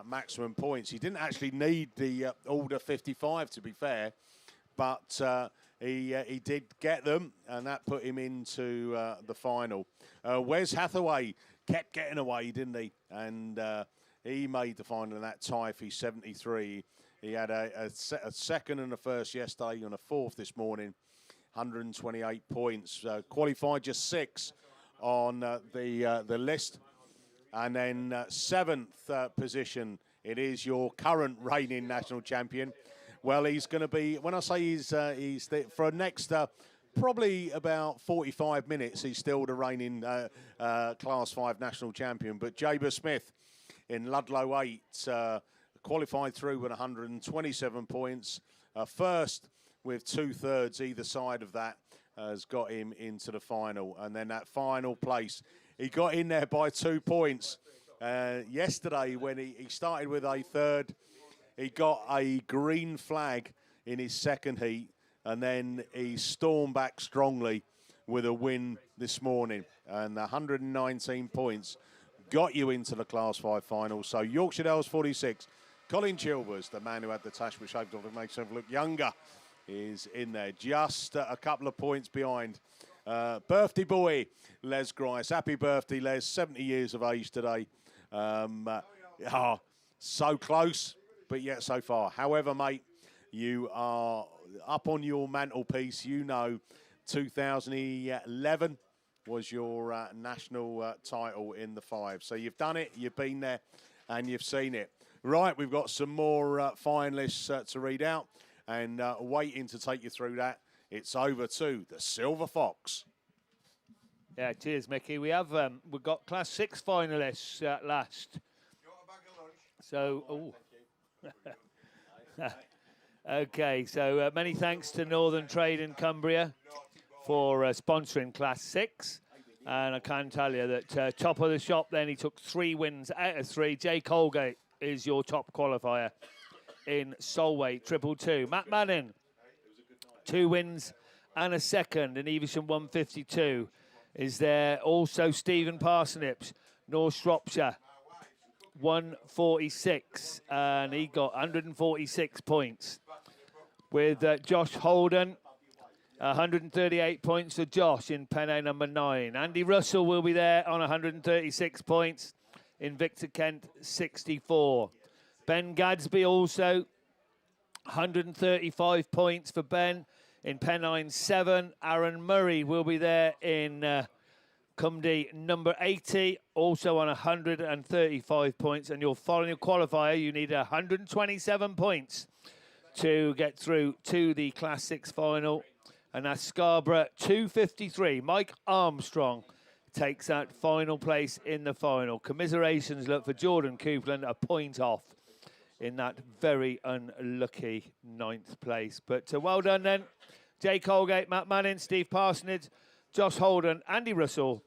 maximum points. He didn't actually need the Order 55, to be fair, but he did get them, and that put him into the final. Wes Hathaway kept getting away, didn't he? And he made the final in that Typhy 73. He had a second and a first yesterday and a 4th this morning, 128 points. Qualified just 6 on the list. And then 7th position, it is your current reigning national champion. Well, he's going to be, when I say he's for next probably about 45 minutes, he's still the reigning Class 5 national champion. But Jaber Smith in Ludlow 8 qualified through with 127 points. First with 2/3 either side of that has got him into the final. And then that final place, he got in there by 2 points. Yesterday when he started with a 3rd, he got a green flag in his second heat, and then he stormed back strongly with a win this morning. And 119 points got you into the Class 5 final. So Yorkshire Dales 46, Colin Chilvers, the man who had the tash which shaved off and makes himself look younger, is in there, just a couple of points behind. Birthday boy, Les Grice. Happy birthday, Les. 70 years of age today. So close, but yet so far. However, mate, you are up on your mantelpiece. You know 2011 was your national title in the 5. So you've done it, you've been there, and you've seen it. Right, we've got some more finalists to read out, and waiting to take you through that it's over to the Silver Fox. Yeah, cheers, Mickey. We've got Class 6 finalists at last. So, okay, so many thanks to Northern Trade in Cumbria for sponsoring Class 6. And I can tell you that top of the shop then, he took 3 wins out of 3. Jay Colgate is your top qualifier in Solway, 222. Matt Manning, 2 wins and a second in Evesham 152. Is there also Stephen Parsnips, North Shropshire, 146, and he got 146 points. With Josh Holden, 138 points for Josh in Pennine number 9. Andy Russell will be there on 136 points. Invicta Kent, 64. Ben Gadsby also, 135 points for Ben in Pennine 7. Aaron Murray will be there in Cumdy number 80, also on 135 points. And your following qualifier, you need 127 points to get through to the Class 6 final. And that's Scarborough 253. Mike Armstrong takes that final place in the final. Commiserations look for Jordan Coupland, a point off in that very unlucky 9th place. But well done then. Jay Colgate, Matt Manning, Steve Parsonage, Josh Holden, Andy Russell,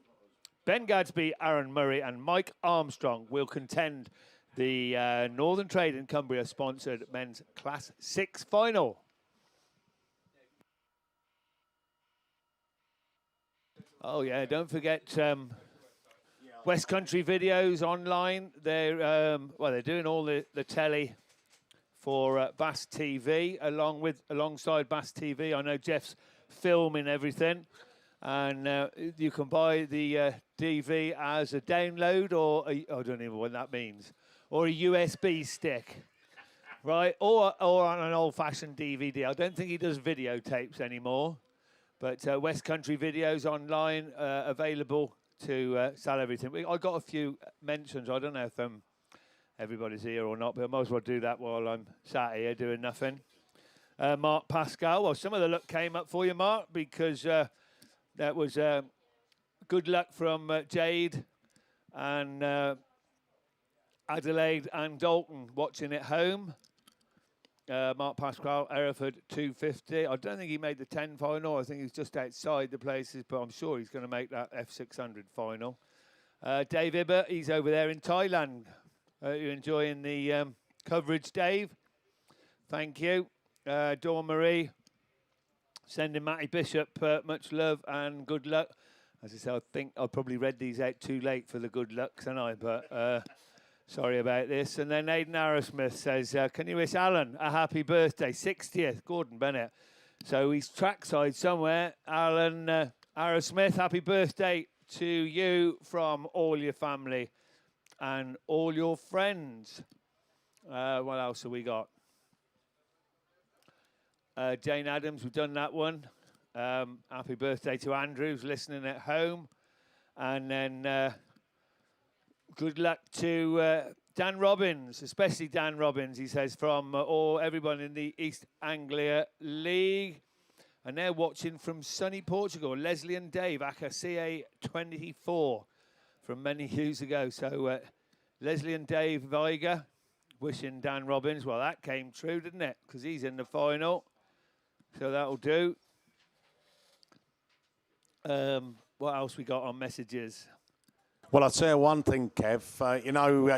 Ben Gadsby, Aaron Murray and Mike Armstrong will contend the Northern Trade in Cumbria sponsored men's Class 6 final. Oh yeah, don't forget West Country Videos online. They're they're doing all the telly for Bass TV alongside Bass TV. I know Jeff's filming everything, and you can buy the DV as a download or I don't even know what that means, or a USB stick, right? Or on an old-fashioned DVD. I don't think he does videotapes anymore. But West Country Videos online available to sell everything. I got a few mentions. I don't know if everybody's here or not, but I might as well do that while I'm sat here doing nothing. Mark Pascal. Well, some of the luck came up for you, Mark, because that was good luck from Jade and Adelaide and Dalton watching at home. Mark Pascal, Hereford 250. I don't think he made the 10 final. I think he's just outside the places, but I'm sure he's going to make that F600 final. Dave Ibbott, he's over there in Thailand. You're enjoying the coverage, Dave. Thank you. Dawn Marie, sending Matty Bishop much love and good luck. As I said, I think I probably read these out too late for the good luck tonight, but sorry about this. And then Aidan Arrowsmith says, can you wish Alan a happy birthday? 60th, Gordon Bennett. So he's trackside somewhere. Alan Arrowsmith, happy birthday to you from all your family and all your friends. What else have we got? Jane Adams, we've done that one. Happy birthday to Andrew, who's listening at home. And then good luck to Dan Robbins, especially Dan Robbins, he says, from everyone in the East Anglia League. And they're watching from sunny Portugal. Leslie and Dave, ACA CA24, from many years ago. So Leslie and Dave Viger wishing Dan Robbins. Well, that came true, didn't it? Because he's in the final. So that'll do. What else we got on messages? Well, I'll tell you one thing, Kev.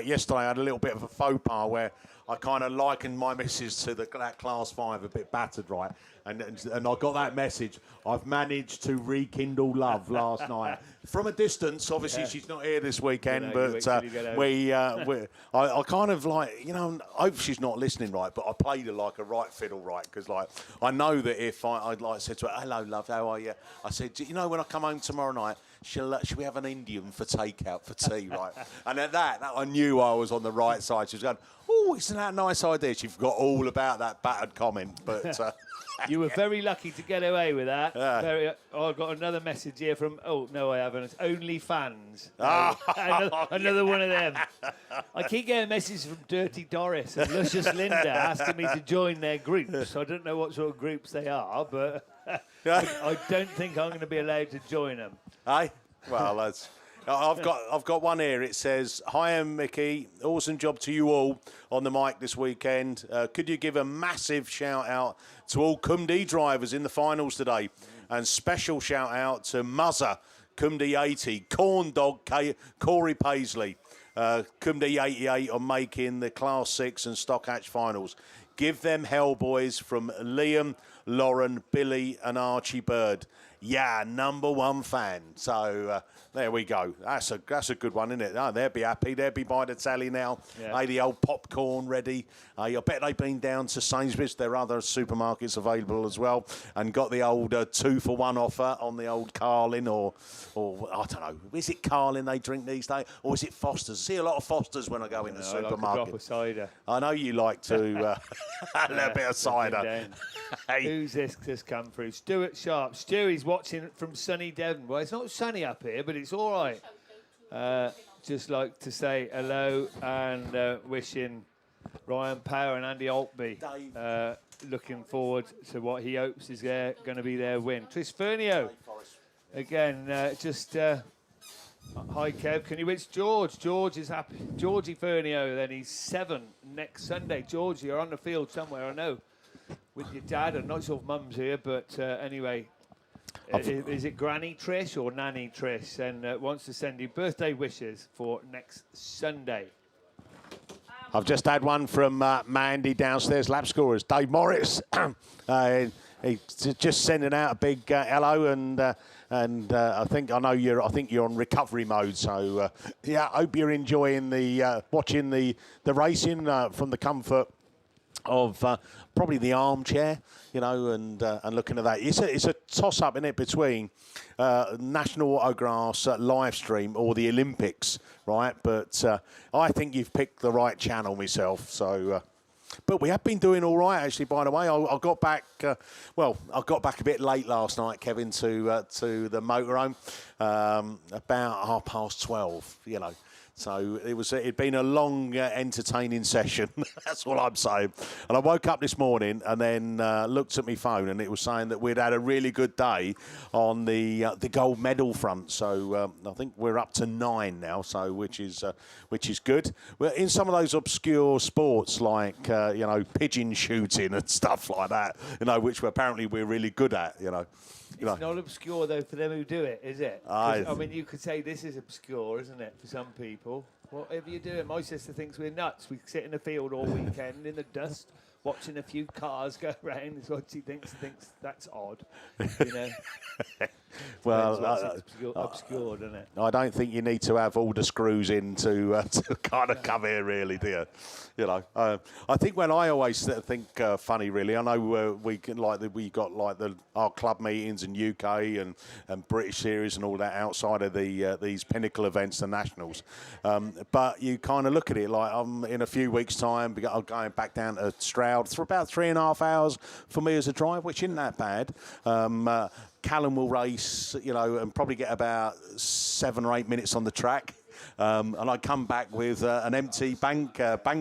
Yesterday I had a little bit of a faux pas where I kind of likened my message to that Class 5, a bit battered, right? And I got that message. I've managed to rekindle love last night. From a distance, obviously she's not here this weekend, but I kind of like, I hope she's not listening, right? But I played her like a right fiddle, right? Because I know that if I'd said to her, hello, love, how are you? I said, when I come home tomorrow night, should we have an Indian for takeout for tea, right? And at that I knew I was on the right side. She was going, oh, isn't that a nice idea? She forgot all about that battered comment, but... You were very lucky to get away with that. Yeah. I've got another message here from, oh, no, I haven't. It's OnlyFans. Another one of them. I keep getting messages from Dirty Doris and Luscious Linda asking me to join their groups. I don't know what sort of groups they are, but I don't think I'm going to be allowed to join them. Hey, well, that's. I've got one here. It says, "Hi, I'm Mickey. Awesome job to you all on the mic this weekend. Could you give a massive shout out to all Cumdee drivers in the finals today, and special shout out to Muzzer, Cumdee 80, Corn Dog, Corey Paisley, Cumdee 88 on making the Class 6 and Stock Hatch finals. Give them hell, boys, from Liam, Lauren, Billy, and Archie Bird. Yeah, #1 fan." So there we go. That's a good one, isn't it? Oh, they'll be happy. They'll be by the tally now. Yeah. Hey, the old popcorn ready. I bet they've been down to Sainsbury's. There are other supermarkets available as well, and got the old 2-for-1 offer on the old Carlin or I don't know. Is it Carlin they drink these days, or is it Foster's? I see a lot of Foster's when I go in the supermarket. I like a drop of cider. I know you like to a little bit of cider. Hey. Who's this just come through? Stuart Sharp. Stewie's watching from sunny Devon. Well, it's not sunny up here, but it's all right. Just like to say hello and wishing Ryan Power and Andy Altby looking forward to what he hopes is going to be their win. Tris Fernio, again, hi Kev, can you wish George? George is happy. Georgie Fernio, then he's 7 next Sunday. George, you're on the field somewhere, I know, with your dad. I'm not sure if Mum's here, but anyway, is it Granny Trish or Nanny Trish? And wants to send you birthday wishes for next Sunday. I've just had one from Mandy downstairs, lap scorers, Dave Morris. He's just sending out a big hello, and I think you're on recovery mode. So yeah, I hope you're enjoying the watching the racing from the comfort of probably the armchair, and looking at that. It's a toss up in it between National Autograss live stream or the Olympics, right? But I think you've picked the right channel myself. So, but we have been doing all right actually. By the way, I got back. I got back a bit late last night, Kevin, to the motorhome about 12:30. So it'd been a long, entertaining session. That's what I'm saying. And I woke up this morning and then looked at my phone, and it was saying that we'd had a really good day on the gold medal front. So I think we're up to 9 now. So which is good. We're in some of those obscure sports like pigeon shooting and stuff like that. Which apparently we're really good at. It's not obscure, though, for them who do it, is it? I mean, you could say this is obscure, isn't it, for some people? Whatever you do, my sister thinks we're nuts. We sit in the field all weekend in the dust, watching a few cars go round. Is what she thinks. Thinks that's odd, Well, obscure, doesn't it? I don't think you need to have all the screws in to kind of come here, really, do you? I think when I always think funny, really, I know we got our club meetings in UK and British Series and all that outside of these pinnacle events, the nationals. But you kind of look at it like I'm in a few weeks' time. I'm going back down to Stroud for about 3.5 hours for me as a drive, which isn't that bad. Callum will race, and probably get about 7 or 8 minutes on the track. And I come back with an empty bank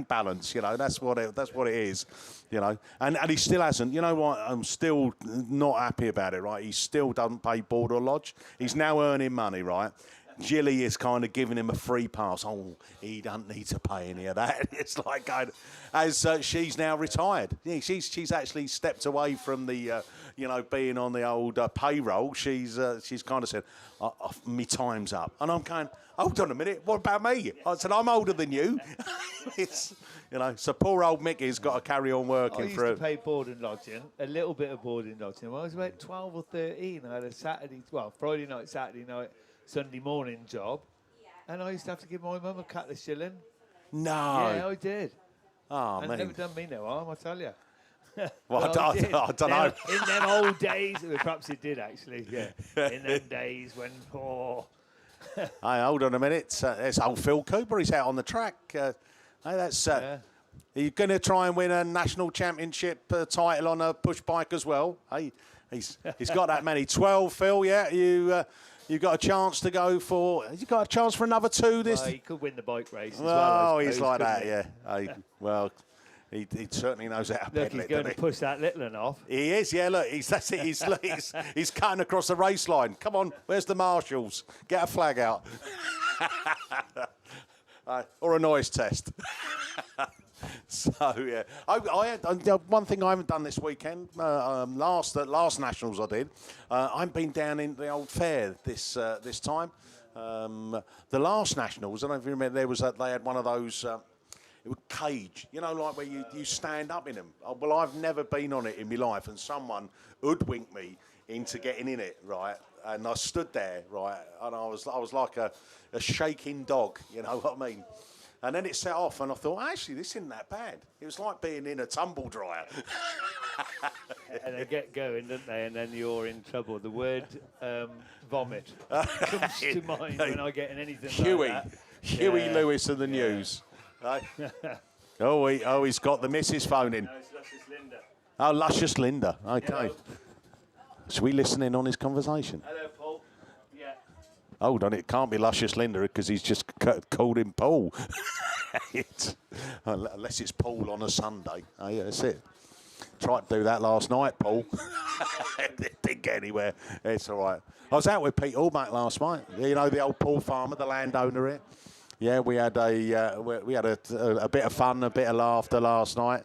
balance. That's what it is. And he still hasn't. You know what? I'm still not happy about it. Right? He still doesn't pay board or lodge. He's now earning money. Right? Jilly is kind of giving him a free pass. Oh, he doesn't need to pay any of that. It's like going, as she's now retired. Yeah, she's actually stepped away from the, being on the old payroll. She's kind of said, me time's up. And I'm going, hold on a minute, what about me? I said, I'm older than you. So poor old Mickey's got to carry on working. I used to pay board and lodging, a little bit of board and lodging. When I was about 12 or 13, I had a Friday night, Saturday night, Sunday morning job, and I used to have to give my mum a couple of shilling. No. Yeah, I did. Oh, and man. It never done me no harm, I tell you. Well, I don't know. In them old days, perhaps it did actually, yeah. In them days when Hey, hold on a minute. It's old Phil Cooper. He's out on the track. Are you going to try and win a national championship title on a push bike as well? Hey, he's got that many. 12, Phil. Yeah, you got a chance to go for. You got a chance for another 2 this. He could win the bike race as well. Oh, he's like that. Yeah. Well, He certainly knows how to Look, pedal he's it, going doesn't to push that little one off. he is, yeah, look, that's it. He's cutting across the race line. Come on, where's the marshals? Get a flag out. Or a noise test. So, yeah. One thing I haven't done this weekend, last Nationals I did, I haven't been down in the old fair this time. The last Nationals, I don't know if you remember, they had one of those... it would cage, you know, like where you stand up in them. Well, I've never been on it in my life, and someone hoodwinked me into getting in it, right? And I stood there, right, and I was like a shaking dog, you know what I mean? And then it set off, and I thought, actually, this isn't that bad. It was like being in a tumble dryer. And they get going, don't they? And then you're in trouble. The word vomit comes to mind when I get in anything like that. Huey Lewis of the news. Right. He's got the missus phoning. No, it's Luscious Linda. Oh, Luscious Linda. Okay. Hello. Should we listen in on his conversation? Hello, Paul. Yeah. Hold on, it can't be Luscious Linda because he's just called him Paul. Unless it's Paul on a Sunday. Oh, yeah, that's it. Tried to do that last night, Paul. Didn't get anywhere. It's all right. I was out with Pete Allback last night. You know, the old Paul Farmer, the landowner here. Yeah, we had a bit of fun, a bit of laughter last night.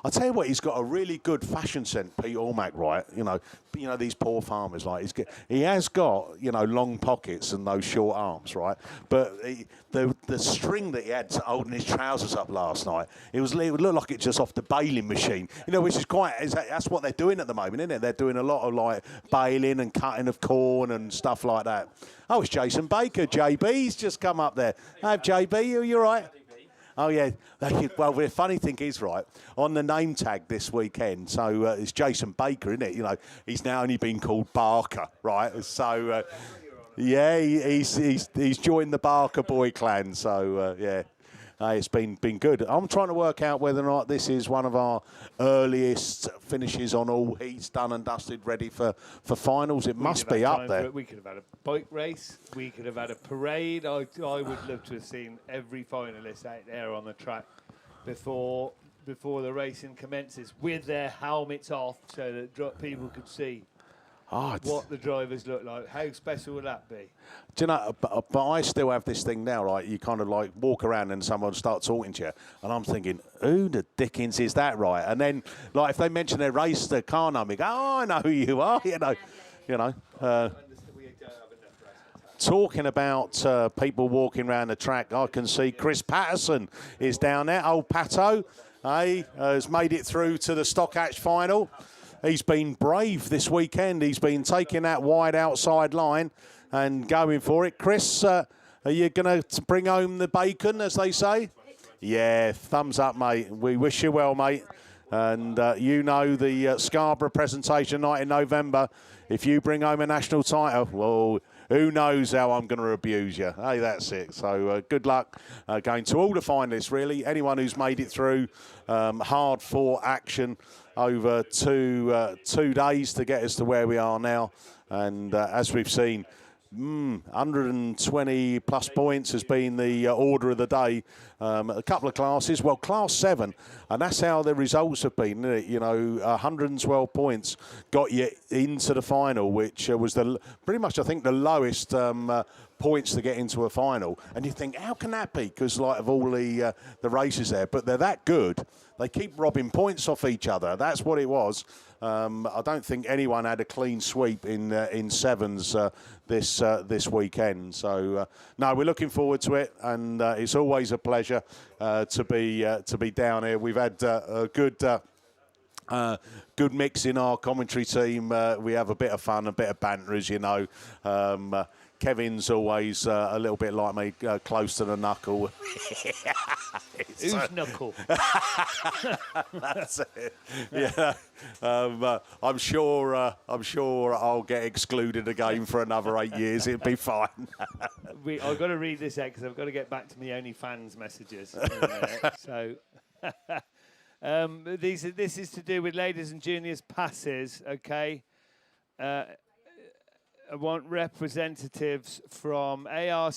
I'll tell you what, he's got a really good fashion sense, Pete Allmack, right? You know these poor farmers, like he has got long pockets and those short arms, right? But the string that he had holding his trousers up last night, it would look like it's just off the baling machine, which is that's what they're doing at the moment, isn't it? They're doing a lot of like baling and cutting of corn and stuff like that. Oh, it's Jason Baker. JB's just come up there. Hey, JB, you all right? Oh, yeah. Well, the funny thing is, right, on the name tag this weekend, so it's Jason Baker, isn't it? He's now only been called Barker, right? So, yeah, he's joined the Barker boy clan, so, yeah. It's been good. I'm trying to work out whether or not this is one of our earliest finishes on all heats done and dusted, ready for finals. It must be up there. We could have had a bike race. We could have had a parade. I would love to have seen every finalist out there on the track before the racing commences with their helmets off, so that people could see what the drivers look like. How special would that be? Do you know, but I still have this thing now, right? You kind of like walk around and someone starts talking to you, and I'm thinking, who the dickens is that, right? And then, like, if they mention their race, their car number, go, oh, I know who you are, Talking about people walking around the track, I can see Chris Patterson is down there. Old Pato, has made it through to the Stockhatch final. He's been brave this weekend. He's been taking that wide outside line and going for it. Chris, are you going to bring home the bacon, as they say? Yeah, thumbs up, mate. We wish you well, mate. And the Scarborough presentation night in November. If you bring home a national title, well, who knows how I'm going to abuse you. Hey, that's it. So good luck going to all the finalists, really. Anyone who's made it through hard-fought action over two days to get us to where we are now. And as we've seen, 120 plus points has been the order of the day. A couple of classes, well, class 7, and that's how the results have been, isn't it? 112 points got you into the final, which was pretty much, I think, the lowest points to get into a final. And you think, how can that be? Because of all the races there, but they're that good. They keep robbing points off each other. That's what it was. I don't think anyone had a clean sweep in sevens this weekend. So no, we're looking forward to it, and it's always a pleasure to be down here. We've had a good mix in our commentary team. We have a bit of fun, a bit of banter, as you know. Kevin's always a little bit like me, close to the knuckle. Who's knuckle? That's it. Yeah, I'm sure I'll get excluded again for another 8 years. It'd be fine. I've got to read this out because I've got to get back to my OnlyFans messages. So. This is to do with ladies and juniors passes, okay? I want representatives from ARC,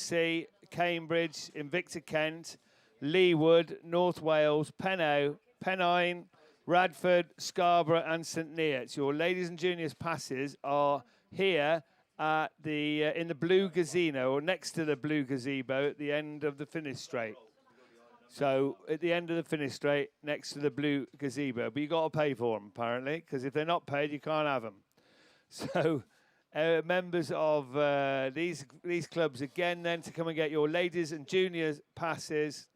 Cambridge, Invicta Kent, Leewood, North Wales, Pennine, Radford, Scarborough and St Neots. Your ladies and juniors passes are here at the in the blue gazebo, or next to the blue gazebo at the end of the finish straight. So at the end of the finish straight, next to the blue gazebo. But you got to pay for them, apparently, because if they're not paid, you can't have them. So members of these clubs, again, then, to come and get your ladies and juniors passes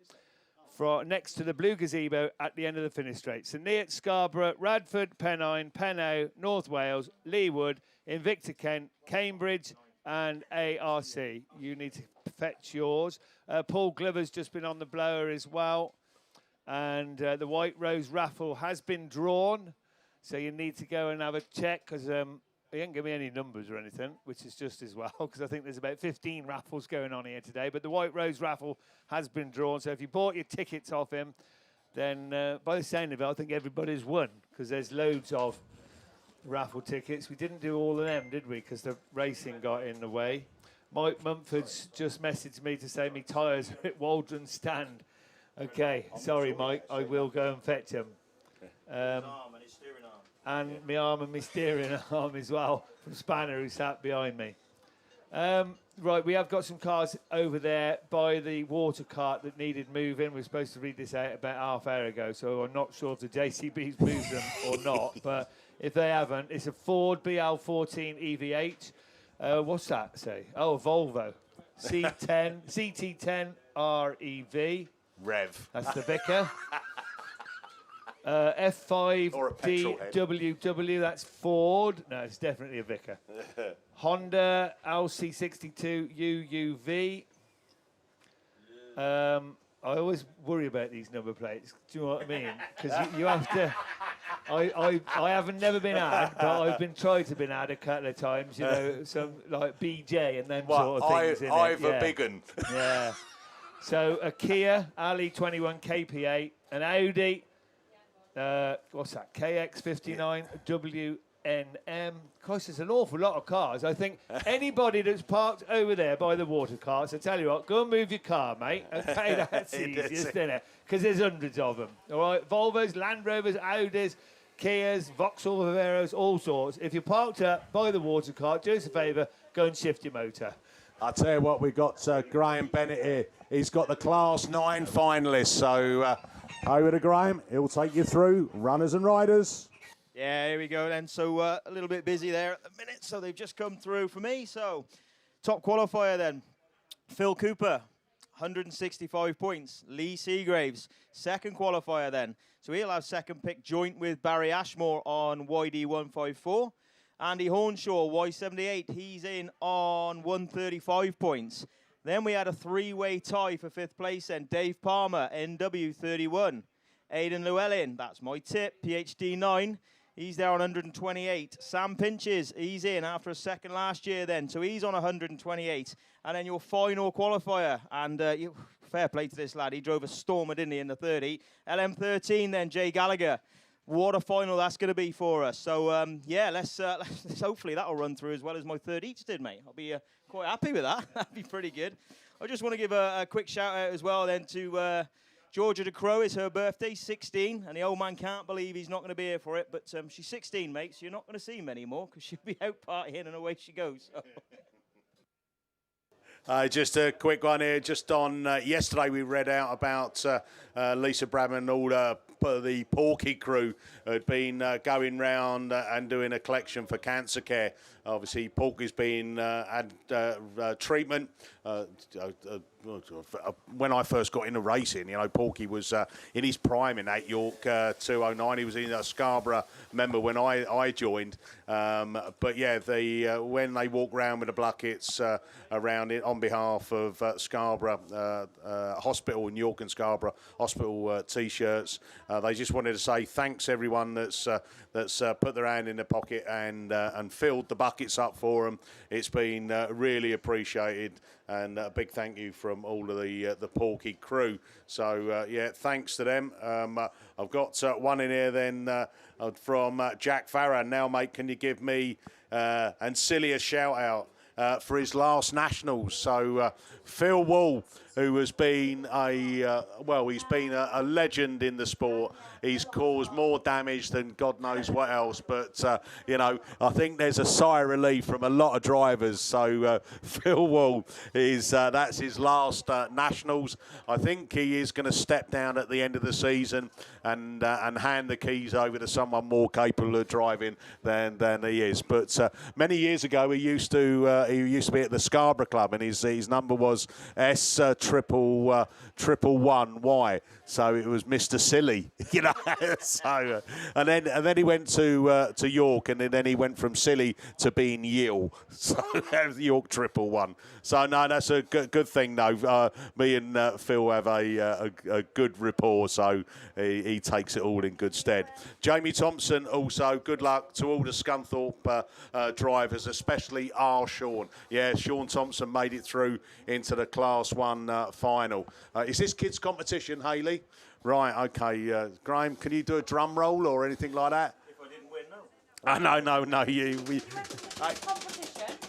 from next to the blue gazebo at the end of the finish straight. St Neots, Scarborough, Radford, Pennine, Pennow, North Wales, Leewood, Invicta Kent, Cambridge and ARC. You need to fetch yours. Paul Glover's just been on the blower as well. And the White Rose raffle has been drawn. So you need to go and have a check, because he didn't give me any numbers or anything, which is just as well, because I think there's about 15 raffles going on here today. But the White Rose raffle has been drawn. So if you bought your tickets off him, then by the sound of it, I think everybody's won, because there's loads of raffle tickets. We didn't do all of them, did we? Because the racing got in the way. Mike Mumford's just messaged me to say me tyres are at Waldron stand. Okay, sorry, Mike. I will go and fetch them. And my arm and my steering arm as well from Spanner, who sat behind me. Right, we have got some cars over there by the water cart that needed moving. We were supposed to read this out about half hour ago, so I'm not sure if the JCB's moved them or not. But if they haven't, it's a Ford BL14 EV8. What's that say? Oh, a Volvo. C10, CT10 REV. Rev. That's the Vicar. F5 DWW, that's Ford. No, it's definitely a Vicar. Honda LC62 UUV. I always worry about these number plates. Do you know what I mean? Because you have to. I haven't never been ad, but I've been tried to be ad a couple of times. You know, some like BJ and them sort of things. I've a big un. Yeah. So a Kia Ali 21 KP8, an Audi. What's that? KX59 WNM. Christ, there's an awful lot of cars. I think anybody that's parked over there by the water carts, I tell you what, go and move your car, mate. Okay, that's easiest, isn't it? Because there's hundreds of them. All right, Volvos, Land Rovers, Audis, Kias, Vauxhall Viveros, all sorts. If you're parked up by the water cart, do us a favour, go and shift your motor. I'll tell you what, we've got Graham Bennett here. He's got the Class 9 finalists. So over to Graham. He'll take you through runners and riders. Yeah, here we go then. So a little bit busy there at the minute. So they've just come through for me. So top qualifier then. Phil Cooper, 165 points. Lee Seagraves, second qualifier then. So he'll have second pick joint with Barry Ashmore on YD154. Andy Hornshaw, Y78, he's in on 135 points. Then we had a three-way tie for fifth place then. Dave Palmer, NW31. Aidan Llewellyn, that's my tip, PhD 9. He's there on 128. Sam Pinches, he's in after a second last year then. So he's on 128. And then your final qualifier. And fair play to this lad. He drove a stormer, didn't he, in the 30. LM13 then, Jay Gallagher. What a final that's going to be for us. So, yeah, let's hopefully that'll run through as well as my third each did, mate. I'll be quite happy with that. That'd be pretty good. I just want to give a quick shout-out as well then to Georgia DeCrow. It's her birthday, 16, and the old man can't believe he's not going to be here for it. But she's 16, mate, so you're not going to see him anymore because she'll be out partying and away she goes. So. Just a quick one here. Just on yesterday, we read out about Lisa Bradman and all the Porky crew had been going round and doing a collection for cancer care. Obviously, Porky's been had treatment. When I first got into racing, you know, Porky was in his prime in that York 209. He was in a Scarborough member when I joined. But yeah, when they walk around with the buckets around it on behalf of Scarborough Hospital in York and Scarborough Hospital T-shirts, they just wanted to say thanks everyone that's put their hand in their pocket and filled the buckets up for them. It's been really appreciated, and a big thank you from all of the Porky crew. So yeah, thanks to them. I've got one in here then from Jack Farah. Now, mate, can you give me and Silly a shout out? for his last nationals. So Phil Wall, who has been he's been a legend in the sport. He's caused more damage than God knows what else. But, I think there's a sigh of relief from a lot of drivers. So Phil Wall, that's his last nationals. I think he is going to step down at the end of the season and hand the keys over to someone more capable of driving than he is. But many years ago, he used to be at the Scarborough Club, and his number was S111Y. So it was Mr. Silly, So and then he went to York, and then he went from Silly to being Yill. So York 111. So no, that's a good thing though. Me and Phil have a good rapport, so he takes it all in good stead. Jamie Thompson also, good luck to all the Scunthorpe drivers, especially our Sean. Yeah, Sean Thompson made it through into the Class 1 final. Is this kids' competition, Hayley? Right, okay. Graham, can you do a drum roll or anything like that? If I didn't win, no. No.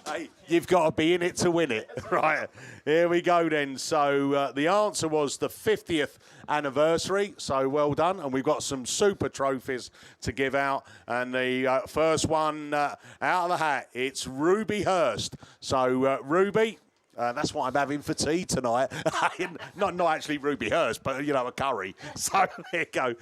Hey, you've got to be in it to win it. Right, here we go then. So the answer was the 50th anniversary, so well done. And we've got some super trophies to give out. And the first one out of the hat, it's Ruby Hurst. So Ruby... that's what I'm having for tea tonight. not actually Ruby Hurst, but, a curry. So there you go.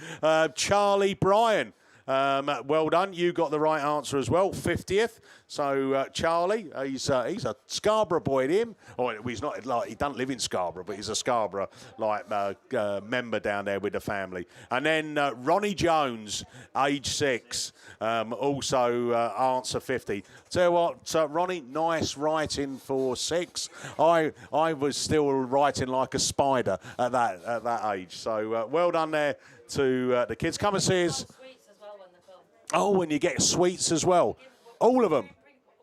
Charlie Bryan. Well done. You got the right answer as well. 50th. So Charlie, he's a Scarborough boy, him. Or he's not like he doesn't live in Scarborough, but he's a Scarborough member down there with the family. And then Ronnie Jones, age 6, also answer 50. Tell you what, Ronnie, nice writing for 6. I was still writing like a spider at that age. So well done there to the kids. Come and see us. Oh, and you get sweets as well. All of them.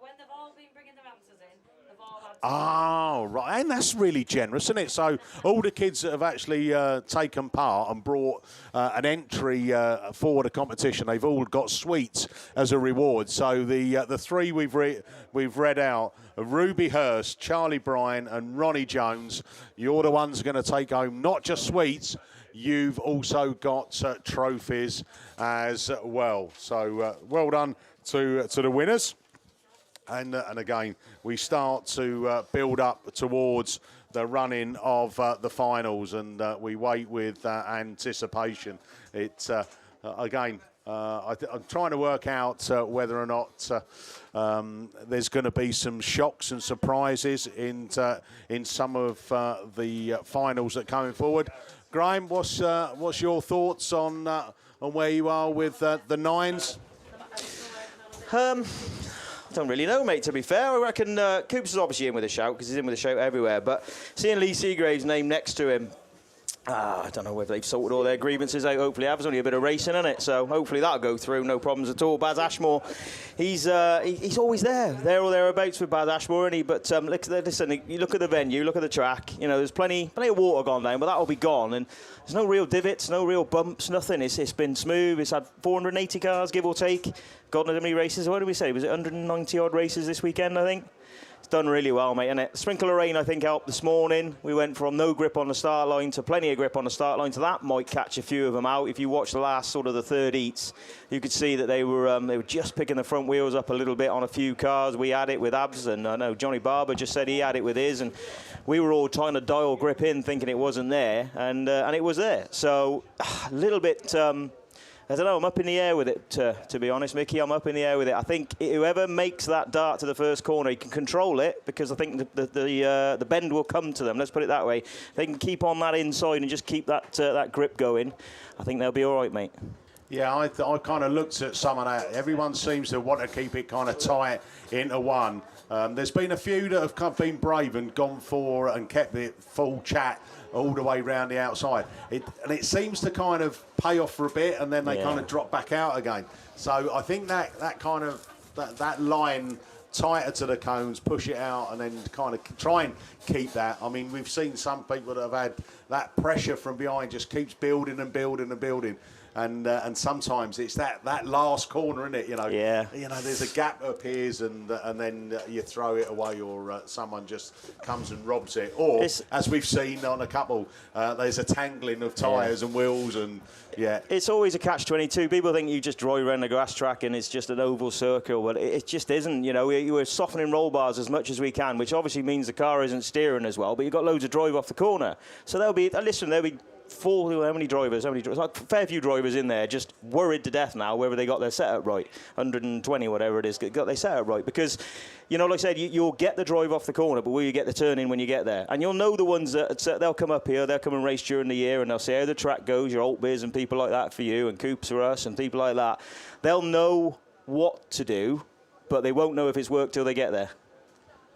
When they've all been bringing their answers in, they've all had... Oh, right. And that's really generous, isn't it? So all the kids that have actually taken part and brought an entry for the competition, they've all got sweets as a reward. So the three we've read out, Ruby Hurst, Charlie Bryan and Ronnie Jones, you're the ones going to take home not just sweets, you've also got trophies as well. So well done to the winners. And again, we start to build up towards the running of the finals, and we wait with anticipation. It's again, I'm trying to work out whether or not there's going to be some shocks and surprises in some of the finals that are coming forward. Graham, what's your thoughts on where you are with the nines? I don't really know, mate, to be fair. I reckon Coops is obviously in with a shout, because he's in with a shout everywhere. But seeing Lee Seagrave's name next to him, I don't know whether they've sorted all their grievances out. Hopefully, there's only a bit of racing in it, so hopefully that'll go through, no problems at all. Baz Ashmore, he's always there or thereabouts with Baz Ashmore, isn't he? But listen, you look at the venue, look at the track. There's plenty of water gone down, but that'll be gone, and there's no real divots, no real bumps, nothing. It's been smooth. It's had 480 cars, give or take. God knows how many races. What did we say? Was it 190 odd races this weekend? I think. Done really well, mate, and a sprinkle of rain I think helped this morning. We went from no grip on the start line to plenty of grip on the start line, so that might catch a few of them out. If you watch the last sort of the third heats, you could see that they were just picking the front wheels up a little bit on a few cars. We had it with Abs, and I know Johnny Barber just said he had it with his, and we were all trying to dial grip in thinking it wasn't there, and it was there. So a little bit I don't know, I'm up in the air with it, to be honest, Mickey. I'm up in the air with it. I think whoever makes that dart to the first corner, he can control it, because I think the bend will come to them. Let's put it that way. They can keep on that inside and just keep that grip going. I think they'll be all right, mate. Yeah, I kind of looked at some of that. Everyone seems to want to keep it kind of tight into one. There's been a few that have kind of been brave and gone for and kept it full chat all the way round the outside. And it seems to kind of pay off for a bit, and then they kind of drop back out again. So I think that kind of that line tighter to the cones, push it out, and then kind of try and keep that. I mean, we've seen some people that have had that pressure from behind just keeps building and building and building. and sometimes it's that last corner, isn't it? You know, Yeah. You know, there's a gap appears, and then you throw it away, or someone just comes and robs it, or as we've seen on a couple, there's a tangling of tyres and wheels, and it's always a catch-22. People think you just drive around the grass track and it's just an oval circle, but it just isn't. You know, we're softening roll bars as much as we can, which obviously means the car isn't steering as well, but you've got loads of drive off the corner. So there'll be how many drivers, like a fair few drivers in there just worried to death now whether they got their setup right. 120, whatever it is, got their setup right. Because, you know, like I said, you'll get the drive off the corner, but will you get the turn in when you get there? And you'll know the ones that they'll come up here, they'll come and race during the year, and they'll see how the track goes, your Altbeers and people like that for you, and Coops for us, and people like that. They'll know what to do, but they won't know if it's worked till they get there.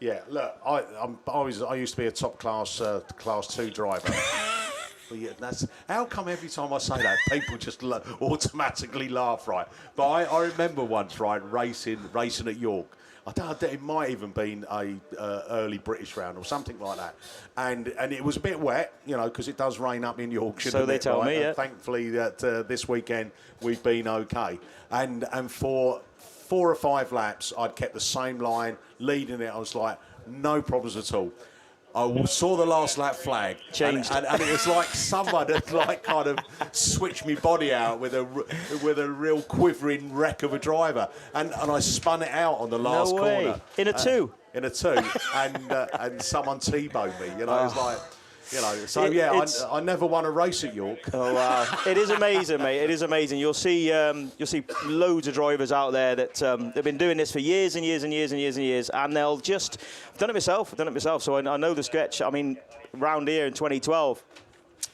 Yeah, look, I used to be a top class 2 driver. But yeah, how come every time I say that, people just automatically laugh, right? But I remember once, right, racing at York. I don't know, it might even been a early British round or something like that, and it was a bit wet, you know, because it does rain up in Yorkshire. So they tell me, yeah. Thankfully, that this weekend we've been okay, and for 4 or 5 laps, I'd kept the same line, leading it. I was like, no problems at all. I saw the last lap flag, changed, and it was like someone had like kind of switched me body out with a real quivering wreck of a driver, and I spun it out on the last corner in a 2. In a 2, and someone T-boned me. You know, it was like. You know, so I never won a race at York. Oh wow, it is amazing, mate. It is amazing. You'll see loads of drivers out there that they've been doing this for years and years and years and years and years, and they'll just. I've done it myself. So I know the sketch. I mean, round here in 2012.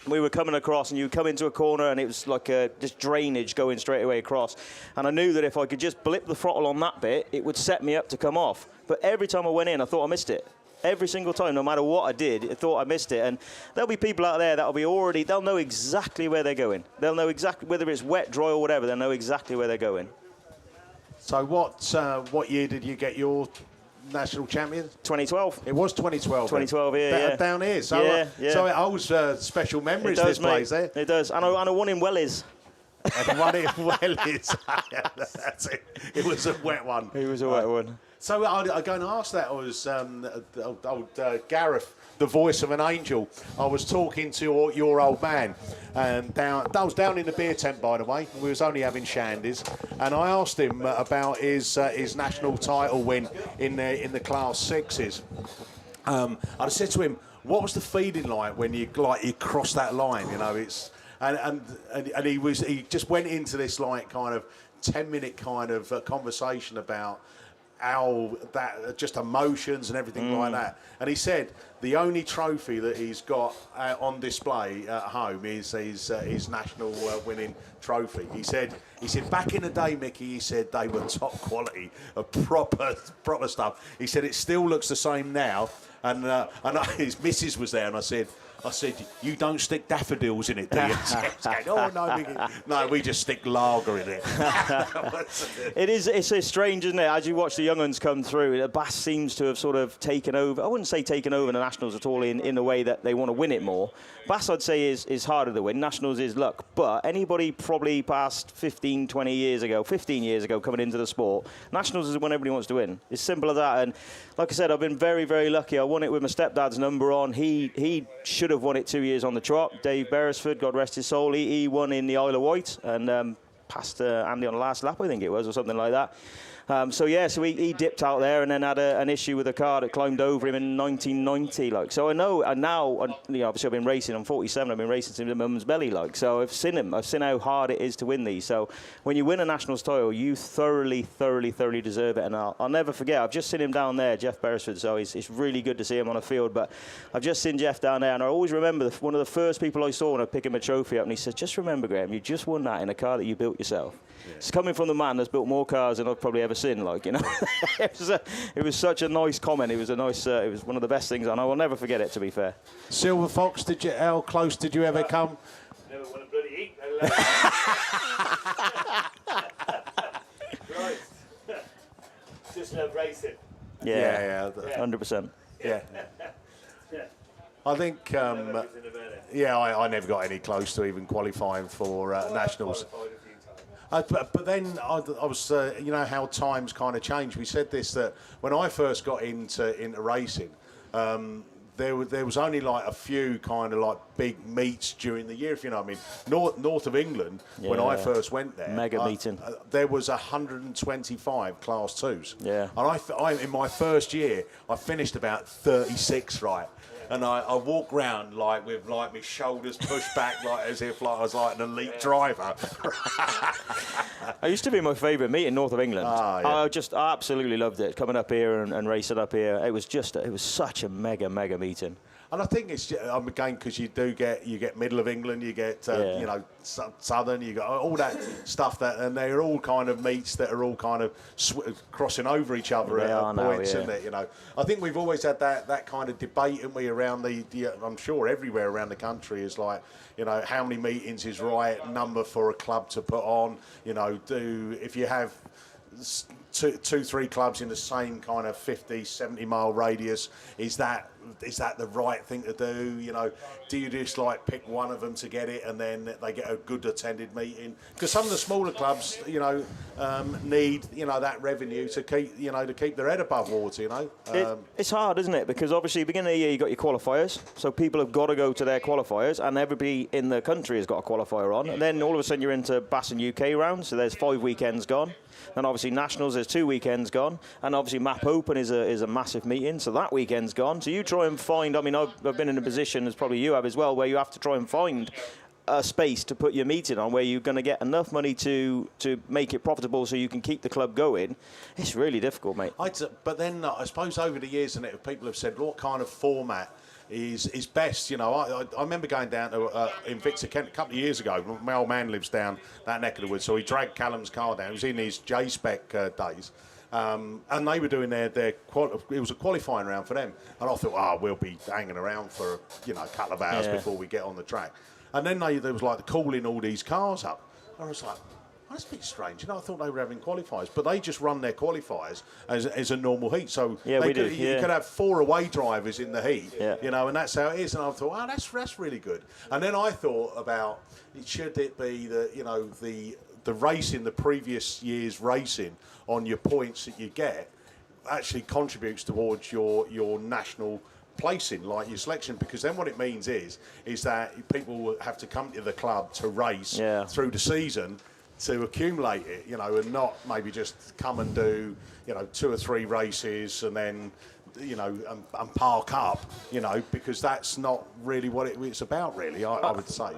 We were coming across, and you come into a corner, and it was like just drainage going straight away across. And I knew that if I could just blip the throttle on that bit, it would set me up to come off. But every time I went in, I thought I missed it. Every single time, no matter what I did, I thought I missed it. And there'll be people out there that'll be they'll know exactly where they're going. They'll know exactly, whether it's wet, dry, or whatever, they'll know exactly where they're going. So what year did you get your national champion? 2012. It was 2012. 2012, yeah. Down here. So, so it holds special memories, it does, this place there. It does. And I won in Wellies. And one in Wellies. That's it. It was a wet one. It was a wet one. So I'm going to ask that. I was old Gareth, the voice of an angel. I was talking to your old man, and I was down in the beer tent, by the way. We was only having shandies, and I asked him about his national title win in the Class 6s. I said to him, "What was the feeling like when you crossed that line?" You know, it's and he just went into this like kind of 10-minute kind of conversation about how that just emotions and everything like that. And he said the only trophy that he's got on display at home is his national winning trophy. He said back in the day, Mickey, he said they were top quality, proper stuff. He said it still looks the same now. And his missus was there, and I said, you don't stick daffodils in it, do you? Going, oh, no, Mickey. No, we just stick lager in it. It's strange, isn't it? As you watch the young uns come through, Bass seems to have sort of taken over. I wouldn't say taken over the Nationals at all in the way that they want to win it more. Bass, I'd say, is harder to win. Nationals is luck. But anybody probably past 15 years ago coming into the sport, Nationals is when everybody wants to win. It's simple as that. And like I said, I've been very, very lucky. I won it with my stepdad's number on. He should have won it 2 years on the trot. Dave Beresford, God rest his soul, he won in the Isle of Wight and passed Andy on the last lap, I think it was, or something like that. So he dipped out there and then had an issue with a car that climbed over him in 1990. Like, so I know, and now, obviously I've been racing. I'm 47. I've been racing since my mum's belly. Like, so I've seen him. I've seen how hard it is to win these. So when you win a Nationals title, you thoroughly deserve it. And I'll never forget. I've just seen him down there, Jeff Beresford. So it's really good to see him on a field. But I've just seen Jeff down there, and I always remember one of the first people I saw when I picked him a trophy up, and he said, "Just remember, Graham, you just won that in a car that you built yourself." Yeah. It's coming from the man that's built more cars than I've probably ever seen. Like, you know, it was such a nice comment. It was a nice. It was one of the best things, and I will never forget it. To be fair. Silver Fox, how close did you ever come? Never want to bloody eat. Right. Just love racing. Yeah, 100%. Yeah. I think, yeah, I never got any close to even qualifying for nationals. But then I was, you know, how times kind of changed. We said this, that when I first got into racing, there was only like a few kind of like big meets during the year, if you know what I mean. North of England, when I first went there, mega meeting. There was 125 Class 2s. Yeah. And I in my first year, I finished about 36, right? And I walk round like with like my shoulders pushed back, like as if like I was like an elite driver. I used to be my favourite meet in North of England. Yeah. I absolutely loved it. Coming up here and racing up here, it was such a mega meeting. And I think it's again because you get middle of England, you get you know, southern, you got all that stuff and they're all kind of meets that are all kind of crossing over each other at points, isn't it? You know, I think we've always had that kind of debate, haven't we, around the I'm sure everywhere around the country is like, you know, how many meetings is right number for a club to put on? You know, if you have two, 3 clubs in the same kind of 50, 70 mile radius, is that the right thing to do? You know, do you just like pick one of them to get it and then they get a good attended meeting? Because some of the smaller clubs, you know, need, you know, that revenue to keep their head above water, you know. It's hard, isn't it? Because obviously beginning of the year you got your qualifiers, so people have got to go to their qualifiers, and everybody in the country has got a qualifier on, and then all of a sudden you're into Bass and UK rounds, so there's 5 weekends gone. And obviously nationals, there's 2 weekends gone, and obviously Map Open is a massive meeting, so that weekend's gone. So you try and find, I mean, I've been in a position, as probably you have as well, where you have to try and find a space to put your meeting on where you're going to get enough money to make it profitable so you can keep the club going. It's really difficult, mate. But then I suppose over the years, and people have said, what kind of format is best? You know, I remember going down to in Victor Kent a couple of years ago. My old man lives down that neck of the woods, so he dragged Callum's car down. It was in his J-Spec days. And they were doing it was a qualifying round for them. And I thought, we'll be hanging around for, you know, a couple of hours before we get on the track. And then there was like calling all these cars up. I was like, that's a bit strange. You know, I thought they were having qualifiers, but they just run their qualifiers as a normal heat. So you could have 4 away drivers in the heat, you know, and that's how it is. And I thought, that's really good. And then I thought about, should it be the racing, the previous year's racing on your points that you get actually contributes towards your national placing, like your selection, because then what it means is that people have to come to the club to race through the season to accumulate it, you know, and not maybe just come and do, you know, 2 or 3 races and then, you know, and park up, you know, because that's not really what it's about, really, I would say.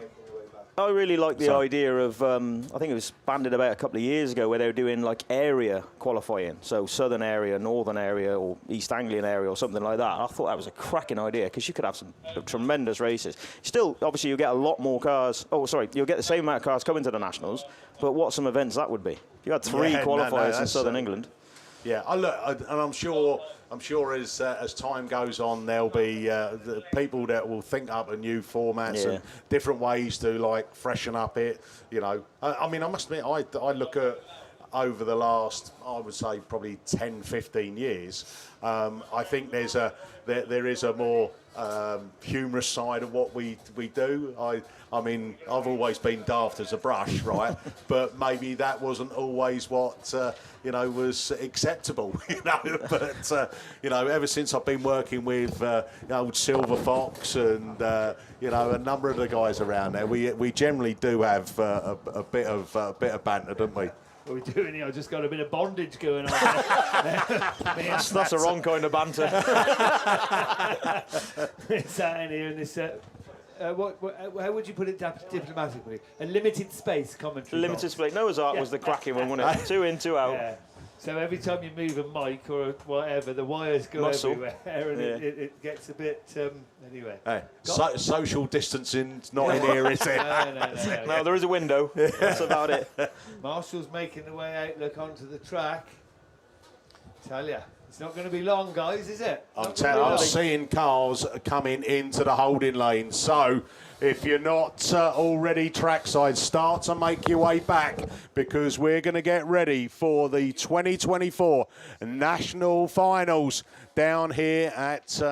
I really like the idea of, I think it was banded about a couple of years ago, where they were doing like area qualifying. So southern area, northern area, or East Anglian area, or something like that. I thought that was a cracking idea, because you could have some tremendous races. Still, obviously, you'll get a lot more cars. Oh, sorry, you'll get the same amount of cars coming to the Nationals, but what some events that would be. If you had 3 qualifiers in southern England. Yeah, and I'm sure as time goes on, there'll be the people that will think up a new formats and different ways to like freshen up it. You know, I mean, I must admit, I look at over the last, I would say, probably 10, 15 years. I think there is a more humorous side of what we do. I mean, I've always been daft as a brush, right? But maybe that wasn't always what you know, was acceptable. You know, but you know, ever since I've been working with old Silver Fox and you know, a number of the guys around there, we generally do have a bit of banter, don't we? What are we doing here? I've just got a bit of bondage going on. That's the wrong kind of banter. It's out in here in this. How would you put it diplomatically? A limited space commentary. Limited space. Noah's Ark was the cracking one, wasn't it? 2 in, 2 out. Yeah. So every time you move a mic or whatever, the wires go everywhere, and it gets a bit. Anyway. Hey, social distancing's not in here, is it? No, there is a window. That's about it. Marshall's making the way out. Look onto the track. Tell ya. It's not going to be long, guys, is it? I'm seeing cars coming into the holding lane. So if you're not already trackside, start to make your way back, because we're going to get ready for the 2024 National Finals down here at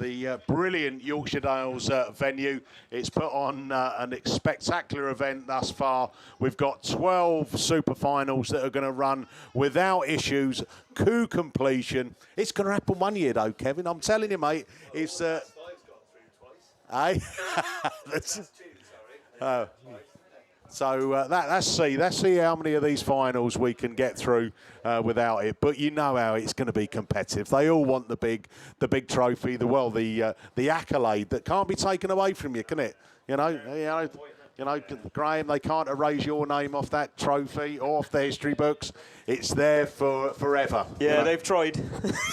the brilliant Yorkshire Dales venue. It's put on a spectacular event thus far. We've got 12 super finals that are going to run without issues, coup completion. It's going to happen one year though, Kevin. I'm telling you, mate. It's So let's see how many of these finals we can get through without it. But you know how it's going to be competitive. They all want the big trophy, the accolade that can't be taken away from you, can it? You know, Graham, they can't erase your name off that trophy or off the history books. It's there for forever. Yeah, you know? they've tried.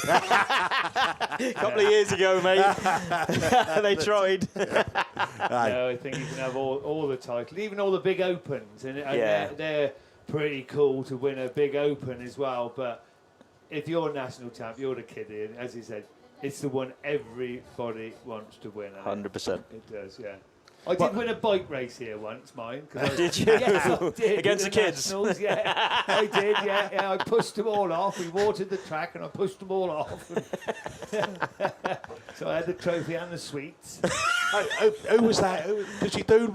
A couple of years ago, mate. They tried. No, I think you can have all the titles, even all the big opens, and they're pretty cool to win a big open as well. But if you're national champ, you're the kid here, as he said, it's the one everybody wants to win. 100%. It does, yeah. I did win a bike race here once, mine. Did you? Yes, I did. Against the kids? Nationals, yeah. I did, yeah. I pushed them all off. We watered the track and I pushed them all off. So I had the trophy and the sweets. Who was that? Because you do.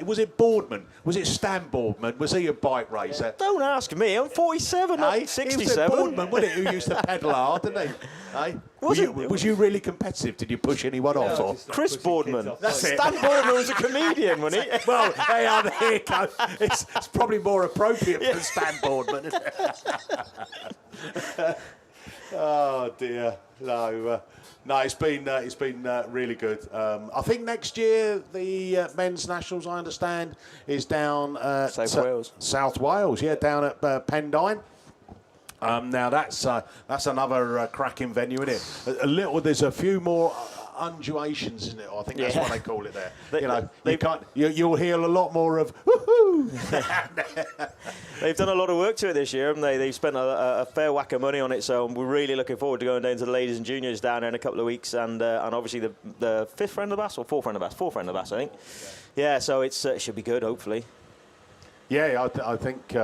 Was it Boardman? Was it Stan Boardman? Was he a bike racer? Don't ask me. I'm 47, not 67. He was a Boardman, wasn't it? Who used to pedal hard, didn't he? Hey? Was you really competitive? Did you push anyone off? Or? Chris Boardman. That's it. Stan Boardman was a comedian, wasn't he? Well, here you go. It's probably more appropriate for Stan Boardman. Oh dear, no. It's been really good. I think next year the men's nationals, I understand, is down South Wales, yeah, down at Pendine. Now that's another cracking venue, isn't it? There's a few more undulations, isn't it? I think that's what they call it there. You'll hear a lot more of woohoo. They've done a lot of work to it this year, haven't they? They've spent a fair whack of money on it, so we're really looking forward to going down to the ladies and juniors down there in a couple of weeks, and obviously the fifth round of the Bass or fourth round of the Bass, I think. Yeah, so it should be good, hopefully. Yeah, I think.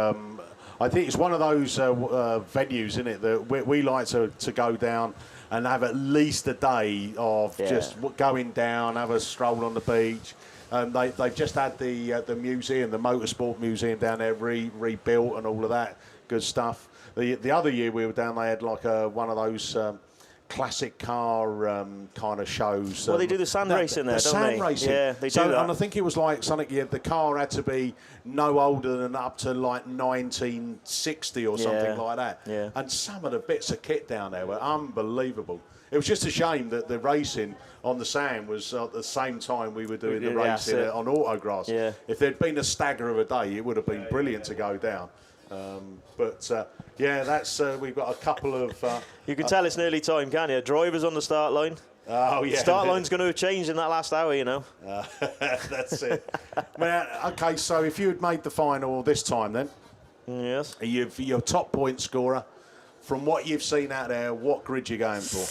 I think it's one of those venues, isn't it, that we like to go down and have at least a day of just going down, have a stroll on the beach. They've just had the museum, the motorsport museum down there rebuilt and all of that good stuff. The other year we were down, they had like one of those classic car kind of shows. Well, they do the sand racing there, don't they? Sand racing. Yeah, they do that. And I think it was like something, the car had to be no older than up to like 1960 or something like that. Yeah. And some of the bits of kit down there were unbelievable. It was just a shame that the racing on the sand was at the same time we were doing the racing on Autograss. Yeah. If there'd been a stagger of a day, it would have been brilliant to go down. That's we've got a couple of. You can tell it's nearly time, can't you? Drivers on the start line. Oh yeah. Start line's going to have changed in that last hour, you know. That's it. Okay, so if you had made the final this time, then yes, your top point scorer from what you've seen out there, what grid you going for?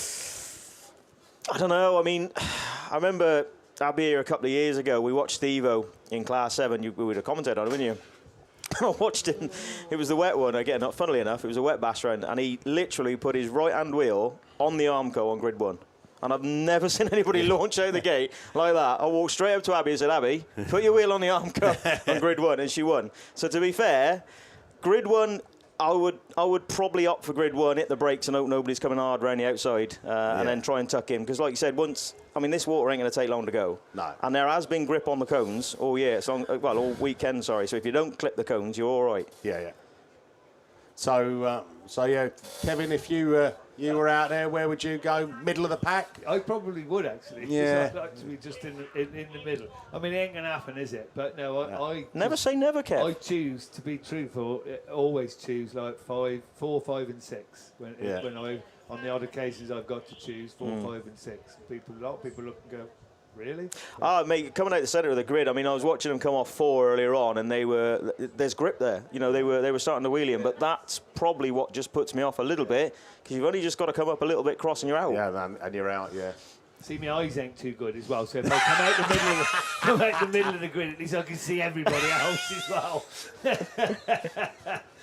I don't know. I mean, I remember I'll be here a couple of years ago. We watched Steve-O in Class 7. We would have commented on it, wouldn't you? I watched him. It was the wet one again. Not funnily enough, it was a wet bash round, and he literally put his right-hand wheel on the Armco on grid 1. And I've never seen anybody launch out the gate like that. I walked straight up to Abby and said, "Abby, put your wheel on the Armco on grid 1," and she won. So to be fair, grid 1, I would probably opt for grid 1, hit the brakes and hope nobody's coming hard around the outside, and then try and tuck in. Because like you said, this water ain't going to take long to go. No. And there has been grip on the cones all year. All weekend, sorry. So if you don't clip the cones, you're all right. Yeah. So Kevin, if you were out there, where would you go? Middle of the pack? I probably would, actually. Yeah. I'd like to be just in the middle. I mean, it ain't going to happen, is it? But no, I never say never, Kev. I choose, to be truthful, always choose like 4, 5 and 6. When on the odd occasions I've got to choose 4, 5 and 6. A lot of people look and go, really? Mate, coming out the centre of the grid, I mean, I was watching them come off 4 earlier on, and there's grip there. You know, they were starting to wheelie him, but that's probably what just puts me off a little bit, because you've only just got to come up a little bit cross and you're out. Yeah, and you're out, yeah. See, my eyes ain't too good as well, so if I come out the middle of the grid, at least I can see everybody else as well.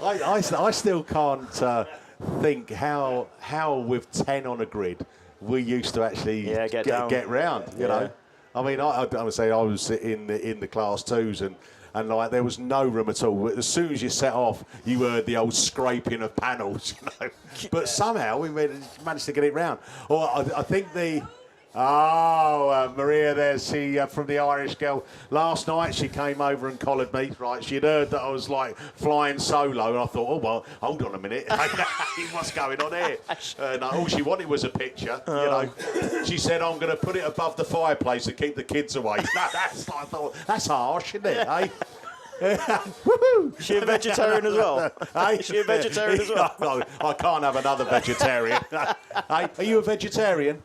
I still can't think how with 10 on a grid we used to actually get round, you know. I mean, I would say I was in the Class 2s and like there was no room at all. As soon as you set off, you heard the old scraping of panels, you know. But somehow we managed to get it round. Or I think Maria there, she from the Irish girl. Last night she came over and collared me, right? She'd heard that I was like flying solo and I thought, oh, well, hold on a minute. What's going on here? And all she wanted was a picture, you know. She said, I'm going to put it above the fireplace and keep the kids away. I thought, that's harsh, isn't it, eh? Is she a vegetarian as well? Hey? Is she a vegetarian as well? No, I can't have another vegetarian. Hey, are you a vegetarian?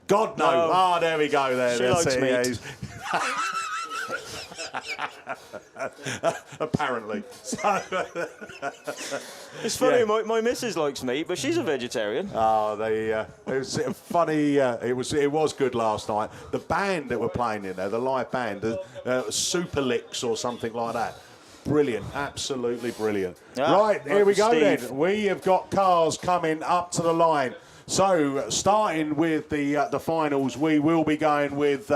God, no. Ah, there we go. There. She likes meat. Apparently. It's funny, my missus likes meat, but she's a vegetarian. Oh, it was funny. It was good last night. The band that were playing in there, the live band, the Super Licks or something like that. Brilliant, absolutely brilliant. Right, here we go then. We have got cars coming up to the line. So, starting with the finals, we will be going with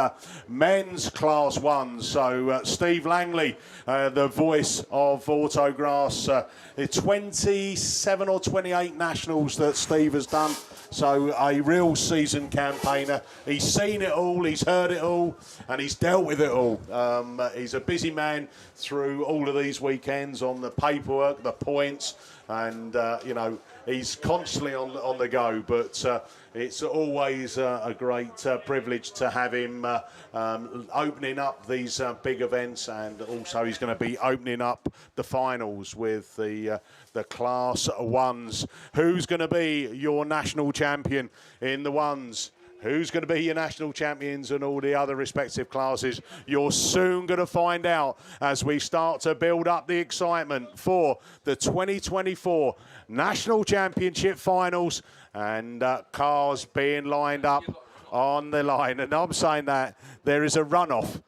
men's Class 1. So, Steve Langley, the voice of Autograss, 27 or 28 nationals that Steve has done. So, a real seasoned campaigner. He's seen it all, he's heard it all, and he's dealt with it all. He's a busy man through all of these weekends on the paperwork, the points, and, you know, he's constantly on the go, but it's always a great privilege to have him opening up these big events, and also he's going to be opening up the finals with the Class 1s. Who's going to be your national champion in the 1s? Who's going to be your national champions in all the other respective classes? You're soon going to find out as we start to build up the excitement for the 2024 National Championship Finals, and cars being lined up on the line. And I'm saying that there is a runoff.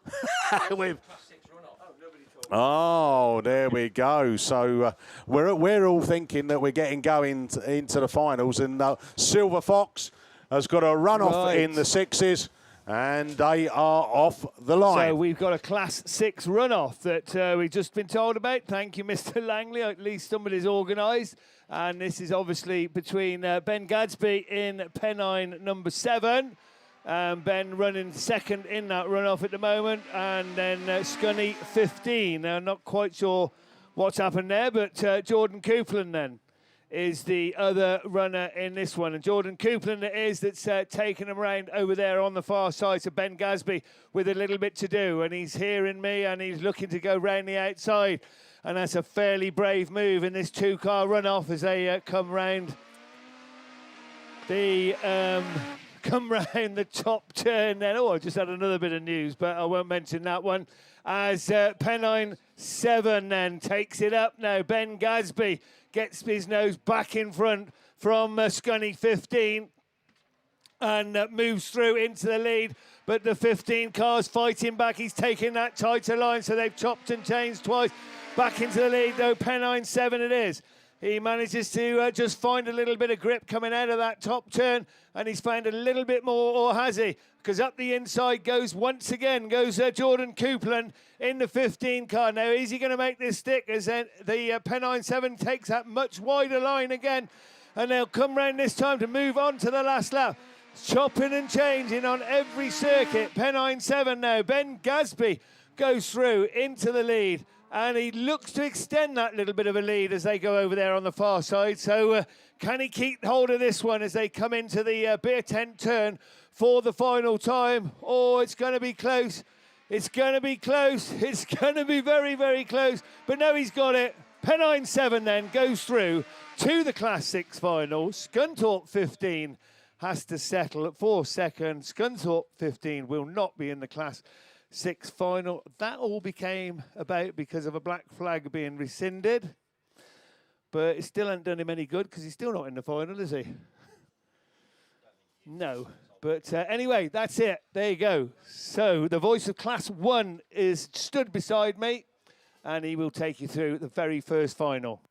Oh, there we go. So we're all thinking that we're getting going into the finals, and Silver Fox has got a runoff in the 6s, and they are off the line. So we've got a Class 6 runoff that we've just been told about. Thank you, Mr. Langley. At least somebody's organised. And this is obviously between Ben Gadsby in Pennine number 7. Ben running second in that runoff at the moment. And then Scunny 15. Now, not quite sure what's happened there, but Jordan Coupland then is the other runner in this one. And Jordan Coupland it is that's taking him around over there on the far side. So Ben Gadsby with a little bit to do. And he's hearing me and he's looking to go round the outside. And that's a fairly brave move in this 2-car runoff as they come round the top turn then. Oh, I just had another bit of news, but I won't mention that one. As Pennine 7 then takes it up now. Ben Gadsby gets his nose back in front from Scunny 15 and moves through into the lead. But the 15 car's fighting back. He's taking that tighter line, so they've chopped and changed twice. Back into the lead, though, Pennine 7 it is. He manages to just find a little bit of grip coming out of that top turn, and he's found a little bit more, or has he? Because up the inside goes Jordan Coupland in the 15 car. Now, is he going to make this stick as the Pennine 7 takes that much wider line again, and they'll come round this time to move on to the last lap. Chopping and changing on every circuit. Pennine 7 now. Ben Gadsby goes through into the lead, and he looks to extend that little bit of a lead as they go over there on the far side. So can he keep hold of this one as they come into the beer tent turn for the final time? Oh, it's going to be close. It's going to be close. It's going to be very, very close. But no, he's got it. Pennine 7 then goes through to the Class 6 final. Scunthorpe 15 has to settle for second. Scunthorpe 15 will not be in the Class 6 final. That all became about because of a black flag being rescinded. But it still hasn't done him any good because he's still not in the final, is he? No. But anyway, that's it. There you go. So the voice of Class 1 is stood beside me, and he will take you through the very first final.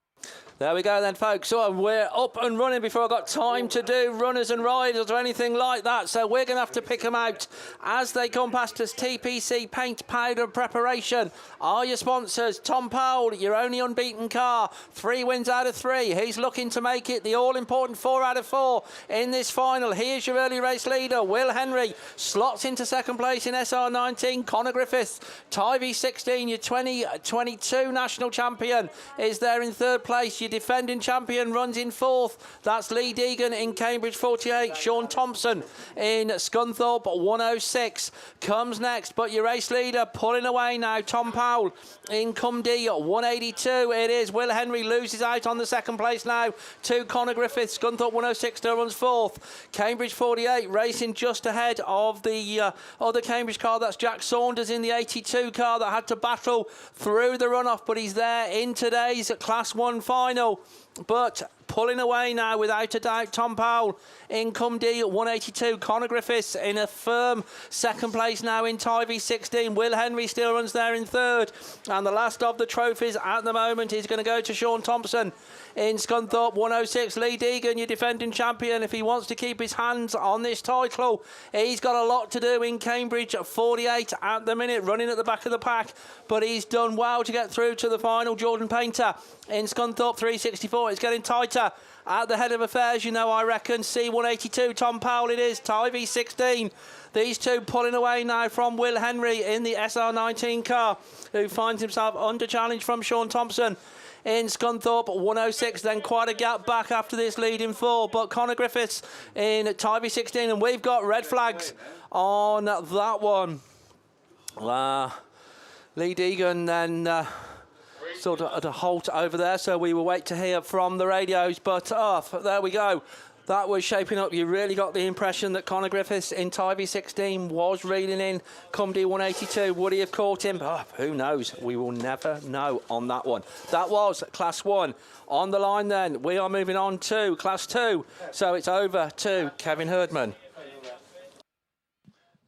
There we go then, folks. So we're up and running before I got time to do runners and riders or anything like that. So we're going to have to pick them out as they come past us. TPC Paint Powder Preparation are your sponsors. Tom Powell, your only unbeaten car. 3 wins out of 3. He's looking to make it the all-important 4 out of 4 in this final. Here's your early race leader, Will Henry. Slots into second place in SR19. Connor Griffiths, Tivy 16, your 2022 national champion, is there in third place. Your defending champion runs in fourth. That's Lee Deegan in Cambridge 48. Sean Thompson in Scunthorpe 106 comes next. But your race leader pulling away now, Tom Powell in Cumdee 182. It is Will Henry loses out on the second place now to Connor Griffiths. Scunthorpe 106 still runs fourth. Cambridge 48 racing just ahead of the other Cambridge car. That's Jack Saunders in the 82 car that had to battle through the runoff, but he's there in today's Class 1 final. But pulling away now without a doubt, Tom Powell in Cumdee 182. Connor Griffiths in a firm second place now in Tivy 16. Will Henry still runs there in third. And the last of the trophies at the moment is going to go to Sean Thompson in Scunthorpe 106. Lee Deegan, your defending champion, if he wants to keep his hands on this title, he's got a lot to do in Cambridge 48 at the minute, running at the back of the pack, but he's done well to get through to the final. Jordan Painter in Scunthorpe 364. It's getting tighter at the head of affairs, you know, I reckon. C182, Tom Powell it is, Tivy 16. These two pulling away now from Will Henry in the SR19 car, who finds himself under challenge from Sean Thompson in Scunthorpe 106. Then quite a gap back after this leading 4. But Connor Griffiths in Tivy 16, and we've got red flags on that one. Lee Deegan then sort of at a halt over there, so we will wait to hear from the radios. But there we go. That was shaping up. You really got the impression that Connor Griffiths in Tivy 16 was reeling in Cumdee 182. Would he have caught him? Who knows? We will never know on that one. That was Class 1. On the line then, we are moving on to Class 2. So it's over to Kevin Herdman.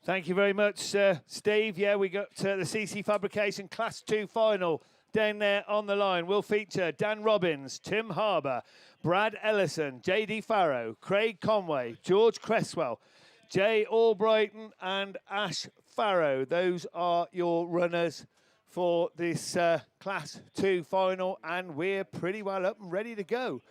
Thank you very much, Steve. Yeah, we got the CC Fabrication Class 2 final down there on the line. Will feature Dan Robbins, Tim Harbour, Brad Ellison, J.D. Farrow, Craig Conway, George Cresswell, Jay Albrighton and Ash Farrow. Those are your runners for this Class 2 final, and we're pretty well up and ready to go.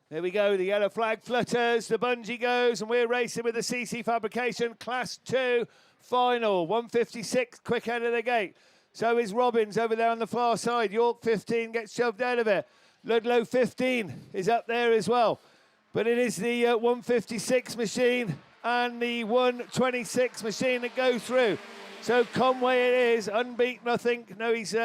There we go, the yellow flag flutters, the bungee goes, and we're racing with the CC Fabrication Class 2 final. 156 quick out of the gate. So is Robbins over there on the far side. York 15 gets shoved out of it. Ludlow 15 is up there as well. But it is the 156 machine and the 126 machine that go through. So Conway it is, unbeaten, I think. No, he's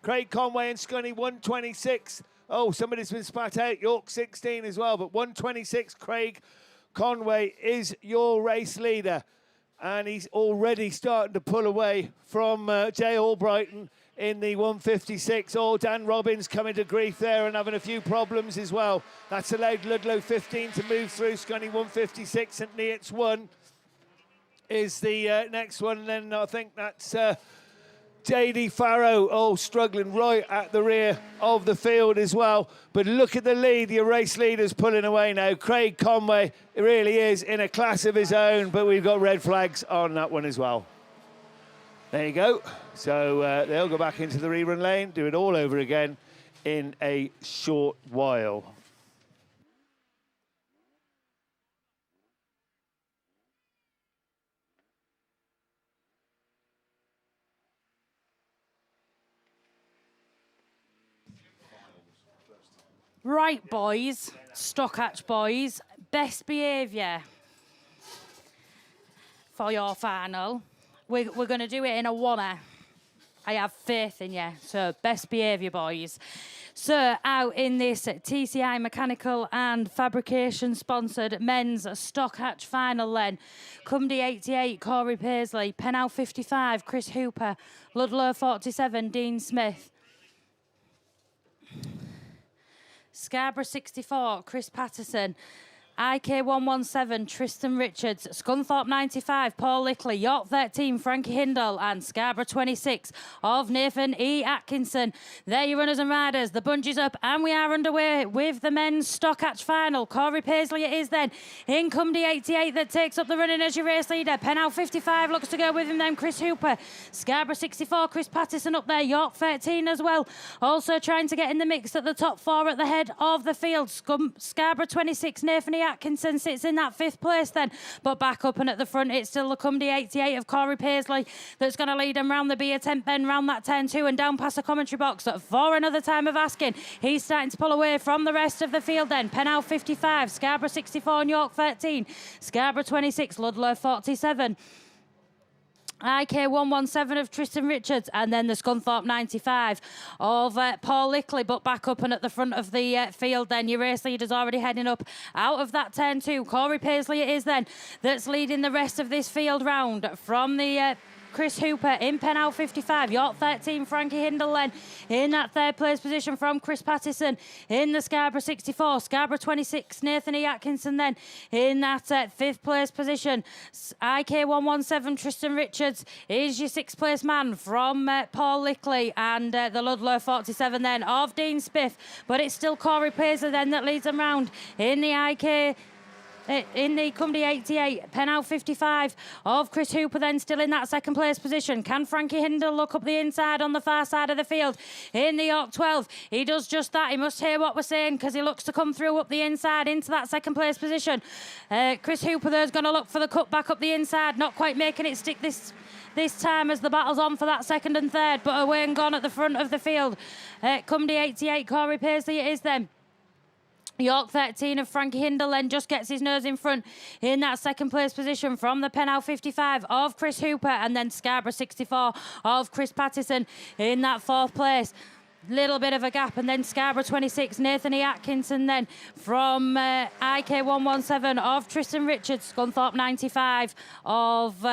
Craig Conway and Scunny 126. Oh, somebody's been spat out. York 16 as well. But 126, Craig Conway is your race leader. And he's already starting to pull away from Jay Albrighton in the 156. Oh, Dan Robbins coming to grief there and having a few problems as well. That's allowed Ludlow 15 to move through. Scunny 156. St. Neots 1 is the next one. And then I think that's J.D. Farrow, struggling right at the rear of the field as well. But look at the lead, your race leader's pulling away now. Craig Conway, it really is in a class of his own, but we've got red flags on that one as well. There you go. So they'll go back into the rerun lane, do it all over again in a short while. Right, boys, Stockhatch boys, best behaviour for your final. We're going to do it in a oneer. I have faith in you, so best behaviour, boys. So, out in this TCI Mechanical and Fabrication sponsored men's Stockhatch final then. Cumdee 88, Corey Paisley. Pennow 55, Chris Hooper. Ludlow 47, Dean Smith. Scarborough 64, Chris Patterson. IK117, Tristan Richards, Scunthorpe 95, Paul Lickley, York 13, Frankie Hindle, and Scarborough 26 of Nathan E. Atkinson. There you runners and riders, the bunch is up, and we are underway with the men's Stockhatch final. Corey Paisley it is then, in come the 88 that takes up the running as your race leader. Penal 55 looks to go with him then, Chris Hooper. Scarborough 64, Chris Pattison up there, York 13 as well. Also trying to get in the mix at the top four at the head of the field. Scarborough 26, Nathan E. Atkinson sits in that 5th place then, but back up and at the front it's still the Cumdy 88 of Corey Paisley that's going to lead him round the Beer Tent bend, round that turn 2 and down past the commentary box for another time of asking. He's starting to pull away from the rest of the field then. Penal 55, Scarborough 64 and York 13, Scarborough 26, Ludlow 47. IK117 of Tristan Richards, and then the Scunthorpe 95 of Paul Lickley, but back up and at the front of the field then. Your race leader's already heading up out of that turn 2. Corey Paisley it is then that's leading the rest of this field round from the Chris Hooper in Penal 55, York 13, Frankie Hindle then in that 3rd place position from Chris Pattison in the Scarborough 64, Scarborough 26, Nathan E. Atkinson then in that 5th place position. IK117 Tristan Richards is your 6th place man from Paul Lickley, and the Ludlow 47 then of Dean Spiff, but it's still Corey Paisley then that leads them round in the in the Cumdy 88, Penal 55 of Chris Hooper then still in that 2nd place position. Can Frankie Hindle look up the inside on the far side of the field in the York 12? He does just that. He must hear what we're saying because he looks to come through up the inside into that 2nd place position. Chris Hooper there's going to look for the cut back up the inside, not quite making it stick this time as the battle's on for that 2nd and 3rd, but away and gone at the front of the field. Cumdy 88, Corey Paisley it is then. York 13 of Frankie Hindle then just gets his nose in front in that 2nd place position from the Penal 55 of Chris Hooper, and then Scarborough 64 of Chris Pattison in that 4th place. Little bit of a gap, and then Scarborough 26, Nathan E. Atkinson then from IK117 of Tristan Richards, Scunthorpe 95 of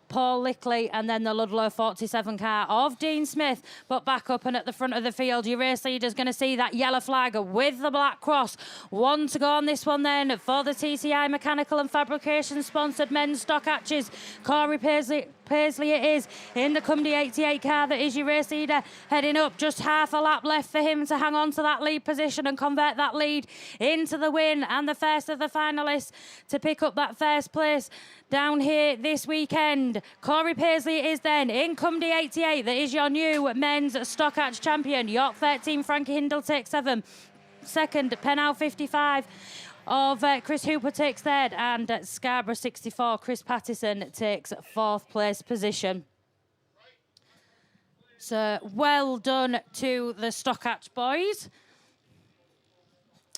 Paul Lickley, and then the Ludlow 47 car of Dean Smith, but back up and at the front of the field. Your race leader's going to see that yellow flag with the black cross. 1 to go on this one then for the TCI Mechanical and Fabrication sponsored men's Stockhatches. Corey Paisley it is in the Cumdy 88 car that is your race leader heading up. Just half a lap left for him to hang on to that lead position and convert that lead into the win, and the first of the finalists to pick up that 1st place down here this weekend. Corey Paisley is then in Cumdy 88 that is your new men's Stockhatch champion. York 13, Frankie Hindle takes 7. 2nd, Penal 55 of Chris Hooper takes 3rd, and Scarborough 64, Chris Pattison takes 4th place position. So well done to the Stockhatch boys.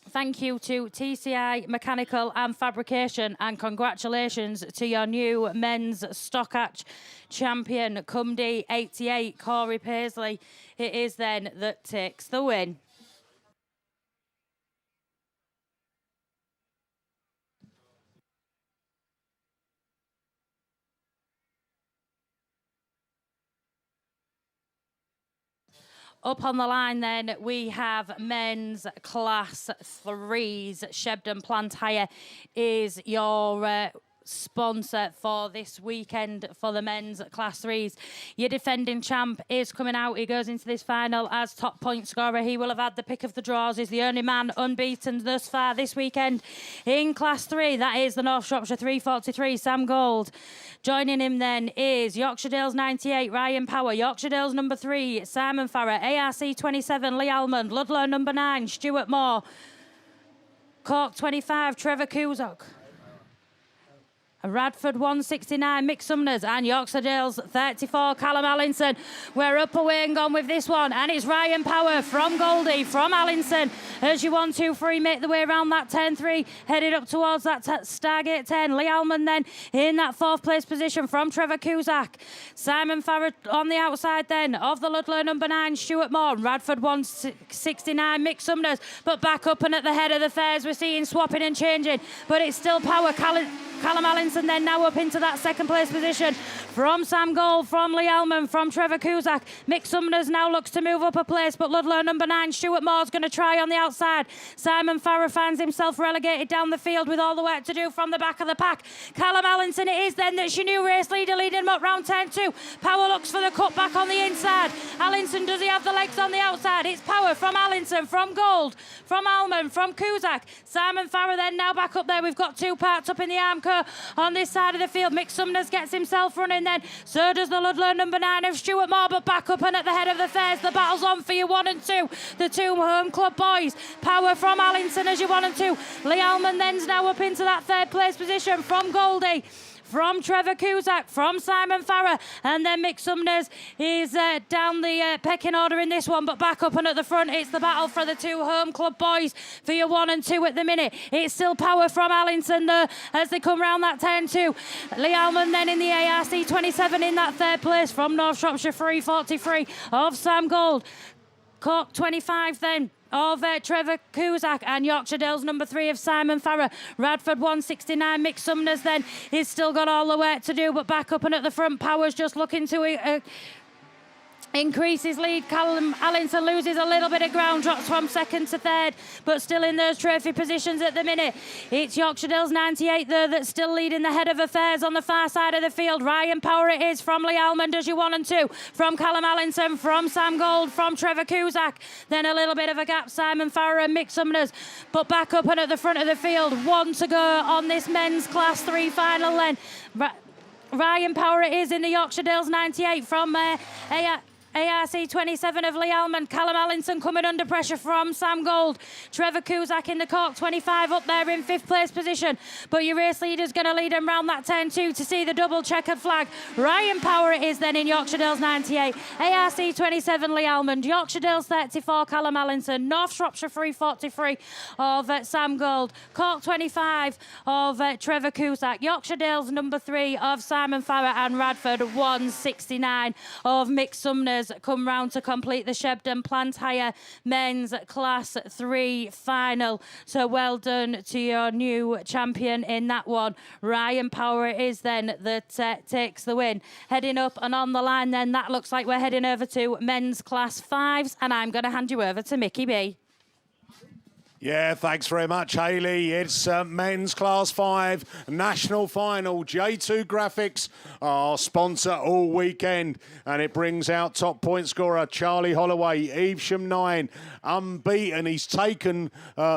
Thank you to TCI Mechanical and Fabrication, and congratulations to your new men's Stockhatch champion, Cumdy 88, Corey Paisley. It is then that takes the win. Up on the line then, we have men's class 3s. Shebden Plant Hire is your sponsor for this weekend for the men's class 3s. Your defending champ is coming out. He goes into this final as top point scorer. He will have had the pick of the draws. He's the only man unbeaten thus far this weekend in class 3. That is the North Shropshire 343, Sam Gold. Joining him then is Yorkshire Dales 98, Ryan Power. Yorkshire Dales number 3, Simon Farrer. ARC 27, Lee Almond. Ludlow number 9, Stuart Moore. Cork 25, Trevor Kuzok. Radford 169, Mick Sumners, and Yorkshire Dales 34, Callum Allinson. We're up, away and gone with this one, and it's Ryan Power from Goldie, from Allinson, as you 1, 2, 3 make the way around that turn 3, headed up towards that Stargate 10. Lee Almond then in that 4th place position from Trevor Kuzak. Simon Farrer on the outside then of the Ludlow number 9, Stuart Moore. Radford 169, Mick Sumners, but back up and at the head of the fares we're seeing swapping and changing, but it's still Power. Callum Allinson then now up into that 2nd place position from Sam Gold, from Lee Allman, from Trevor Cusack. Mick Sumners now looks to move up a place, but Ludlow number 9, Stuart Moore's going to try on the outside. Simon Farrer finds himself relegated down the field with all the work to do from the back of the pack. Callum Allinson it is then that's your new race leader leading him up round 10-2. Power looks for the cut back on the inside. Allinson, does he have the legs on the outside? It's Power from Allinson, from Gold, from Allman, from Cusack. Simon Farrer then now back up there. We've got 2 parts up in the Armco on this side of the field. Mick Sumners gets himself running then. So does the Ludlow number 9 of Stuart Moore, but back up and at the head of the fares. The battle's on for your 1 and 2. The 2 home club boys. Power from Allinson as your 1 and 2. Lee Allman then's now up into that 3rd place position from Goldie, from Trevor Cusack, from Simon Farrer, and then Mick Sumners is down the pecking order in this one, but back up and at the front, it's the battle for the 2 home club boys for your 1 and 2 at the minute. It's still Power from Allinson though, as they come round that 10-2. Lee Allman then in the ARC 27 in that 3rd place from North Shropshire 343 of Sam Gold. Cork 25 then of Trevor Cusack, and Yorkshire Dales number 3 of Simon Farrer. Radford 169. Mick Sumners then, he's still got all the work to do, but back up and at the front, Power's just looking to increase his lead. Callum Allinson loses a little bit of ground, drops from 2nd to 3rd, but still in those trophy positions at the minute. It's Yorkshire Dales 98 though that's still leading the head of affairs on the far side of the field. Ryan Power it is from Lee Allman, does you 1 and 2. From Callum Allinson, from Sam Gold, from Trevor Cusack. Then a little bit of a gap, Simon Farrer and Mick Sumners, but back up and at the front of the field. 1 to go on this men's Class 3 final then. Ryan Power it is in the Yorkshire Dales 98 from ARC 27 of Lee Allman. Callum Allinson coming under pressure from Sam Gold. Trevor Cusack in the Cork 25 up there in 5th place position. But your race leader's going to lead him round that 10-2 to see the double checkered flag. Ryan Power it is then in Yorkshire Dales 98. ARC 27 Lee Allman. Yorkshire Dales 34 Callum Allinson. North Shropshire 343 of Sam Gold. Cork 25 of Trevor Cusack. Yorkshire Dales number 3 of Simon Farrer, and Radford 169 of Mick Sumners come round to complete the Shebden Plantire Men's Class 3 final. So well done to your new champion in that one. Ryan Power it is then that takes the win. Heading up and on the line then, that looks like we're heading over to men's Class 5s, and I'm going to hand you over to Mickey B. Yeah, thanks very much, Hayley. It's men's Class 5 national final. J2 Graphics, our sponsor all weekend, and it brings out top point scorer Charlie Holloway, Evesham 9, unbeaten. He's taken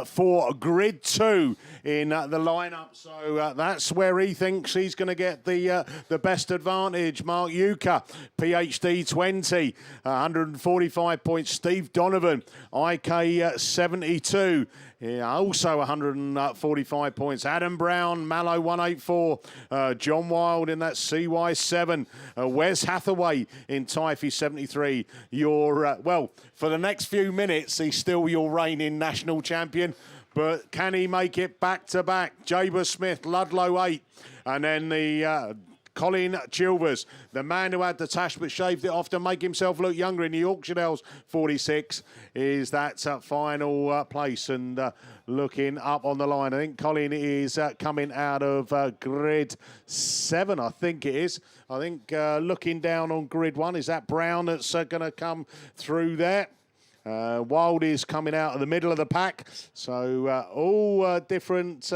for grid 2 in the lineup, so that's where he thinks he's going to get the best advantage. Mark Euchre, PhD 20, 145 points. Steve Donovan, IK 72. Yeah, also 145 points. Adam Brown, Mallow 184. John Wild in that CY7. Wes Hathaway in Typhy 73. Well, for the next few minutes, he's still your reigning national champion. But can he make it back to back? Jaber Smith, Ludlow 8. And then the Colin Chilvers, the man who had the tash but shaved it off to make himself look younger in the Yorkshire Dales 46, is that final place and looking up on the line. I think Colin is coming out of grid 7, I think it is. I think looking down on grid 1, is that Brown that's going to come through there? Wild is coming out of the middle of the pack. So all different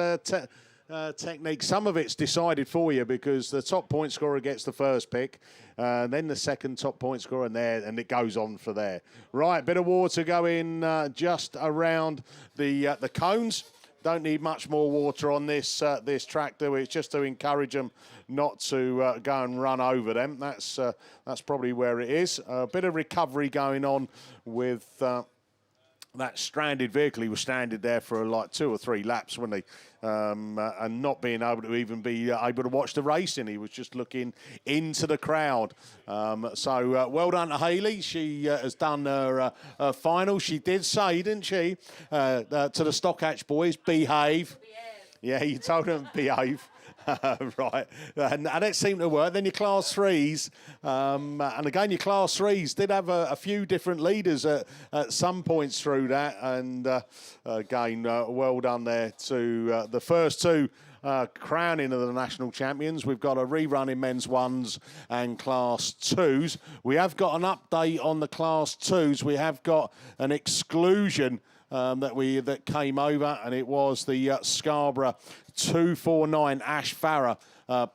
technique. Some of it's decided for you because the top point scorer gets the first pick, then the second top point scorer, and it goes on for there. Right, bit of water going just around the cones. Don't need much more water on this this track, do we? It's just to encourage them not to go and run over them. That's probably where it is. A bit of recovery going on with that stranded vehicle. He was stranded there for like 2 or 3 laps, wasn't he? And not being able to even be able to watch the racing. He was just looking into the crowd. So well done to Hayley. She has done her final. She did say, didn't she, to the Stockhatch boys, behave. Yeah, you told them behave. Right, and it seemed to work. Then your Class 3s, and again your Class 3s did have a few different leaders at some points through that, and again well done there to the first 2 crowning of the national champions. We've got a rerun in men's ones and class twos. We have got an update on the class twos. We have got an exclusion that came over, and it was the Scarborough 249 Ash Farah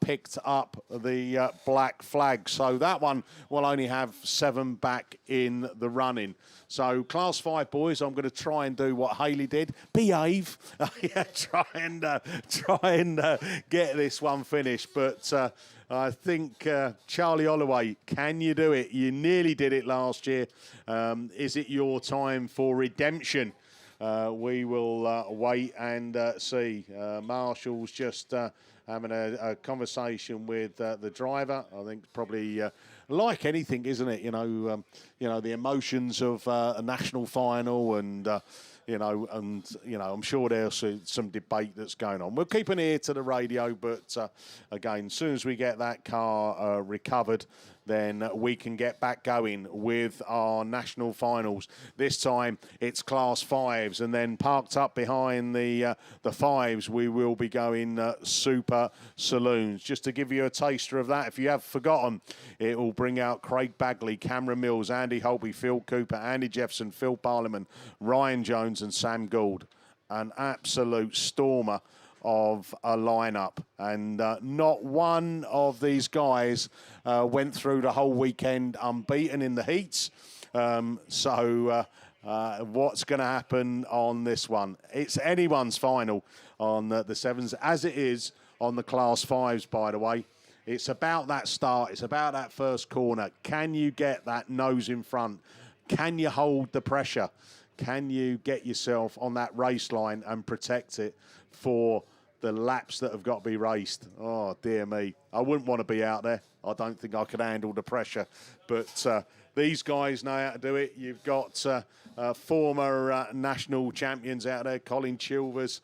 picked up the black flag. So that one will only have 7 back in the running. So class 5 boys, I'm going to try and do what Hayley did. Behave. Yeah, try and get this one finished. But I think Charlie Holloway, can you do it? You nearly did it last year. Is it your time for redemption? We will wait and see. Marshall's just having a conversation with the driver. I think probably like anything, isn't it? You know, the emotions of a national final, and I'm sure there's some debate that's going on. We'll keep an ear to the radio, but again, as soon as we get that car recovered, then we can get back going with our national finals. This time it's class 5s, and then parked up behind the 5s, we will be going super saloons. Just to give you a taster of that, if you have forgotten, it will bring out Craig Bagley, Cameron Mills, Andy Holby, Phil Cooper, Andy Jefferson, Phil Parliament, Ryan Jones and Sam Gould. An absolute stormer of a lineup, and not one of these guys went through the whole weekend unbeaten in the heats. So what's going to happen on this one? It's anyone's final on the 7s, as it is on the class 5s, by the way. It's about that start. It's about that first corner. Can you get that nose in front? Can you hold the pressure? Can you get yourself on that race line and protect it for the laps that have got to be raced? Oh, dear me. I wouldn't want to be out there. I don't think I could handle the pressure. But these guys know how to do it. You've got former national champions out there. Colin Chilvers,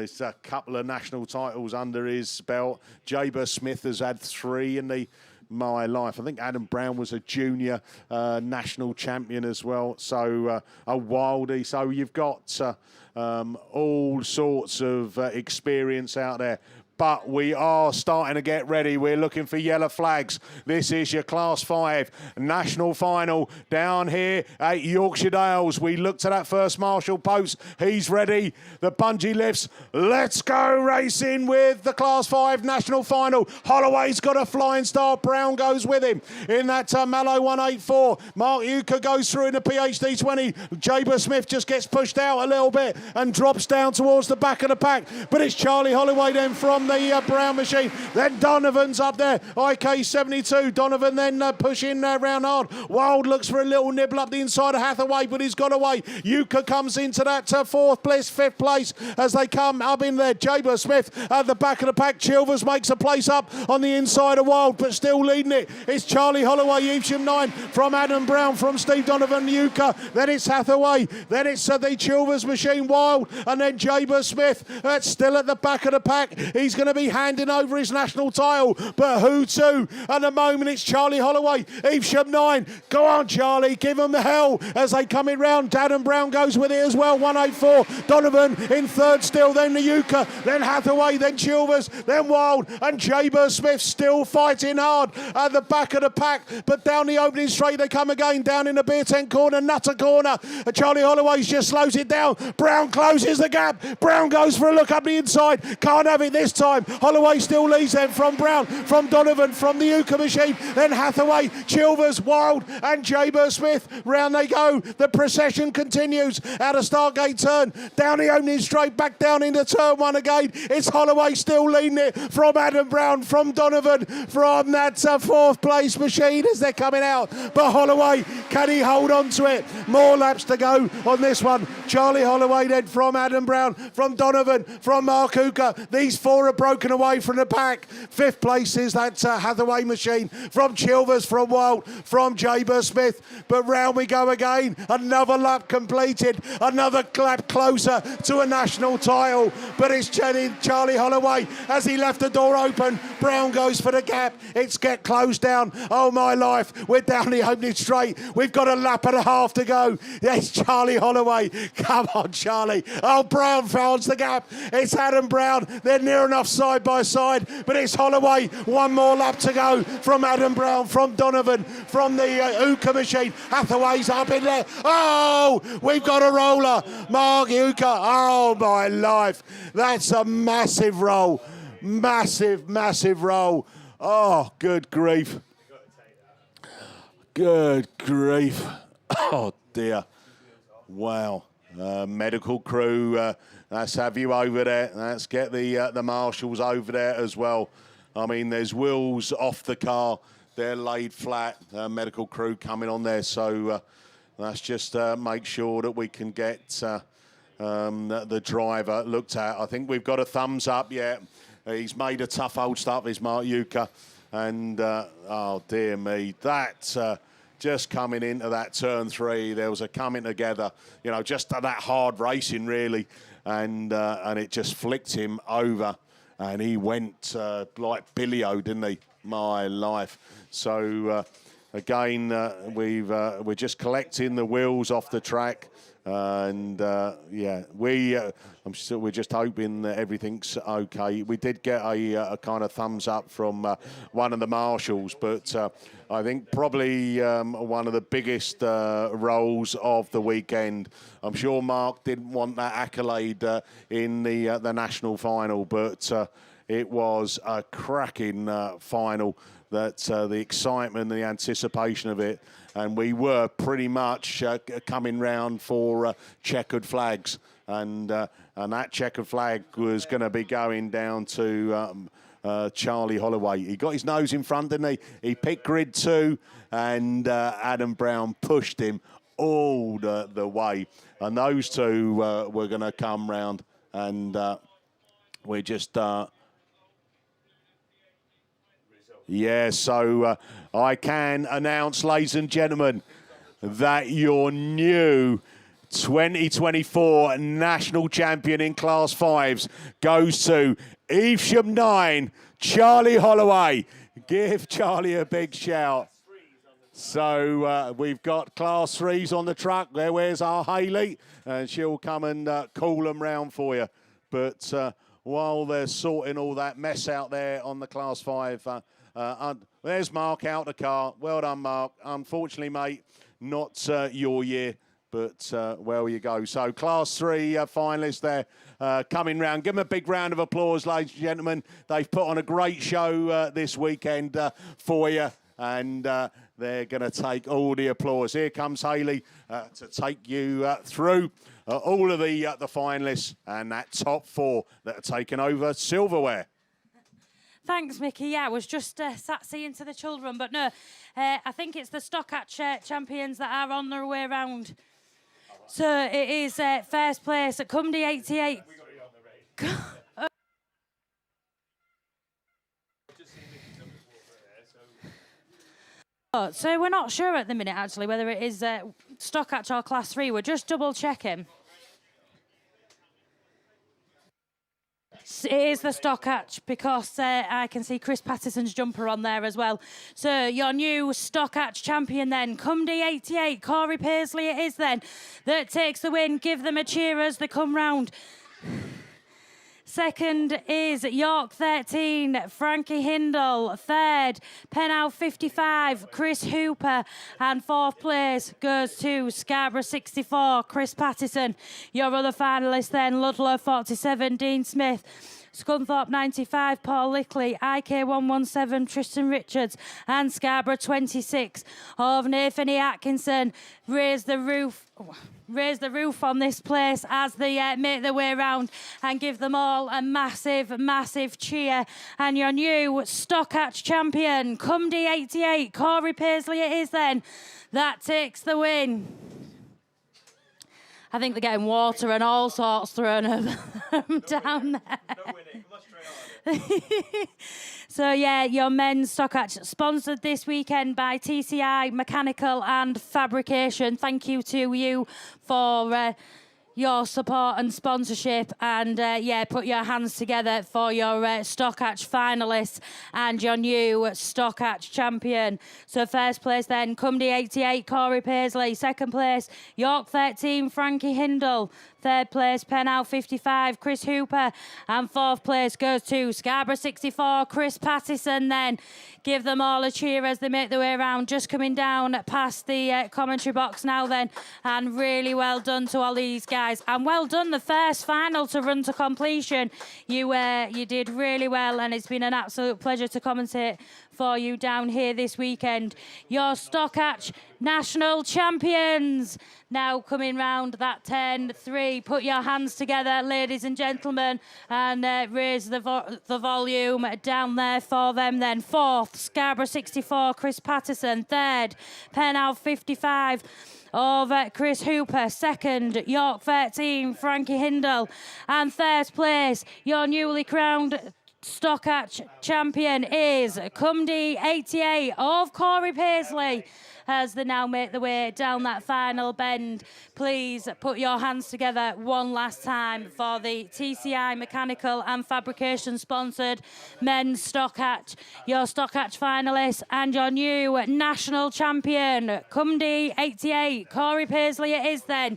he's a couple of national titles under his belt. Jaber Smith has had 3 in my life. I think Adam Brown was a junior national champion as well. So a Wildie. So you've got all sorts of experience out there. But we are starting to get ready. We're looking for yellow flags. This is your Class 5 national final down here at Yorkshire Dales. We look to that first marshal post. He's ready. The bungee lifts. Let's go racing with the Class 5 national final. Holloway's got a flying start. Brown goes with him in that Mallow 184. Mark Euchre goes through in the PhD 20. Jaber Smith just gets pushed out a little bit and drops down towards the back of the pack. But it's Charlie Holloway then from the Brown machine. Then Donovan's up there. IK72. Donovan then pushing round hard. Wild looks for a little nibble up the inside of Hathaway, but he's got away. Euchre comes into that 4th place, 5th place as they come up in there. Jaber Smith at the back of the pack. Chilvers makes a place up on the inside of Wild, but still leading it. It's Charlie Holloway, Evesham 9 from Adam Brown, from Steve Donovan, Euchre. Then it's Hathaway. Then it's the Chilvers machine, Wild, and then Jaber Smith. That's still at the back of the pack. He's going to be handing over his national title, but who to? At the moment, it's Charlie Holloway, Evesham 9. Go on, Charlie, give them the hell as they come in round. Adam Brown goes with it as well, 184. Donovan in 3rd still, then the Euchre, then Hathaway, then Chilvers, then Wild, and Jaber Smith still fighting hard at the back of the pack, but down the opening straight they come again, down in the beer tent corner, Nutter corner. Charlie Holloway just slows it down. Brown closes the gap. Brown goes for a look up the inside. Can't have it this time. Holloway still leads them from Brown, from Donovan, from the Euchre machine, then Hathaway, Chilvers, Wild, and Jaber Smith. Round they go. The procession continues out of Stargate turn, down the opening straight, back down into turn 1 again. It's Holloway still leading it from Adam Brown, from Donovan, from that 4th place machine as they're coming out. But Holloway, can he hold on to it? More laps to go on this one. Charlie Holloway then from Adam Brown, from Donovan, from Mark Euchre. These 4 are broken away from the pack. 5th place is that Hathaway machine, from Chilvers, from Wild, from Jaber Smith. But round we go again. Another lap completed. Another lap closer to a national title. But it's Charlie Holloway as he left the door open. Brown goes for the gap. It's get closed down. Oh my life. We're down the opening straight. We've got a lap and a half to go. It's Charlie Holloway. Come on, Charlie. Oh, Brown finds the gap. It's Adam Brown. They're near enough enough side by side, but it's Holloway. One more lap to go from Adam Brown, from Donovan, from the Uka machine. Hathaway's up in there. Oh, we've got a roller. Mark Uka. Oh, my life. That's a massive roll. Massive, massive roll. Oh, good grief. Good grief. Oh, dear. Wow. Medical crew, let's have you over there. Let's get the marshals over there as well. I mean, there's wheels off the car. They're laid flat. Medical crew coming on there. So let's just make sure that we can get the driver looked at. I think we've got a thumbs up, yeah. He's made a tough old start, this Mark Yuka. And, oh, dear me, that... just coming into that turn 3, there was a coming together, you know, just that hard racing really, and it just flicked him over, and he went like Billy-O, didn't he? My life. So again, we're just collecting the wheels off the track, and yeah, we're just hoping that everything's okay. We did get a kind of thumbs up from one of the marshals, but I think probably one of the biggest roles of the weekend. I'm sure Mark didn't want that accolade in the national final, but it was a cracking final. That the excitement and the anticipation of it, and we were pretty much coming round for checkered flags, and that checkered flag was going to be going down to Charlie Holloway. He got his nose in front, didn't he? He picked grid 2, and Adam Brown pushed him all the way, and those two were going to come round, and we just... Yeah, so I can announce, ladies and gentlemen, that your new 2024 national champion in Class 5s goes to Evesham 9, Charlie Holloway. Give Charlie a big shout. So we've got Class 3s on the truck. Where's our Hayley? And she'll come and call them round for you. But while they're sorting all that mess out there on the Class 5... there's Mark out the car. Well done, Mark. Unfortunately, mate, not your year, but well you go. So Class 3 finalists there coming round. Give them a big round of applause, ladies and gentlemen. They've put on a great show this weekend for you, and they're going to take all the applause. Here comes Hayley to take you through all of the finalists and that top 4 that are taking over silverware. Thanks, Mickey. Yeah, I was just sat seeing to the children, but no, I think it's the Stockhatch champions that are on their way round. So it is first place at Cumdy 88. So we're not sure at the minute, actually, whether it is Stockhatch or Class 3. We're just double checking. It is the Stockhatch because I can see Chris Patterson's jumper on there as well. So your new Stockhatch champion then, Cumdy 88, Corey Paisley it is then, that takes the win. Give them a cheer as they come round. Second is York 13, Frankie Hindle. Third, Pennow 55, Chris Hooper. And fourth place goes to Scarborough 64, Chris Patterson. Your other finalists then, Ludlow 47, Dean Smith. Scunthorpe 95, Paul Lickley, IK 117, Tristan Richards, and Scarborough 26 of Nathan E. Atkinson. Raise the roof on this place as they make their way around, and give them all a massive, massive cheer. And your new Stockhatch champion, Cumdy 88, Corey Paisley it is then, that takes the win. I think they're getting water and all sorts thrown at them down there. No winning. Come on, straight on. So, yeah, your men's Stockhatch sponsored this weekend by TCI Mechanical and Fabrication. Thank you to you for your support and sponsorship, and yeah, put your hands together for your Stockhatch finalists and your new Stockhatch champion. So first place then, Cumdy 88, Corey Paisley. Second place, York 13, Frankie Hindle. Third place, Penal 55, Chris Hooper. And fourth place goes to Scarborough 64, Chris Pattison. Then give them all a cheer as they make their way around. Just coming down past the commentary box now then. And really well done to all these guys. And well done, the first final to run to completion. You did really well, and it's been an absolute pleasure to commentate for you down here this weekend. Your Stockhatch national champions now coming round that 10-3. Put your hands together, ladies and gentlemen, and raise the volume down there for them then. Fourth, Scarborough 64, Chris Pattison. Third, Penal 55 of Chris Hooper. Second, York 13, Frankie Hindle. And third place, your newly crowned Stockhatch champion is Cumdy 88 of Corey Paisley. As they now make their way down that final bend, please put your hands together one last time for the TCI Mechanical and Fabrication sponsored men's Stockhatch. Your Stockhatch finalists and your new national champion, Cumdy 88. Corey Paisley it is then.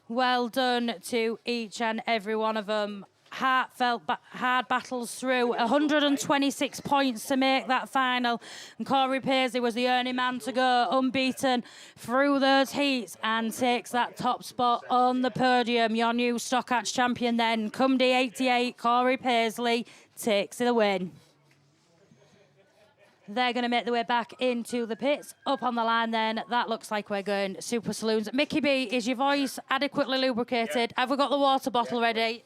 Well done to each and every one of them. Heartfelt, hard battles through. 126 points to make that final. And Corey Paisley was the only man to go unbeaten through those heats and takes that top spot on the podium. Your new Stockhatch champion then, Cumdy 88, Corey Paisley, takes the win. They're going to make their way back into the pits. Up on the line then, that looks like we're going Super Saloons. Mickey B, is your voice adequately lubricated? Have we got the water bottle ready?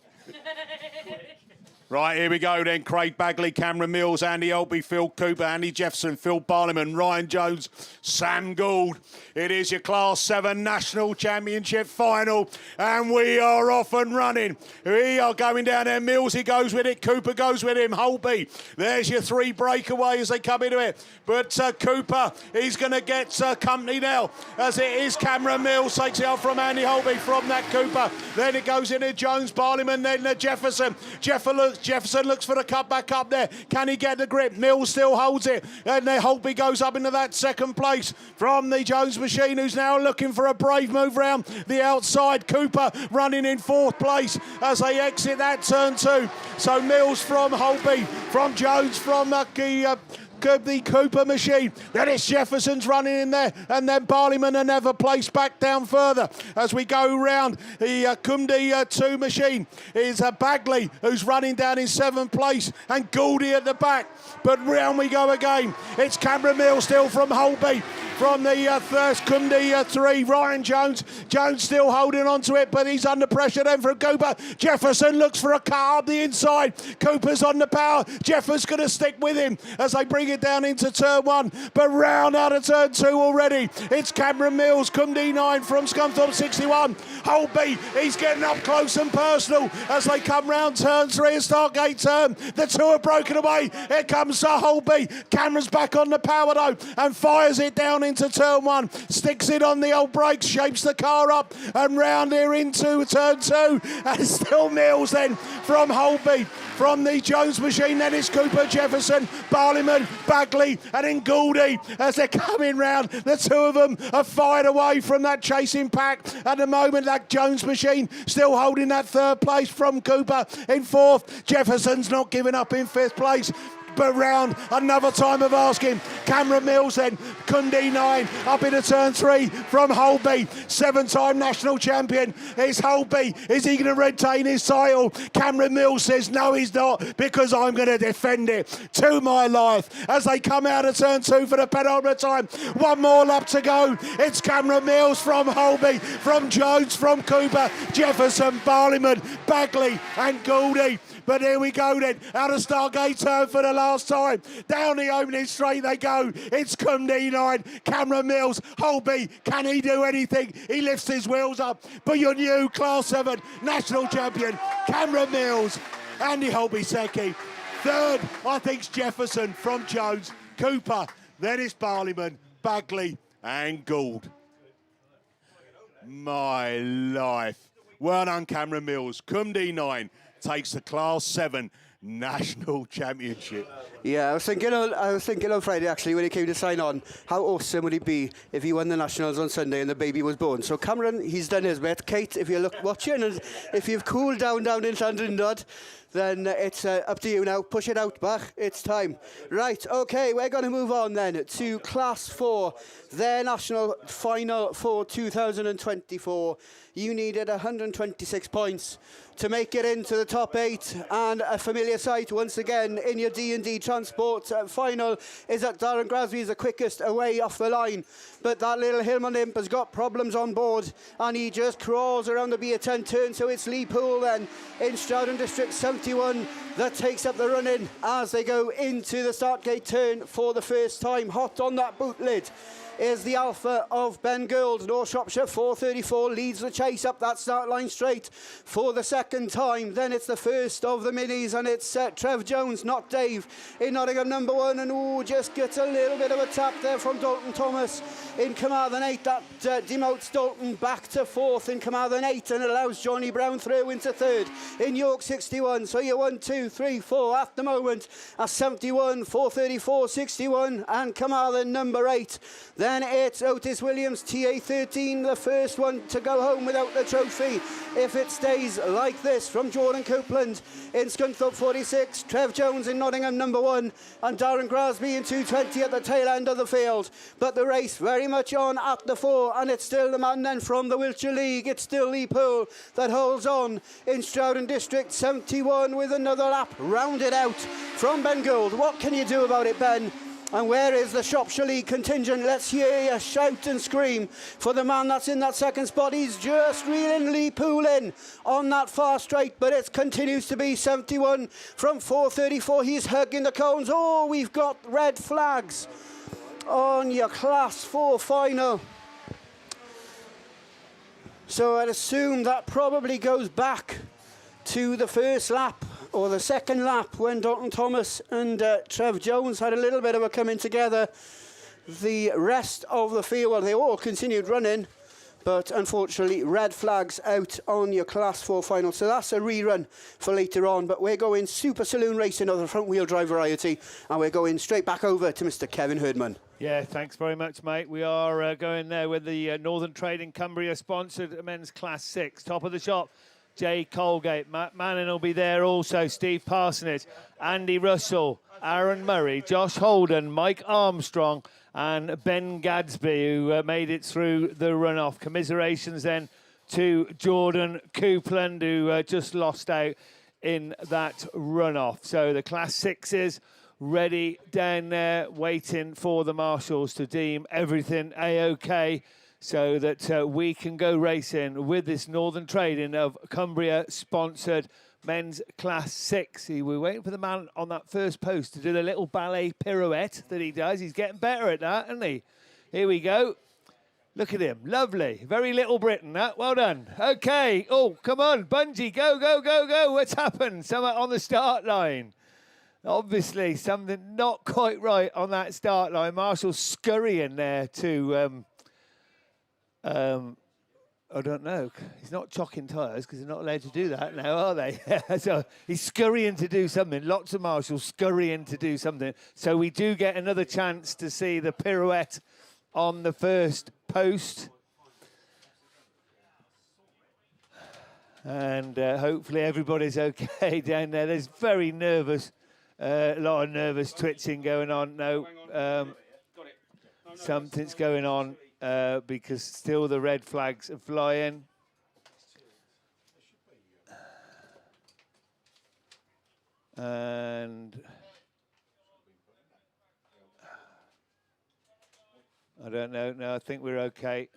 Right, here we go then. Craig Bagley, Cameron Mills, Andy Olby, Phil Cooper, Andy Jefferson, Phil Barliman, Ryan Jones, Sam Gould. It is your Class 7 National Championship final, and we are off and running. We are going down there. Mills, he goes with it. Cooper goes with him. Holby, there's your three breakaway as they come into it. But Cooper, he's going to get company now, as it is Cameron Mills takes it off from Andy Holby from that Cooper. Then it goes into Jones, Barliman, then Jefferson. Jefferson looks for the cut back up there. Can he get the grip? Mills still holds it. And then Holby goes up into that second place from the Jones machine, who's now looking for a brave move round the outside. Cooper running in fourth place as they exit that turn two. So Mills from Holby, from Jones, from the Cooper machine. Then it's Jefferson's running in there, and then Barliman another place back down further. As we go round the Cumdy 2 machine is Bagley, who's running down in seventh place, and Gouldy at the back. But round we go again. It's Cameron Mills still from Holby. From the first Cumdy 3, Ryan Jones. Jones still holding on to it, but he's under pressure then from Cooper. Jefferson looks for a cut up the inside. Cooper's on the power. Jefferson's going to stick with him as they bring it down into turn one. But round out of turn two already. It's Cameron Mills, Cumdy 9 from Scunthorpe 61. Holby, he's getting up close and personal as they come round turn 3 and Stargate turn. The two are broken away. Here comes Holby. Cameron's back on the power though and fires it down into turn 1, sticks it on the old brakes, shapes the car up and round here into turn 2, and still Mills then from Holby. From the Jones machine, then it's Cooper, Jefferson, Barliman, Bagley, and then Gouldy as they're coming round. The two of them are fired away from that chasing pack. At the moment, that Jones machine still holding that third place from Cooper in fourth. Jefferson's not giving up in fifth place. But round another time of asking. Cameron Mills then, Cumdy 9, up into turn 3 from Holby, 7-time national champion. It's Holby. Is he going to retain his title? Cameron Mills says, no, he's not, because I'm going to defend it to my life. As they come out of turn 2 for the penultimate time. One more lap to go. It's Cameron Mills from Holby, from Jones, from Cooper, Jefferson, Barliman, Bagley, and Gouldy. But here we go then, out of Stargate turn for the last time. Down the opening straight they go. It's Cumdy 9, Cameron Mills, Holby. Can he do anything? He lifts his wheels up. But your new Class 7 national champion, Cameron Mills, Andy Holby second. Third, I think, is Jefferson from Jones, Cooper. Then it's Barliman, Bagley, and Gould. My life. Well done, Cameron Mills. Cumdy 9 takes the Class 7 National Championship. Yeah, I was thinking on Friday actually when he came to sign on, how awesome would it be if he won the Nationals on Sunday and the baby was born. So Cameron, he's done his bit. Kate, if you're watching and if you've cooled down in Llandrindod, then it's up to you now. Push it out back. It's time. Right, okay, we're going to move on then to Class 4, their national final for 2024. You needed 126 points to make it into the top 8, and a familiar sight once again in your D&D Transport final is that Darren Grasby is the quickest away off the line, but that little Hillman imp has got problems on board and he just crawls around the B10 turn. So it's Lee Poole then in Stroughton District 71 that takes up the run-in as they go into the start gate turn for the first time. Hot on that boot lid is the Alpha of Ben Gould. North Shropshire 434 leads the chase up that start line straight for the second time. Then it's the first of the minis, and it's Trev Jones, not Dave, in Nottingham number 1, and just gets a little bit of a tap there from Dalton Thomas in Carmarthen 8. That demotes Dalton back to 4th in Carmarthen 8 and allows Johnny Brown through into 3rd in York 61. So you're 1, 2, 3, 4 at the moment at 71, 434, 61 and Carmarthen number 8. Then it's Otis Williams, TA13, the first one to go home without the trophy, if it stays like this, from Jordan Copeland in Scunthorpe 46, Trev Jones in Nottingham number 1, and Darren Grasby in 220 at the tail end of the field. But the race very much on at the 4, and it's still the man then from the Wiltshire League. It's still Lee Poole that holds on in Stroughton District 71 with another lap rounded out from Ben Gould. What can you do about it, Ben? And where is the Shropshire League contingent? Let's hear you shout and scream for the man that's in that second spot. He's just reeling Lee Poole in on that far straight, but it continues to be 71 from 434. He's hugging the cones. Oh, we've got red flags on your Class 4 final. So I'd assume that probably goes back to the first lap or the second lap when Dalton Thomas and Trev Jones had a little bit of a coming together. The rest of the field, well, they all continued running, but unfortunately red flags out on your Class 4 final. So that's a rerun for later on, but we're going Super Saloon racing of the front wheel drive variety, and we're going straight back over to Mr. Kevin Herdman. Yeah, thanks very much, mate. We are going there with the Northern Trading Cumbria sponsored men's Class 6. Top of the shop, Jay Colgate. Matt Manning will be there also. Steve Parsonage, Andy Russell, Aaron Murray, Josh Holden, Mike Armstrong and Ben Gadsby, who made it through the runoff. Commiserations then to Jordan Copeland, who just lost out in that runoff. So the Class 6s ready down there, waiting for the marshals to deem everything A-OK, so that we can go racing with this Northern Trading of Cumbria-sponsored men's Class 6. We're waiting for the man on that first post to do the little ballet pirouette that he does. He's getting better at that, isn't he? Here we go. Look at him. Lovely. Very Little Britain, that. Well done. OK. Oh, come on. Bungie, go, go, go, go. What's happened? Someone on the start line. Obviously, something not quite right on that start line. Marshall's scurrying there to... I don't know. He's not chocking tyres because they're not allowed to do that now, are they? So he's scurrying to do something. Lots of marshals scurrying to do something. So we do get another chance to see the pirouette on the first post. And hopefully everybody's okay down there. There's very nervous, a lot of nervous twitching going on. No, something's going on. Because still the red flags are flying. And I don't know. No, I think we're okay.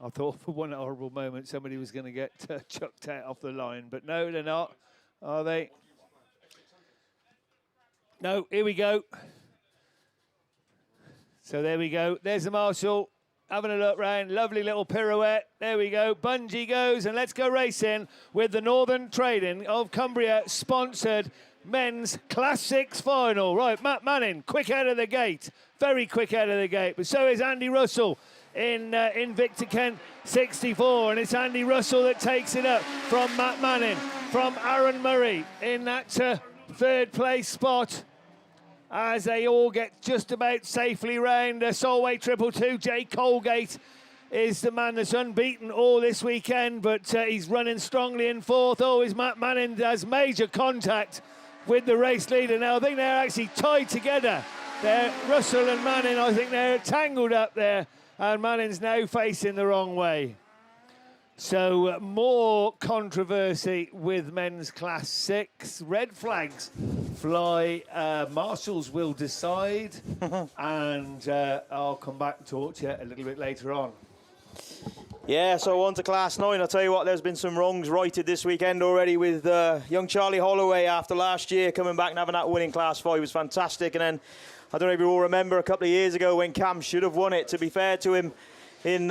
I thought for one horrible moment somebody was going to get chucked out off the line, but no, they're not, are they? No, here we go. So there we go. There's the marshal. Having a look round, lovely little pirouette. There we go. Bungie goes, and let's go racing with the Northern Trading of Cumbria sponsored men's Class 6 final. Right, Matt Manning, quick out of the gate. Very quick out of the gate. But so is Andy Russell in Victor Kent 64. And it's Andy Russell that takes it up from Matt Manning, from Aaron Murray in that third place spot. as they all get just about safely round. Solway 222, Jay Colgate is the man that's unbeaten all this weekend, but he's running strongly in fourth. Oh, his Matt Manning has major contact with the race leader. Now, I think they're actually tied together. They're Russell and Manning, I think they're tangled up there, and Manning's now facing the wrong way. So more controversy with men's class 6. Red flags fly. Marshals will decide, and I'll come back and talk to you a little bit later on. Yeah, so on to Class 9. I'll tell you what, there's been some wrongs righted this weekend already with young Charlie Holloway after last year coming back and having that win in Class 5 was fantastic. And then, I don't know if you all remember a couple of years ago when Cam should have won it, to be fair to him, in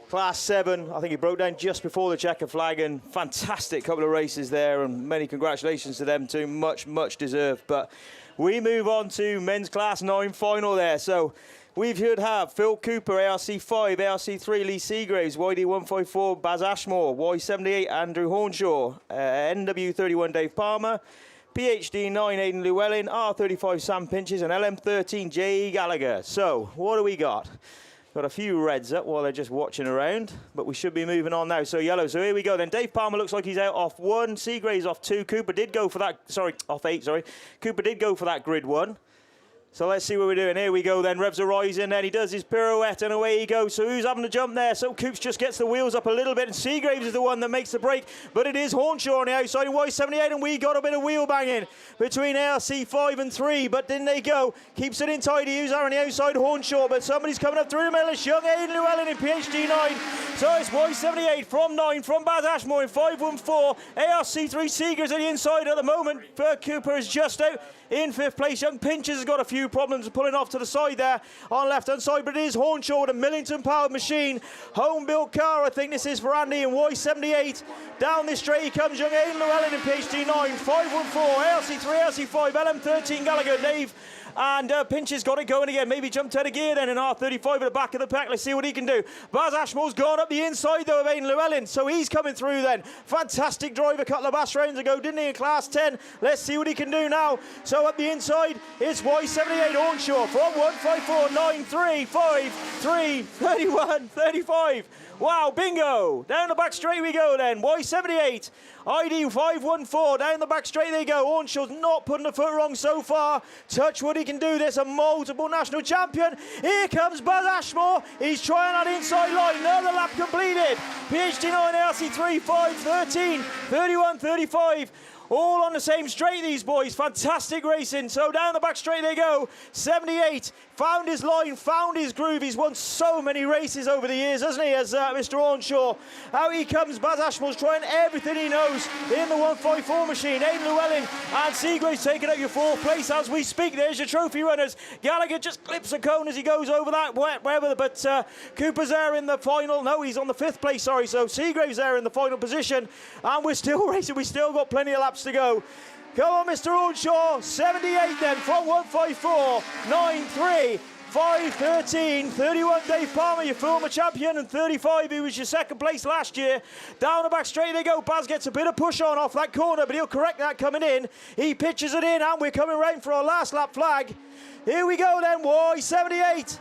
Class 7. I think he broke down just before the checker flag, and fantastic couple of races there, and many congratulations to them too. Much, much deserved. But we move on to men's Class 9 final there. So we should have Phil Cooper, ARC5, ARC3, Lee Seagraves, YD154, Baz Ashmore, Y78, Andrew Hornshaw, NW31, Dave Palmer, PhD9, Aidan Llewellyn, R35, Sam Pinches, and LM13, J.E. Gallagher. So, what do we got? Got a few reds up while they're just watching around, but we should be moving on now. So, yellow. So, here we go then. Dave Palmer looks like he's out off 1. Seagraves off 2. Cooper did go for that, off 8, Cooper did go for that grid 1. So let's see what we're doing. Here we go then. Revs are rising, and he does his pirouette, and away he goes. So who's having to jump there? So Coops just gets the wheels up a little bit, and Seagraves is the one that makes the break. But it is Hornshaw on the outside in Y78, and we got a bit of wheel banging between ARC 5 and 3. But didn't they go? Keeps it in tidy. Who's on the outside? Hornshaw. But somebody's coming up through the middle. It's young Aidan Llewellyn in PhD 9. So it's Y78 from 9 from Baz Ashmore in 514. ARC3 Seagraves at the inside at the moment. Cooper is just out in 5th place. Young Pinches has got a few problems pulling off to the side there on left-hand side, but it is Hornshaw with a Millington-powered machine. Home-built car, I think this is for Andy, and Y78. Down this straight he comes, young Aidan Llewellyn in PhD 9, 514, ARC3, ARC5, LM13, Gallagher, Dave, and Pinches got it going again. Maybe jumped out of gear then in R35 at the back of the pack. Let's see what he can do. Baz Ashmore's gone up the inside though of Aidan Llewellyn, so he's coming through then. Fantastic drive a couple of bass rounds ago, didn't he, in Class 10? Let's see what he can do now. So up the inside, it's Y78 Hornshaw from 154, 9, 3, 5, 3, 31, 35. Wow, bingo! Down the back straight we go then. Y78, ID 514, down the back straight they go. Hornshaw's not putting the foot wrong so far. Touchwood, he can do this, a multiple national champion. Here comes Baz Ashmore. He's trying that inside line. Another lap completed. PhD 9, ARC3, 5, 13, 31, 35. All on the same straight, these boys. Fantastic racing. So down the back straight they go. 78 found his line, found his groove. He's won so many races over the years, hasn't he, as Mr. Hornshaw. Out he comes. Baz Ashmore's trying everything he knows in the 154 machine. Aidan Llewellyn and Seagraves taking up your 4th place as we speak. There's your trophy runners. Gallagher just clips a cone as he goes over that weather, but Cooper's there in the final. No, he's on the 5th place, sorry. So Seagraves there in the final position, and we're still racing. We still got plenty of laps to go. Come on, Mr. Hornshaw. 78 then from 154, 9, 3, 5, 13, 31 Dave Palmer, your former champion, and 35 who was your 2nd place last year. Down the back straight they go. Baz gets a bit of push on off that corner, but he'll correct that coming in. He pitches it in, and we're coming round for our last lap flag. Here we go then, Y78.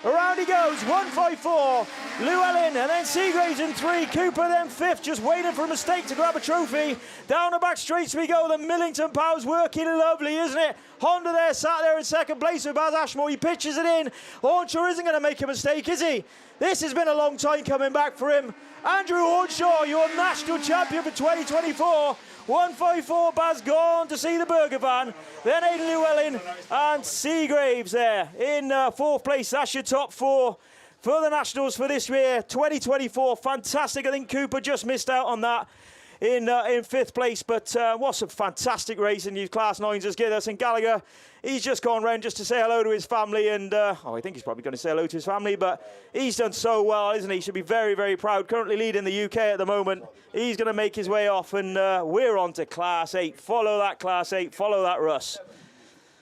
Around he goes, 154, Llewellyn, and then Seagraves in 3, Cooper then 5th, just waiting for a mistake to grab a trophy. Down the back streets we go, the Millington Power's working lovely, isn't it? Honda there, sat there in 2nd place with Baz Ashmore, he pitches it in. Hornshaw isn't going to make a mistake, is he? This has been a long time coming back for him. Andrew Hornshaw, your national champion for 2024. 154, Baz gone to see the burger van. Then Aidan Llewellyn and Seagraves there in 4th place. That's your top 4 for the Nationals for this year, 2024. Fantastic. I think Cooper just missed out on that in 5th place. But what some fantastic racing these Class 9s has given us. And Gallagher, he's just gone round just to say hello to his family. And, I think he's probably going to say hello to his family. But he's done so well, isn't he? He should be very, very proud. Currently leading the UK at the moment. He's going to make his way off. And we're on to Class 8. Follow that Class 8. Follow that, Russ.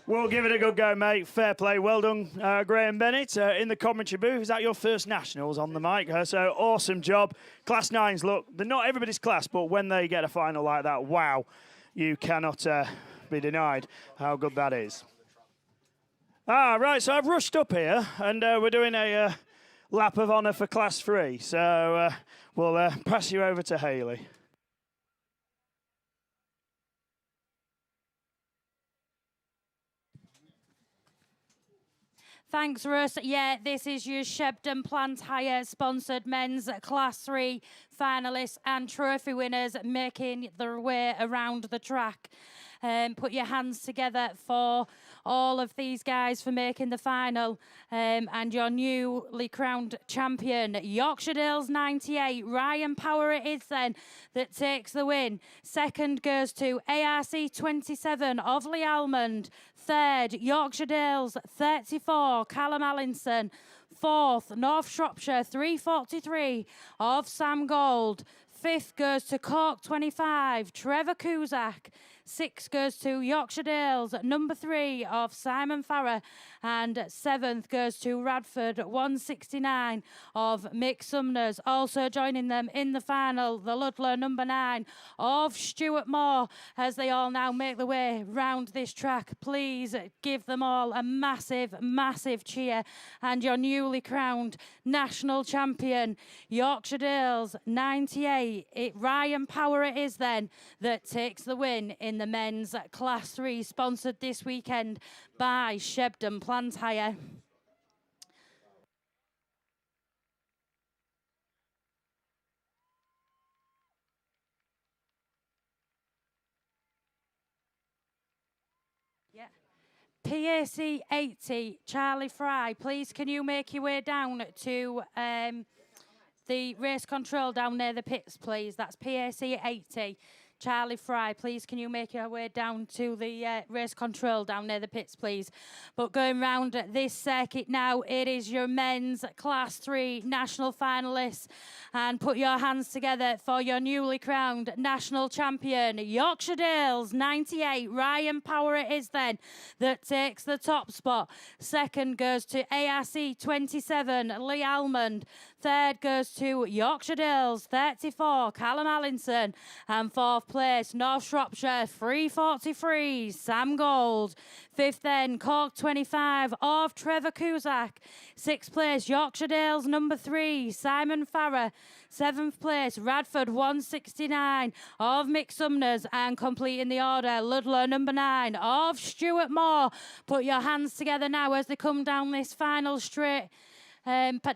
We'll give it a good go, mate. Fair play. Well done, Graham Bennett. In the commentary booth, is that your first Nationals on the mic? So awesome job. Class 9s, look, they're not everybody's class, but when they get a final like that, wow, you cannot be denied how good that is. Right, so I've rushed up here, and we're doing a lap of honour for Class 3. So we'll pass you over to Hayley. Thanks, Russ. Yeah, this is your Shebden Plant Hire sponsored men's Class 3 finalists and trophy winners making their way around the track. Put your hands together for all of these guys for making the final. And your newly crowned champion, Yorkshire Dales 98, Ryan Power it is then that takes the win. Second goes to ARC 27 of Lee Almond. Third, Yorkshire Dales 34, Callum Allinson. Fourth, North Shropshire 343 of Sam Gold. Fifth goes to Cork 25, Trevor Cusack. Sixth goes to Yorkshire Dales, number 3 of Simon Farrer. And seventh goes to Radford 169 of Mick Sumners. Also joining them in the final, the Ludlow number 9 of Stuart Moore. As they all now make their way round this track, please give them all a massive, massive cheer. And your newly crowned national champion, Yorkshire Dales 98. Ryan Power it is then that takes the win in the men's Class 3, sponsored this weekend by Shebden Plant Hire. Yeah. PAC 80, Charlie Fry, please can you make your way down to the race control down near the pits, please? That's PAC 80. Charlie Fry, please can you make your way down to the race control down near the pits, please? But going round this circuit now, it is your men's Class 3 national finalists. And put your hands together for your newly crowned national champion, Yorkshire Dales 98. Ryan Power it is then that takes the top spot. Second goes to ARC 27, Lee Almond. Third goes to Yorkshire Dales 34, Callum Allinson. And fourth place, North Shropshire 343, Sam Gold. Fifth then, Cork 25 of Trevor Cusack. Sixth place, Yorkshire Dales number 3, Simon Farrer. Seventh place, Radford 169 of Mick Sumners. And completing the order, Ludlow number 9 of Stuart Moore. Put your hands together now as they come down this final straight.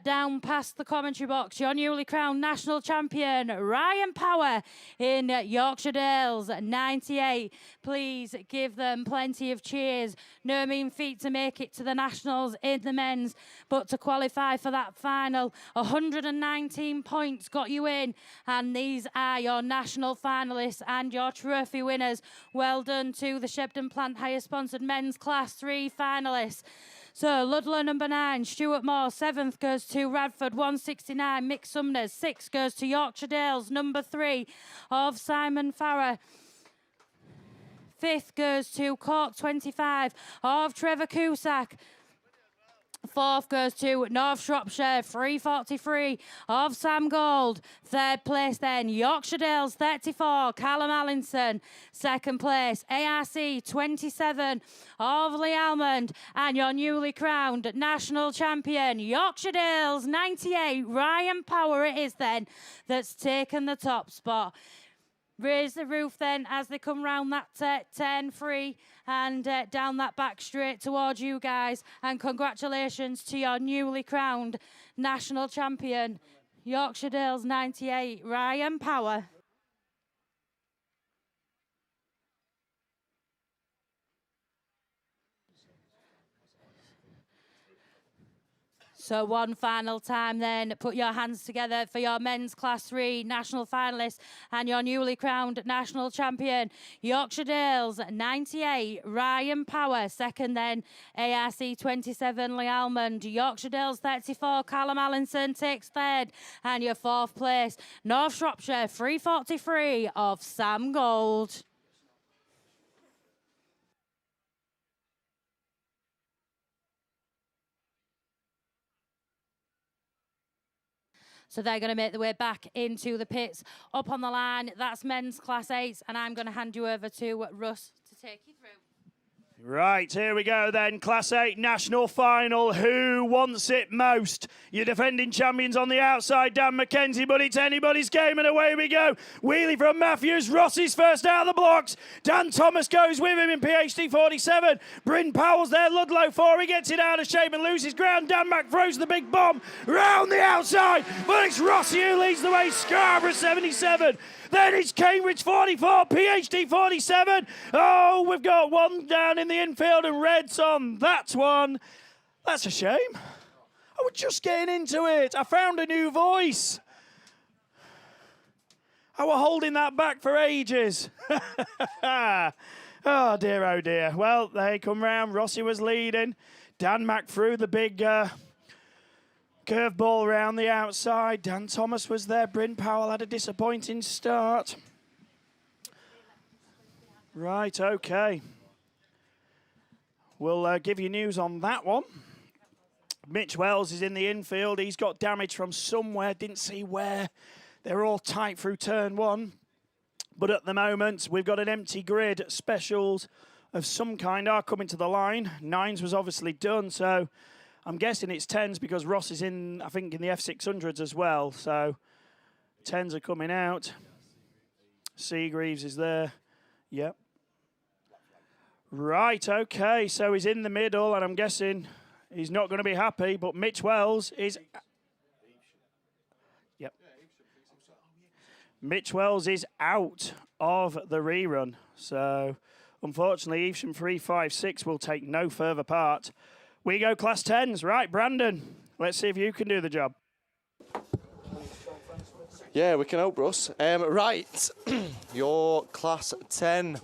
Down past the commentary box, your newly crowned national champion, Ryan Power in Yorkshire Dales 98. Please give them plenty of cheers. No mean feat to make it to the nationals in the men's, but to qualify for that final, 119 points got you in, and these are your national finalists and your trophy winners. Well done to the Shebden Plant Hire sponsored men's Class 3 finalists. So Ludlow number 9, Stuart Moore. 7th goes to Radford 169, Mick Sumners. 6th goes to Yorkshire Dales number 3 of Simon Farrer. 5th goes to Cork 25 of Trevor Cusack. 4th goes to North Shropshire 343 of Sam Gold. 3rd place then, Yorkshire Dales 34, Callum Allinson. 2nd place, ARC 27 of Lee Almond. And your newly crowned national champion, Yorkshire Dales 98, Ryan Power it is then that's taken the top spot. Raise the roof then as they come round that turn free and down that back straight towards you guys. And congratulations to your newly crowned national champion, Yorkshire Dales 98, Ryan Power. So one final time then, put your hands together for your men's Class 3 national finalists and your newly crowned national champion, Yorkshire Dales 98, Ryan Power. 2nd then, ARC 27, Lee Almond. Yorkshire Dales 34, Callum Allinson takes 3rd. And your 4th place, North Shropshire 343 of Sam Gold. So they're going to make their way back into the pits. Up on the line, that's men's Class 8s, and I'm going to hand you over to Russ to take you through. Right, here we go then. Class 8 National Final. Who wants it most? Your defending champions on the outside, Dan McKenzie, but it's anybody's game, and away we go. Wheelie from Matthews. Rossi's first out of the blocks. Dan Thomas goes with him in PhD 47. Bryn Powell's there. Ludlow 4. He gets it out of shape and loses ground. Dan Mack throws the big bomb round the outside, but it's Rossi who leads the way. Scarborough 77. Then it's Cambridge 44, PhD 47. Oh, we've got one down in the infield and Red's on that one. That's a shame. I was just getting into it. I found a new voice. I was holding that back for ages. Oh, dear, oh, dear. Well, they come round. Rossi was leading. Dan Mack threw the big... curveball round the outside. Dan Thomas was there. Bryn Powell had a disappointing start. Right, okay. We'll give you news on that one. Mitch Wells is in the infield. He's got damage from somewhere. Didn't see where. They're all tight through turn one. But at the moment, we've got an empty grid. Specials of some kind are coming to the line. Nines was obviously done, so... I'm guessing it's 10s because Ross is in, I think, in the F600s as well. So 10s are coming out. Seagreaves is there. Yep. Right, okay. So he's in the middle, and I'm guessing he's not going to be happy. But Mitch Wells is... Yep. Mitch Wells is out of the rerun. So, unfortunately, Evesham 356 will take no further part. We go Class 10s. Right, Brandon, let's see if you can do the job. Yeah, we can hope, Russ. Right, your Class 10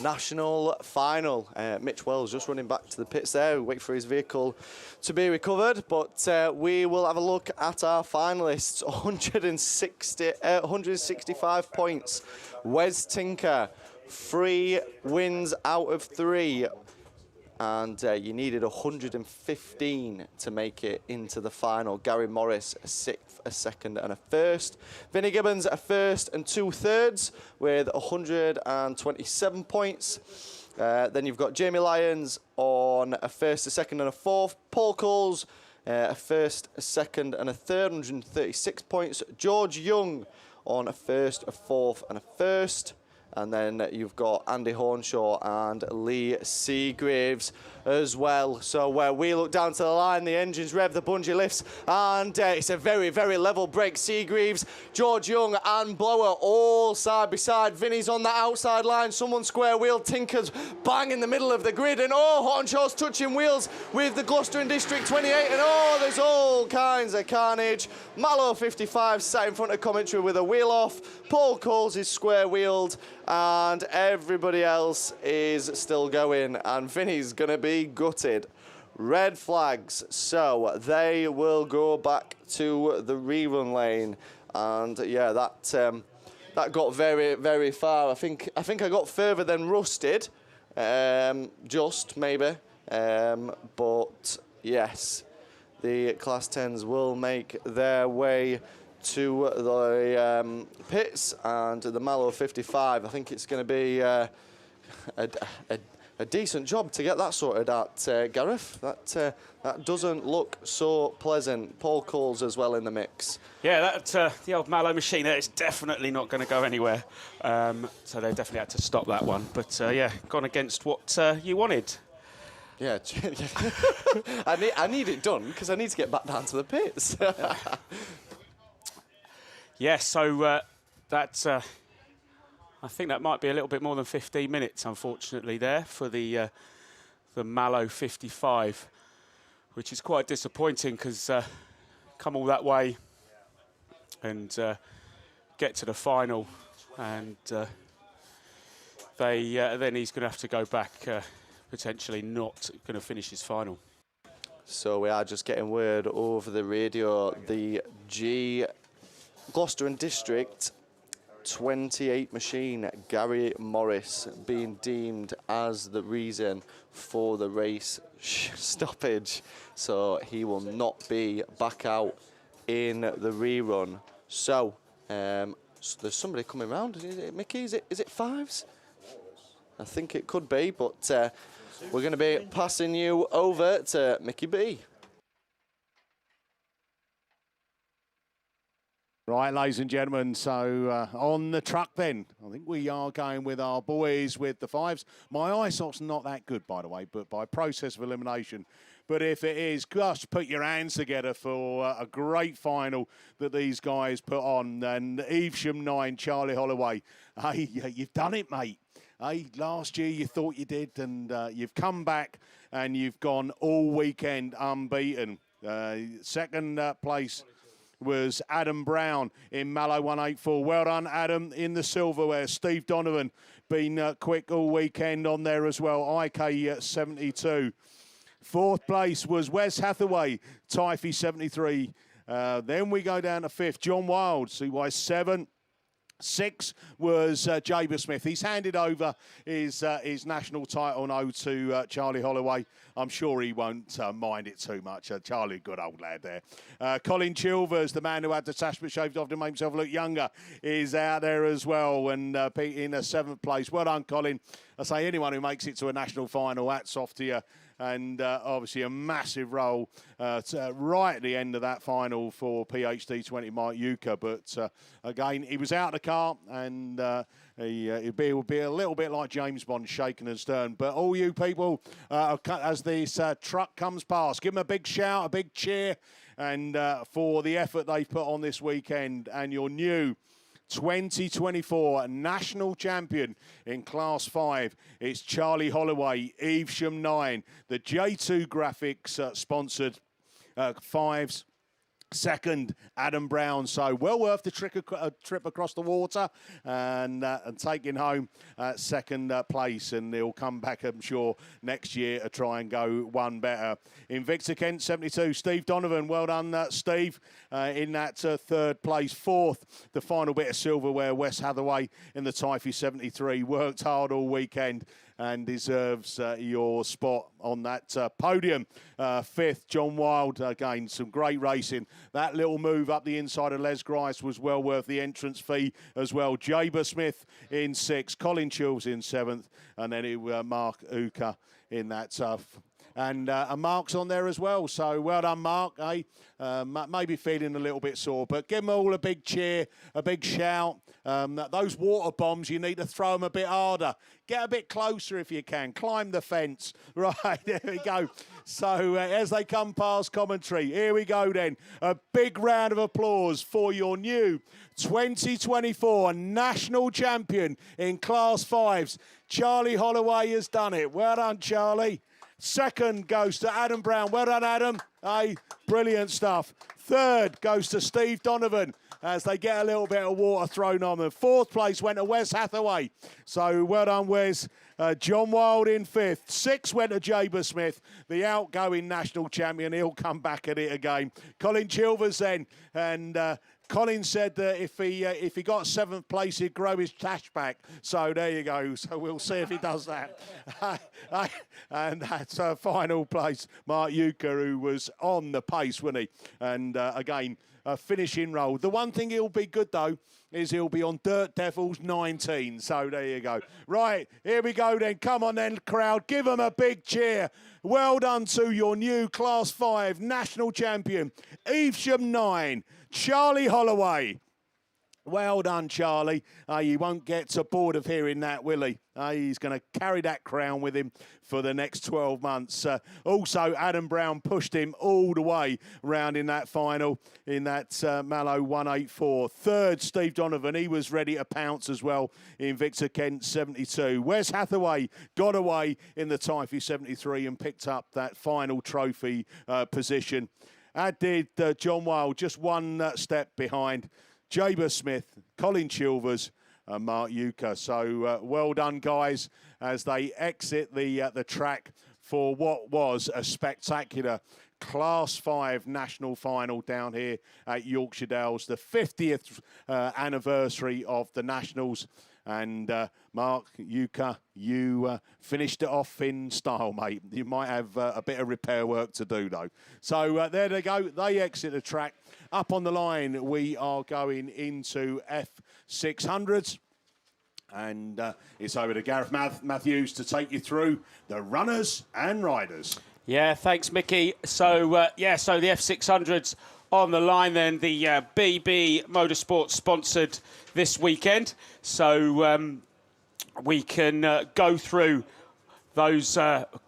National Final. Mitch Wells just running back to the pits there. We wait for his vehicle to be recovered, but we will have a look at our finalists. 165 points. Wes Tinker, 3 wins out of 3. And you needed 115 to make it into the final. Gary Morris, a 6th, a 2nd and a 1st. Vinnie Gibbons, a 1st and 2/3 with 127 points. Then you've got Jamie Lyons on a 1st, a 2nd and a 4th. Paul Coles, a 1st, a 2nd and a 3rd, 136 points. George Young on a 1st, a 4th and a 1st. And then you've got Andy Hornshaw and Lee Seagraves as well. So where we look down to the line, the engines rev, the bungee lifts, and it's a very, very level break. Seagraves, George Young and Blower all side by side. Vinny's on the outside line, someone square wheel. Tinker's bang in the middle of the grid, and Hornshaw's touching wheels with the Gloucester and District 28, and there's all kinds of carnage. Mallow 55 sat in front of commentary with a wheel off. Paul Coles is square wheeled, and everybody else is still going, and Vinny's going to be gutted. Red flags, so they will go back to the rerun lane, and yeah, that got very, very far. I think I got further than Russ did, just maybe, but yes, the Class 10s will make their way to the pits, and the Mallow 55. I think it's going to be a decent job to get that sorted out, Gareth. That doesn't look so pleasant. Paul Coles as well in the mix. Yeah, the old Mallow machine there is definitely not going to go anywhere. So they definitely had to stop that one. But yeah, gone against what you wanted. Yeah, I need it done because I need to get back down to the pits. Yeah, so that's. I think that might be a little bit more than 15 minutes, unfortunately, there for the Mallow 55, which is quite disappointing because come all that way and get to the final, and then he's going to have to go back, potentially not going to finish his final. So we are just getting word over the radio. The Gloucester and District 28 machine, Gary Morris, being deemed as the reason for the race stoppage. So he will not be back out in the rerun. So, so there's somebody coming round. Is it Mickey? Is it fives? I think it could be, but we're going to be passing you over to Mickey B. Right, ladies and gentlemen, so on the truck then, I think we are going with our boys with the fives. My eyesight's not that good, by the way, but by process of elimination. But if it is, just put your hands together for a great final that these guys put on. And Evesham 9, Charlie Holloway. Hey, you've done it, mate. Hey, last year you thought you did, and you've come back and you've gone all weekend unbeaten. Second place was Adam Brown in Mallow 184. Well done, Adam, in the silverware. Steve Donovan been quick all weekend on there as well. IK 72. Fourth place was Wes Hathaway, Typhy 73. Then we go down to fifth, John Wild, CY 7. 6 was Jaber Smith. He's handed over his national title now to Charlie Holloway. I'm sure he won't mind it too much. Charlie, good old lad there. Colin Chilvers, the man who had the attachment shaved off to make himself look younger, is out there as well, and in a 7th place. Well done, Colin. I say anyone who makes it to a national final, hats off to you. And obviously a massive role right at the end of that final for PhD 20 Mike Yuka. But again, he was out of the car, and he'll be a little bit like James Bond, shaken and stern. But all you people, as this truck comes past, give them a big shout, a big cheer, and for the effort they've put on this weekend, and your new 2024 national champion in Class 5. It's Charlie Holloway, Evesham 9. The J2 Graphics sponsored fives. Second, Adam Brown. So well worth the trip across the water and taking home second place. And he'll come back, I'm sure, next year to try and go one better. Invicta Kent 72, Steve Donovan. Well done, Steve, in that third place. Fourth, the final bit of silverware, Wes Hathaway in the Typhy 73. Worked hard all weekend and deserves your spot on that podium. Fifth, John Wild. Again, some great racing. That little move up the inside of Les Grice was well worth the entrance fee as well. Jaber Smith in 6th, Colin Chills in 7th, and then Mark Uka in that and Mark's on there as well. So well done, Mark. Maybe feeling a little bit sore, but give them all a big cheer, a big shout. Those water bombs, you need to throw them a bit harder. Get a bit closer if you can. Climb the fence. Right, there we go. So as they come past commentary, here we go then. A big round of applause for your new 2024 national champion in Class 5s. Charlie Holloway has done it. Well done, Charlie. Second goes to Adam Brown. Well done, Adam. Hey, brilliant stuff. Third goes to Steve Donovan as they get a little bit of water thrown on them. Fourth place went to Wes Hathaway. So well done, Wes. John Wild in 5th. 6th went to Jaber Smith, the outgoing national champion. He'll come back at it again. Colin Chilvers then. And Colin said that if he got 7th place, he'd grow his cash back. So there you go. So we'll see if he does that. And that's final place, Mark Yuka, who was on the pace, wasn't he? And again, a finishing roll. The one thing he'll be good, though, is he'll be on Dirt Devils 19. So there you go. Right, here we go then. Come on then, crowd. Give them a big cheer. Well done to your new Class 5 national champion, Evesham 9, Charlie Holloway. Well done, Charlie. You won't get bored of hearing that, will he? He's going to carry that crown with him for the next 12 months. Also, Adam Brown pushed him all the way round in that final in that Mallow 184. Third, Steve Donovan. He was ready to pounce as well in Victor Kent 72. Wes Hathaway got away in the Typhy 73 and picked up that final trophy position. As did John Wild, just one step behind. Jaber Smith, Colin Chilvers, and Mark Yuka. So well done, guys, as they exit the track for what was a spectacular Class 5 national final down here at Yorkshire Dales, the 50th anniversary of the Nationals. And Mark Yuka, you finished it off in style, mate. You might have a bit of repair work to do, though. So there they go. They exit the track. Up on the line, we are going into F600s. And it's over to Gareth Matthews to take you through the runners and riders. Yeah, thanks, Mickey. So, so the F600's on the line then, the BB Motorsport sponsored this weekend. So we can go through those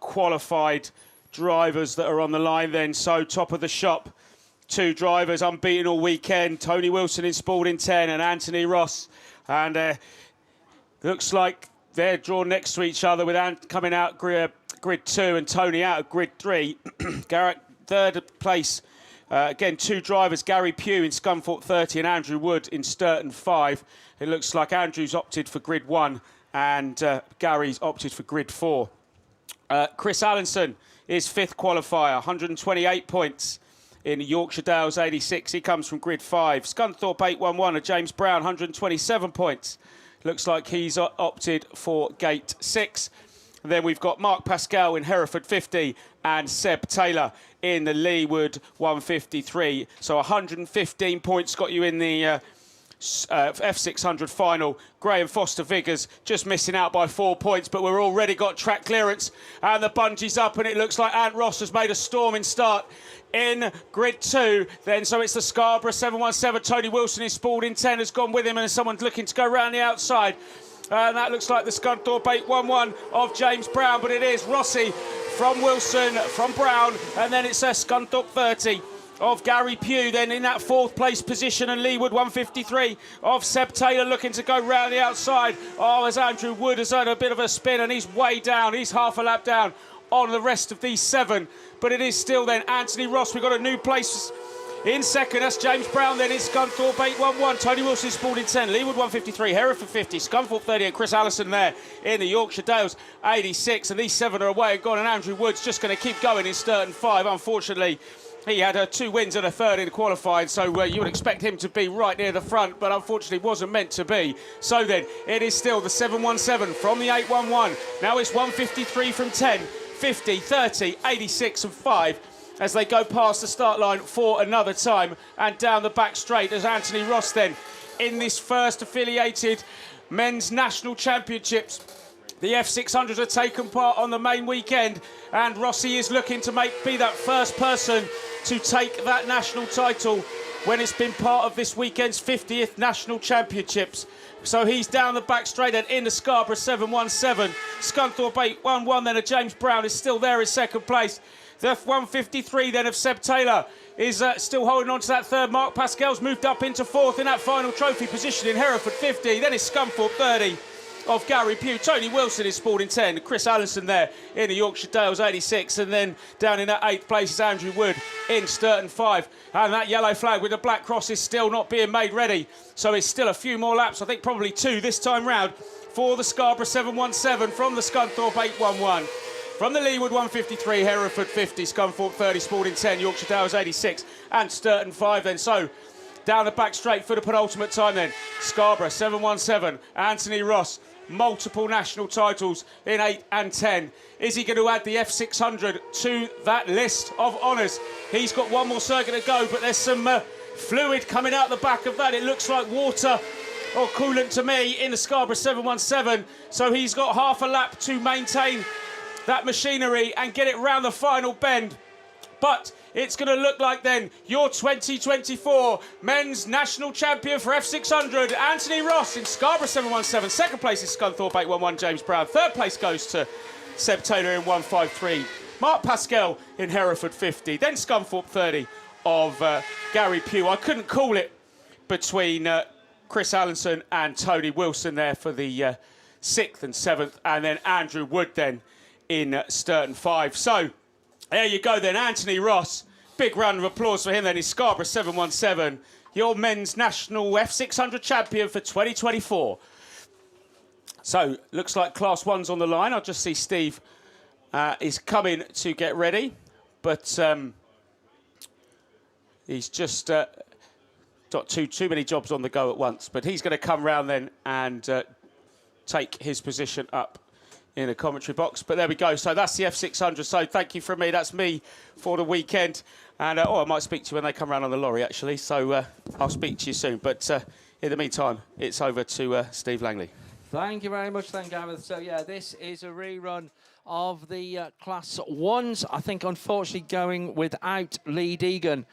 qualified drivers that are on the line then. So top of the shop, 2 drivers unbeaten all weekend, Tony Wilson in Spalding 10 and Anthony Ross. And looks like they're drawn next to each other with Ant coming out grid 2 and Tony out of grid 3. Garrett, third place. Again, 2 drivers, Gary Pugh in Scunthorpe 30 and Andrew Wood in Sturton 5. It looks like Andrew's opted for grid 1 and Gary's opted for grid 4. Chris Allenson is 5th qualifier, 128 points in Yorkshire Dales 86. He comes from grid 5. Scunthorpe 811 and James Brown, 127 points. Looks like he's opted for gate 6. And then we've got Mark Pascal in Hereford 50 and Seb Taylor in the Leeward 153. So 115 points got you in the F600 final. Graham Foster-Viggers just missing out by 4 points, but we've already got track clearance and the bungee's up, and it looks like Ant Ross has made a storming start in grid 2 then. So it's the Scarborough 717. Tony Wilson in Spalding 10 has gone with him, and someone's looking to go round the outside. And that looks like the Scunthorpe 811 of James Brown, but it is Rossi from Wilson, from Brown, and then it's a Scunthorpe 30 of Gary Pugh, then in that 4th place position, and Leeward 153 of Seb Taylor looking to go round the outside. Oh, as Andrew Wood has had a bit of a spin, and he's way down, he's half a lap down on the rest of these 7, but it is still then Anthony Ross. We've got a new place in second, that's James Brown then in Scunthorpe 811. Tony Wilson Spalding 10, Leeward 153, Hereford 50, Scunthorpe 30 and Chris Allison there in the Yorkshire Dales 86. And these 7 are away and gone, and Andrew Wood's just going to keep going in Sturton 5. Unfortunately, he had 2 wins and a 3rd in qualifying, so you would expect him to be right near the front, but unfortunately wasn't meant to be. So then, it is still the 717 from the 811. Now it's 153 from 10, 50, 30, 86 and 5. As they go past the start line for another time, and down the back straight as Anthony Ross then in this first affiliated men's national championships. The F600s have taken part on the main weekend, and Rossi is looking to be that first person to take that national title when it's been part of this weekend's 50th national championships. So he's down the back straight and in the Scarborough 717. Scunthorpe 811 then of James Brown is still there in 2nd place. The 153 then of Seb Taylor is still holding on to that 3rd. Mark Pascal's moved up into 4th in that final trophy position in Hereford 50. Then it's Scunthorpe 30 of Gary Pugh. Tony Wilson is Spalding 10. Chris Allison there in the Yorkshire Dales 86. And then down in that 8th place is Andrew Wood in Sturton 5. And that yellow flag with the black cross is still not being made ready. So it's still a few more laps, I think probably 2 this time round, for the Scarborough 717 from the Scunthorpe 811. From the Leeward 153, Hereford 50, Scunthorpe 30, Spalding 10, Yorkshire Dales 86 and Sturton 5 then. So down the back straight for the penultimate time then. Scarborough 717, Anthony Ross, multiple national titles in 8 and 10. Is he going to add the F600 to that list of honours? He's got one more circuit to go, but there's some fluid coming out the back of that. It looks like water or coolant to me in the Scarborough 717. So he's got half a lap to maintain that machinery and get it round the final bend. But it's going to look like then your 2024 men's national champion for F600, Anthony Ross in Scarborough 717. 2nd place is Scunthorpe 811, James Brown. 3rd place goes to Seb Taylor in 153. Mark Pascal in Hereford 50. Then Scunthorpe 30 of Gary Pugh. I couldn't call it between Chris Allenson and Tony Wilson there for the 6th and 7th. And then Andrew Wood then in Sturton 5. So there you go then, Anthony Ross. Big round of applause for him then in Scarborough 717. Your men's national F600 champion for 2024. So looks like Class 1's on the line. I'll just see Steve is coming to get ready. But he's just got too many jobs on the go at once. But he's going to come round then and take his position up in the commentary box. But there we go. So that's the F600. So thank you from me. That's me for the weekend. And I might speak to you when they come round on the lorry, actually. So I'll speak to you soon. But in the meantime, it's over to Steve Langley. Thank you very much, then, Gareth. So, yeah, this is a rerun of the Class 1s. I think, unfortunately, going without Lee Deegan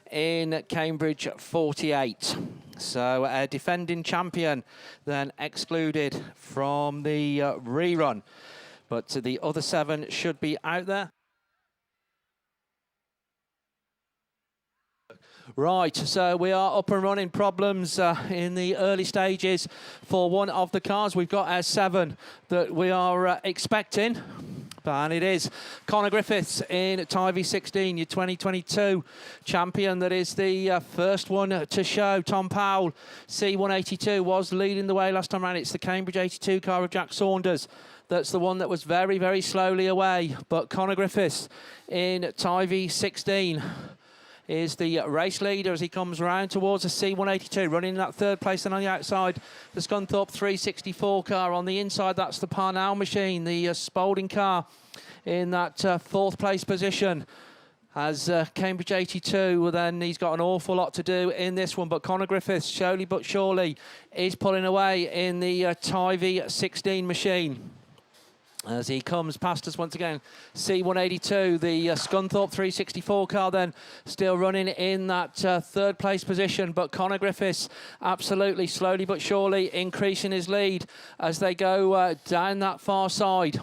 in Cambridge 48. So, a defending champion then excluded from the rerun. But the other 7 should be out there. Right, so we are up and running. Problems in the early stages for one of the cars. We've got our 7 that we are expecting. And it is Connor Griffiths in Tivy 16, your 2022 champion. That is the first one to show. Tom Powell, C182, was leading the way last time around. It's the Cambridge 82 car of Jack Saunders. That's the one that was very, very slowly away. But Connor Griffiths in Tivy 16 is the race leader as he comes round towards the C182, running in that third place. And on the outside, the Scunthorpe 364 car. On the inside, that's the Parnell machine, the Spalding car in that fourth place position. As Cambridge 82, well, then he's got an awful lot to do in this one. But Connor Griffiths, slowly but surely, is pulling away in the Tivy 16 machine. As he comes past us once again, C182, the Scunthorpe 364 car then still running in that third place position. But Connor Griffiths absolutely slowly but surely increasing his lead as they go down that far side.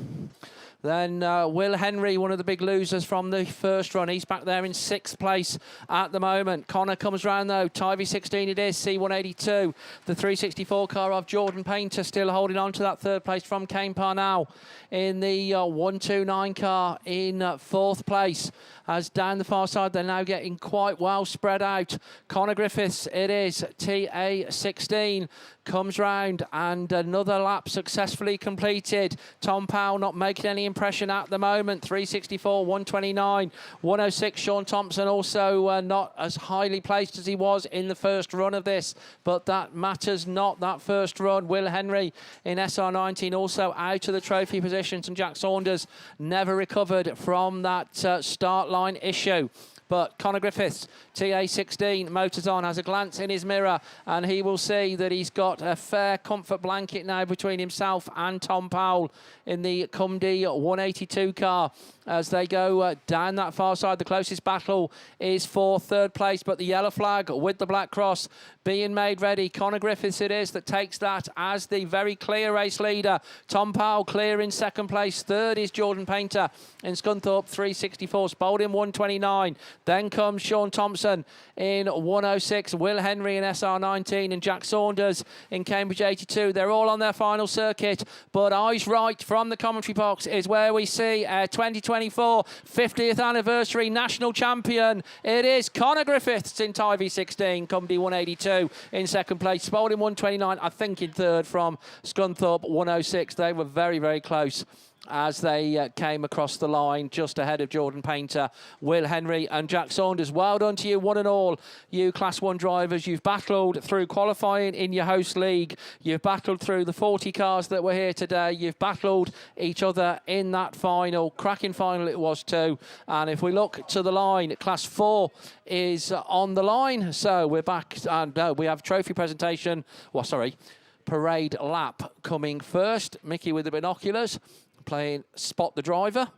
Then Will Henry, one of the big losers from the first run. He's back there in 6th place at the moment. Connor comes round though. Tivy 16 it is, C182. The 364 car of Jordan Painter still holding on to that third place from Kane Parnell in the 129 car in 4th place. As down the far side, they're now getting quite well spread out. Connor Griffiths, it is, TA16, comes round and another lap successfully completed. Tom Powell not making any impression at the moment. 364, 129, 106. Sean Thompson also not as highly placed as he was in the first run of this, but that matters not, that first run. Will Henry in SR19 also out of the trophy positions, and Jack Saunders never recovered from that start line issue. But Connor Griffiths, TA16, motors on, has a glance in his mirror, and he will see that he's got a fair comfort blanket now between himself and Tom Powell in the Cumdy 182 car. As they go down that far side, the closest battle is for third place, but the yellow flag with the black cross being made ready. Connor Griffiths it is that takes that as the very clear race leader. Tom Powell clear in 2nd place. 3rd is Jordan Painter in Scunthorpe 364. Spalding 129. Then comes Sean Thompson in 106. Will Henry in SR19 and Jack Saunders in Cambridge 82. They're all on their final circuit, but eyes right from the commentary box is where we see 2024 50th anniversary national champion. It is Connor Griffiths in Tivy 16, Cumdy 182 in 2nd place. Spalding 129, I think in 3rd from Scunthorpe 106. They were very, very close as they came across the line just ahead of Jordan Painter, Will Henry and Jack Saunders. Well done to you, one and all, you Class 1 drivers. You've battled through qualifying in your host league. You've battled through the 40 cars that were here today. You've battled each other in that final. Cracking final it was too. And if we look to the line, Class 4 is on the line. So we're back, and we have trophy presentation. Well, sorry, parade lap coming first. Mickey with the binoculars, playing Spot the Driver.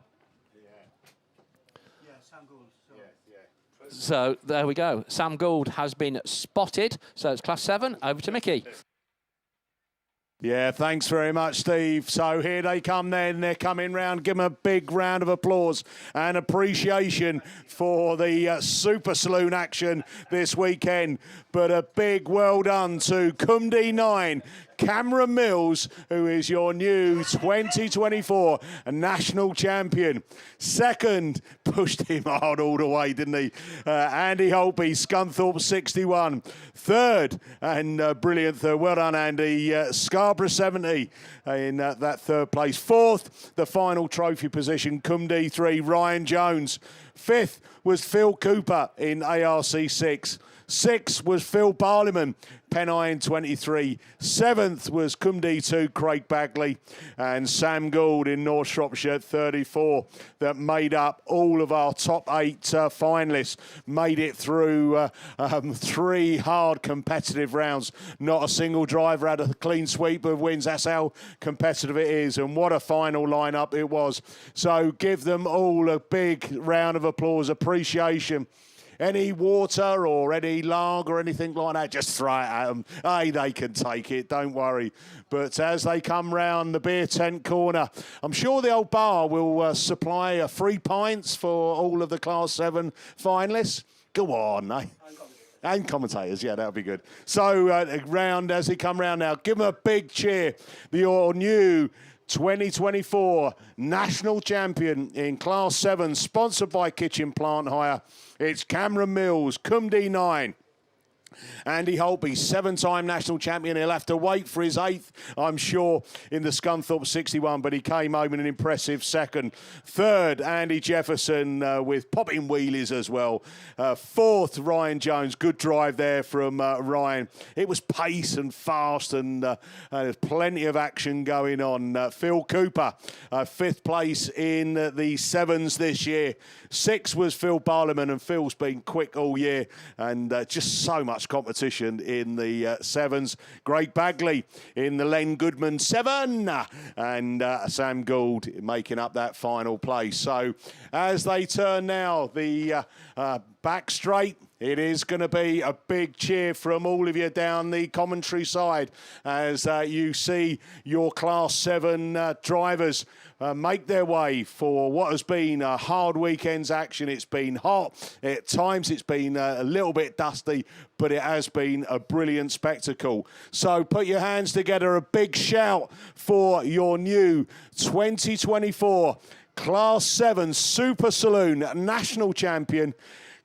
Yeah, Sam Gould. So there we go. Sam Gould has been spotted. So it's Class 7. Over to Mickey. Yeah, thanks very much, Steve. So here they come then. They're coming round. Give them a big round of applause and appreciation for the Super Saloon action this weekend. But a big well done to Cumdy 9, Cameron Mills, who is your new 2024 national champion. 2nd, pushed him hard all the way, didn't he? Andy Holtby, Scunthorpe 61. 3rd, and brilliant 3rd. Well done, Andy. Scarborough 70 in that 3rd place. 4th, the final trophy position, Cumdy 3, Ryan Jones. 5th was Phil Cooper in ARC 6. 6th was Phil Barliman, Pennine 23. 7th was Cumdee 2, Craig Bagley, and Sam Gould in North Shropshire 34. That made up all of our top 8 finalists. Made it through 3 hard competitive rounds. Not a single driver had a clean sweep of wins. That's how competitive it is, and what a final lineup it was. So give them all a big round of applause, appreciation. Any water or any lager or anything like that, just throw it at them. Hey, they can take it, don't worry. But as they come round the beer tent corner, I'm sure the old bar will supply free pints for all of the Class 7 finalists. Go on, eh? And commentators, yeah, that would be good. So round as they come round now, give them a big cheer. Your new 2024 national champion in Class 7, sponsored by Kitchen Plant Hire. It's Cameron Mills, Cumdee 9. Andy Holtby, 7-time national champion. He'll have to wait for his 8th, I'm sure, in the Scunthorpe 61, but he came home in an impressive 2nd. 3rd, Andy Jefferson with popping wheelies as well. 4th, Ryan Jones. Good drive there from Ryan. It was pace and fast, and there's plenty of action going on. Phil Cooper, 5th place in the 7s this year. 6 was Phil Barliman, and Phil's been quick all year, and just so much competition in the 7s. Craig Bagley in the Len Goodman 7, and Sam Gould making up that final place. So as they turn now the back straight, it is going to be a big cheer from all of you down the commentary side as you see your Class 7 drivers make their way for what has been a hard weekend's action. It's been hot. At times it's been a little bit dusty, but it has been a brilliant spectacle. So put your hands together. A big shout for your new 2024 Class 7 Super Saloon National Champion,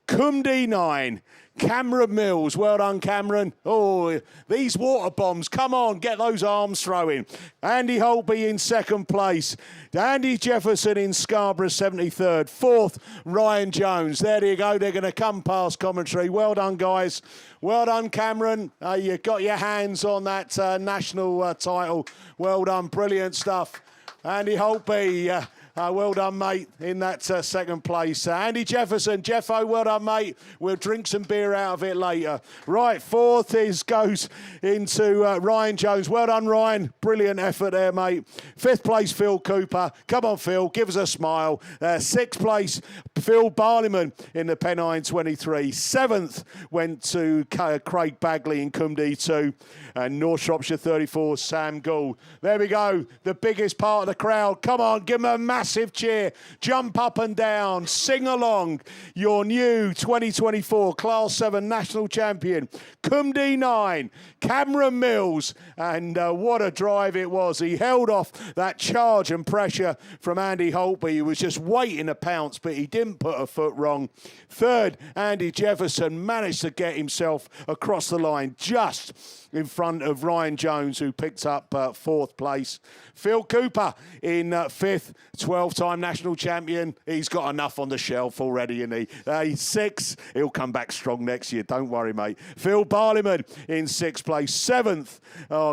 Cumdee 9, Cameron Mills. Well done, Cameron. Oh, these water bombs. Come on, get those arms throwing. Andy Holtby in 2nd place. Andy Jefferson in Scarborough, 73rd. 4th, Ryan Jones. There you go. They're going to come past commentary. Well done, guys. Well done, Cameron. You got your hands on that national title. Well done. Brilliant stuff. Andy Holtby, well done, mate, in that 2nd place. Andy Jefferson, Jeffo, well done, mate. We'll drink some beer out of it later. Right, 4th goes into Ryan Jones. Well done, Ryan. Brilliant effort there, mate. 5th place, Phil Cooper. Come on, Phil, give us a smile. 6th place, Phil Barliman in the Pennine 23. 7th went to Craig Bagley in Cumdee 2. And North Shropshire 34, Sam Gould. There we go, the biggest part of the crowd. Come on, give them a massive cheer. Jump up and down, sing along. Your new 2024 Class 7 National Champion, Cumdee 9, Cameron Mills. And what a drive it was. He held off that charge and pressure from Andy Holtby. He was just waiting to pounce, but he didn't put a foot wrong. 3rd, Andy Jefferson managed to get himself across the line just in front of Ryan Jones, who picked up 4th place. Phil Cooper in 5th, 12-time national champion. He's got enough on the shelf already, isn't he? 6, he'll come back strong next year. Don't worry, mate. Phil Barliman in 6th place. 7th,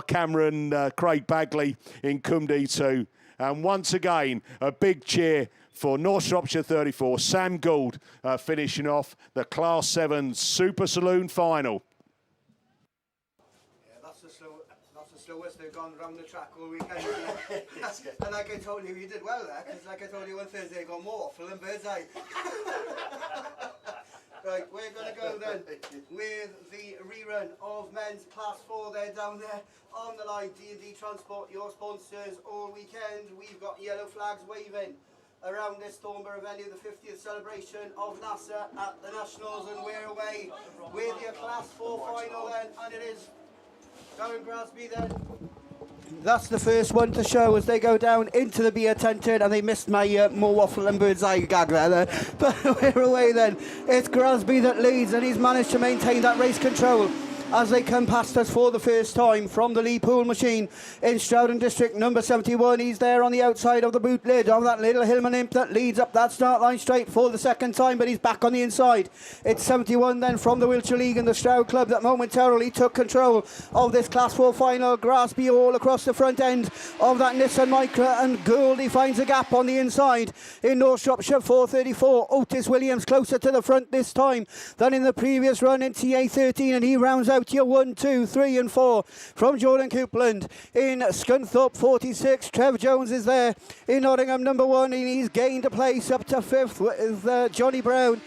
Cameron Craig Bagley in Cumdee 2. And once again, a big cheer for North Shropshire 34. Sam Gould finishing off the Class 7 Super Saloon Final. Slowest they've gone round the track all weekend. And like I told you did well there, because like I told you on Thursday, you got more waffle and bird's eye. Right, we're going to go then with the rerun of men's Class 4. They're down there on the line. D&D Transport, your sponsors all weekend. We've got yellow flags waving around this Thornborough venue, the 50th celebration of NASA at the Nationals, and we're away with your Class 4 final then, and it is Darren Grasby then. That's the first one to show as they go down into the beer tent, and they missed my more waffle and bird's eye gag there. But we're away then. It's Grasby that leads, and he's managed to maintain that race control as they come past us for the first time from the Lee Pool machine in Stroud District. Number 71, he's there on the outside of the boot lid of that little Hillman imp that leads up that start line straight for the second time, but he's back on the inside. It's 71 then from the Wiltshire League and the Stroud Club that momentarily took control of this Class 4 final. Grassby all across the front end of that Nissan Micra, and Gouldy finds a gap on the inside in North Shropshire 434. Otis Williams closer to the front this time than in the previous run in TA13, and he rounds out your 1, 2, 3 and 4 from Jordan Coupland in Scunthorpe 46. Trev Jones is there in Nottingham number 1, and he's gained a place up to 5th with Johnny Brown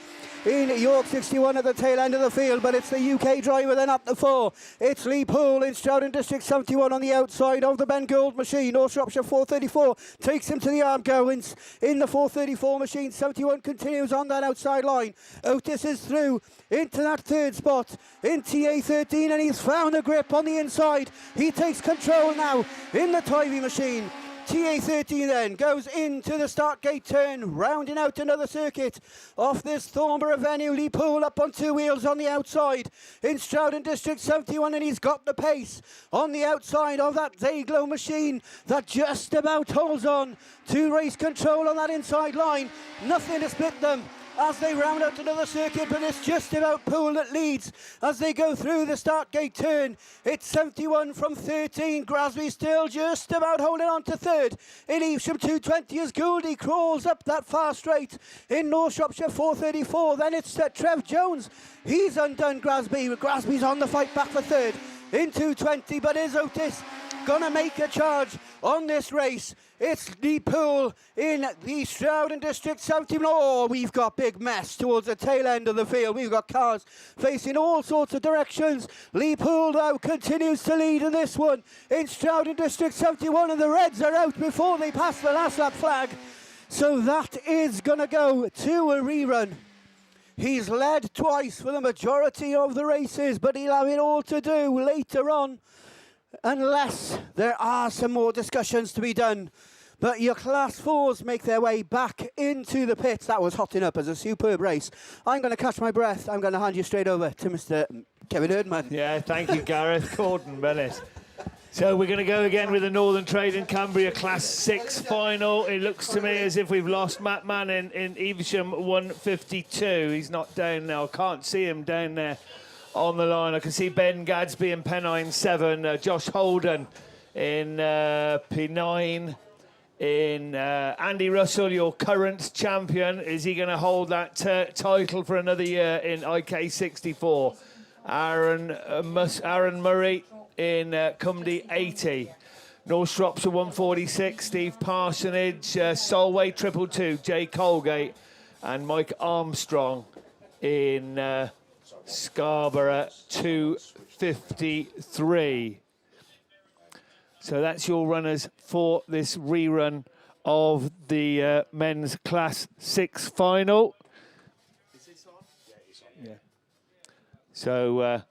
in York 61 at the tail end of the field, but it's the UK driver then up the 4. It's Lee Poole in Stroud District 71 on the outside of the Ben Gould machine. North Shropshire 434 takes him to the arm goings in the 434 machine. 71 continues on that outside line. Otis is through into that third spot in TA13, and he's found a grip on the inside. He takes control now in the Tivy machine. TA13 then goes into the start gate turn, rounding out another circuit off this Thornborough venue. Lee Poole up on 2 wheels on the outside in Stroud District 71, and he's got the pace on the outside of that Dayglow machine that just about holds on to race control on that inside line. Nothing to split them as they round out another circuit, but it's just about Poole that leads as they go through the start gate turn. It's 71 from 13. Grasby still just about holding on to third in Evesham 220 as Gouldy crawls up that far straight in North Shropshire 434. Then it's Trev Jones. He's undone Grasby. Grasby's on the fight back for third in 220, but is Otis gonna make a charge on this race? It's Lee Poole in the Stroud District 71. Oh, we've got big mess towards the tail end of the field. We've got cars facing all sorts of directions. Lee Poole, though, continues to lead in this one in Stroud District 71, and the Reds are out before they pass the last lap flag. So that is going to go to a rerun. He's led twice for the majority of the races, but he'll have it all to do later on, unless there are some more discussions to be done. But your Class 4s make their way back into the pits. That was hotting up as a superb race. I'm going to catch my breath. I'm going to hand you straight over to Mr. Kevin Erdman. Yeah, thank you, Gareth. Gordon Bennett. So we're going to go again with the Northern Trade in Cumbria Class 6 final. It looks to me as if we've lost Matt Mann in Evesham 152. He's not down now. I can't see him down there on the line. I can see Ben Gadsby in Pennine 7, Josh Holden in P9. In Andy Russell, your current champion. Is he going to hold that title for another year in IK64? Aaron Murray in Cumdy 80. North Shropshire 146, Steve Parsonage, Solway 222, Jay Colgate, and Mike Armstrong in Scarborough 253. So that's your runners for this rerun of the men's Class 6 final. Is this on? Yeah, it's on. Yeah. So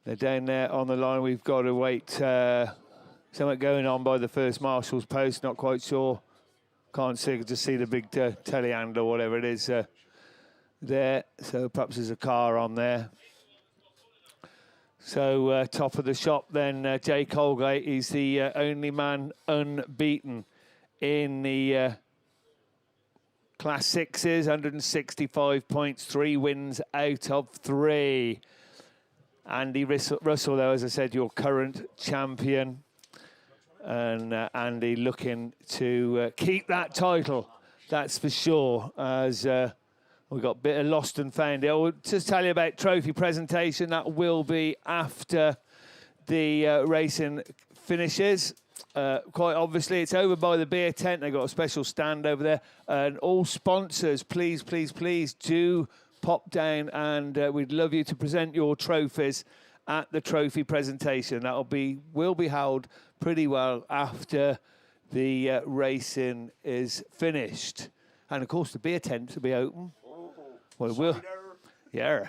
they're down there on the line. We've got to wait. Something going on by the first marshal's post. Not quite sure. Can't see. Just see the big telehandler or whatever it is there. So perhaps there's a car on there. So top of the shop then, Jay Colgate is the only man unbeaten in the Class 6s, 165 points, 3 wins out of 3. Andy Russell, though, as I said, your current champion. And Andy looking to keep that title, that's for sure, as... we've got a bit of lost and found. I'll just tell you about trophy presentation. That will be after the racing finishes. Quite obviously, it's over by the beer tent. They've got a special stand over there. And all sponsors, please, please, please do pop down, and we'd love you to present your trophies at the trophy presentation. That will be held pretty well after the racing is finished. And, of course, the beer tent will be open. Well, we'll, yeah,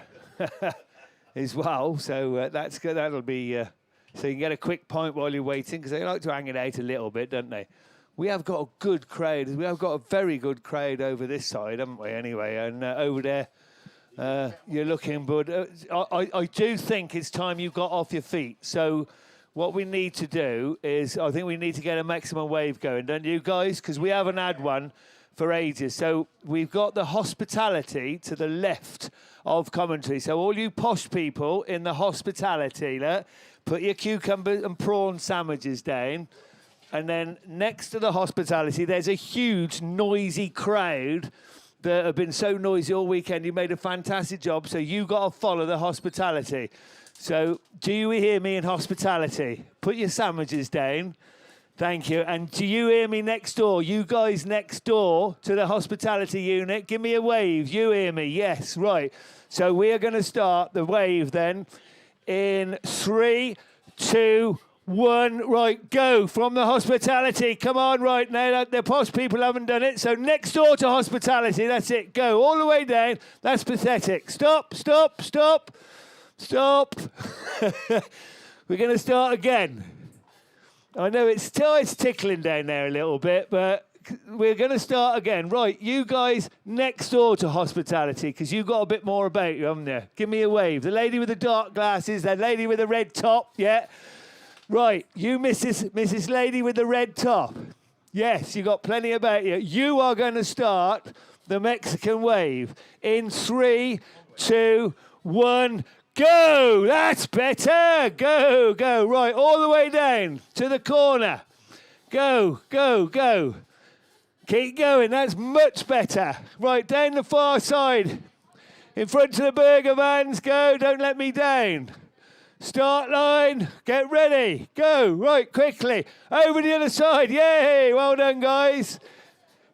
as well. So that's good. That'll be so you can get a quick pint while you're waiting, because they like to hang it out a little bit, don't they? We have got a good crowd. We have got a very good crowd over this side, haven't we? Anyway, and over there, You're looking good. I do think it's time you got off your feet. So what we need to do is, I think we need to get a maximum wave going, don't you guys? Because we haven't had one for ages. So we've got the hospitality to the left of commentary. So all you posh people in the hospitality, look, put your cucumber and prawn sandwiches down. And then next to the hospitality, there's a huge noisy crowd that have been so noisy all weekend. You made a fantastic job. So you got to follow the hospitality. So do you hear me in hospitality? Put your sandwiches down. Thank you. And do you hear me next door? You guys next door to the hospitality unit, give me a wave. You hear me? Yes, right. So we are going to start the wave then in 3, 2, 1. Right, go from the hospitality. Come on, right now. The posh people haven't done it. So next door to hospitality. That's it. Go all the way down. That's pathetic. Stop, stop, stop, stop. We're going to start again. I know it's tickling down there a little bit, but we're going to start again. Right, you guys next door to hospitality, because you've got a bit more about you, haven't you? Give me a wave. The lady with the dark glasses, the lady with the red top, yeah? Right, you Mrs. Lady with the red top. Yes, you got plenty about you. You are going to start the Mexican wave in 3, 2, 1... Go! That's better! Go, go. Right, all the way down to the corner. Go, go, go. Keep going. That's much better. Right, down the far side. In front of the burger vans. Go, don't let me down. Start line. Get ready. Go. Right, quickly. Over the other side. Yay! Well done, guys.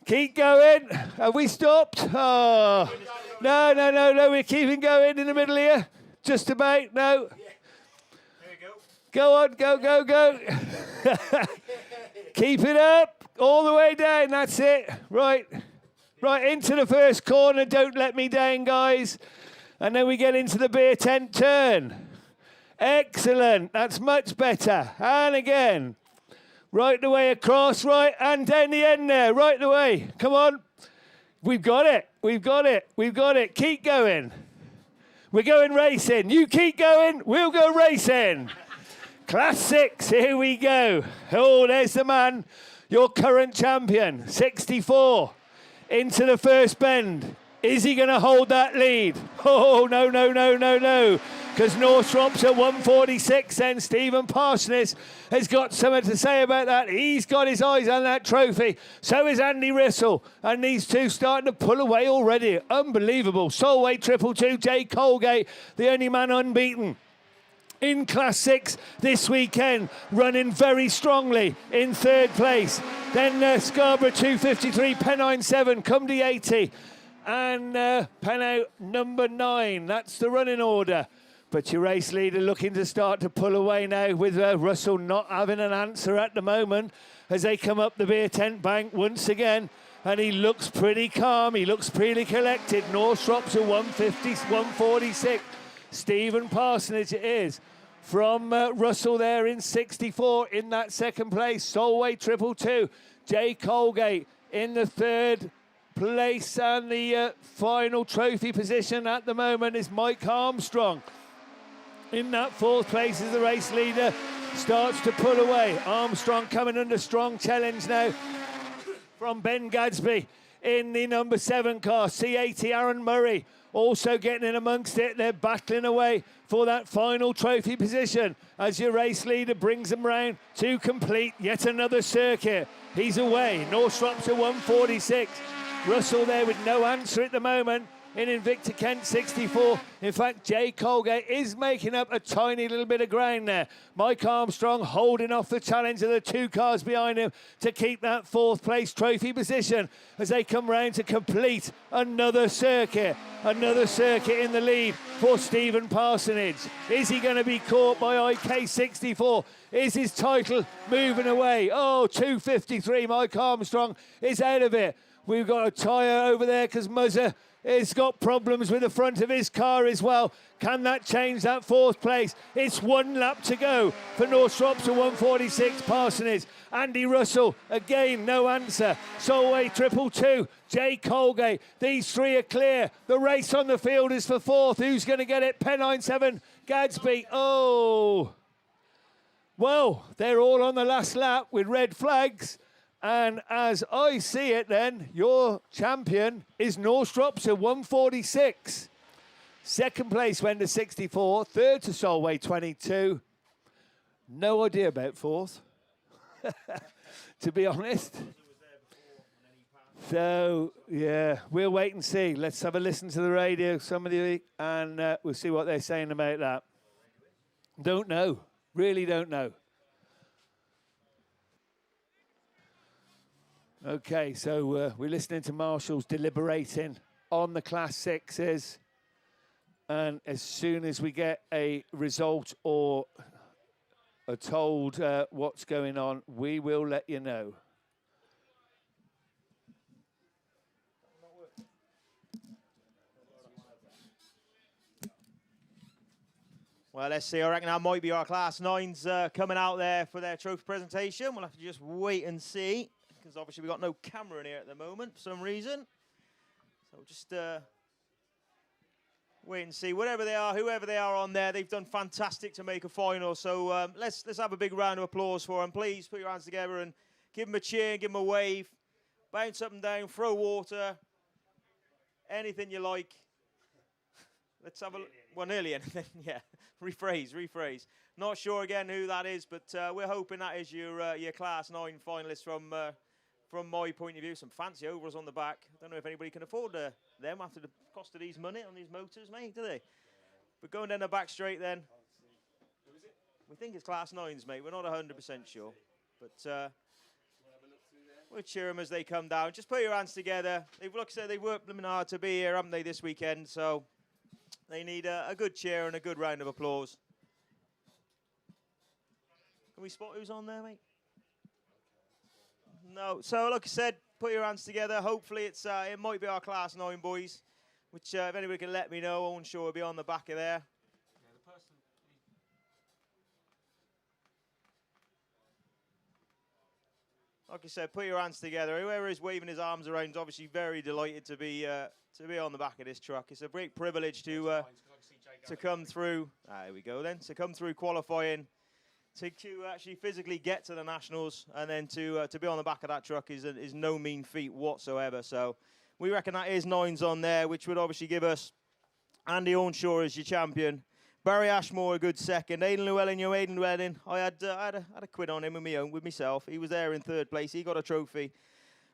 Keep going. Have we stopped? Oh. No, no, no, no. We're keeping going in the middle here. Just about, no. There we go. Go on, go, go, go. Keep it up, all the way down, that's it. Right, right, into the first corner, don't let me down, guys. And then we get into the beer tent turn. Excellent, that's much better. And again, right the way across, right, and down the end there, right the way. Come on, we've got it, we've got it, we've got it. Keep going. We're going racing. You keep going, we'll go racing. Class 6, here we go. Oh, there's the man, your current champion, 64. Into the first bend. Is he going to hold that lead? Oh, no, no, no, no, no. Because Northrop's at 146, and Stephen Parsoness has got something to say about that. He's got his eyes on that trophy. So is Andy Russell. And these two starting to pull away already. Unbelievable. Solway 222, Jay Colgate, the only man unbeaten in Class 6 this weekend, running very strongly in third place. Then Scarborough 253, Pennine 7, Cumdy 80, and Pennow number 9. That's the running order. But your race leader looking to start to pull away now, with Russell not having an answer at the moment as they come up the beer tent bank once again. And he looks pretty calm. He looks pretty collected. Northrop's at 150, 146. Stephen Parsonage it is. From Russell there in 64 in that second place. Solway 222. Jay Colgate in the third place. And the final trophy position at the moment is Mike Armstrong. In that fourth place as the race leader starts to pull away. Armstrong coming under strong challenge now from Ben Gadsby in the number 7 car. C80 Aaron Murray also getting in amongst it. They're battling away for that final trophy position as your race leader brings them round to complete yet another circuit. He's away. Northrop's at 146. Russell there with no answer at the moment in Invicta Kent 64. In fact, Jay Colgate is making up a tiny little bit of ground there. Mike Armstrong holding off the challenge of the two cars behind him to keep that fourth place trophy position as they come round to complete another circuit. Another circuit in the lead for Stephen Parsonage. Is he going to be caught by IK64? Is his title moving away? Oh, 253, Mike Armstrong is out of it. We've got a tyre over there because Muzzer has got problems with the front of his car as well. Can that change that fourth place? It's 1 lap to go for North Shropshire 146 Parsonage. Andy Russell, again, no answer. Solway 222, Jay Colgate. These three are clear. The race on the field is for fourth. Who's going to get it? Pennine 7, Gadsby. Oh. Well, they're all on the last lap with red flags. And as I see it then, your champion is North Shropshire 146. Second place went to 64. Third to Solway 22. No idea about fourth, to be honest. So, yeah, we'll wait and see. Let's have a listen to the radio, somebody, and we'll see what they're saying about that. Don't know. Really don't know. Okay, so we're listening to marshals deliberating on the Class 6s. And as soon as we get a result or are told what's going on, we will let you know. Well, let's see. I reckon that might be our Class 9s coming out there for their trophy presentation. We'll have to just wait and see, because obviously we've got no camera in here at the moment for some reason. So just wait and see. Whatever they are, whoever they are on there, they've done fantastic to make a final. So let's have a big round of applause for them. Please put your hands together and give them a cheer, give them a wave. Bounce up and down, throw water, anything you like. Let's have a look. Well, nearly anything, yeah. Rephrase. Not sure again who that is, but we're hoping that is your Class 9 finalists from my point of view. Some fancy overalls on the back. I don't know if anybody can afford them after the cost of these money on these motors, mate, do they? But going down the back straight then. We think it's Class 9s, mate. We're not 100% sure. But we'll cheer them as they come down. Just put your hands together. Like I said, they've worked them hard to be here, haven't they, this weekend? So they need a good cheer and a good round of applause. Can we spot who's on there, mate? No. So, like I said, put your hands together. Hopefully, it might be our Class 9 boys, which if anybody can let me know, Owen Shaw will be on the back of there. Like I said, put your hands together. Whoever is waving his arms around is obviously very delighted to be on the back of this truck. It's a great privilege to come through. There we go then. To come through qualifying, to actually physically get to the Nationals, and then to be on the back of that truck is no mean feat whatsoever. So we reckon that is 9s on there, which would obviously give us Andy Owenshaw as your champion. Barry Ashmore a good second. Aidan Llewellyn, Aidan Llewellyn. I had a quid on him with myself. He was there in third place. He got a trophy.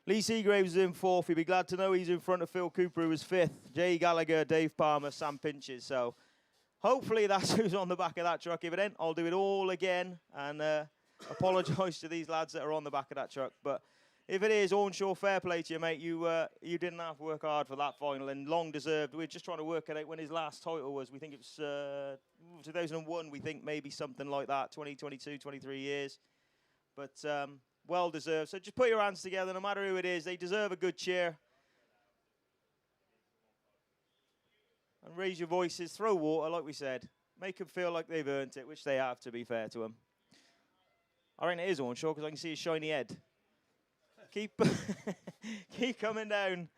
Lee Seagraves was in fourth. You'll be glad to know he's in front of Phil Cooper, who was fifth. Jay Gallagher, Dave Palmer, Sam Pinches. So hopefully that's who's on the back of that truck. If it ain't, I'll do it all again and apologise to these lads that are on the back of that truck. But if it is, Owenshaw, fair play to you, mate. You didn't have to work hard for that final and long deserved. We're just trying to work it out when his last title was. We think it was 2001, we think maybe something like that, 22, 23 years. But well deserved. So just put your hands together, no matter who it is. They deserve a good cheer. And raise your voices, throw water, like we said. Make them feel like they've earned it, which they have, to be fair to them. I reckon it is Owenshaw, because I can see his shiny head. Keep coming down.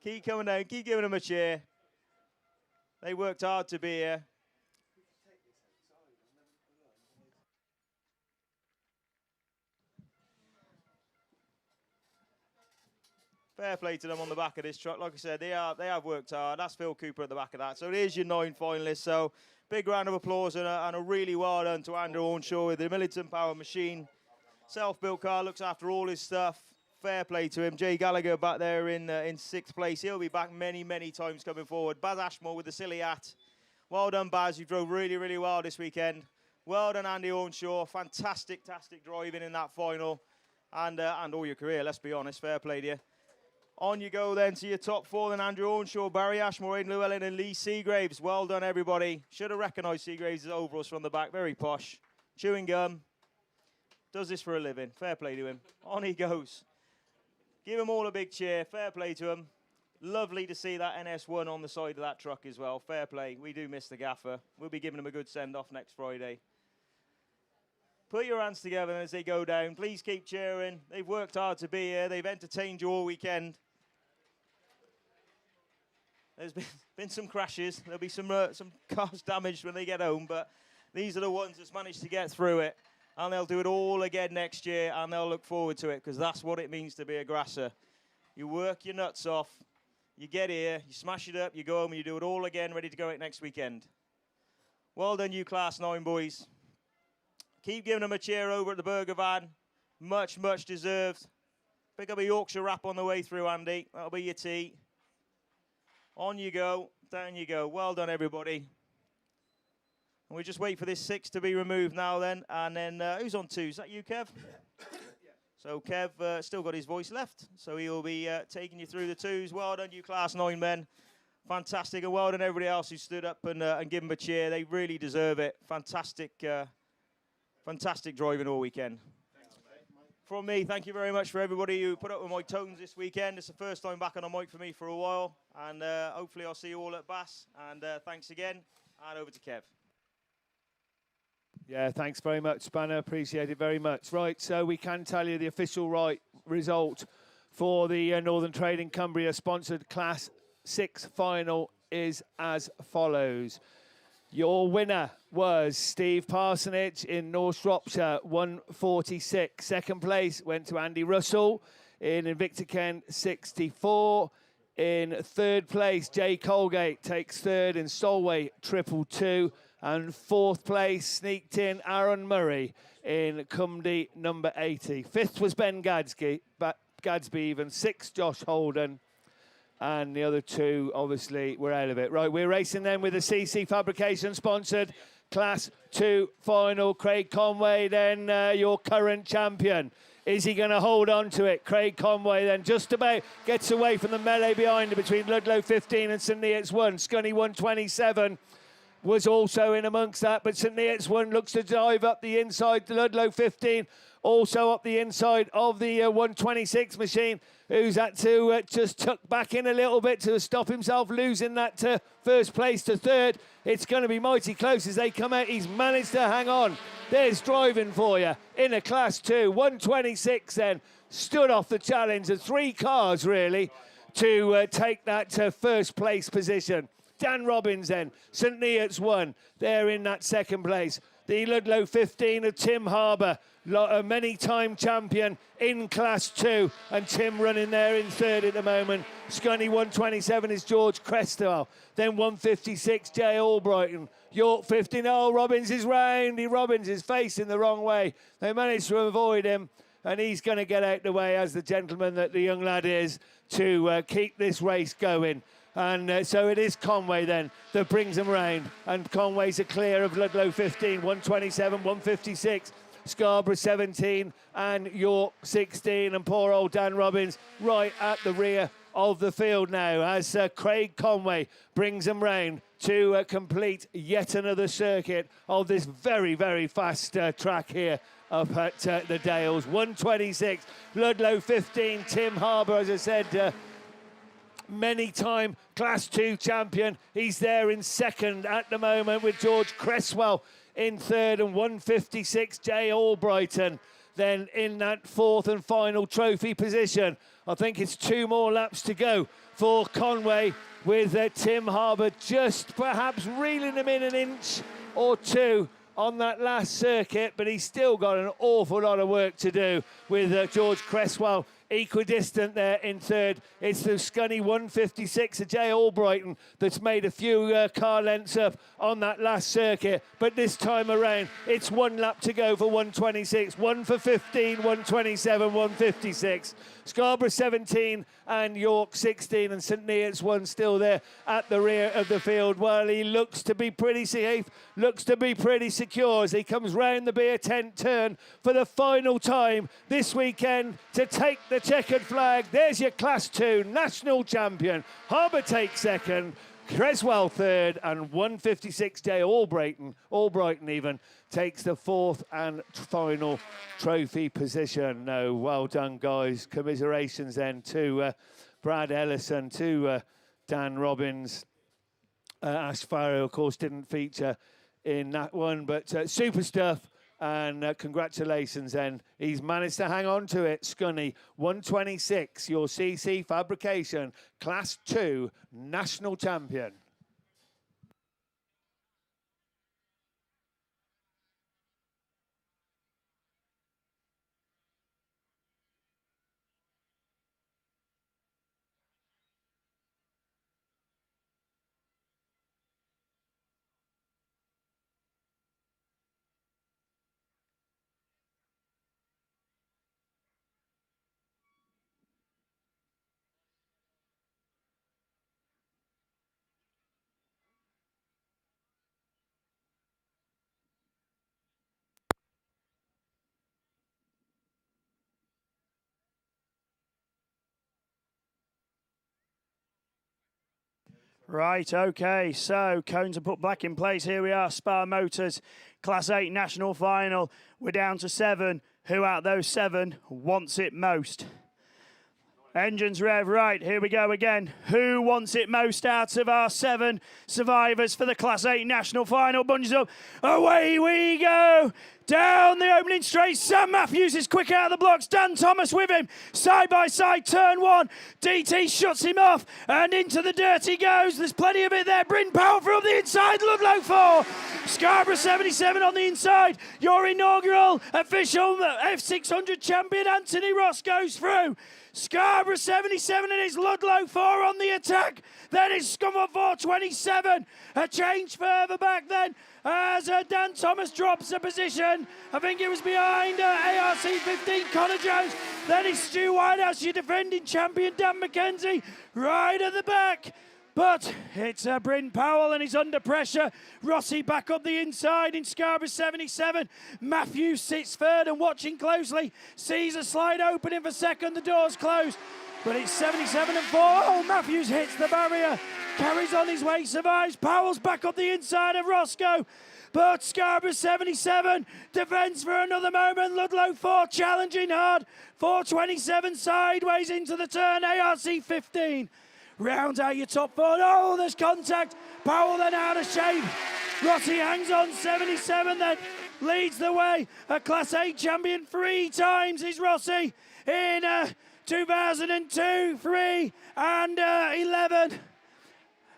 Keep coming down. Keep giving them a cheer. They worked hard to be here. Fair play to them on the back of this truck. Like I said, they have worked hard. That's Phil Cooper at the back of that. So it is your 9 finalists. So big round of applause and a really well done to Andrew Owenshaw with the Militant Power Machine. Self-built car, looks after all his stuff. Fair play to him. Jay Gallagher back there in 6th place. He'll be back many, many times coming forward. Baz Ashmore with the silly hat. Well done, Baz. You drove really, really well this weekend. Well done, Andy Owenshaw. Fantastic driving in that final. And all your career, let's be honest. Fair play to you. On you go then to your top 4 then. Andrew Owenshaw, Barry Ashmore, Aidan Llewellyn and Lee Seagraves. Well done, everybody. Should have recognised Seagraves' overalls from the back. Very posh. Chewing gum. Does this for a living. Fair play to him. On he goes. Give them all a big cheer. Fair play to them. Lovely to see that NS1 on the side of that truck as well. Fair play. We do miss the gaffer. We'll be giving them a good send-off next Friday. Put your hands together as they go down. Please keep cheering. They've worked hard to be here. They've entertained you all weekend. There's been some crashes. There'll be some cars damaged when they get home, but these are the ones that's managed to get through it. And they'll do it all again next year, and they'll look forward to it, because that's what it means to be a grasser. You work your nuts off, you get here, you smash it up, you go home, and you do it all again, ready to go out next weekend. Well done, you Class 9 boys. Keep giving them a cheer over at the burger van. Much, much deserved. Pick up a Yorkshire wrap on the way through, Andy. That'll be your tea. On you go, down you go. Well done, everybody. And we just wait for this 6 to be removed now then. And then who's on 2? Is that you, Kev? Yeah. So Kev still got his voice left. So he'll be taking you through the 2s. Well done, you Class 9 men. Fantastic. And well done, everybody else who stood up and give them a cheer. They really deserve it. Fantastic, fantastic driving all weekend. From me, thank you very much for everybody who put up with my tones this weekend. It's the first time back on a mic for me for a while. And hopefully I'll see you all at Bass. And thanks again. And over to Kev. Yeah, thanks very much, Spanner. Appreciate it very much. Right, so we can tell you the official result for the Northern Trading Cumbria sponsored Class 6 final is as follows. Your winner was Steve Parsonage in North Shropshire, 146. Second place went to Andy Russell in Invicta Kent, 64. In third place, Jay Colgate takes third in Solway, 222. And fourth place sneaked in Aaron Murray in Cumdy, number 80. Fifth was Ben Gadsby, even. Sixth, Josh Holden. And the other 2, obviously, were out of it. Right, we're racing then with the CC Fabrication sponsored Class 2 final. Craig Conway, then your current champion. Is he going to hold on to it? Craig Conway then just about gets away from the melee behind him between Ludlow 15 and St Neots 1. Scunny 127. Was also in amongst that, but St Neots 1 looks to dive up the inside. Ludlow 15 also up the inside of the 126 machine, who's had to just tuck back in a little bit to stop himself losing that first place to third. It's going to be mighty close as they come out. He's managed to hang on. There's driving for you in a Class 2. 126 then stood off the challenge of 3 cars really to take that first place position. Dan Robbins then, St Neots 1, they're in that second place. The Ludlow 15 of Tim Harbour, a many-time champion in Class 2, and Tim running there in third at the moment. Scunny 127 is George Crestwell. Then 156, Jay Albrighton. York 15, Robbins is round. Robbins is facing the wrong way. They managed to avoid him, and he's going to get out the way as the gentleman that the young lad is to keep this race going. And so it is Conway then that brings them round. And Conway's a clear of Ludlow 15, 127, 156, Scarborough 17 and York 16. And poor old Dan Robbins right at the rear of the field now as Craig Conway brings them round to complete yet another circuit of this very, very fast track here up at the Dales. 126, Ludlow 15, Tim Harbour, as I said, many-time Class 2 champion. He's there in second at the moment with George Cresswell in third and 156, Jay Albrighton then in that fourth and final trophy position. I think it's 2 more laps to go for Conway with Tim Harbour just perhaps reeling him in an inch or 2 on that last circuit, but he's still got an awful lot of work to do with George Cresswell equidistant there in third. It's the Scunny 156 of Jay Albrighton that's made a few car lengths up on that last circuit, but this time around it's 1 lap to go for 126, 1 for 15, 127, 156. Scarborough 17 and York 16 and St Neots 1 still there at the rear of the field. Well, he looks to be pretty safe, looks to be pretty secure as he comes round the beer tent turn for the final time this weekend to take the checkered flag. There's your Class 2 national champion. Harbour takes second. Creswell third, and 156 Day Albrighton even takes the fourth and final trophy position. No, well done, guys. Commiserations then to Brad Ellison, to Dan Robbins. Ash Farrow, of course, didn't feature in that one, but super stuff. And congratulations then. He's managed to hang on to it. Scunny, 126, your CC Fabrication Class 2 National Champion. Right, okay, so cones are put back in place. Here we are, Spa Motors, Class 8 National Final. We're down to 7. Who out of those 7 wants it most? Engines rev, right, here we go again. Who wants it most out of our 7 survivors for the Class 8 National Final? Bungees up, away we go! Down the opening straight, Sam Matthews is quick out of the blocks. Dan Thomas with him, side by side, turn 1. DT shuts him off, and into the dirt he goes. There's plenty of it there. Bryn Powell from the inside, Ludlow 4. Scarborough 77 on the inside. Your inaugural official F600 champion, Anthony Ross, goes through. Scarborough 77 and it's Ludlow 4 on the attack. Then it's Scunthorpe 427. A change further back then as Dan Thomas drops a position. I think it was behind ARC 15, Connor Jones. Then it's Stu Whitehouse, your defending champion, Dan McKenzie, right at the back. But it's Bryn Powell and he's under pressure. Rossi back up the inside in Scarborough 77. Matthews sits third and watching closely. Sees a slide opening for second. The door's closed. But it's 77 and 4. Oh, Matthews hits the barrier. Carries on his way, survives. Powell's back up the inside of Roscoe. But Scarborough 77 defends for another moment. Ludlow 4 challenging hard. 427 sideways into the turn. ARC 15. Rounds out your top 4. Oh, there's contact. Powell then out of shape. Rossi hangs on. 77 then leads the way. A Class 8 champion 3 times is Rossi in 2002, 3 and 11.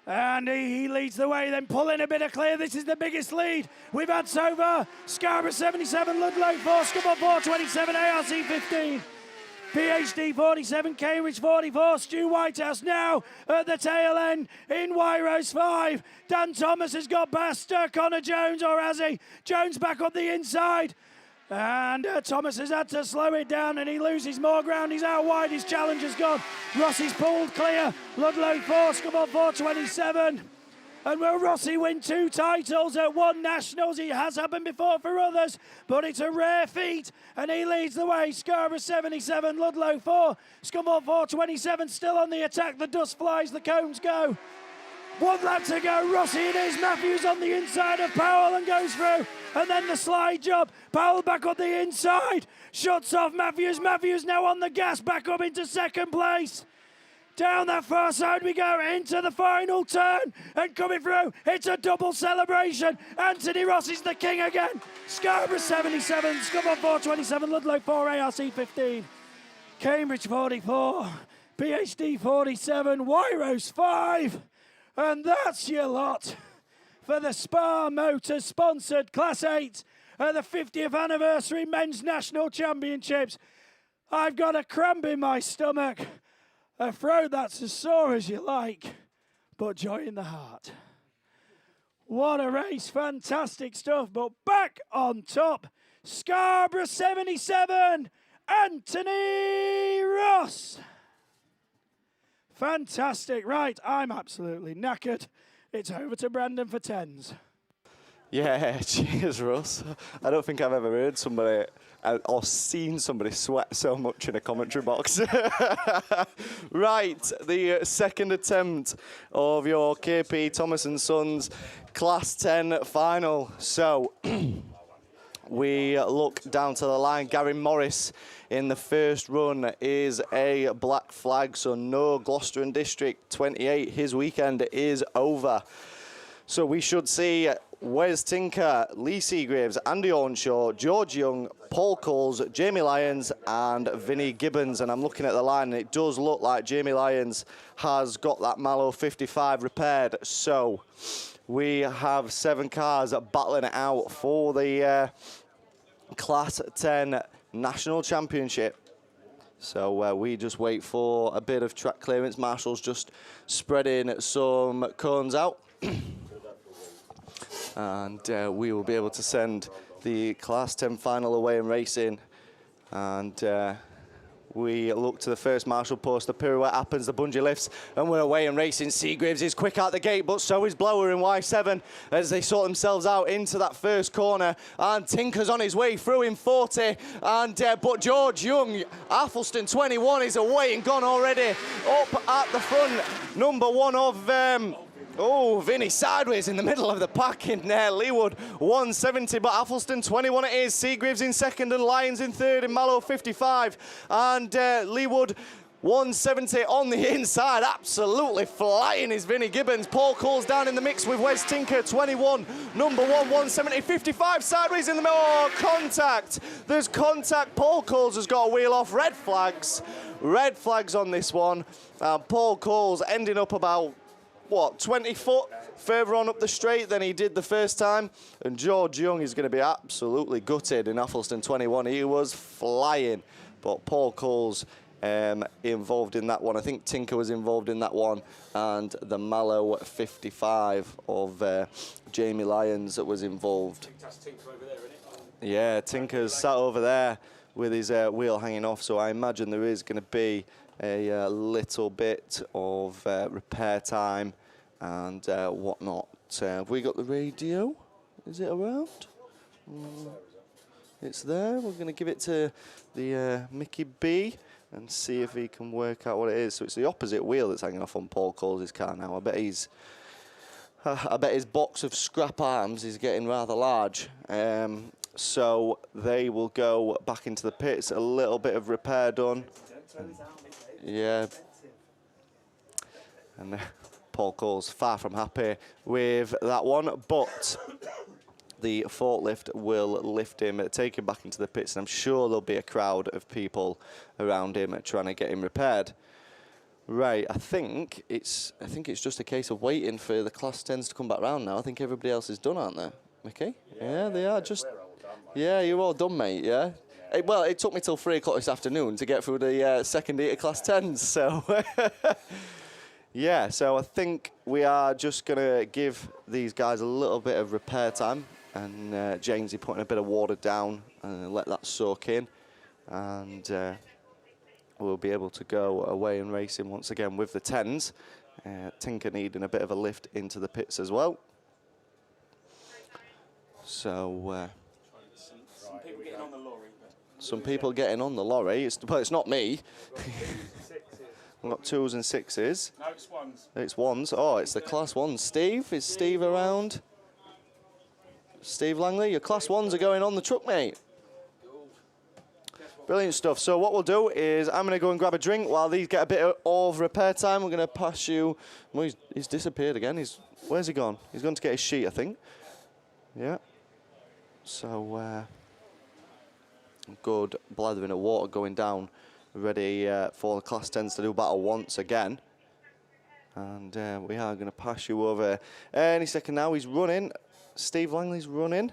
And he leads the way, then pulling a bit of clear. This is the biggest lead we've had so far. Scarborough 77, Ludlow 4, Scunthorpe 427, ARC 15. PhD 47, Cambridge 44, Stu Whitehouse now at the tail end in Wyrose 5. Dan Thomas has got past Connor Jones, or has he? Jones back up the inside. And Thomas has had to slow it down and he loses more ground. He's out wide, his challenge has gone. Rossi's pulled clear. Ludlow 4, Scunthorpe 427. And will Rossi win 2 titles at 1 Nationals? It has happened before for others, but it's a rare feat. And he leads the way. Scarborough 77, Ludlow 4, Scunthorpe 427 still on the attack. The dust flies, the cones go. 1 lap to go. Rossi it is. Matthews on the inside of Powell and goes through. And then the slide job. Powell back on the inside. Shuts off Matthews. Matthews now on the gas. Back up into second place. Down that far side we go into the final turn and coming through. It's a double celebration. Anthony Ross is the king again. Scarborough 77, Scunthorpe 427, Ludlow 4, ARC 15. Cambridge 44, PhD 47, Wyrose 5. And that's your lot for the Spa Motors sponsored Class 8 at the 50th anniversary Men's National Championships. I've got a cramp in my stomach. A throat that's as sore as you like, but joy in the heart. What a race, fantastic stuff, but back on top, Scarborough 77, Anthony Ross. Fantastic, right, I'm absolutely knackered. It's over to Brandon for 10s. Yeah, cheers, Russ. I don't think I've ever heard somebody or seen somebody sweat so much in a commentary box. Right, the second attempt of your KP Thomas & Sons Class 10 final. So we look down to the line. Gary Morris in the first run is a black flag, so no Gloucester and District 28. His weekend is over. So we should see Wes Tinker, Lee Seagraves, Andy Ornshaw, George Young, Paul Coles, Jamie Lyons and Vinnie Gibbons. And I'm looking at the line and it does look like Jamie Lyons has got that Mallow 55 repaired. So we have 7 cars battling it out for the Class 10 National Championship. So we just wait for a bit of track clearance. Marshall's just spreading some cones out. And we will be able to send the Class 10 final away and racing. And we look to the first Marshall post. The pirouette happens, the bungee lifts, and we're away and racing. Seagraves is quick out the gate, but so is Blower in Y7 as they sort themselves out into that first corner. And Tinker's on his way through in 40. And but George Young, Athelston 21, is away and gone already. Up at the front, number 1 of... Oh, Vinny sideways in the middle of the pack in Leewood, 170, but Athelston 21 it is. Seagraves in second and Lyons in third in Mallow 55. And Leewood 170 on the inside, absolutely flying is Vinnie Gibbons. Paul Coles down in the mix with Wes Tinker, 21, number 1, 170, 55, sideways in the middle. Oh, contact. There's contact. Paul Coles has got a wheel off. Red flags on this one. Paul Coles ending up about, 20 foot further on up the straight than he did the first time. And George Young is going to be absolutely gutted in Athelston 21. He was flying, but Paul Coles involved in that one. I think Tinker was involved in that one, and the Mallow 55 of Jamie Lyons that was involved. That's Tinker over there, isn't it? Yeah, Tinker's sat over there with his wheel hanging off, so I imagine there is going to be a little bit of repair time and whatnot. Have we got the radio? Is it around? It's there. We're going to give it to the Mickey B and see if he can work out what it is. So it's the opposite wheel that's hanging off on Paul Coles' car now. I bet his box of scrap arms is getting rather large. So they will go back into the pits. A little bit of repair done. Yeah. And Paul Coles far from happy with that one, but the forklift will lift him, take him back into the pits, and I'm sure there'll be a crowd of people around him trying to get him repaired. Right, I think it's just a case of waiting for the Class 10s to come back round now. I think everybody else is done, aren't they? Okay? Yeah, they are. Just yeah, you're all done, mate. Yeah. Well, it took me till 3 o'clock this afternoon to get through the second heat of Class 10s, so... Yeah, so I think we are just going to give these guys a little bit of repair time, and Jamesy putting a bit of water down and let that soak in, and we'll be able to go away and racing once again with the 10s. Tinker needing a bit of a lift into the pits as well. So... Some people getting on the lorry. Some people getting on the lorry. Well, it's not me. We've got 2s and 6s. No, it's 1s. It's 1s. Oh, it's the Class 1s. Steve? Is Steve around? Steve Langley, your Class 1s are going on the truck, mate. Brilliant stuff. So what we'll do is I'm going to go and grab a drink while these get a bit of repair time. We're going to pass you... Well, he's disappeared again. Where's he gone? He's gone to get his sheet, I think. Yeah. So... good blathering of water going down, ready for the Class 10s to do battle once again. And we are going to pass you over any second now. He's running. Steve Langley's running.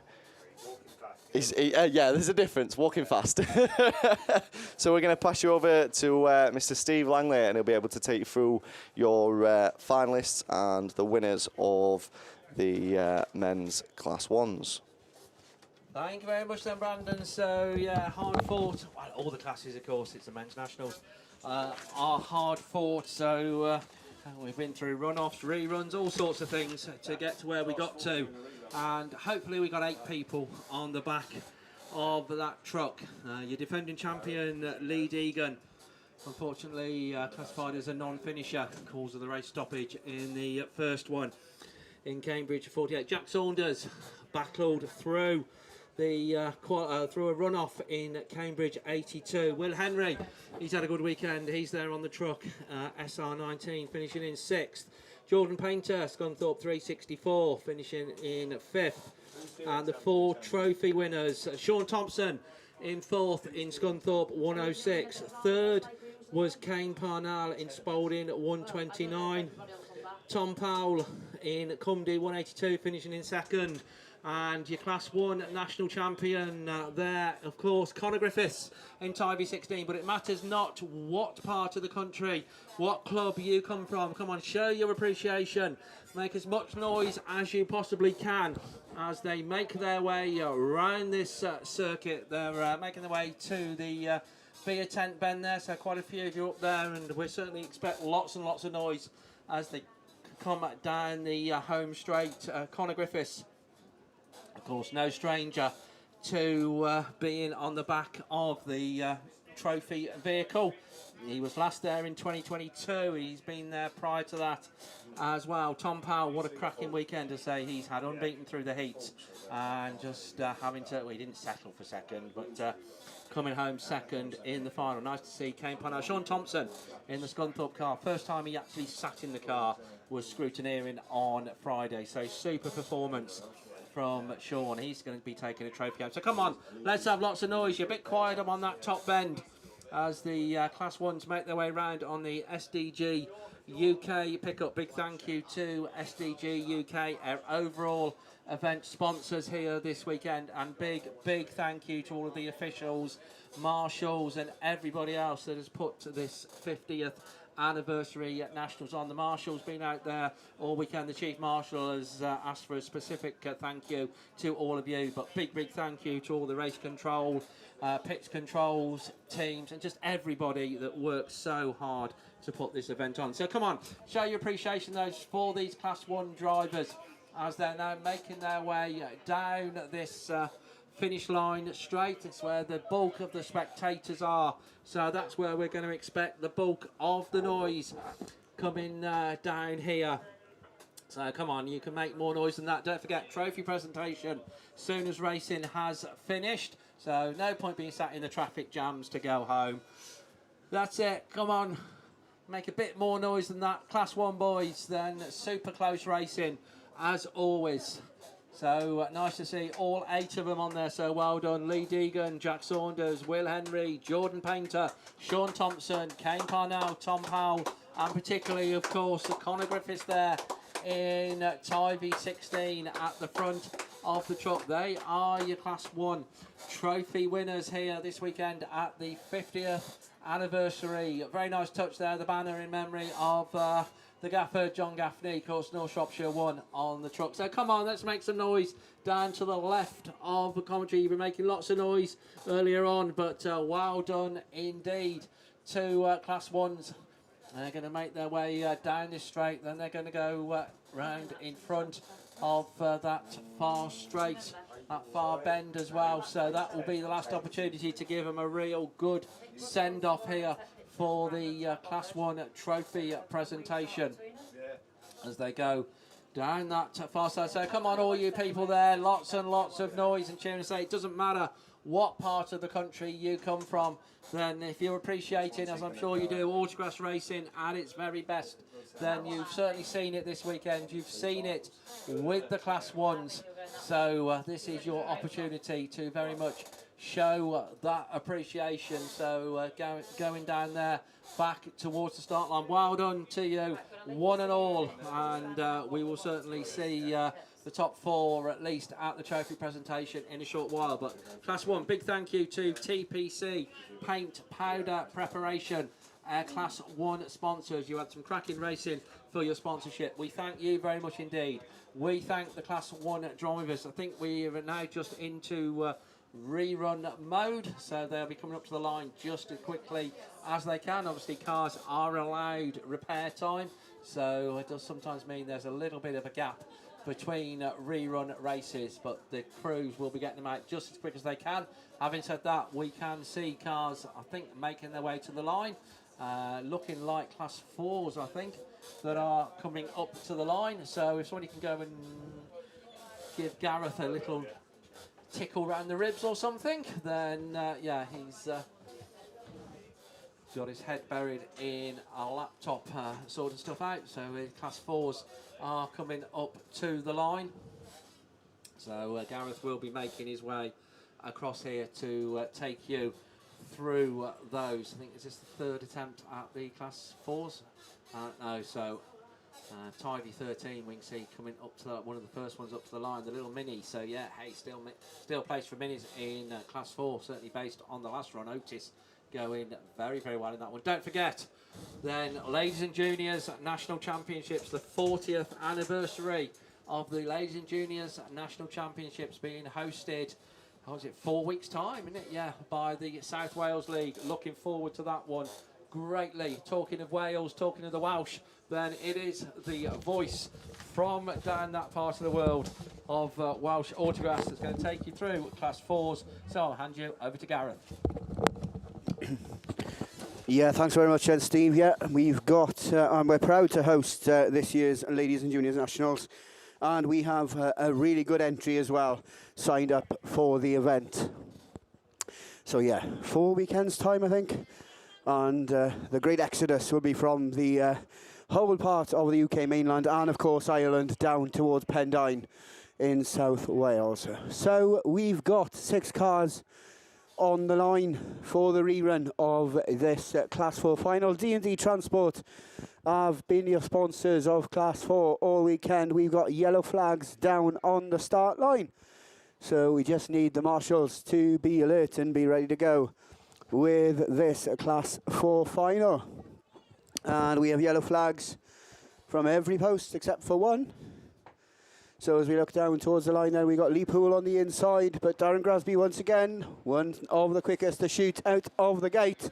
Yeah, there's a difference, walking fast. So we're going to pass you over to Mr. Steve Langley, and he'll be able to take you through your finalists and the winners of the men's Class 1s. Thank you very much then, Brandon. So, yeah, hard fought. Well, all the classes, of course, it's the men's nationals, are hard fought. So, We've been through runoffs, reruns, all sorts of things to get to where we got to. And hopefully we got 8 people on the back of that truck. Your defending champion, Lee Deegan, unfortunately classified as a non-finisher, cause of the race stoppage in the first one in Cambridge 48. Jack Saunders battled through the through a runoff in Cambridge 82. Will Henry, he's had a good weekend. He's there on the truck, SR19, finishing in 6th. Jordan Painter, Scunthorpe 364, finishing in 5th. And the 4 trophy winners, Sean Thompson in 4th in Scunthorpe 106. 3rd was Kane Parnell in Spalding 129. Tom Powell in Cumdy 182, finishing in 2nd. And your Class 1 national champion there, of course, Conor Griffiths in Tivy 16. But it matters not what part of the country, what club you come from. Come on, show your appreciation. Make as much noise as you possibly can as they make their way around this circuit. They're making their way to the beer tent bend there. So quite a few of you up there. And we certainly expect lots and lots of noise as they come down the home straight. Conor Griffiths, of course, no stranger to being on the back of the trophy vehicle. He was last there in 2022. He's been there prior to that as well. Tom Powell, what a cracking weekend to say. He's had unbeaten through the heats and just having to, well, he didn't settle for 2nd, but coming home 2nd in the final. Nice to see Kane Parnell. Sean Thompson in the Scunthorpe car. First time he actually sat in the car was scrutineering on Friday. So super performance from Sean. He's going to be taking a trophy home. So come on, let's have lots of noise. You're a bit quiet on that top bend as the Class 1s make their way around on the SDG UK pickup. Big thank you to SDG UK, our overall event sponsors here this weekend, and big thank you to all of the officials, marshals and everybody else that has put this 50th anniversary at Nationals on. The Marshal's been out there all weekend. The Chief Marshal has asked for a specific thank you to all of you, but big thank you to all the race control, pits controls, teams, and just everybody that works so hard to put this event on. So come on, show your appreciation those for these Class 1 drivers as they're now making their way down this finish line straight. It's where the bulk of the spectators are, so that's where we're going to expect the bulk of the noise coming down here. So come on, you can make more noise than that. Don't forget, trophy presentation soon as racing has finished, so no point being sat in the traffic jams to go home. That's it, come on, make a bit more noise than that. Class 1 boys, then super close racing as always. So nice to see all 8 of them on there, so well done. Lee Deegan, Jack Saunders, Will Henry, Jordan Painter, Sean Thompson, Kane Parnell, Tom Powell, and particularly, of course, the Conor Griffiths there in Tivy 16 at the front of the truck. They are your Class 1 trophy winners here this weekend at the 50th anniversary. Very nice touch there, the banner in memory of the gaffer, John Gaffney, of course, North Shropshire won on the truck. So come on, let's make some noise down to the left of the commentary. You've been making lots of noise earlier on, but well done indeed to Class 1s. They're going to make their way down this straight, then they're going to go round in front of that far straight, that far bend as well. So that will be the last opportunity to give them a real good send-off here for the Class 1 trophy presentation as they go down that far side. So come on, all you people there, lots and lots of noise and cheering. Say it doesn't matter what part of the country you come from, then if you're appreciating, as I'm sure you do, Autograss racing at its very best, then you've certainly seen it this weekend. You've seen it with the Class 1s. So this is your opportunity to very much show that appreciation. So going down there back towards the start line. Well done to you, one and all, and we will certainly see the top 4 at least at the trophy presentation in a short while. But Class 1, big thank you to TPC Paint Powder Preparation, Class 1 sponsors. You had some cracking racing for your sponsorship. We thank you very much indeed. We thank the Class 1 drivers. I think we are now just into rerun mode, so they'll be coming up to the line just as quickly as they can. Obviously, cars are allowed repair time, So it does sometimes mean there's a little bit of a gap between rerun races, but the crews will be getting them out just as quick as they can. Having said that, we can see cars, I think, making their way to the line. Looking like class 4s, I think, that are coming up to the line. So if somebody can go and give Gareth a little tickle round the ribs or something, then yeah, he's got his head buried in a laptop sorting stuff out. So class 4s are coming up to the line. So Gareth will be making his way across here to take you through those. I think, is this the third attempt at the class 4s? No, so Tidy 13 we can see coming up to one of the first ones up to the line, the little mini. So yeah, hey, still place for minis in class 4, certainly based on the last run. Otis going very, very well in that one. Don't forget, then, Ladies and Juniors National Championships, the 40th anniversary of the Ladies and Juniors National Championships being hosted, how was it, 4 weeks' time, isn't it? Yeah, by the South Wales League. Looking forward to that one greatly. Talking of Wales, talking of the Welsh, then it is the voice from down that part of the world of Welsh Autograss that's going to take you through class 4s. So I'll hand you over to Gareth. Yeah, thanks very much, Steve. Yeah, we've got, and we're proud to host this year's Ladies and Juniors Nationals, and we have a really good entry as well signed up for the event. So yeah, 4 weekends time, I think, and the great exodus will be from the whole part of the UK mainland and of course Ireland down towards Pendine in South Wales. So we've got 6 cars on the line for the rerun of this Class 4 final. D&D Transport have been your sponsors of Class 4 all weekend. We've got yellow flags down on the start line. So we just need the marshals to be alert and be ready to go with this Class 4 final. And we have yellow flags from every post except for one. So as we look down towards the line there, we got Lee Poole on the inside, but Darren Grasby once again, one of the quickest to shoot out of the gate.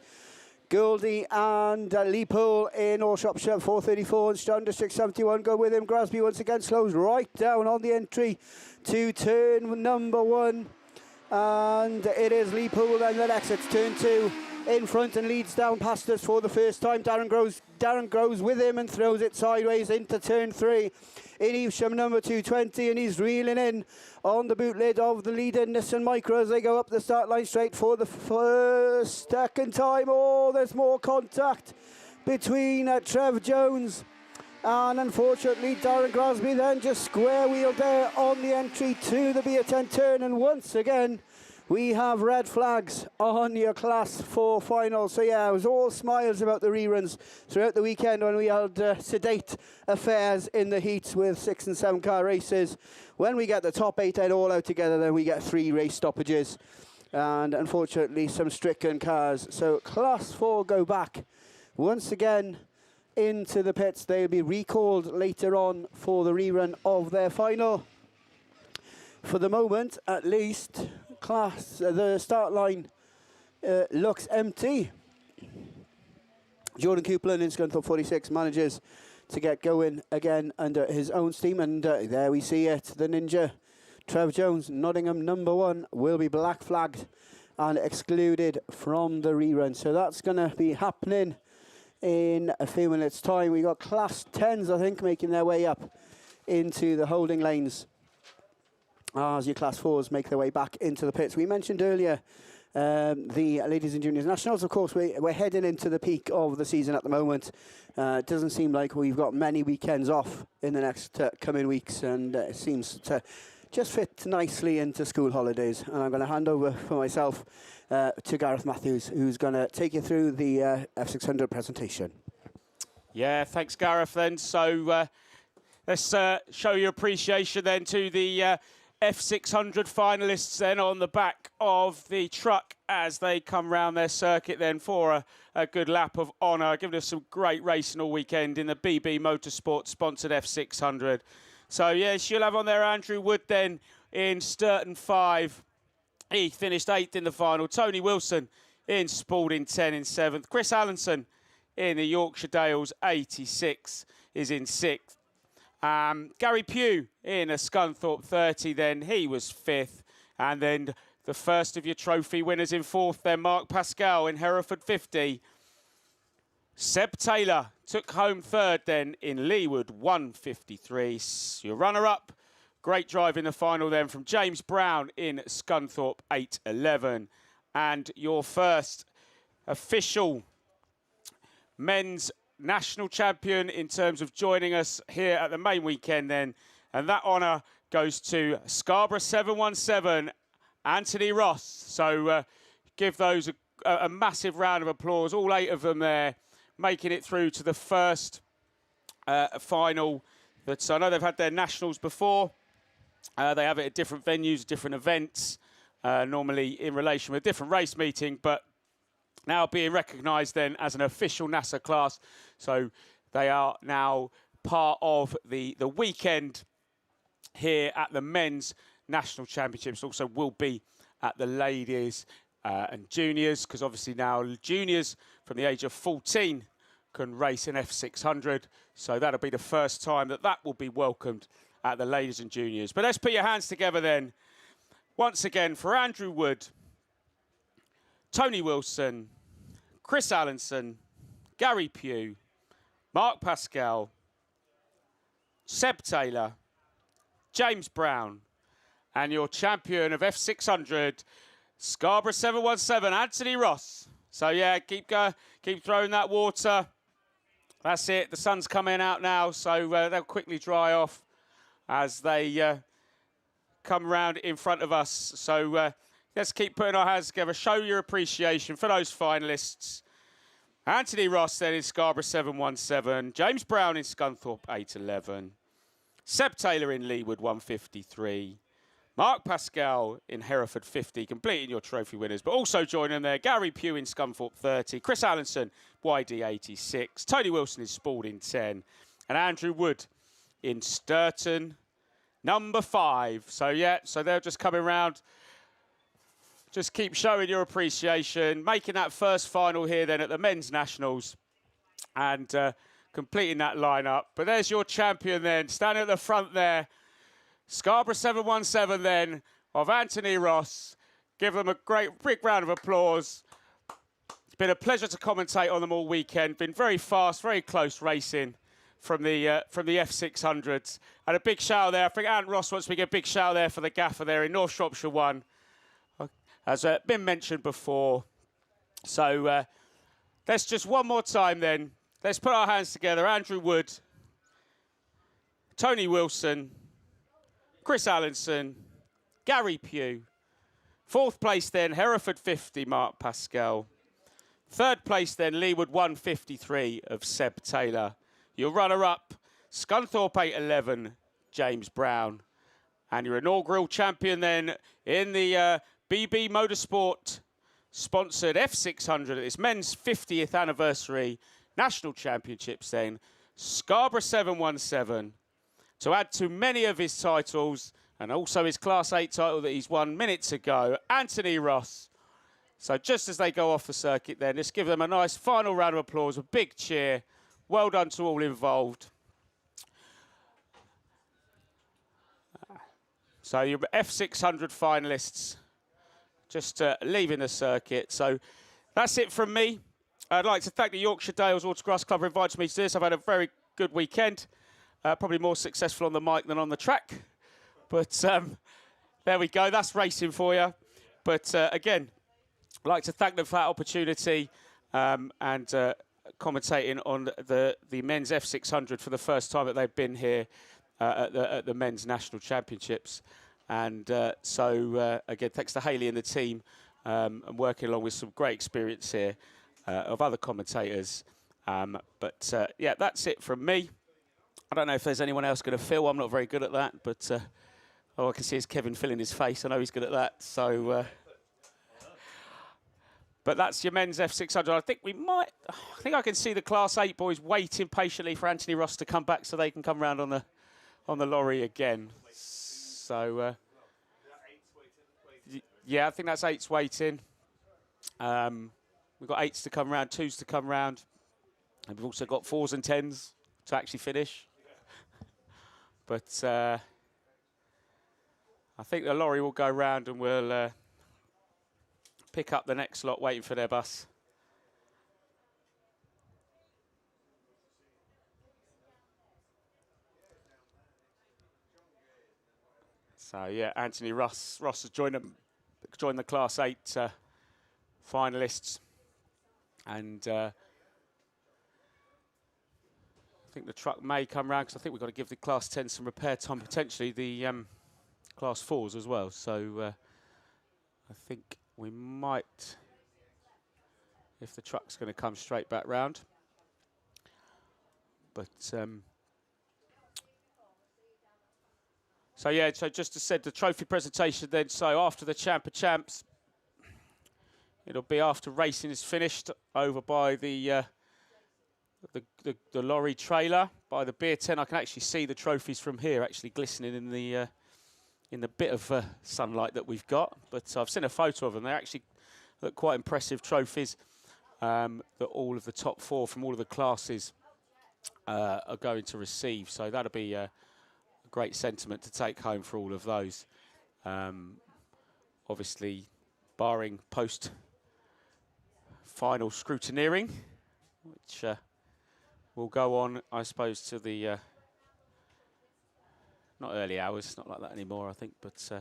Goldie and Lee Poole in All Shropshire, 4:34, and Stroud District 71 go with him. Grasby once again slows right down on the entry to turn number 1. And it is Lee Poole then that exits turn 2 in front and leads down past us for the first time. Darren goes with him and throws it sideways into turn 3. In Evesham, number 220, and he's reeling in on the boot lid of the leading Nissan Micra as they go up the start line straight for the second time. Oh, there's more contact between Trev Jones and unfortunately Darren Grasby then just square wheeled there on the entry to the B10 turn, and once again we have red flags on your Class 4 final. So yeah, it was all smiles about the reruns throughout the weekend when we held sedate affairs in the heats with 6 and 7 car races. When we get the top 8 head all out together, then we get 3 race stoppages and unfortunately some stricken cars. So Class 4 go back once again into the pits. They'll be recalled later on for the rerun of their final. For the moment, at least, the start line looks empty. Jordan Coupland in Scunthorpe 46 manages to get going again under his own steam, and there we see it. The Ninja, Trev Jones, Nottingham number 1, will be black flagged and excluded from the rerun. So that's going to be happening in a few minutes' time. We got Class 10s, I think, making their way up into the holding lanes as your Class 4s make their way back into the pits. We mentioned earlier the Ladies and Juniors Nationals. Of course, we're heading into the peak of the season at the moment. It doesn't seem like we've got many weekends off in the next coming weeks, and it seems to just fit nicely into school holidays. And I'm going to hand over for myself to Gareth Matthews, who's going to take you through the F600 presentation. Yeah, thanks, Gareth. Then, so let's show your appreciation then to the F600 finalists then on the back of the truck as they come round their circuit then for a good lap of honour, giving us some great racing all weekend in the BB Motorsport sponsored F600. So yes, you'll have on there Andrew Wood then in Sturton 5. He finished 8th in the final. Tony Wilson in Spalding 10 in 7th. Chris Allenson in the Yorkshire Dales 86. is in 6th. Gary Pugh in a Scunthorpe 30 then, he was 5th. And then the first of your trophy winners in 4th then, Mark Pascal in Hereford 50. Seb Taylor took home 3rd then in Leewood 153. Your runner-up, great drive in the final then from James Brown in Scunthorpe 811. And your first official men's national champion in terms of joining us here at the main weekend then. And that honour goes to Scarborough 717, Anthony Ross. So give those a massive round of applause, all 8 of them there, making it through to the first final. That I know they've had their nationals before. They have it at different venues, different events, normally in relation with a different race meeting, but now being recognised then as an official NASA class. So they are now part of the weekend here at the men's national championships. Also will be at the ladies and juniors, because obviously now juniors from the age of 14 can race in F600. So that'll be the first time that will be welcomed at the ladies and juniors. But let's put your hands together then, once again, for Andrew Wood, Tony Wilson, Chris Allenson, Gary Pugh, Mark Pascal, Seb Taylor, James Brown, and your champion of F600, Scarborough 717, Anthony Ross. So yeah, keep throwing that water. That's it. The sun's coming out now, so they'll quickly dry off as they come round in front of us. So let's keep putting our hands together. Show your appreciation for those finalists. Anthony Ross then in Scarborough 717, James Brown in Scunthorpe 811, Seb Taylor in Leewood 153, Mark Pascal in Hereford 50, completing your trophy winners, but also joining there, Gary Pugh in Scunthorpe 30, Chris Allenson, YD 86, Tony Wilson in Spalding 10, and Andrew Wood in Sturton number 5. So yeah, so they're just coming round. Just keep showing your appreciation, making that first final here then at the men's nationals, and completing that lineup. But there's your champion then, standing at the front there, Scarborough 717 then, of Anthony Ross. Give them a great big round of applause. It's been a pleasure to commentate on them all weekend. Been very fast, very close racing from the F600s. And a big shout there. I think Ant Ross wants me to give a big shout there for the gaffer there in North Shropshire 1. As been mentioned before. So let's just one more time then. Let's put our hands together. Andrew Wood, Tony Wilson, Chris Allenson, Gary Pugh. 4th place then, Hereford 50, Mark Pascal. 3rd place then, Leewood 153 of Seb Taylor. Your runner-up, Scunthorpe 811, James Brown. And your inaugural champion then in the BB Motorsport sponsored F600 at this men's 50th anniversary national championships then, Scarborough 717. To add to many of his titles, and also his Class 8 title that he's won minutes ago, Anthony Ross. So just as they go off the circuit then, let's give them a nice final round of applause, a big cheer. Well done to all involved. So your F600 finalists just leaving the circuit. So that's it from me. I'd like to thank the Yorkshire Dales Autograss Club for inviting me to this. I've had a very good weekend. Probably more successful on the mic than on the track. But there we go. That's racing for you. But again, I'd like to thank them for that opportunity and commentating on the men's F600 for the first time that they've been here at the men's national championships. And so, again, thanks to Hayley and the team and working along with some great experience here of other commentators. But, yeah, that's it from me. I don't know if there's anyone else going to fill. I'm not very good at that. But all I can see is Kevin filling his face. I know he's good at that. So, but that's your men's F600. I think I can see the Class 8 boys waiting patiently for Anthony Ross to come back so they can come round on the lorry again. So, yeah, I think that's 8's waiting. We've got 8's to come round, 2's to come round. And we've also got 4's and 10's. to actually finish. But I think the lorry will go round and we'll pick up the next lot waiting for their bus. So yeah, Anthony Ross has joined the Class 8 finalists, and I think the truck may come round because I think we've got to give the Class 10 some repair time, potentially the Class 4s as well. So I think we might, if the truck's going to come straight back round. But so yeah, so just to said the trophy presentation then. So after the Champ of Champs, it'll be after racing is finished over by the lorry trailer by the beer tent. I can actually see the trophies from here, actually glistening in the bit of sunlight that we've got. But I've seen a photo of them. They actually look quite impressive trophies that all of the top 4 from all of the classes are going to receive. So that'll be a great sentiment to take home for all of those. Obviously, barring post-final scrutineering, which will go on, I suppose, to the not early hours, not like that anymore, I think, but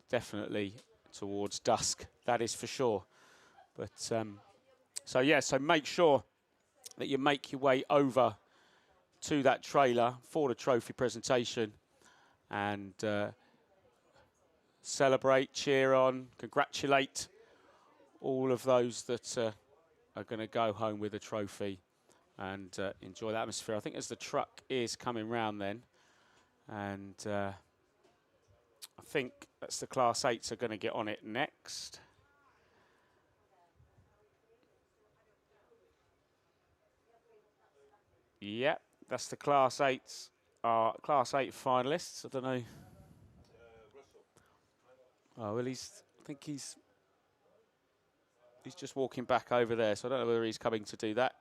definitely towards dusk, that is for sure. But so yeah, so make sure that you make your way over to that trailer for the trophy presentation and celebrate, cheer on, congratulate all of those that are going to go home with a trophy and enjoy the atmosphere. I think as the truck is coming round then, and I think that's the Class 8s are going to get on it next. Yep, that's the Class 8s, Class 8 finalists. I don't know. Oh, well, I think he's just walking back over there, so I don't know whether he's coming to do that.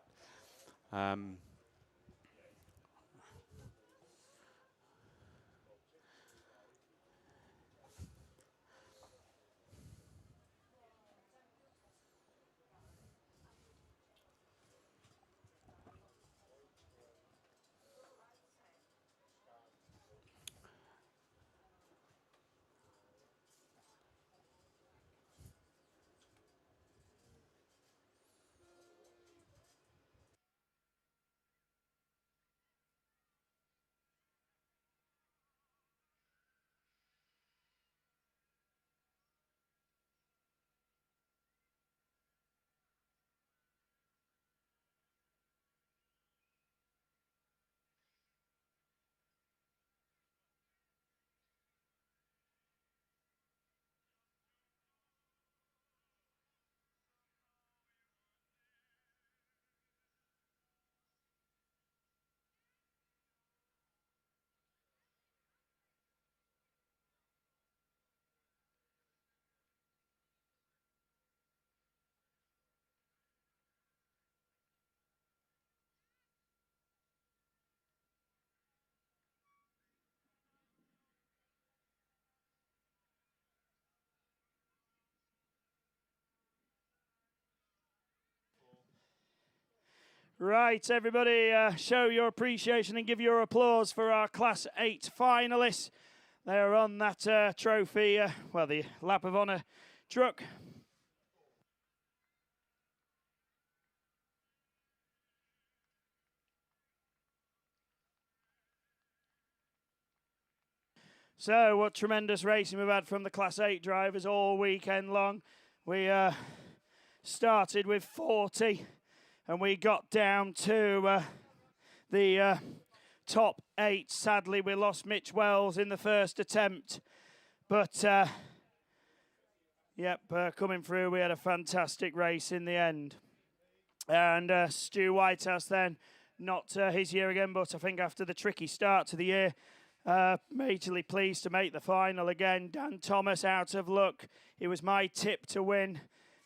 Right, everybody, show your appreciation and give your applause for our Class 8 finalists. They are on that trophy, well, the Lap of Honour truck. So, what tremendous racing we've had from the Class 8 drivers all weekend long. We started with 40. And we got down to the top 8. Sadly, we lost Mitch Wells in the first attempt. But, coming through, we had a fantastic race in the end. And Stu Whitehouse then, not his year again, but I think after the tricky start to the year, majorly pleased to make the final again. Dan Thomas out of luck. It was my tip to win.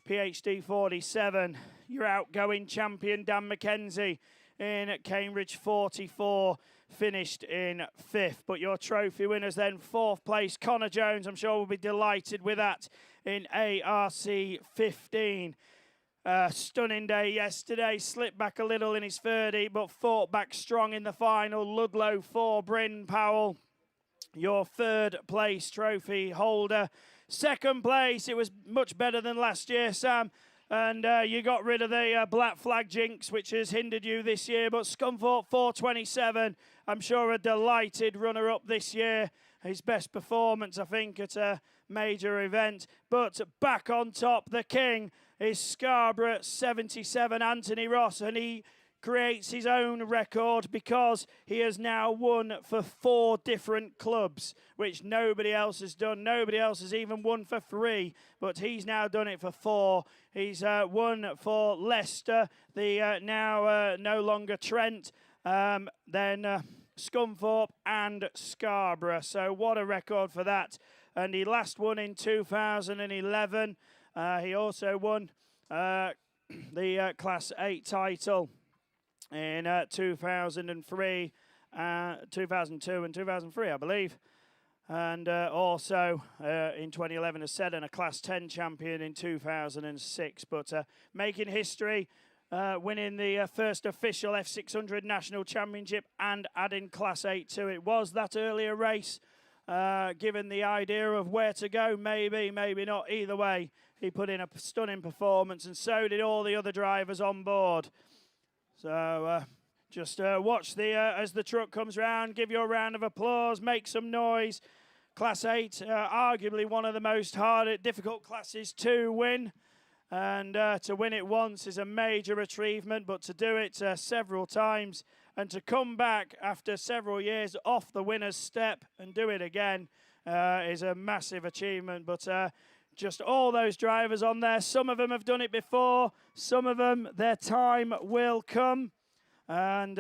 PhD 47, your outgoing champion Dan McKenzie in Cambridge 44, finished in 5th. But your trophy winners then, 4th place, Connor Jones, I'm sure will be delighted with that, in ARC 15. Stunning day yesterday, slipped back a little in his third heat, but fought back strong in the final. Ludlow 4, Bryn Powell, your 3rd place trophy holder. 2nd place, it was much better than last year, Sam. And you got rid of the black flag jinx, which has hindered you this year. But Scunthorpe 427, I'm sure a delighted runner-up this year. His best performance, I think, at a major event. But back on top, the king is Scarborough 77, Anthony Ross. And he creates his own record because he has now won for 4 different clubs, which nobody else has done. Nobody else has even won for 3, but he's now done it for 4. He's won for Leicester, the now no longer Trent, then Scunthorpe and Scarborough. So what a record for that. And he last won in 2011. He also won the Class 8 title in 2003, 2002 and 2003, I believe. And also in 2011, as said, and a Class 10 champion in 2006. But making history, winning the first official F600 National Championship and adding Class 8 to it. Was that earlier race, given the idea of where to go? Maybe, maybe not. Either way, he put in a stunning performance, and so did all the other drivers on board. So just watch the as the truck comes round, give your round of applause, make some noise. Class 8, arguably one of the most difficult classes to win. And to win it once is a major achievement, but to do it several times and to come back after several years off the winner's step and do it again is a massive achievement. But just all those drivers on there, some of them have done it before, some of them, their time will come. And,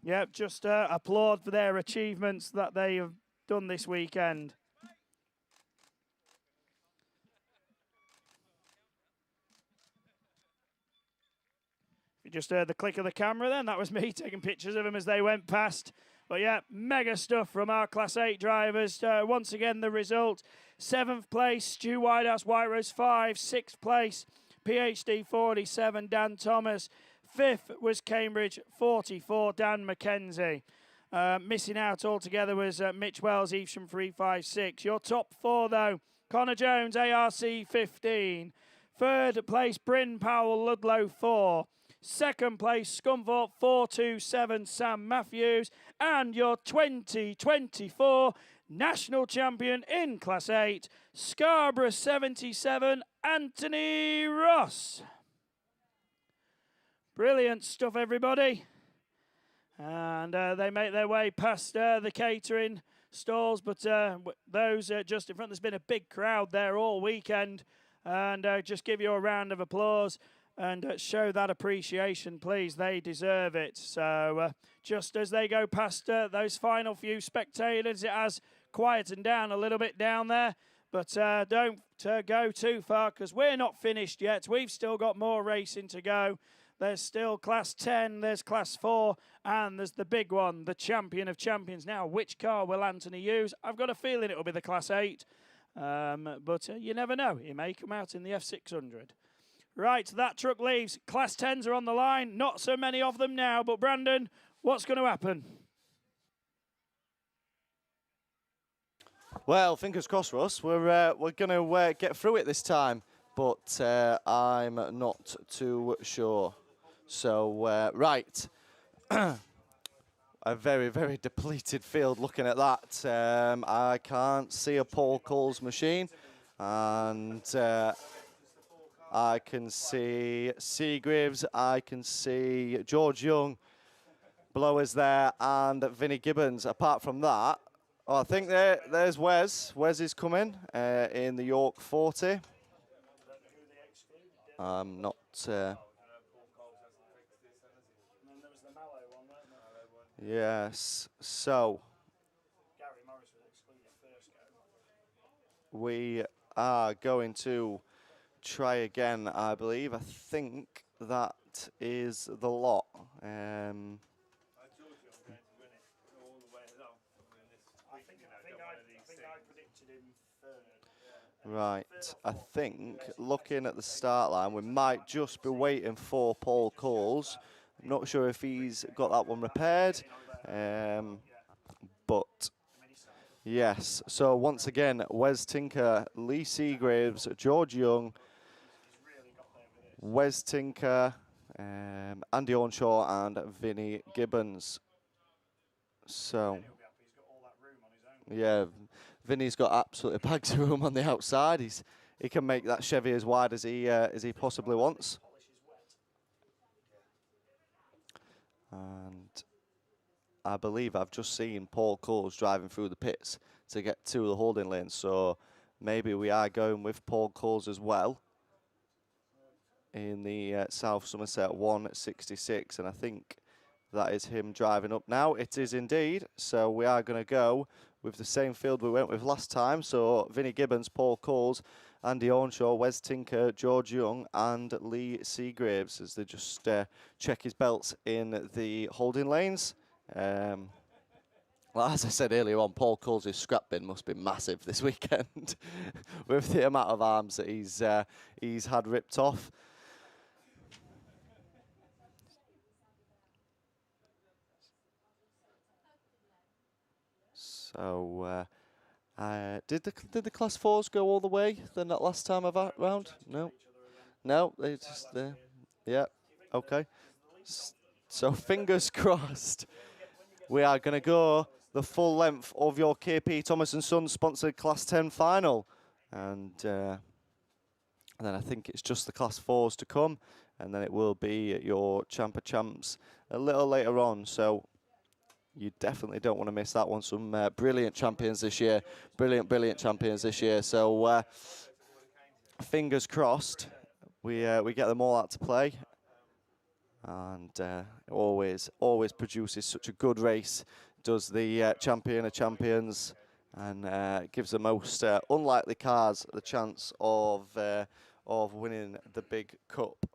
yeah, just applaud for their achievements that they have done this weekend. You just heard the click of the camera then. That was me taking pictures of them as they went past. But yeah, mega stuff from our Class 8 drivers. Once again, the result. 7th place, Stu Whitehouse, White Rose 5. 6th place, PhD 47, Dan Thomas. 5th was Cambridge 44, Dan McKenzie. Missing out altogether was Mitch Wells, Evesham 356. Your top 4, though, Connor Jones, ARC 15. 3rd place, Bryn Powell, Ludlow 4. 2nd place, Scunthorpe 427, Sam Matthews. And your 2024 national champion in Class 8, Scarborough 77, Anthony Ross. Brilliant stuff, everybody. And they make their way past the catering stalls, but those just in front, there's been a big crowd there all weekend. And just give you a round of applause and show that appreciation, please. They deserve it. So just as they go past those final few spectators, it has quietened down a little bit down there. But don't go too far, because we're not finished yet. We've still got more racing to go. There's still Class 10, there's Class 4, and there's the big one, the Champion of Champions. Now, which car will Anthony use? I've got a feeling it'll be the Class 8. But you never know. He may come out in the F600. Right, that truck leaves. Class 10s are on the line. Not so many of them now. But, Brandon, what's going to happen? Well, fingers crossed, Russ. We're going to get through it this time. But I'm not too sure. So, right. A very, very depleted field looking at that. I can't see a Paul Coles machine. And I can see Seagreaves. I can see George Young, blowers there, and Vinnie Gibbons. Apart from that, I think there's Wes. Wes is coming in the York 40. I'm not... Yes, so we are going to try again, I believe. I think that that is the lot. Right, I think looking at the start line, we might just be waiting for Paul Coles. I'm not sure if he's got that one repaired, but yes. So once again, Wes Tinker, Lee Seagraves, George Young, Wes Tinker, Andy Ornshaw, and Vinnie Gibbons. So yeah, Vinny's got absolutely bags of room on the outside. He can make that Chevy as wide as he possibly wants. And I believe I've just seen Paul Coles driving through the pits to get to the holding lanes. So maybe we are going with Paul Coles as well in the South Somerset 166. And I think that is him driving up now. It is indeed. So we are going to go with the same field we went with last time. So Vinnie Gibbons, Paul Coles, Andy Ornshaw, Wes Tinker, George Young, and Lee Seagraves as they just check his belts in the holding lanes. Well, as I said earlier on, Paul Coles' scrap bin must be massive this weekend with the amount of arms that he's had ripped off. So, did the Class 4s go all the way then that last time round? No. No, they just, yeah, okay. So, fingers crossed, we are going to go the full length of your KP Thomas & Sons sponsored Class 10 final. And then I think it's just the Class 4s to come, and then it will be your Champ of Champs a little later on. So, you definitely don't want to miss that one. Some brilliant champions this year. Brilliant champions this year. So fingers crossed we get them all out to play. And always produces such a good race. Does the champion of champions and gives the most unlikely cars the chance of winning the big cup.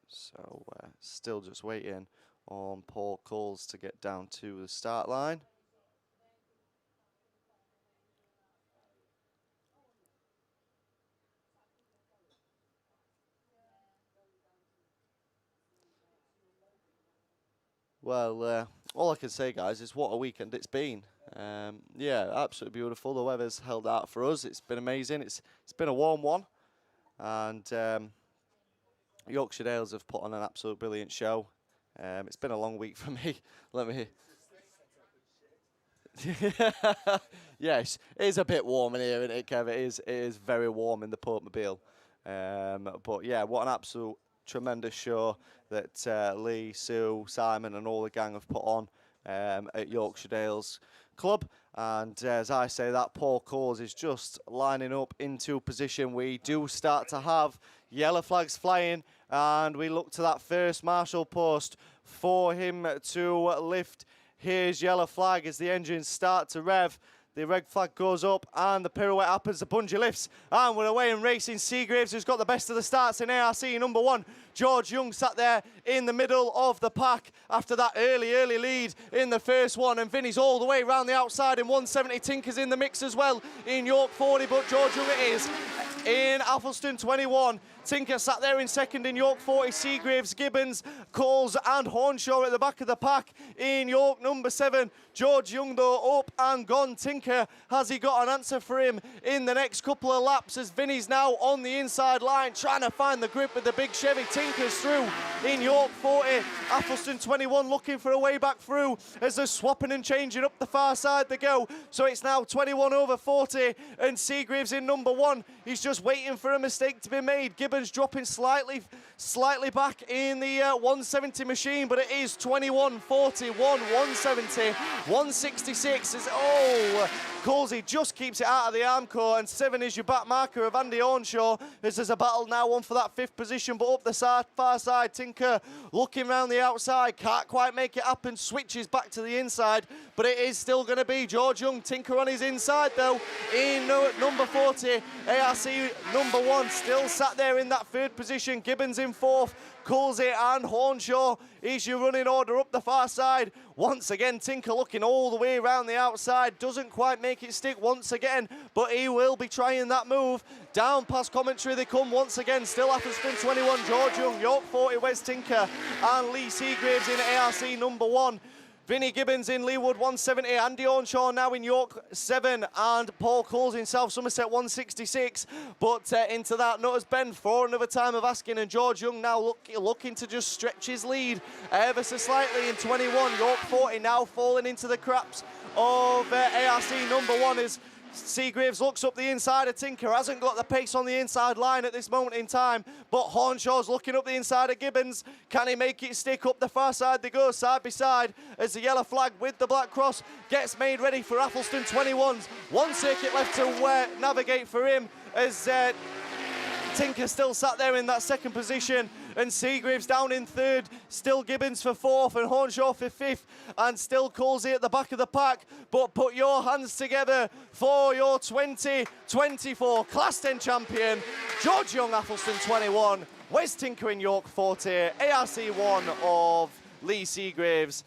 So still just waiting on Paul Coles to get down to the start line. Well, all I can say, guys, is what a weekend it's been. Yeah, absolutely beautiful. The weather's held out for us. It's been amazing. It's been a warm one. And Yorkshire Dales have put on an absolute brilliant show. It's been a long week for me. Let me. Yes, it is a bit warm in here, isn't it, Kev? It is very warm in the Portmobile. But yeah, what an absolute tremendous show that Lee, Sue, Simon, and all the gang have put on at Yorkshire Dales Club. And as I say, that Paul Coles is just lining up into position. We do start to have yellow flags flying, and we look to that first marshal post for him to lift his yellow flag as the engines start to rev. The red flag goes up and the pirouette happens, the bungee lifts, and we're away and racing. Seagraves, who's got the best of the starts in ARC number 1. George Young sat there in the middle of the pack after that early lead in the first one, and Vinny's all the way around the outside in 170. Tinker's in the mix as well in York 40, but George Young it is in Athelston 21. Tinker sat there in second in York 40. Seagraves, Gibbons, Coles and Hornshaw at the back of the pack in York number 7. George Young, though, up and gone. Tinker, has he got an answer for him in the next couple of laps as Vinny's now on the inside line trying to find the grip with the big Chevy. Tinker's through in York 40. Athelston 21 looking for a way back through as they're swapping and changing up the far side they go. So it's now 21 over 40 and Seagraves in number 1. He's just waiting for a mistake to be made. Gibbons dropping slightly back in the 170 machine, but it is 21.41, 170, 166 is, Colsey just keeps it out of the Armco, and 7 is your back marker of Andy Ornshaw as there's a battle now on for that 5th position, but up the far side, Tinker looking round the outside, can't quite make it happen, switches back to the inside, but it is still going to be George Young. Tinker on his inside though in number 40, ARC number 1 still sat there in that third position. Gibbons in fourth, Coolsey and Hornshaw is your running order up the far side. Once again, Tinker looking all the way around the outside. Doesn't quite make it stick once again, but he will be trying that move. Down past commentary they come once again. Still Athelston 21, George Young, York 40, Wes Tinker, and Lee Seagraves in ARC number 1. Vinnie Gibbons in Leewood 170, Andy Ornshaw now in York 7, and Paul Coles in South Somerset 166. But into that Nutters Bend for another time of asking, and George Young now looking to just stretch his lead ever so slightly in 21. York 40 now falling into the craps of ARC number 1 as Seagraves looks up the inside of Tinker, hasn't got the pace on the inside line at this moment in time, but Hornshaw's looking up the inside of Gibbons. Can he make it stick up the far side? They go side by side as the yellow flag with the black cross gets made ready for Athelston 21's. One circuit left to navigate for him as Tinker still sat there in that second position, and Seagraves down in third, still Gibbons for fourth and Hornshaw for fifth, and still Coolsey at the back of the pack. But put your hands together for your 2024 Class 10 champion, George Young, Athelston 21, Wes Tinker in York 40, ARC 1 of Lee Seagraves,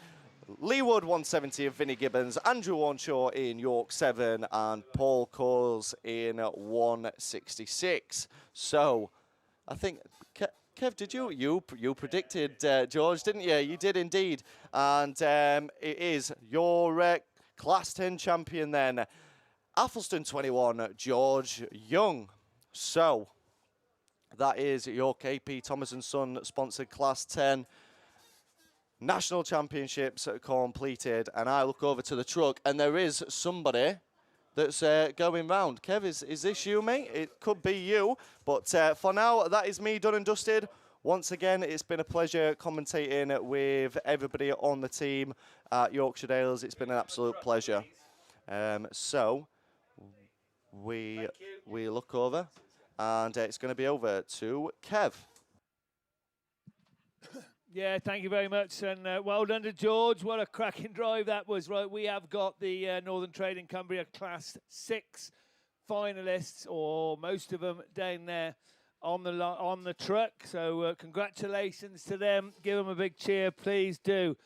Leewood 170 of Vinnie Gibbons, Andrew Hornshaw in York 7, and Paul Coles in 166. So, I think, Kev, did you predicted George, didn't you? You did indeed, and it is your Class 10 champion then, Athelston 21, George Young. So, that is your KP Thomas & Son sponsored Class 10 National Championships completed, and I look over to the truck, and there is somebody that's going round. Kev, is this you, mate? It could be you, but for now, that is me done and dusted. Once again, it's been a pleasure commentating with everybody on the team at Yorkshire Dales. It's been an absolute pleasure. So, we look over, and it's going to be over to Kev. Yeah, thank you very much, and well done to George. What a cracking drive that was. Right, we have got the Northern Trading Cumbria Class 6 finalists, or most of them down there on the truck. So congratulations to them. Give them a big cheer, please do,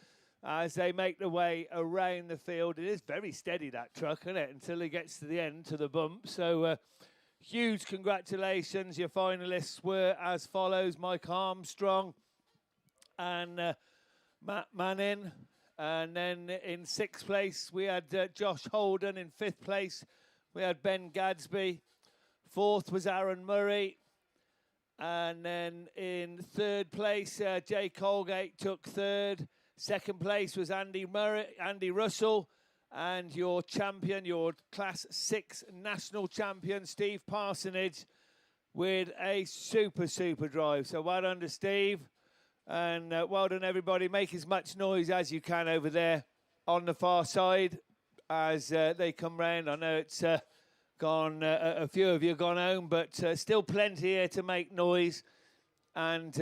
as they make their way around the field. It is very steady, that truck, isn't it, until it gets to the end, to the bump. So huge congratulations. Your finalists were as follows: Mike Armstrong and Matt Manning. And then in 6th place, we had Josh Holden. In 5th place, we had Ben Gadsby. 4th was Aaron Murray. And then in 3rd place, Jay Colgate took 3rd. 2nd place was Andy Russell. And your champion, your Class 6 national champion, Steve Parsonage, with a super drive. So well done to Steve. And well done, everybody. Make as much noise as you can over there on the far side as they come round. I know it's gone, a few of you have gone home, but still plenty here to make noise and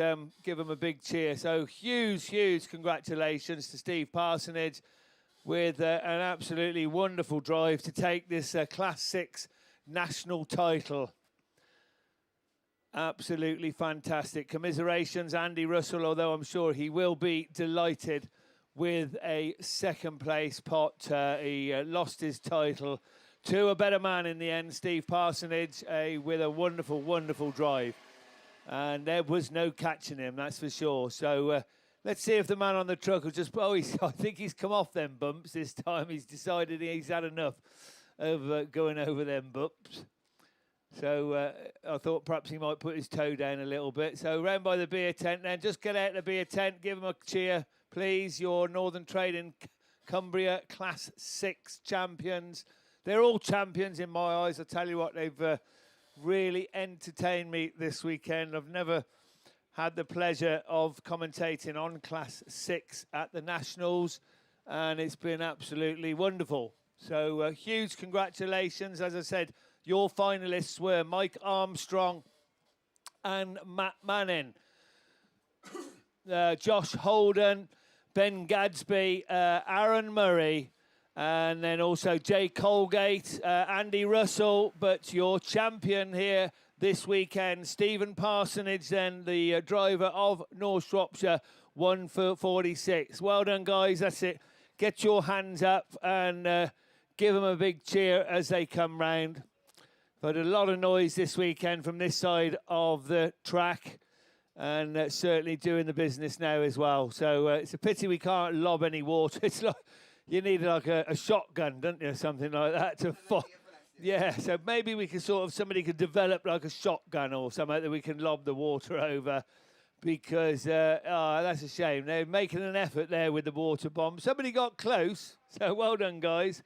give them a big cheer. So huge congratulations to Steve Parsonage with an absolutely wonderful drive to take this Class 6 national title. Absolutely fantastic. Commiserations, Andy Russell, although I'm sure he will be delighted with a 2nd place pot. He lost his title to a better man in the end, Steve Parsonage, with a wonderful drive. And there was no catching him, that's for sure. So let's see if the man on the truck will just... I think he's come off them bumps this time. He's decided he's had enough of going over them bumps. So I thought perhaps he might put his toe down a little bit. So round by the beer tent then. Just get out the beer tent. Give them a cheer, please. Your Northern Trading Cumbria Class 6 champions. They're all champions in my eyes. I tell you what, they've really entertained me this weekend. I've never had the pleasure of commentating on Class 6 at the Nationals, and it's been absolutely wonderful. So huge congratulations. As I said, your finalists were Mike Armstrong and Matt Manning, Josh Holden, Ben Gadsby, Aaron Murray, and then also Jay Colgate, Andy Russell. But your champion here this weekend. Stephen Parsonage, then the driver of North Shropshire, 1:46. Well done, guys. That's it. Get your hands up and give them a big cheer as they come round. But a lot of noise this weekend from this side of the track, and certainly doing the business now as well. So it's a pity we can't lob any water. It's like you need like a shotgun, don't you? Something like that to yeah, so maybe we could somebody could develop like a shotgun or something that we can lob the water over, because that's a shame. They're making an effort there with the water bomb. Somebody got close, so well done, guys.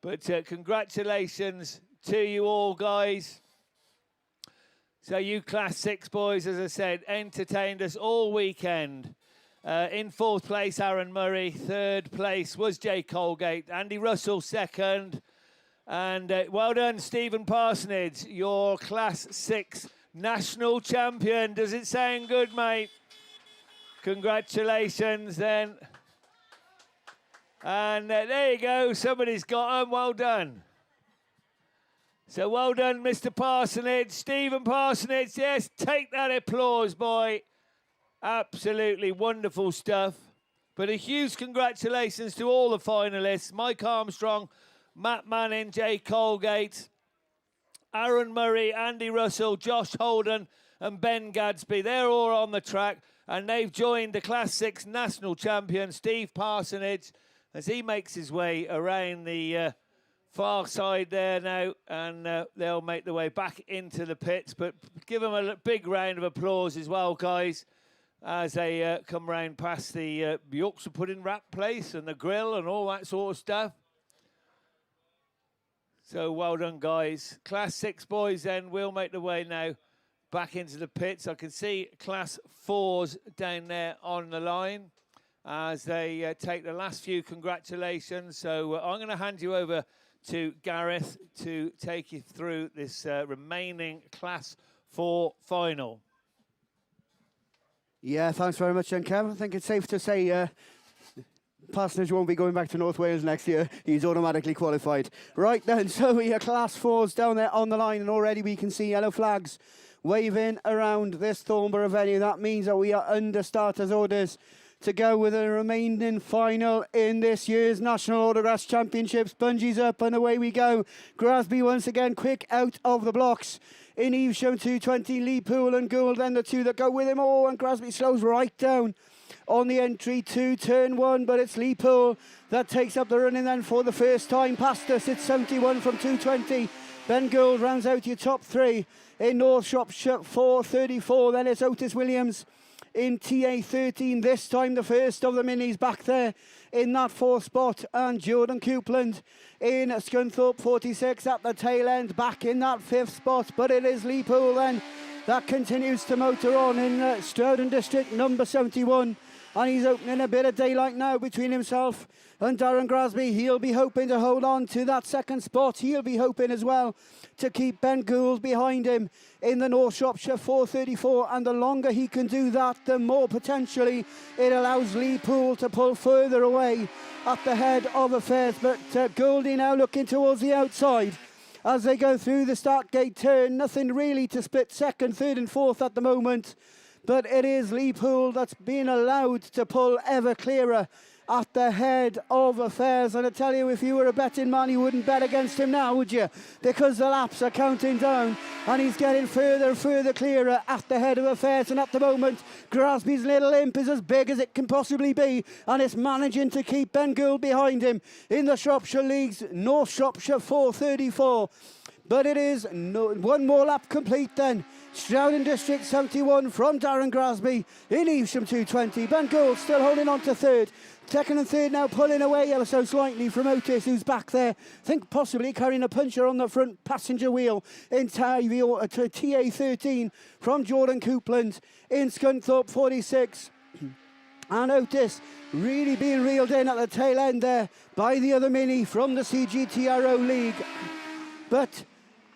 But congratulations to you all, guys. So you Class 6 boys, as I said, entertained us all weekend. In 4th place, Aaron Murray. 3rd place was Jay Colgate. Andy Russell, 2nd. And well done, Stephen Parsonage, your Class 6 national champion. Does it sound good, mate? Congratulations, then. And there you go. Somebody's got them. Well done. So well done, Mr. Parsonage. Stephen Parsonage, yes, take that applause, boy. Absolutely wonderful stuff. But a huge congratulations to all the finalists. Mike Armstrong, Matt Manning, Jay Colgate, Aaron Murray, Andy Russell, Josh Holden and Ben Gadsby. They're all on the track, and they've joined the Class 6 national champion, Steve Parsonage, as he makes his way around the far side there now, and they'll make their way back into the pits. But give them a big round of applause as well, guys, as they come round past the Yorkshire pudding wrap place and the grill and all that sort of stuff. So well done, guys. Class 6 boys then will make their way now back into the pits. I can see Class 4s down there on the line as they take the last few congratulations. So I'm going to hand you over to Gareth to take you through this remaining Class 4 final. Yeah, thanks very much, then, Kev. I think it's safe to say Parsonage won't be going back to North Wales next year. He's automatically qualified. Right then, so we are Class 4s down there on the line, and already we can see yellow flags waving around this Thornborough venue. That means that we are under starters' orders to go with the remaining final in this year's National Autograss Championships. Bungees up and away we go. Grasby once again quick out of the blocks. In Evesham 220, Lee Poole and Gould, then the two that go with him. Oh, and Grasby slows right down on the entry to turn 1, but it's Lee Poole that takes up the running then for the first time. Past us, it's 71 from 220. Ben Gould rounds out your top 3. In North Shropshire 434, then it's Otis Williams in TA13, this time the first of the minis back there in that 4th spot, and Jordan Coupland in Scunthorpe 46 at the tail end, back in that 5th spot. But it is Lee Poole then that continues to motor on in Stroudon District number 71, and he's opening a bit of daylight now between himself and Darren Grasby. He'll be hoping to hold on to that 2nd spot. He'll be hoping as well to keep Ben Gould behind him in the North Shropshire 434, and the longer he can do that, the more potentially it allows Lee Poole to pull further away at the head of affairs. But Goldie now looking towards the outside as they go through the start gate turn. Nothing really to split 2nd, 3rd and 4th at the moment, but it is Lee Poole that's being allowed to pull ever clearer at the head of affairs. And I tell you, if you were a betting man, you wouldn't bet against him now, would you? Because the laps are counting down and he's getting further and further clearer at the head of affairs. And at the moment, Grasby's little imp is as big as it can possibly be, and it's managing to keep Ben Gould behind him in the Shropshire League's North Shropshire 434. But it is one more lap complete then. Stroudon District 71 from Darren Grasby in Evesham 220. Ben Gould still holding on to 3rd. 2nd and 3rd now pulling away ever so slightly from Otis, who's back there. I think possibly carrying a puncher on the front passenger wheel in TA13 from Jordan Coupland in Scunthorpe 46. And Otis really being reeled in at the tail end there by the other mini from the CGTRO League. But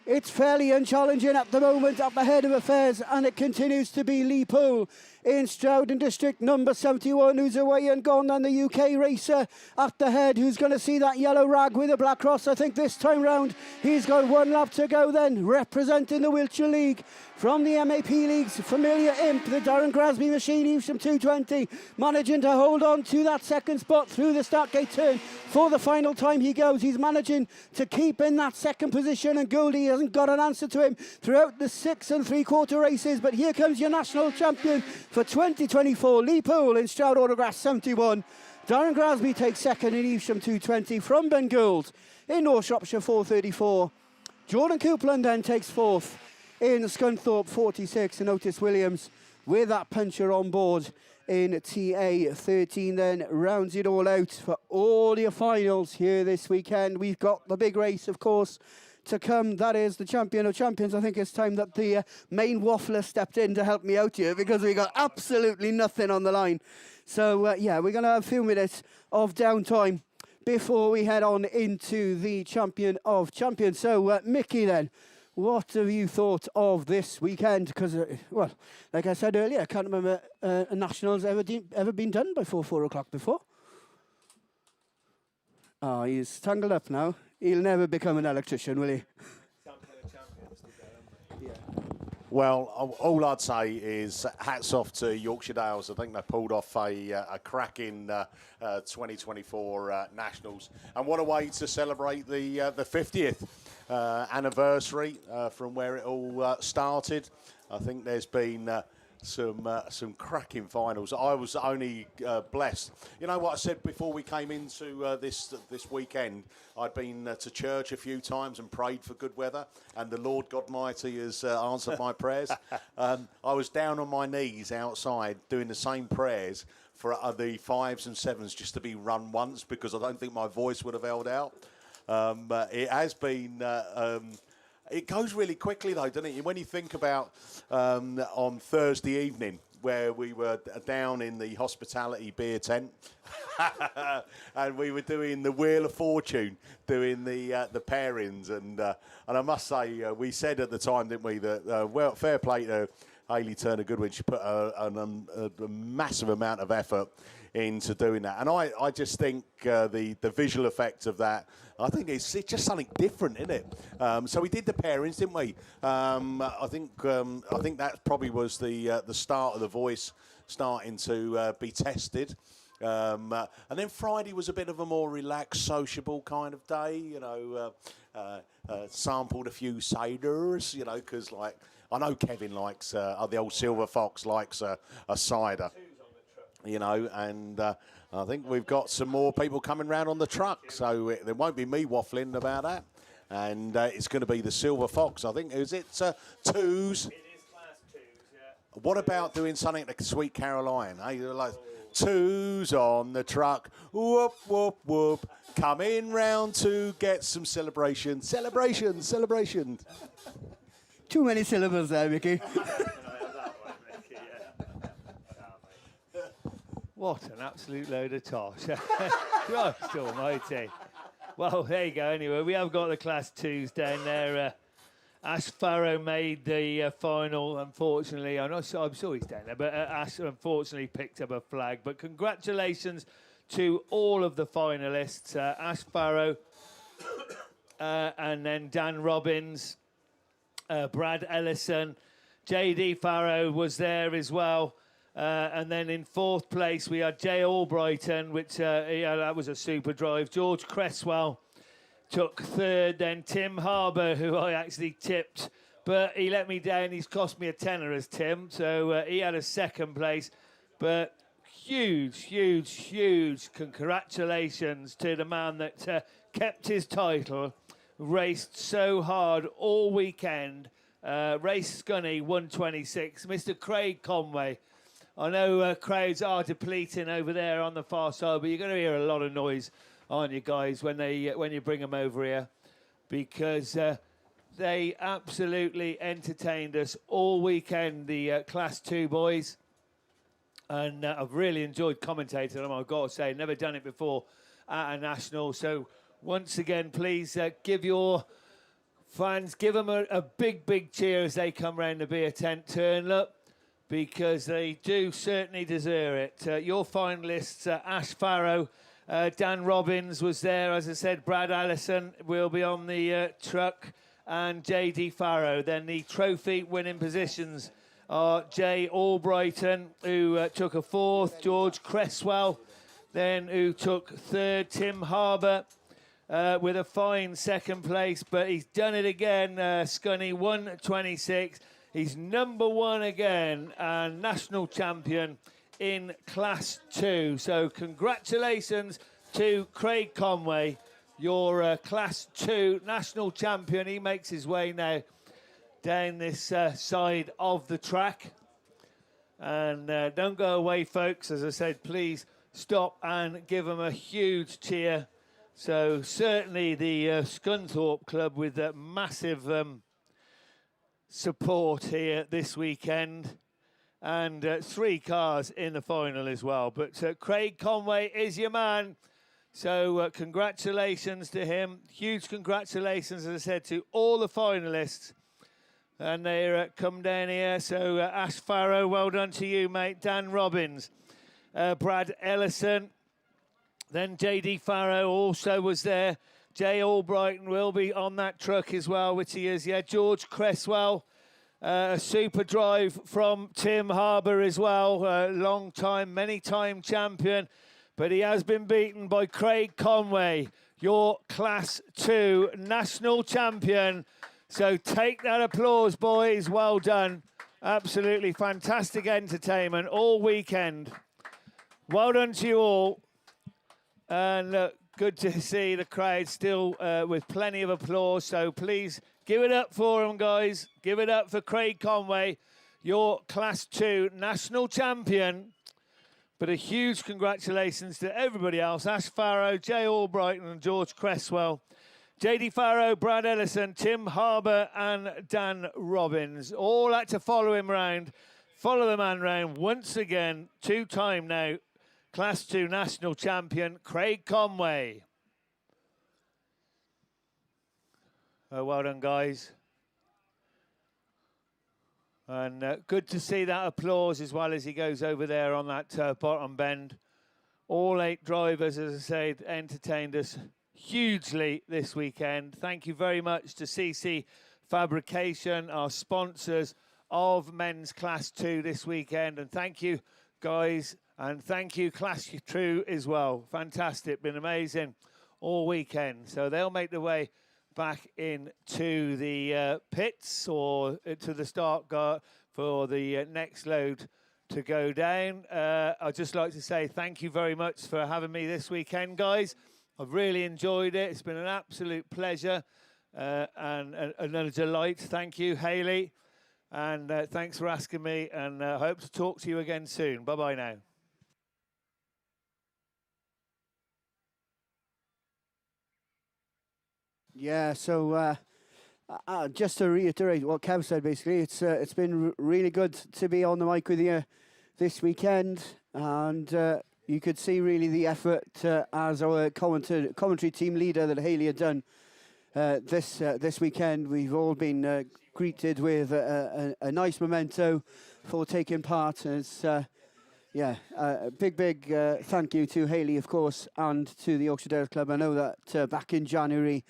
it's fairly unchallenging at the moment at the head of affairs, and it continues to be Lee Poole in Stroud and District number 71, who's away and gone, and the UK racer at the head, who's going to see that yellow rag with a black cross. I think this time round he's got one lap to go then, representing the Wiltshire League. From the MAP League's familiar imp, the Darren Grasby machine, Evesham 220, managing to hold on to that second spot through the start gate turn. For the final time he goes, he's managing to keep in that second position, and Goldie hasn't got an answer to him throughout the 6 3/4 races. But here comes your national champion for 2024, Lee Poole in Stroud Autograss 71. Darren Grasby takes second in Evesham 220 from Ben Gould in North Shropshire 434. Jordan Coupland then takes fourth in Scunthorpe 46, and Otis Williams with that puncher on board in TA 13 then rounds it all out for all your finals here this weekend. We've got the big race, of course, to come. That is the Champion of Champions. I think it's time that the main waffler stepped in to help me out here, because we got absolutely nothing on the line. So, yeah, we're going to have a few minutes of downtime before we head on into the Champion of Champions. So, Mickey then, what have you thought of this weekend? Because, well, like I said earlier, I can't remember a Nationals ever been done before 4 o'clock before. Oh, he's tangled up now. He'll never become an electrician, will he? Well, all I'd say is hats off to Yorkshire Dales. I think they pulled off a cracking 2024 Nationals. And what a way to celebrate the 50th anniversary from where it all started. I think there's been some cracking finals. I was only blessed. You know what I said before we came into this weekend? I'd been to church a few times and prayed for good weather, and the Lord God Almighty has answered my prayers. I was down on my knees outside doing the same prayers for the 5s and 7s just to be run once, because I don't think my voice would have held out. But it has been... it goes really quickly, though, doesn't it? When you think about on Thursday evening, where we were down in the hospitality beer tent, and we were doing the Wheel of Fortune, doing the pairings, and I must say, we said at the time, didn't we, that well, fair play to Hayley Turner Goodwin. She put a massive amount of effort into doing that, and I just think the visual effect of that, I think it's just something different, isn't it? So we did the pairings, didn't we? I think that probably was the start of the voice starting to be tested. And then Friday was a bit of a more relaxed, sociable kind of day. You know, sampled a few ciders. You know, because like I know Kevin likes the old Silver Fox likes a cider. You know, and I think we've got some more people coming round on the truck, so there won't be me waffling about that. And it's going to be the Silver Fox, I think. Is it twos? It is class twos, yeah. What about doing something like Sweet Caroline? Hey, like twos on the truck, whoop, whoop, whoop, coming round to get some celebration. Celebration, celebration. Too many syllables there, Mickey. What an absolute load of tosh. Christ almighty. Well, there you go. Anyway, we have got the Class 2s down there. Ash Farrow made the final, unfortunately. I'm sure he's down there, but Ash unfortunately picked up a flag. But congratulations to all of the finalists. Ash Farrow, and then Dan Robbins, Brad Ellison, J.D. Farrow was there as well. And then in fourth place, we had Jay Albrighton, which that was a super drive. George Cresswell took third. Then Tim Harbour, who I actually tipped, but he let me down. He's cost me a tenner as Tim, so he had a second place. But huge congratulations to the man that kept his title, raced so hard all weekend. Race Scunny 126, Mr. Craig Conway. I know crowds are depleting over there on the far side, but you're going to hear a lot of noise, aren't you, guys, when you bring them over here, because they absolutely entertained us all weekend, the Class 2 boys, and I've really enjoyed commentating them. I've got to say, never done it before at a national. So once again, please give your fans, give them a big cheer as they come round the beer tent turn. Look. because they do certainly deserve it. Your finalists, Ash Farrow, Dan Robbins was there, as I said, Brad Allison will be on the truck, and JD Farrow. Then the trophy winning positions are Jay Albrighton, who took a 4th, George Cresswell, then who took 3rd, Tim Harbour, with a fine 2nd place, but he's done it again, Scunny, 1:26. He's number 1 again, and national champion in Class 2. So congratulations to Craig Conway, your Class 2 national champion. He makes his way now down this side of the track. And don't go away, folks. As I said, please stop and give him a huge cheer. So certainly the Scunthorpe Club with a massive support here this weekend, and 3 cars in the final as well. But Craig Conway is your man, so congratulations to him. Huge congratulations, as I said, to all the finalists. And they come down here. So Ash Farrow, well done to you, mate. Dan Robbins, Brad Ellison, then JD Farrow also was there. Jay Albrighton will be on that truck as well, which he is. Yeah, George Cresswell, a super drive from Tim Harbour as well. Long time, many-time champion. But he has been beaten by Craig Conway, your Class 2 national champion. So take that applause, boys. Well done. Absolutely fantastic entertainment all weekend. Well done to you all. And good to see the crowd still with plenty of applause. So please give it up for them, guys. Give it up for Craig Conway, your Class 2 national champion. But a huge congratulations to everybody else. Ash Farrow, Jay Albrighton and George Cresswell. JD Farrow, Brad Ellison, Tim Harbour and Dan Robbins. All had to follow him round. Follow the man round once again. 2-time now. Class 2 national champion, Craig Conway. Oh, well done, guys. And good to see that applause as well as he goes over there on that bottom bend. All 8 drivers, as I said, entertained us hugely this weekend. Thank you very much to CC Fabrication, our sponsors of men's Class 2 this weekend. And thank you, guys. And thank you, Class 2 as well. Fantastic, been amazing all weekend. So they'll make their way back into the pits or to the start guard for the next load to go down. I'd just like to say thank you very much for having me this weekend, guys. I've really enjoyed it. It's been an absolute pleasure and a delight. Thank you, Hayley. And thanks for asking me. And I hope to talk to you again soon. Bye-bye now. Yeah, so just to reiterate what Kev said, basically, it's been really good to be on the mic with you this weekend, and you could see really the effort as our commentary team leader that Hayley had done this weekend. We've all been greeted with a nice memento for taking part. And it's a big thank you to Hayley, of course, and to the Yorkshire Dales Club. I know that back in January,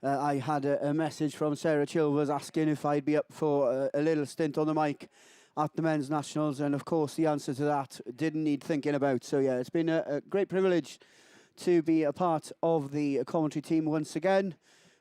I had a message from Sarah Chilvers asking if I'd be up for a little stint on the mic at the men's nationals, and of course the answer to that didn't need thinking about. So yeah, it's been a great privilege to be a part of the commentary team once again.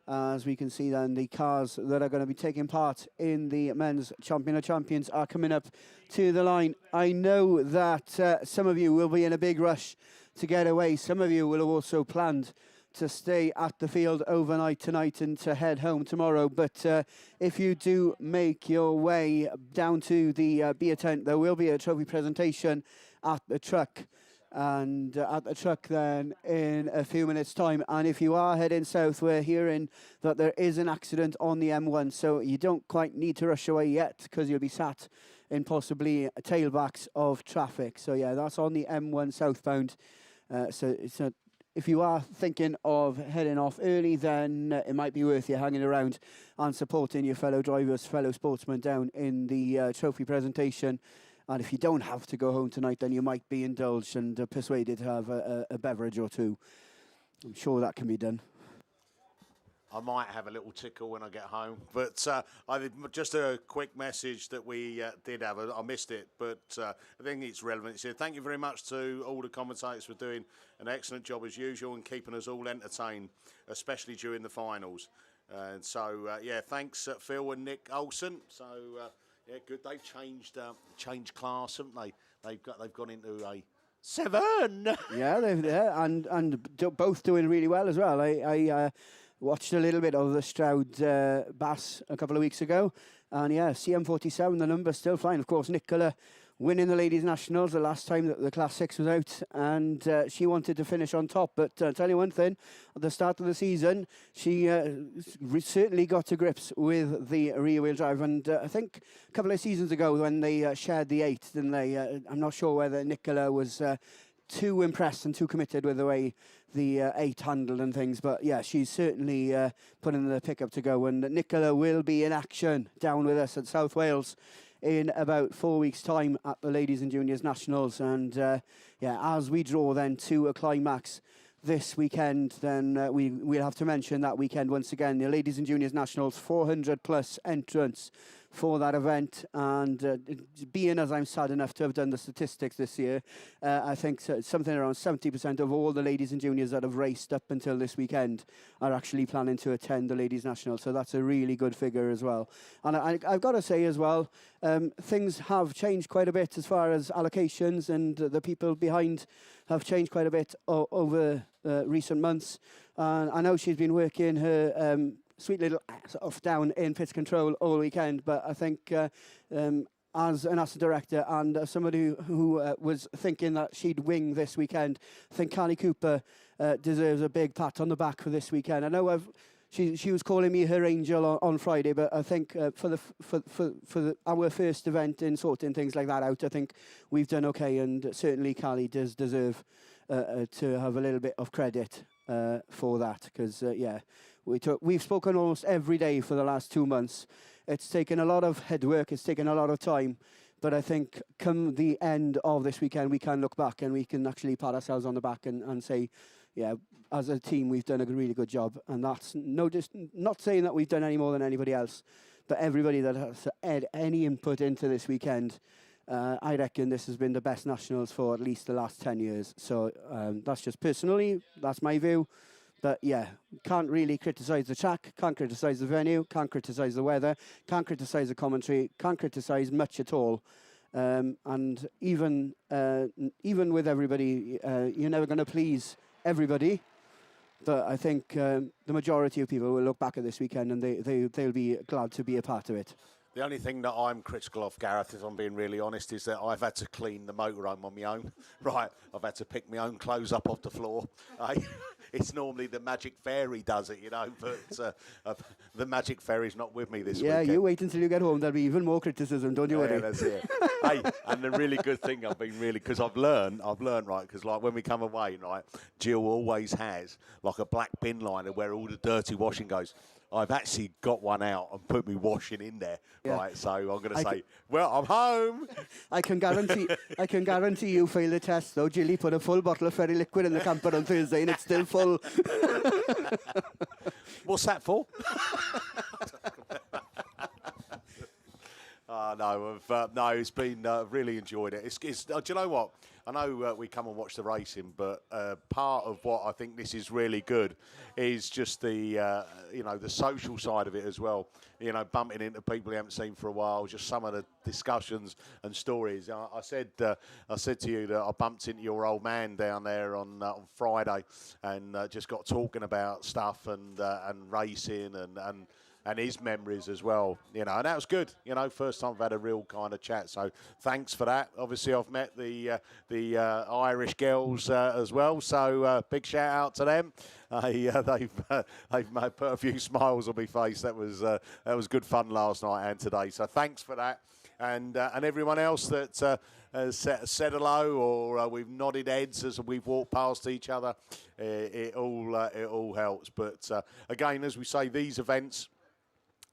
As we can see then, the cars that are going to be taking part in the men's Champion of Champions are coming up to the line. I know that some of you will be in a big rush to get away. Some of you will have also planned to stay at the field overnight tonight and to head home tomorrow. But if you do make your way down to the beer tent, there will be a trophy presentation at the truck. And at the truck then in a few minutes' time. And if you are heading south, we're hearing that there is an accident on the M1, so you don't quite need to rush away yet, because you'll be sat in possibly tailbacks of traffic. So yeah, that's on the M1 southbound. So if you are thinking of heading off early, then it might be worth you hanging around and supporting your fellow drivers, fellow sportsmen down in the trophy presentation And if you don't have to go home tonight, then you might be indulged and persuaded to have a beverage or two. I'm sure that can be done. I might have a little tickle when I get home, but just a quick message that we did have. I missed it, but I think it's relevant. It said, thank you very much to all the commentators for doing an excellent job as usual and keeping us all entertained, especially during the finals. And so, yeah, thanks Phil and Nick Olsen. So, yeah, good. They've changed class, haven't they? They've gone into a 7. Yeah, and both doing really well as well. I watched a little bit of the Stroud Bass a couple of weeks ago, and yeah, CM47, the number's still fine. Of course, Nicola winning the Ladies Nationals the last time that the Class 6 was out, and she wanted to finish on top. But I'll tell you one thing, at the start of the season, she certainly got to grips with the rear-wheel drive. And I think a couple of seasons ago when they shared the 8, didn't they? I'm not sure whether Nicola was too impressed and too committed with the way the 8 handled and things. But yeah, she's certainly putting the pickup to go. And Nicola will be in action down with us at South Wales in about 4 weeks' time at the Ladies and Juniors Nationals. And yeah, as we draw then to a climax this weekend, then we'll have to mention that weekend once again, the Ladies and Juniors Nationals, 400 plus entrants for that event. And being as I'm sad enough to have done the statistics this year, I think something around 70% of all the ladies and juniors that have raced up until this weekend are actually planning to attend the Ladies National. So that's a really good figure as well. And I've got to say as well, things have changed quite a bit as far as allocations, and the people behind have changed quite a bit over recent months. I know she's been working her sweet little ass off down in pit control all weekend, but I think as an asset director and somebody who was thinking that she'd wing this weekend, I think Carly Cooper deserves a big pat on the back for this weekend. I know she was calling me her angel on Friday, but I think for our first event in sorting things like that out, I think we've done okay, and certainly Carly does deserve to have a little bit of credit for that, because yeah, we've spoken almost every day for the last 2 months. It's taken a lot of head work, it's taken a lot of time, but I think come the end of this weekend, we can look back and we can actually pat ourselves on the back and say, yeah, as a team, we've done a really good job. And that's not saying that we've done any more than anybody else, but everybody that has had any input into this weekend, I reckon this has been the best nationals for at least the last 10 years. So that's just personally, that's my view. But yeah, can't really criticise the track, can't criticise the venue, can't criticise the weather, can't criticise the commentary, can't criticise much at all. And even with everybody, you're never going to please everybody. But I think the majority of people will look back at this weekend and they'll be glad to be a part of it. The only thing that I'm critical of, Gareth, if I'm being really honest, is that I've had to clean the motorhome on my own. Right, I've had to pick my own clothes up off the floor. It's normally the Magic Fairy does it, you know, but the Magic Fairy's not with me this weekend. Yeah, you wait until you get home. There'll be even more criticism, don't you worry. Yeah, that's it. Hey, and the really good thing I've been really, because I've learned, right, because like when we come away, right, Jill always has like a black bin liner where all the dirty washing goes. I've actually got one out and put me washing in there, right? So I'm going to say, well, I'm home. I can guarantee you failed the test, though. Jilly put a full bottle of Ferry liquid in the camper on Thursday, and it's still full. What's that for? No, it's been really enjoyed it. It's do you know what? I know we come and watch the racing, but part of what I think this is really good is just the the social side of it as well. You know, bumping into people you haven't seen for a while, just some of the discussions and stories. I said to you that I bumped into your old man down there on Friday, and just got talking about stuff and racing and his memories as well, you know, and that was good. You know, first time I've had a real kind of chat. So thanks for that. Obviously, I've met the Irish girls as well. So big shout out to them. They've put a few smiles on my face. That was good fun last night and today. So thanks for that, and everyone else that has said hello or we've nodded heads as we've walked past each other. It all helps. But again, as we say, these events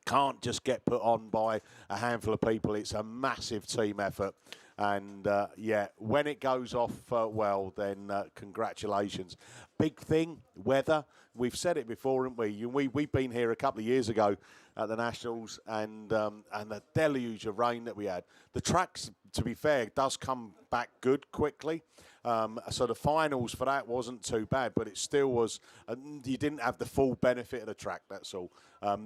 can't just get put on by a handful of people. It's a massive team effort. And yeah, when it goes off well, then congratulations. Big thing, weather. We've said it before, haven't we? We've been here a couple of years ago at the Nationals, and the deluge of rain that we had. The tracks, to be fair, does come back good quickly. So the finals for that wasn't too bad, but it still was. You didn't have the full benefit of the track. That's all.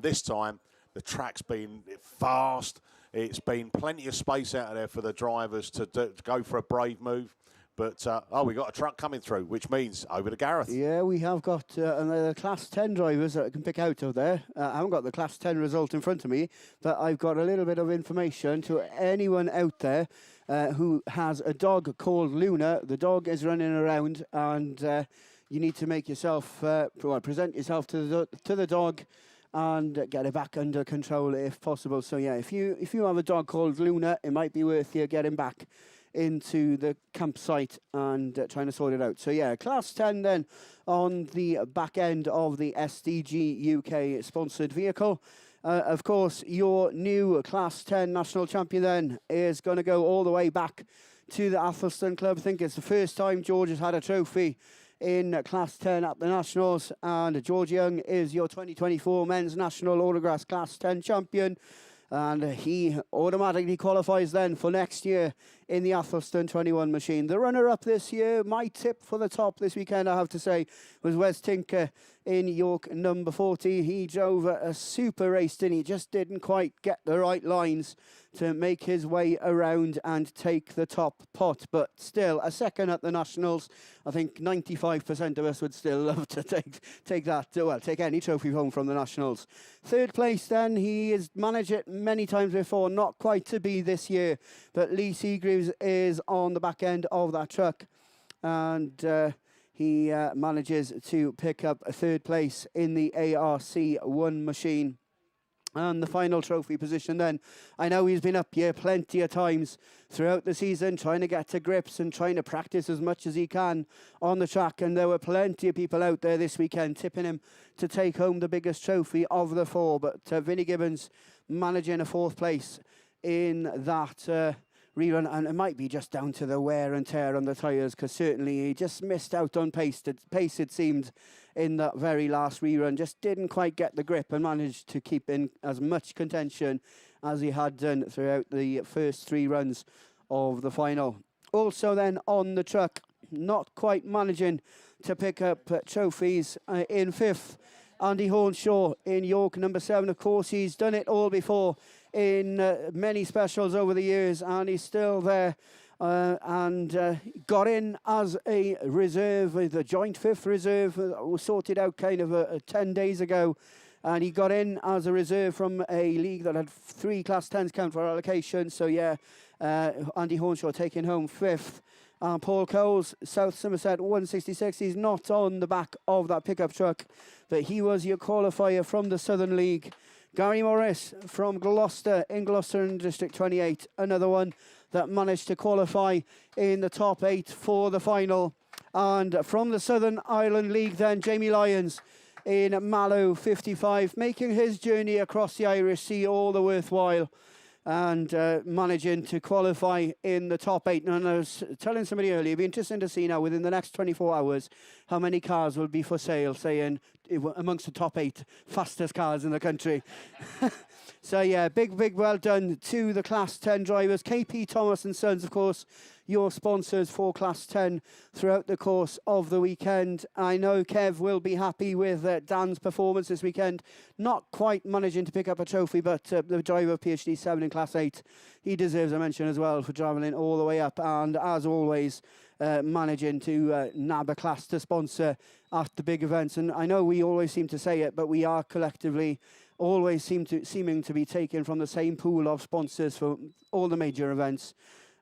This time, the track's been fast. It's been plenty of space out there for the drivers to go for a brave move. But, we got a truck coming through, which means over to Gareth. Yeah, we have got another Class 10 drivers that I can pick out of there. I haven't got the Class 10 result in front of me, but I've got a little bit of information to anyone out there who has a dog called Luna. The dog is running around, and you need to make yourself, present yourself to the dog and get it back under control if possible. So yeah, if you have a dog called Luna, it might be worth you getting back into the campsite and trying to sort it out. So yeah, Class 10 then on the back end of the SDG UK sponsored vehicle. Of course, your new Class 10 national champion then is going to go all the way back to the Athelston Club. I think it's the first time George has had a trophy in Class 10 at the Nationals, and George Young is your 2024 Men's National Autograss Class 10 champion, and he automatically qualifies then for next year in the Athelston 21 machine. The runner-up this year, my tip for the top this weekend, I have to say, was Wes Tinker in York number 40. He drove a super race, and he just didn't quite get the right lines to make his way around and take the top pot. But still, a second at the Nationals. I think 95% of us would still love to take that, well, take any trophy home from the Nationals. Third place then, he has managed it many times before, not quite to be this year, but Lee Seagreaves is on the back end of that truck, and he manages to pick up a third place in the ARC1 machine. And the final trophy position then, I know he's been up here plenty of times throughout the season, trying to get to grips and trying to practice as much as he can on the track. And there were plenty of people out there this weekend tipping him to take home the biggest trophy of the four. But Vinnie Gibbons managing a fourth place in that rerun, and it might be just down to the wear and tear on the tyres, because certainly he just missed out on pace, it seemed, in that very last rerun. Just didn't quite get the grip and managed to keep in as much contention as he had done throughout the first three runs of the final. Also then on the truck, not quite managing to pick up trophies in fifth, Andy Hornshaw in York number 7. Of course, he's done it all before in many specials over the years, and he's still there, and got in as a reserve, the joint fifth reserve, was sorted out kind of 10 days ago, and he got in as a reserve from a league that had 3 Class 10s count for allocation. So yeah, Andy Hornshaw taking home fifth. Paul Coles, South Somerset 166. He's not on the back of that pickup truck, but he was your qualifier from the Southern League. Gary Morris from Gloucester in Gloucester in District 28. Another one that managed to qualify in the top 8 for the final. And from the Southern Ireland League then, Jamie Lyons in Mallow 55, making his journey across the Irish Sea all the worthwhile, and managing to qualify in the top 8. And I was telling somebody earlier, it'd be interesting to see now within the next 24 hours how many cars will be for sale, saying amongst the top 8 fastest cars in the country. So yeah, big well done to the Class 10 drivers. KP Thomas and Sons, of course, your sponsors for Class 10 throughout the course of the weekend. I know Kev will be happy with Dan's performance this weekend. Not quite managing to pick up a trophy, but the driver of PhD 7 in Class 8, he deserves a mention as well for travelling all the way up, and as always, managing to nab a class to sponsor at the big events. And I know we always seem to say it, but we are collectively always seeming to be taken from the same pool of sponsors for all the major events.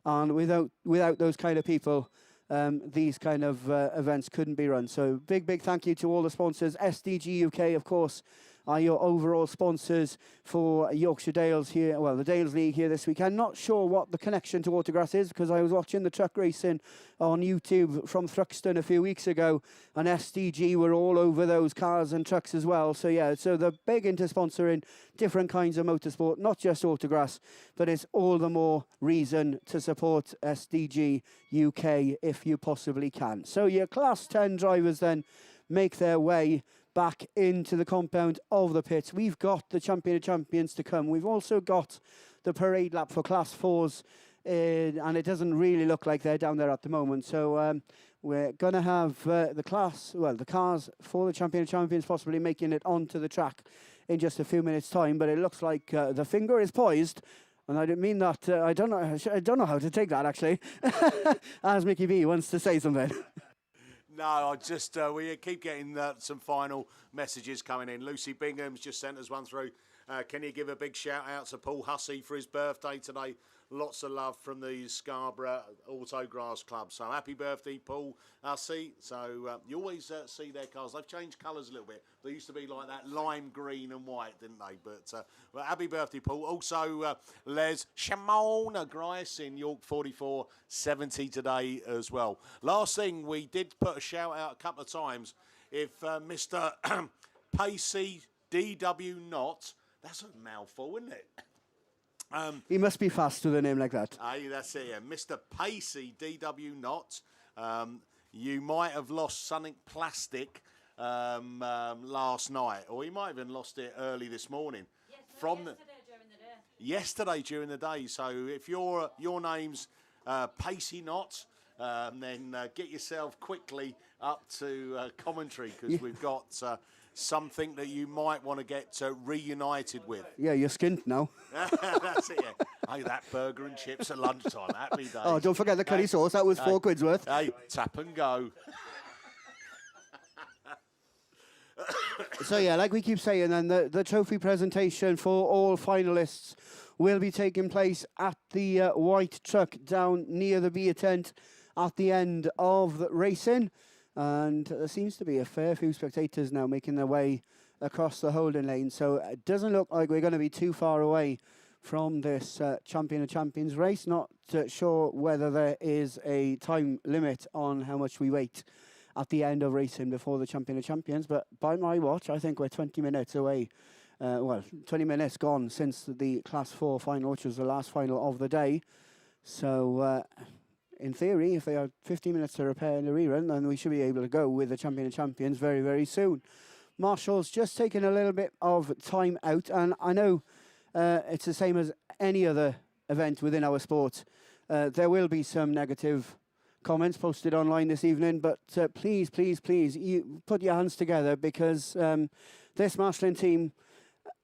And without those kind of people, these kind of events couldn't be run. So big thank you to all the sponsors. SDG UK, of course, are your overall sponsors for Yorkshire Dales here, well, the Dales League here this weekend. Not sure what the connection to Autograss is, because I was watching the truck racing on YouTube from Thruxton a few weeks ago, and SDG were all over those cars and trucks as well. So yeah, so they're big into sponsoring different kinds of motorsport, not just Autograss, but it's all the more reason to support SDG UK if you possibly can. So your Class 10 drivers then make their way back into the compound of the pits. We've got the Champion of Champions to come. We've also got the parade lap for Class 4s, and it doesn't really look like they're down there at the moment. So we're going to have the cars for the Champion of Champions possibly making it onto the track in just a few minutes' time, but it looks like the finger is poised. And I didn't mean that. I don't know how to take that, actually. As Mickey B wants to say something. No, I just, we keep getting some final messages coming in. Lucy Bingham's just sent us one through. Can you give a big shout out to Paul Hussey for his birthday today? Lots of love from the Scarborough Autograss Club. So happy birthday, Paul Hussey. So you always see their cars. They've changed colours a little bit. They used to be like that lime green and white, didn't they? But well, happy birthday, Paul. Also, Les Shamona Grice in York 4470 today as well. Last thing, we did put a shout out a couple of times. If Mr. Pacey DW Knott, that's a mouthful, isn't it? He must be fast with a name like that. Hey, that's it, yeah. Mr. Pacey DW Knott. You might have lost something plastic last night, or you might have even lost it early this morning. Yesterday during the day. So if your name's Pacey Knott, then get yourself quickly up to commentary, because we've got something that you might want to get reunited with. Yeah, you're skint now. That's it, yeah. Hey, that burger and chips at lunchtime, happy days. Oh, don't forget the curry sauce. That was £4 worth. Hey, tap and go. So yeah, like we keep saying, then the trophy presentation for all finalists will be taking place at the white truck down near the beer tent at the end of the racing. And there seems to be a fair few spectators now making their way across the holding lane. So it doesn't look like we're going to be too far away from this Champion of Champions race. Not sure whether there is a time limit on how much we wait at the end of racing before the Champion of Champions. But by my watch, I think we're 20 minutes away. 20 minutes gone since the Class 4 final, which was the last final of the day. So in theory, if they have 15 minutes to repair the rerun, then we should be able to go with the Champion of Champions very, very soon. Marshall's just taken a little bit of time out, and I know it's the same as any other event within our sport. There will be some negative comments posted online this evening, but please, please, please, you put your hands together, because this marshalling team,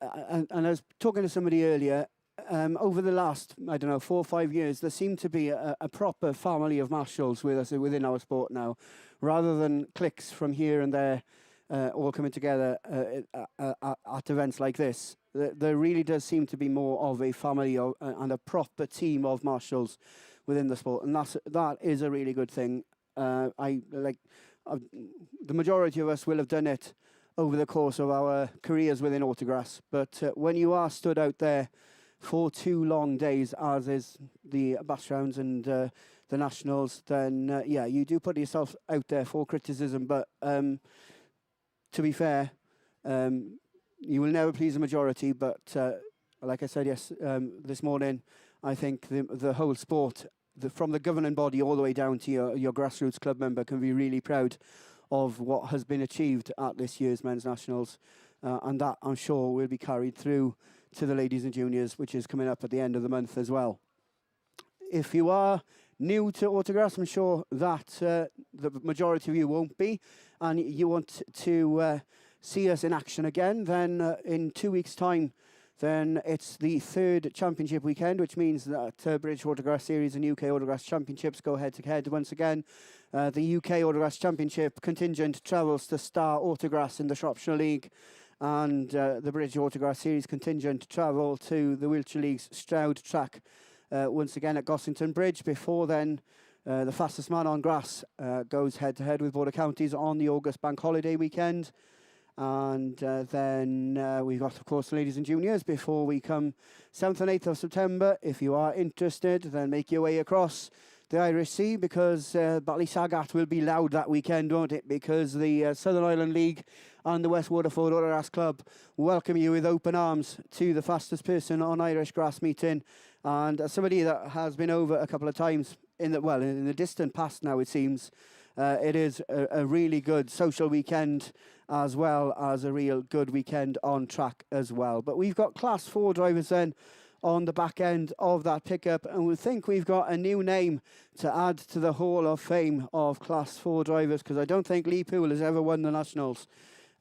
and I was talking to somebody earlier, over the last, 4 or 5 years, there seemed to be a proper family of marshals with us within our sport now, rather than cliques from here and there all coming together at events like this. There really does seem to be more of a family and a proper team of marshals within the sport, and that is a really good thing. The majority of us will have done it over the course of our careers within Autograss, but when you are stood out there for 2 long days, as is the Bash Rounds and the Nationals, then yeah, you do put yourself out there for criticism. But to be fair, you will never please the majority. But like I said, this morning, I think the whole sport, from the governing body all the way down to your grassroots club member, can be really proud of what has been achieved at this year's Men's Nationals, and that, I'm sure, will be carried through to the ladies and juniors, which is coming up at the end of the month as well. If you are new to Autograss, I'm sure that the majority of you won't be, and you want to see us in action again, then in 2 weeks' time, then it's the 3rd championship weekend, which means that British Autograss Series and UK Autograss Championships go head-to-head once again. The UK Autograss Championship contingent travels to Star Autograss in the Shropshire League, and the British Autograss Series contingent travel to the Wiltshire League's Stroud track once again at Gossington Bridge. Before then, the fastest man on grass goes head-to-head with Border Counties on the August bank holiday weekend. And then we've got, of course, ladies and juniors before we come 7th and 8th of September. If you are interested, then make your way across the Irish Sea, because Ballysagat will be loud that weekend, won't it? Because the Southern Ireland League and the West Waterford Autograss Club welcome you with open arms to the fastest person on Irish grass meeting. And as somebody that has been over a couple of times in the distant past now, it seems, it is a really good social weekend, as well as a real good weekend on track as well. But we've got Class 4 drivers then on the back end of that pickup, and we think we've got a new name to add to the Hall of Fame of Class 4 drivers, because I don't think Lee Poole has ever won the Nationals.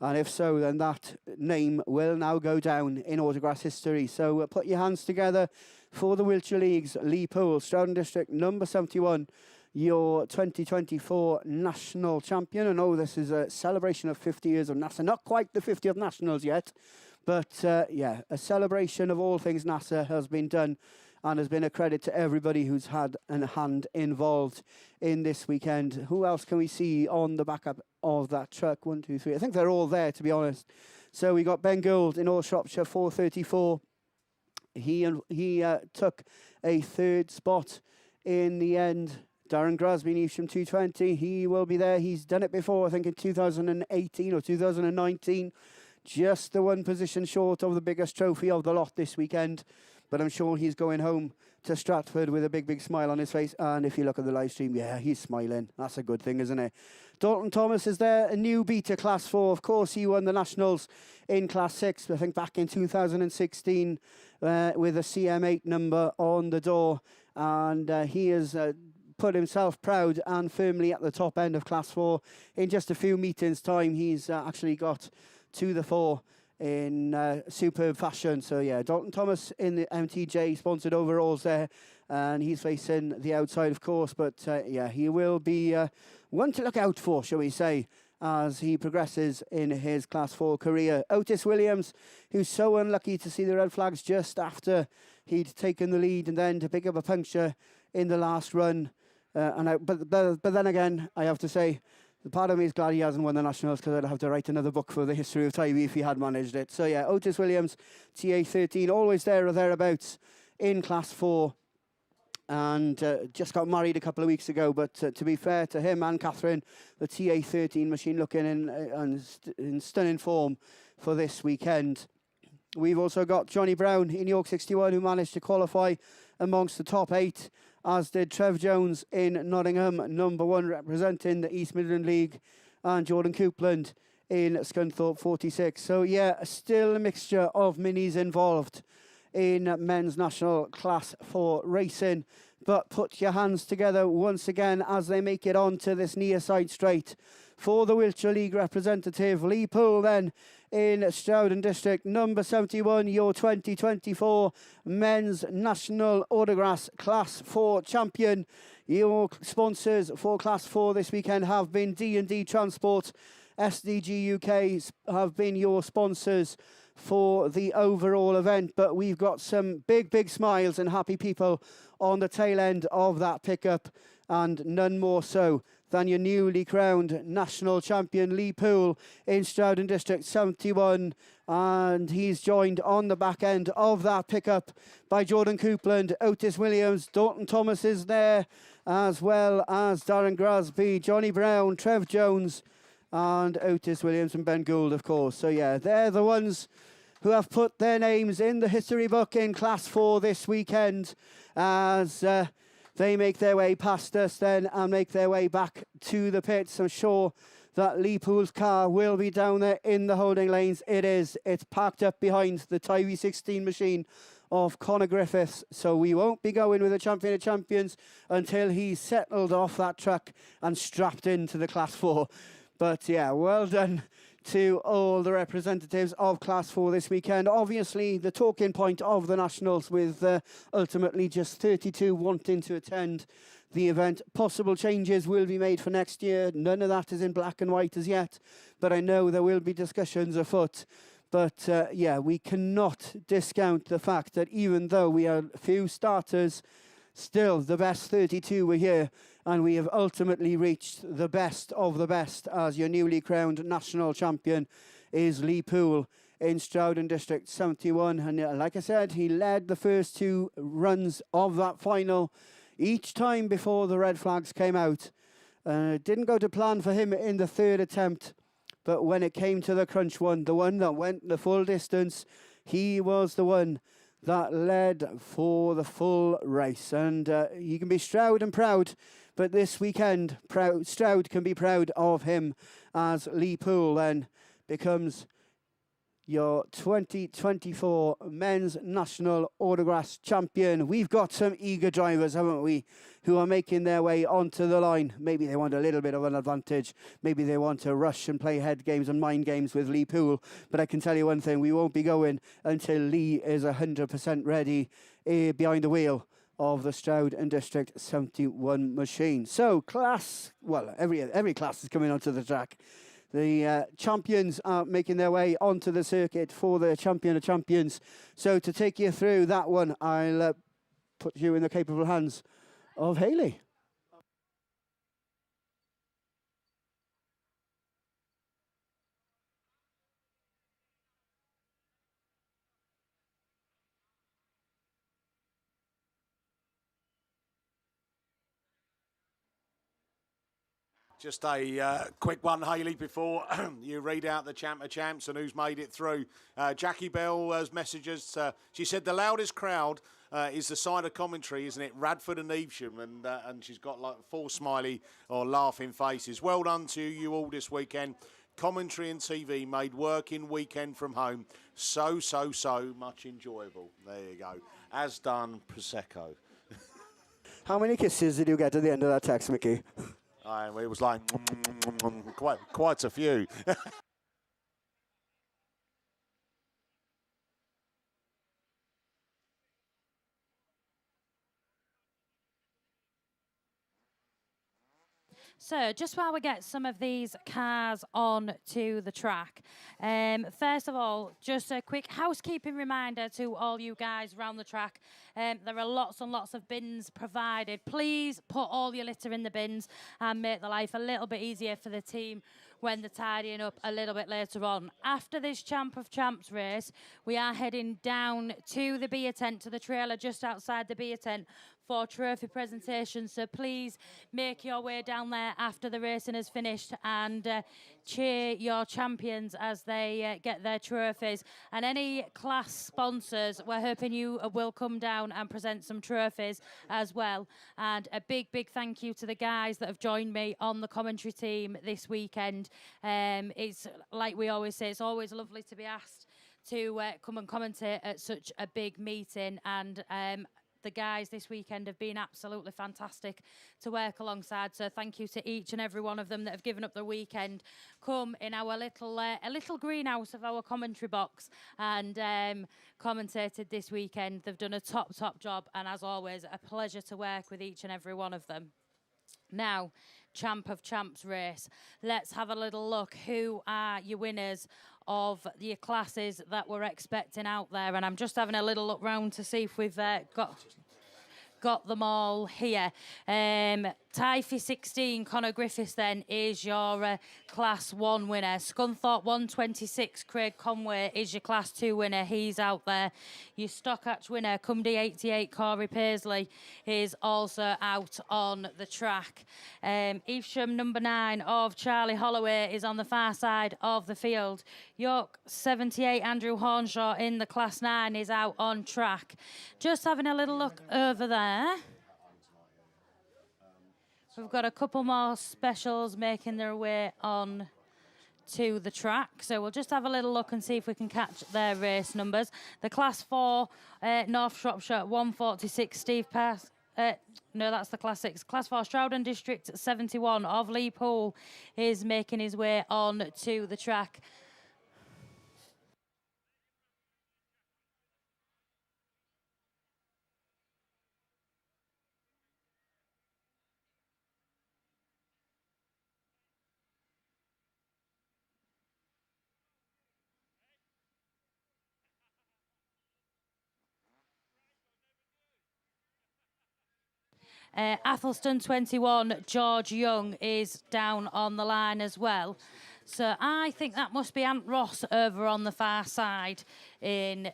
And if so, then that name will now go down in Autograss history. So put your hands together for the Wiltshire League's Lee Poole, Stroud District number 71, your 2024 national champion. And this is a celebration of 50 years of NASA. Not quite the 50th Nationals yet, but yeah, a celebration of all things NASA has been done, and has been a credit to everybody who's had a hand involved in this weekend. Who else can we see on the backup of that truck? 1, 2, 3. I think they're all there, to be honest. So we got Ben Gould in All Shropshire 434. He took a 3rd spot in the end. Darren Grasby in Evesham 220. He will be there. He's done it before, I think in 2018 or 2019. Just the 1 position short of the biggest trophy of the lot this weekend. But I'm sure he's going home to Stratford with a big, big smile on his face. And if you look at the live stream, yeah, he's smiling. That's a good thing, isn't it? Dalton Thomas is there, a newbie to Class 4. Of course, he won the Nationals in Class 6, I think back in 2016, with a CM8 number on the door. And he has put himself proud and firmly at the top end of Class 4. In just a few meetings' time, he's actually got to the 4 in superb fashion. So yeah, Dalton Thomas in the MTJ sponsored overalls there, and he's facing the outside, of course, but yeah, he will be one to look out for, shall we say, as he progresses in his Class 4 career. Otis Williams, who's so unlucky to see the red flags just after he'd taken the lead, and then to pick up a puncture in the last run. But then again, I have to say, the part of me is glad he hasn't won the Nationals, because I'd have to write another book for the history of Tybee if he had managed it. So yeah, Otis Williams, TA13, always there or thereabouts in Class 4. And just got married a couple of weeks ago. But to be fair to him and Catherine, the TA13 machine looking in stunning form for this weekend. We've also got Johnny Brown in York 61, who managed to qualify amongst the top 8, as did Trev Jones in Nottingham, number 1, representing the East Midland League, and Jordan Coupland in Scunthorpe 46. So yeah, still a mixture of minis involved in men's national Class 4 racing. But put your hands together once again as they make it onto this near side straight for the Wiltshire League representative, Lee Poole, then in Stroud District number 71, your 2024 men's national Autograss Class 4 champion. Your sponsors for Class 4 this weekend have been D&D Transport. SDG UK have been your sponsors for the overall event, but we've got some big, big smiles and happy people on the tail end of that pickup, and none more so than your newly crowned national champion, Lee Poole, in Stroud District 71. And he's joined on the back end of that pickup by Jordan Coupland, Otis Williams, Dalton Thomas is there, as well as Darren Grasby, Johnny Brown, Trev Jones, and Otis Williams and Ben Gould, of course. So yeah, they're the ones who have put their names in the history book in Class 4 this weekend, as they make their way past us then and make their way back to the pits. I'm sure that Lee Poole's car will be down there in the holding lanes. It is. It's parked up behind the Tybee 16 machine of Conor Griffiths. So we won't be going with the champion of champions until he's settled off that truck and strapped into the Class 4. But yeah, well done to all the representatives of Class 4 this weekend. Obviously, the talking point of the Nationals, with ultimately just 32 wanting to attend the event. Possible changes will be made for next year. None of that is in black and white as yet, but I know there will be discussions afoot. But yeah, we cannot discount the fact that even though we are a few starters, still the best 32 were here, and we have ultimately reached the best of the best as your newly crowned national champion is Lee Poole in Stroud District 71. And like I said, he led the first 2 runs of that final each time before the red flags came out. It didn't go to plan for him in the 3rd attempt, but when it came to the crunch one, the one that went the full distance, he was the one that led for the full race. And you can be Stroud and proud, but this weekend, Stroud can be proud of him, as Lee Poole then becomes your 2024 Men's National Autograss Champion. We've got some eager drivers, haven't we, who are making their way onto the line. Maybe they want a little bit of an advantage. Maybe they want to rush and play head games and mind games with Lee Poole. But I can tell you one thing, we won't be going until Lee is 100% ready behind the wheel of the Stroud District 71 machine. So every class is coming onto the track. The champions are making their way onto the circuit for the Champion of Champions. So to take you through that one, I'll put you in the capable hands of Hayley. Just a quick one, Hayley, before you read out the champ of champs and who's made it through. Jackie Bell has messages. She said the loudest crowd is the side of commentary, isn't it? Radford and Evesham, and she's got like 4 smiley or laughing faces. Well done to you all this weekend. Commentary and TV made working weekend from home so much enjoyable. There you go. As done Prosecco. How many kisses did you get at the end of that text, Mickey? And it was like quite a few. So just while we get some of these cars on to the track, first of all, just a quick housekeeping reminder to all you guys around the track. There are lots and lots of bins provided. Please put all your litter in the bins and make the life a little bit easier for the team when they're tidying up a little bit later on. After this Champ of Champs race, we are heading down to the beer tent, to the trailer just outside the beer tent for trophy presentation. So please make your way down there after the racing is finished and cheer your champions as they get their trophies. And any class sponsors, we're hoping you will come down and present some trophies as well. And a big thank you to the guys that have joined me on the commentary team this weekend. It's like we always say, it's always lovely to be asked to come and commentate at such a big meeting, and the guys this weekend have been absolutely fantastic to work alongside. So thank you to each and every one of them that have given up the weekend, come in our little greenhouse of our commentary box and commentated this weekend. They've done a top job, and as always, a pleasure to work with each and every one of them. Now, Champ of Champs race. Let's have a little look. Who are your winners of the classes that we're expecting out there? And I'm just having a little look round to see if we've got them all here. Typhy 16, Connor Griffiths then is your Class 1 winner. Scunthorpe 126, Craig Conway is your Class 2 winner. He's out there. Your Stockhatch winner, Cumdy 88, Corey Paisley, is also out on the track. Evesham number 9 of Charlie Holloway is on the far side of the field. York 78, Andrew Hornshaw in the Class 9 is out on track. Just having a little look over there. We've got a couple more specials making their way on to the track. So we'll just have a little look and see if we can catch their race numbers. The Class 4, North Shropshire 146, Steve Pass. No, that's the Class 6. Class 4, Stroud District 71 of Lee Poole is making his way on to the track. Athelston 21, George Young is down on the line as well. So I think that must be Ant Ross over on the far side in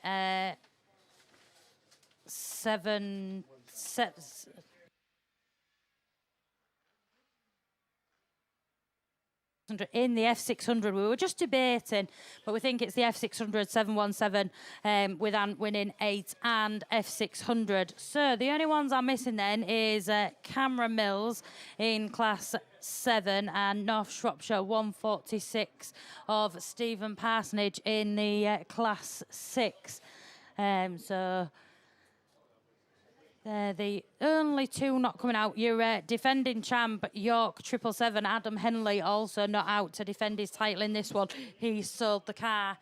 7. In the F600, we were just debating, but we think it's the F600 717 with Ant winning 8 and F600. So the only ones I'm missing then is Cameron Mills in Class 7 and North Shropshire 146 of Stephen Parsonage in the Class 6. So they're the only two not coming out. Your defending champ, York 777, Adam Henley, also not out to defend his title in this one. He sold the car.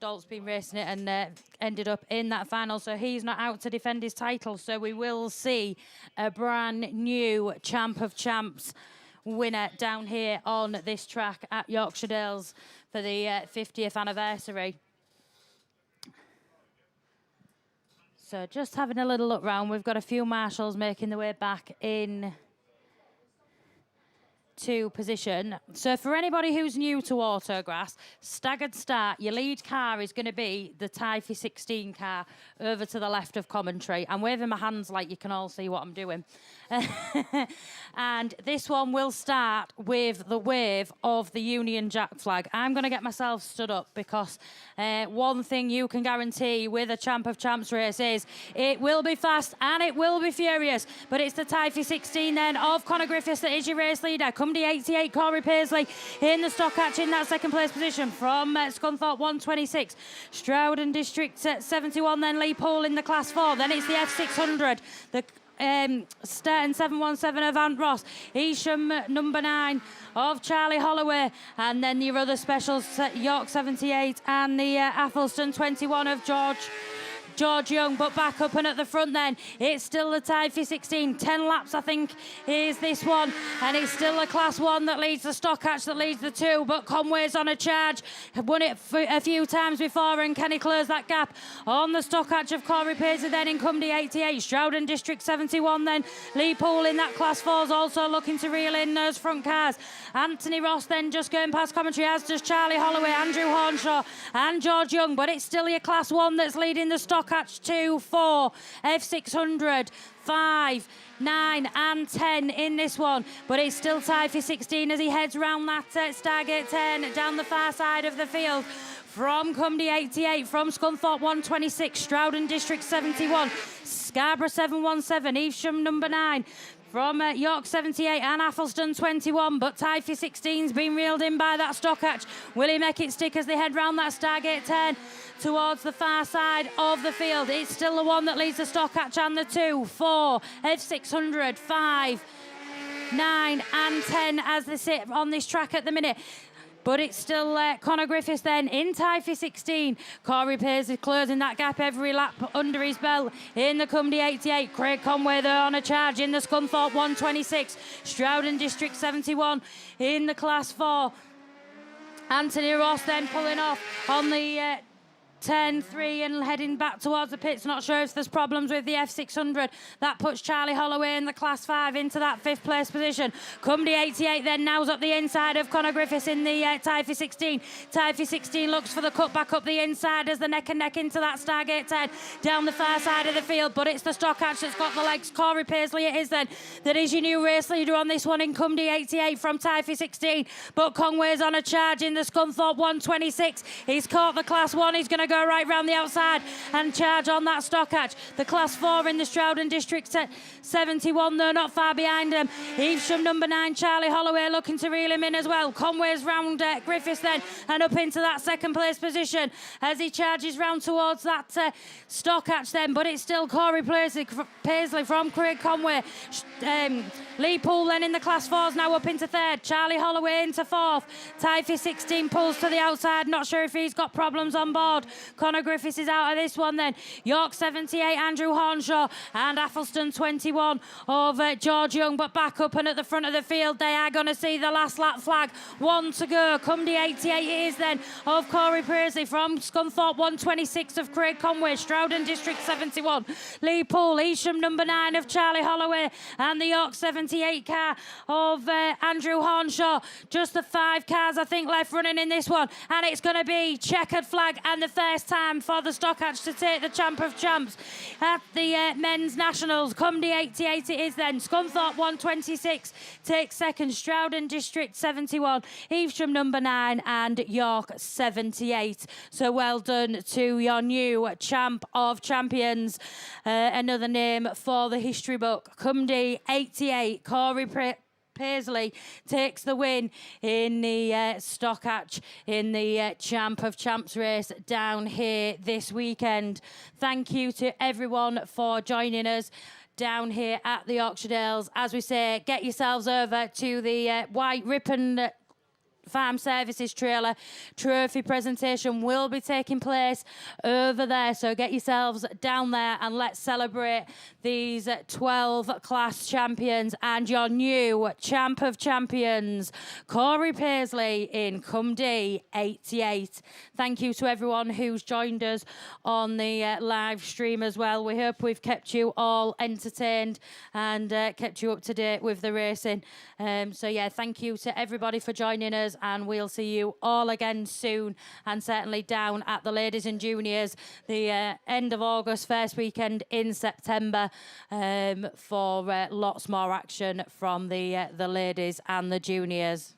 Dalt's been racing it and ended up in that final, so he's not out to defend his title. So we will see a brand new Champ of Champs winner down here on this track at Yorkshire Dales for the 50th anniversary. So just having a little look round, we've got a few marshals making their way back in to position. So for anybody who's new to Autograss, staggered start, your lead car is going to be the Typhy 16 car over to the left of commentary. I'm waving my hands like you can all see what I'm doing. And this one will start with the wave of the Union Jack flag. I'm going to get myself stood up because one thing you can guarantee with a Champ of Champs race is it will be fast and it will be furious. But it's the Typhy 16 then of Conor Griffiths that is your race leader. Come the 88, Corey Paisley in the stock hatch in that second place position from Scunthorpe 126. Stroud District 71, then Lee Poole in the Class 4. Then it's the F600, the starting 717 of Ant Ross, Isham number 9 of Charlie Holloway, and then your other specials, York 78 and the Athelston 21 of George Young. But back up and at the front then, it's still the Typhy 16. 10 laps, I think, is this one. And it's still a Class 1 that leads the stock hatch, that leads the 2. But Conway's on a charge. Won it a few times before, and can he close that gap on the stock hatch of Corey Paisley then in Cumdy 88. Stroud District 71 then. Lee Poole in that Class 4 is also looking to reel in those front cars. Anthony Ross then just going past commentary, as does Charlie Holloway, Andrew Hornshaw and George Young. But it's still your Class 1 that's leading the stock hatch 2, 4, F600, 5, 9 and 10 in this one. But it's still Typhy 16 as he heads round that Stargate 10 down the far side of the field. From Cumdy 88, from Scunthorpe 126, Stroud District 71, Scarborough 717, Evesham number 9. From York 78 and Athelston 21, but Typhy 16's been reeled in by that stock hatch. Will he make it stick as they head round that Stargate 10 towards the far side of the field? It's still the one that leads the stock hatch and the 2, 4, F600, 5, 9 and 10 as they sit on this track at the minute. But it's still Conor Griffiths then in Typhy 16. Corey Paisley closing that gap every lap under his belt in the Cumdy 88. Craig Conway there on a charge in the Scunthorpe 126. Stroud District 71 in the Class 4. Anthony Ross then pulling off on the 10-3 and heading back towards the pits. Not sure if there's problems with the F600. That puts Charlie Holloway in the Class 5 into that 5th place position. Cumdy 88 then now's up the inside of Conor Griffiths in the Typhy 16. Typhy 16 looks for the cut back up the inside as the neck and neck into that Stargate 10 down the far side of the field. But it's the stock hatch that's got the legs. Corey Paisley it is then. That is your new race leader on this one in Cumdy 88 from Typhy 16. But Conway's on a charge in the Scunthorpe 126. He's caught the Class 1. He's going to go right round the outside and charge on that stock hatch. The Class 4 in the Stroud District 71 though, not far behind him. Evesham number 9, Charlie Holloway looking to reel him in as well. Conway's round Griffiths then and up into that 2nd place position as he charges round towards that stock hatch then. But it's still Corey Paisley from Craig Conway. Lee Poole then in the Class 4s now up into 3rd. Charlie Holloway into 4th. Typhy 16 pulls to the outside. Not sure if he's got problems on board. Conor Griffiths is out of this one then. York 78, Andrew Hornshaw and Athelston 21 of George Young. But back up and at the front of the field, they are going to see the last lap flag. 1 to go. Cumdy 88 it is then of Corey Paisley from Scunthorpe 126 of Craig Conway. Stroud District 71. Lee Poole, Isham number 9 of Charlie Holloway and the York 78 78 car of Andrew Hornshaw. Just the 5 cars, I think, left running in this one. And it's going to be checkered flag and the first time for the Stockhatch to take the Champ of Champs at the Men's Nationals. Cumdy 88 it is then. Scunthorpe 126 takes second. Stroud District 71. Evesham number 9 and York 78. So well done to your new Champ of Champions. Another name for the history book. Cumdy 88. Corey Paisley takes the win in the Stockhatch in the Champ of Champs race down here this weekend. Thank you to everyone for joining us down here at the Yorkshire Dales. As we say, get yourselves over to the White Ripon Farm Services trailer. Trophy presentation will be taking place over there, so get yourselves down there and let's celebrate these 12 class champions and your new Champ of Champions, Corey Paisley in Cumdy 88. Thank you to everyone who's joined us on the live stream as well. We hope we've kept you all entertained and kept you up to date with the racing. So yeah, thank you to everybody for joining us, and we'll see you all again soon, and certainly down at the ladies and juniors the end of August, first weekend in September, for lots more action from the ladies and the juniors.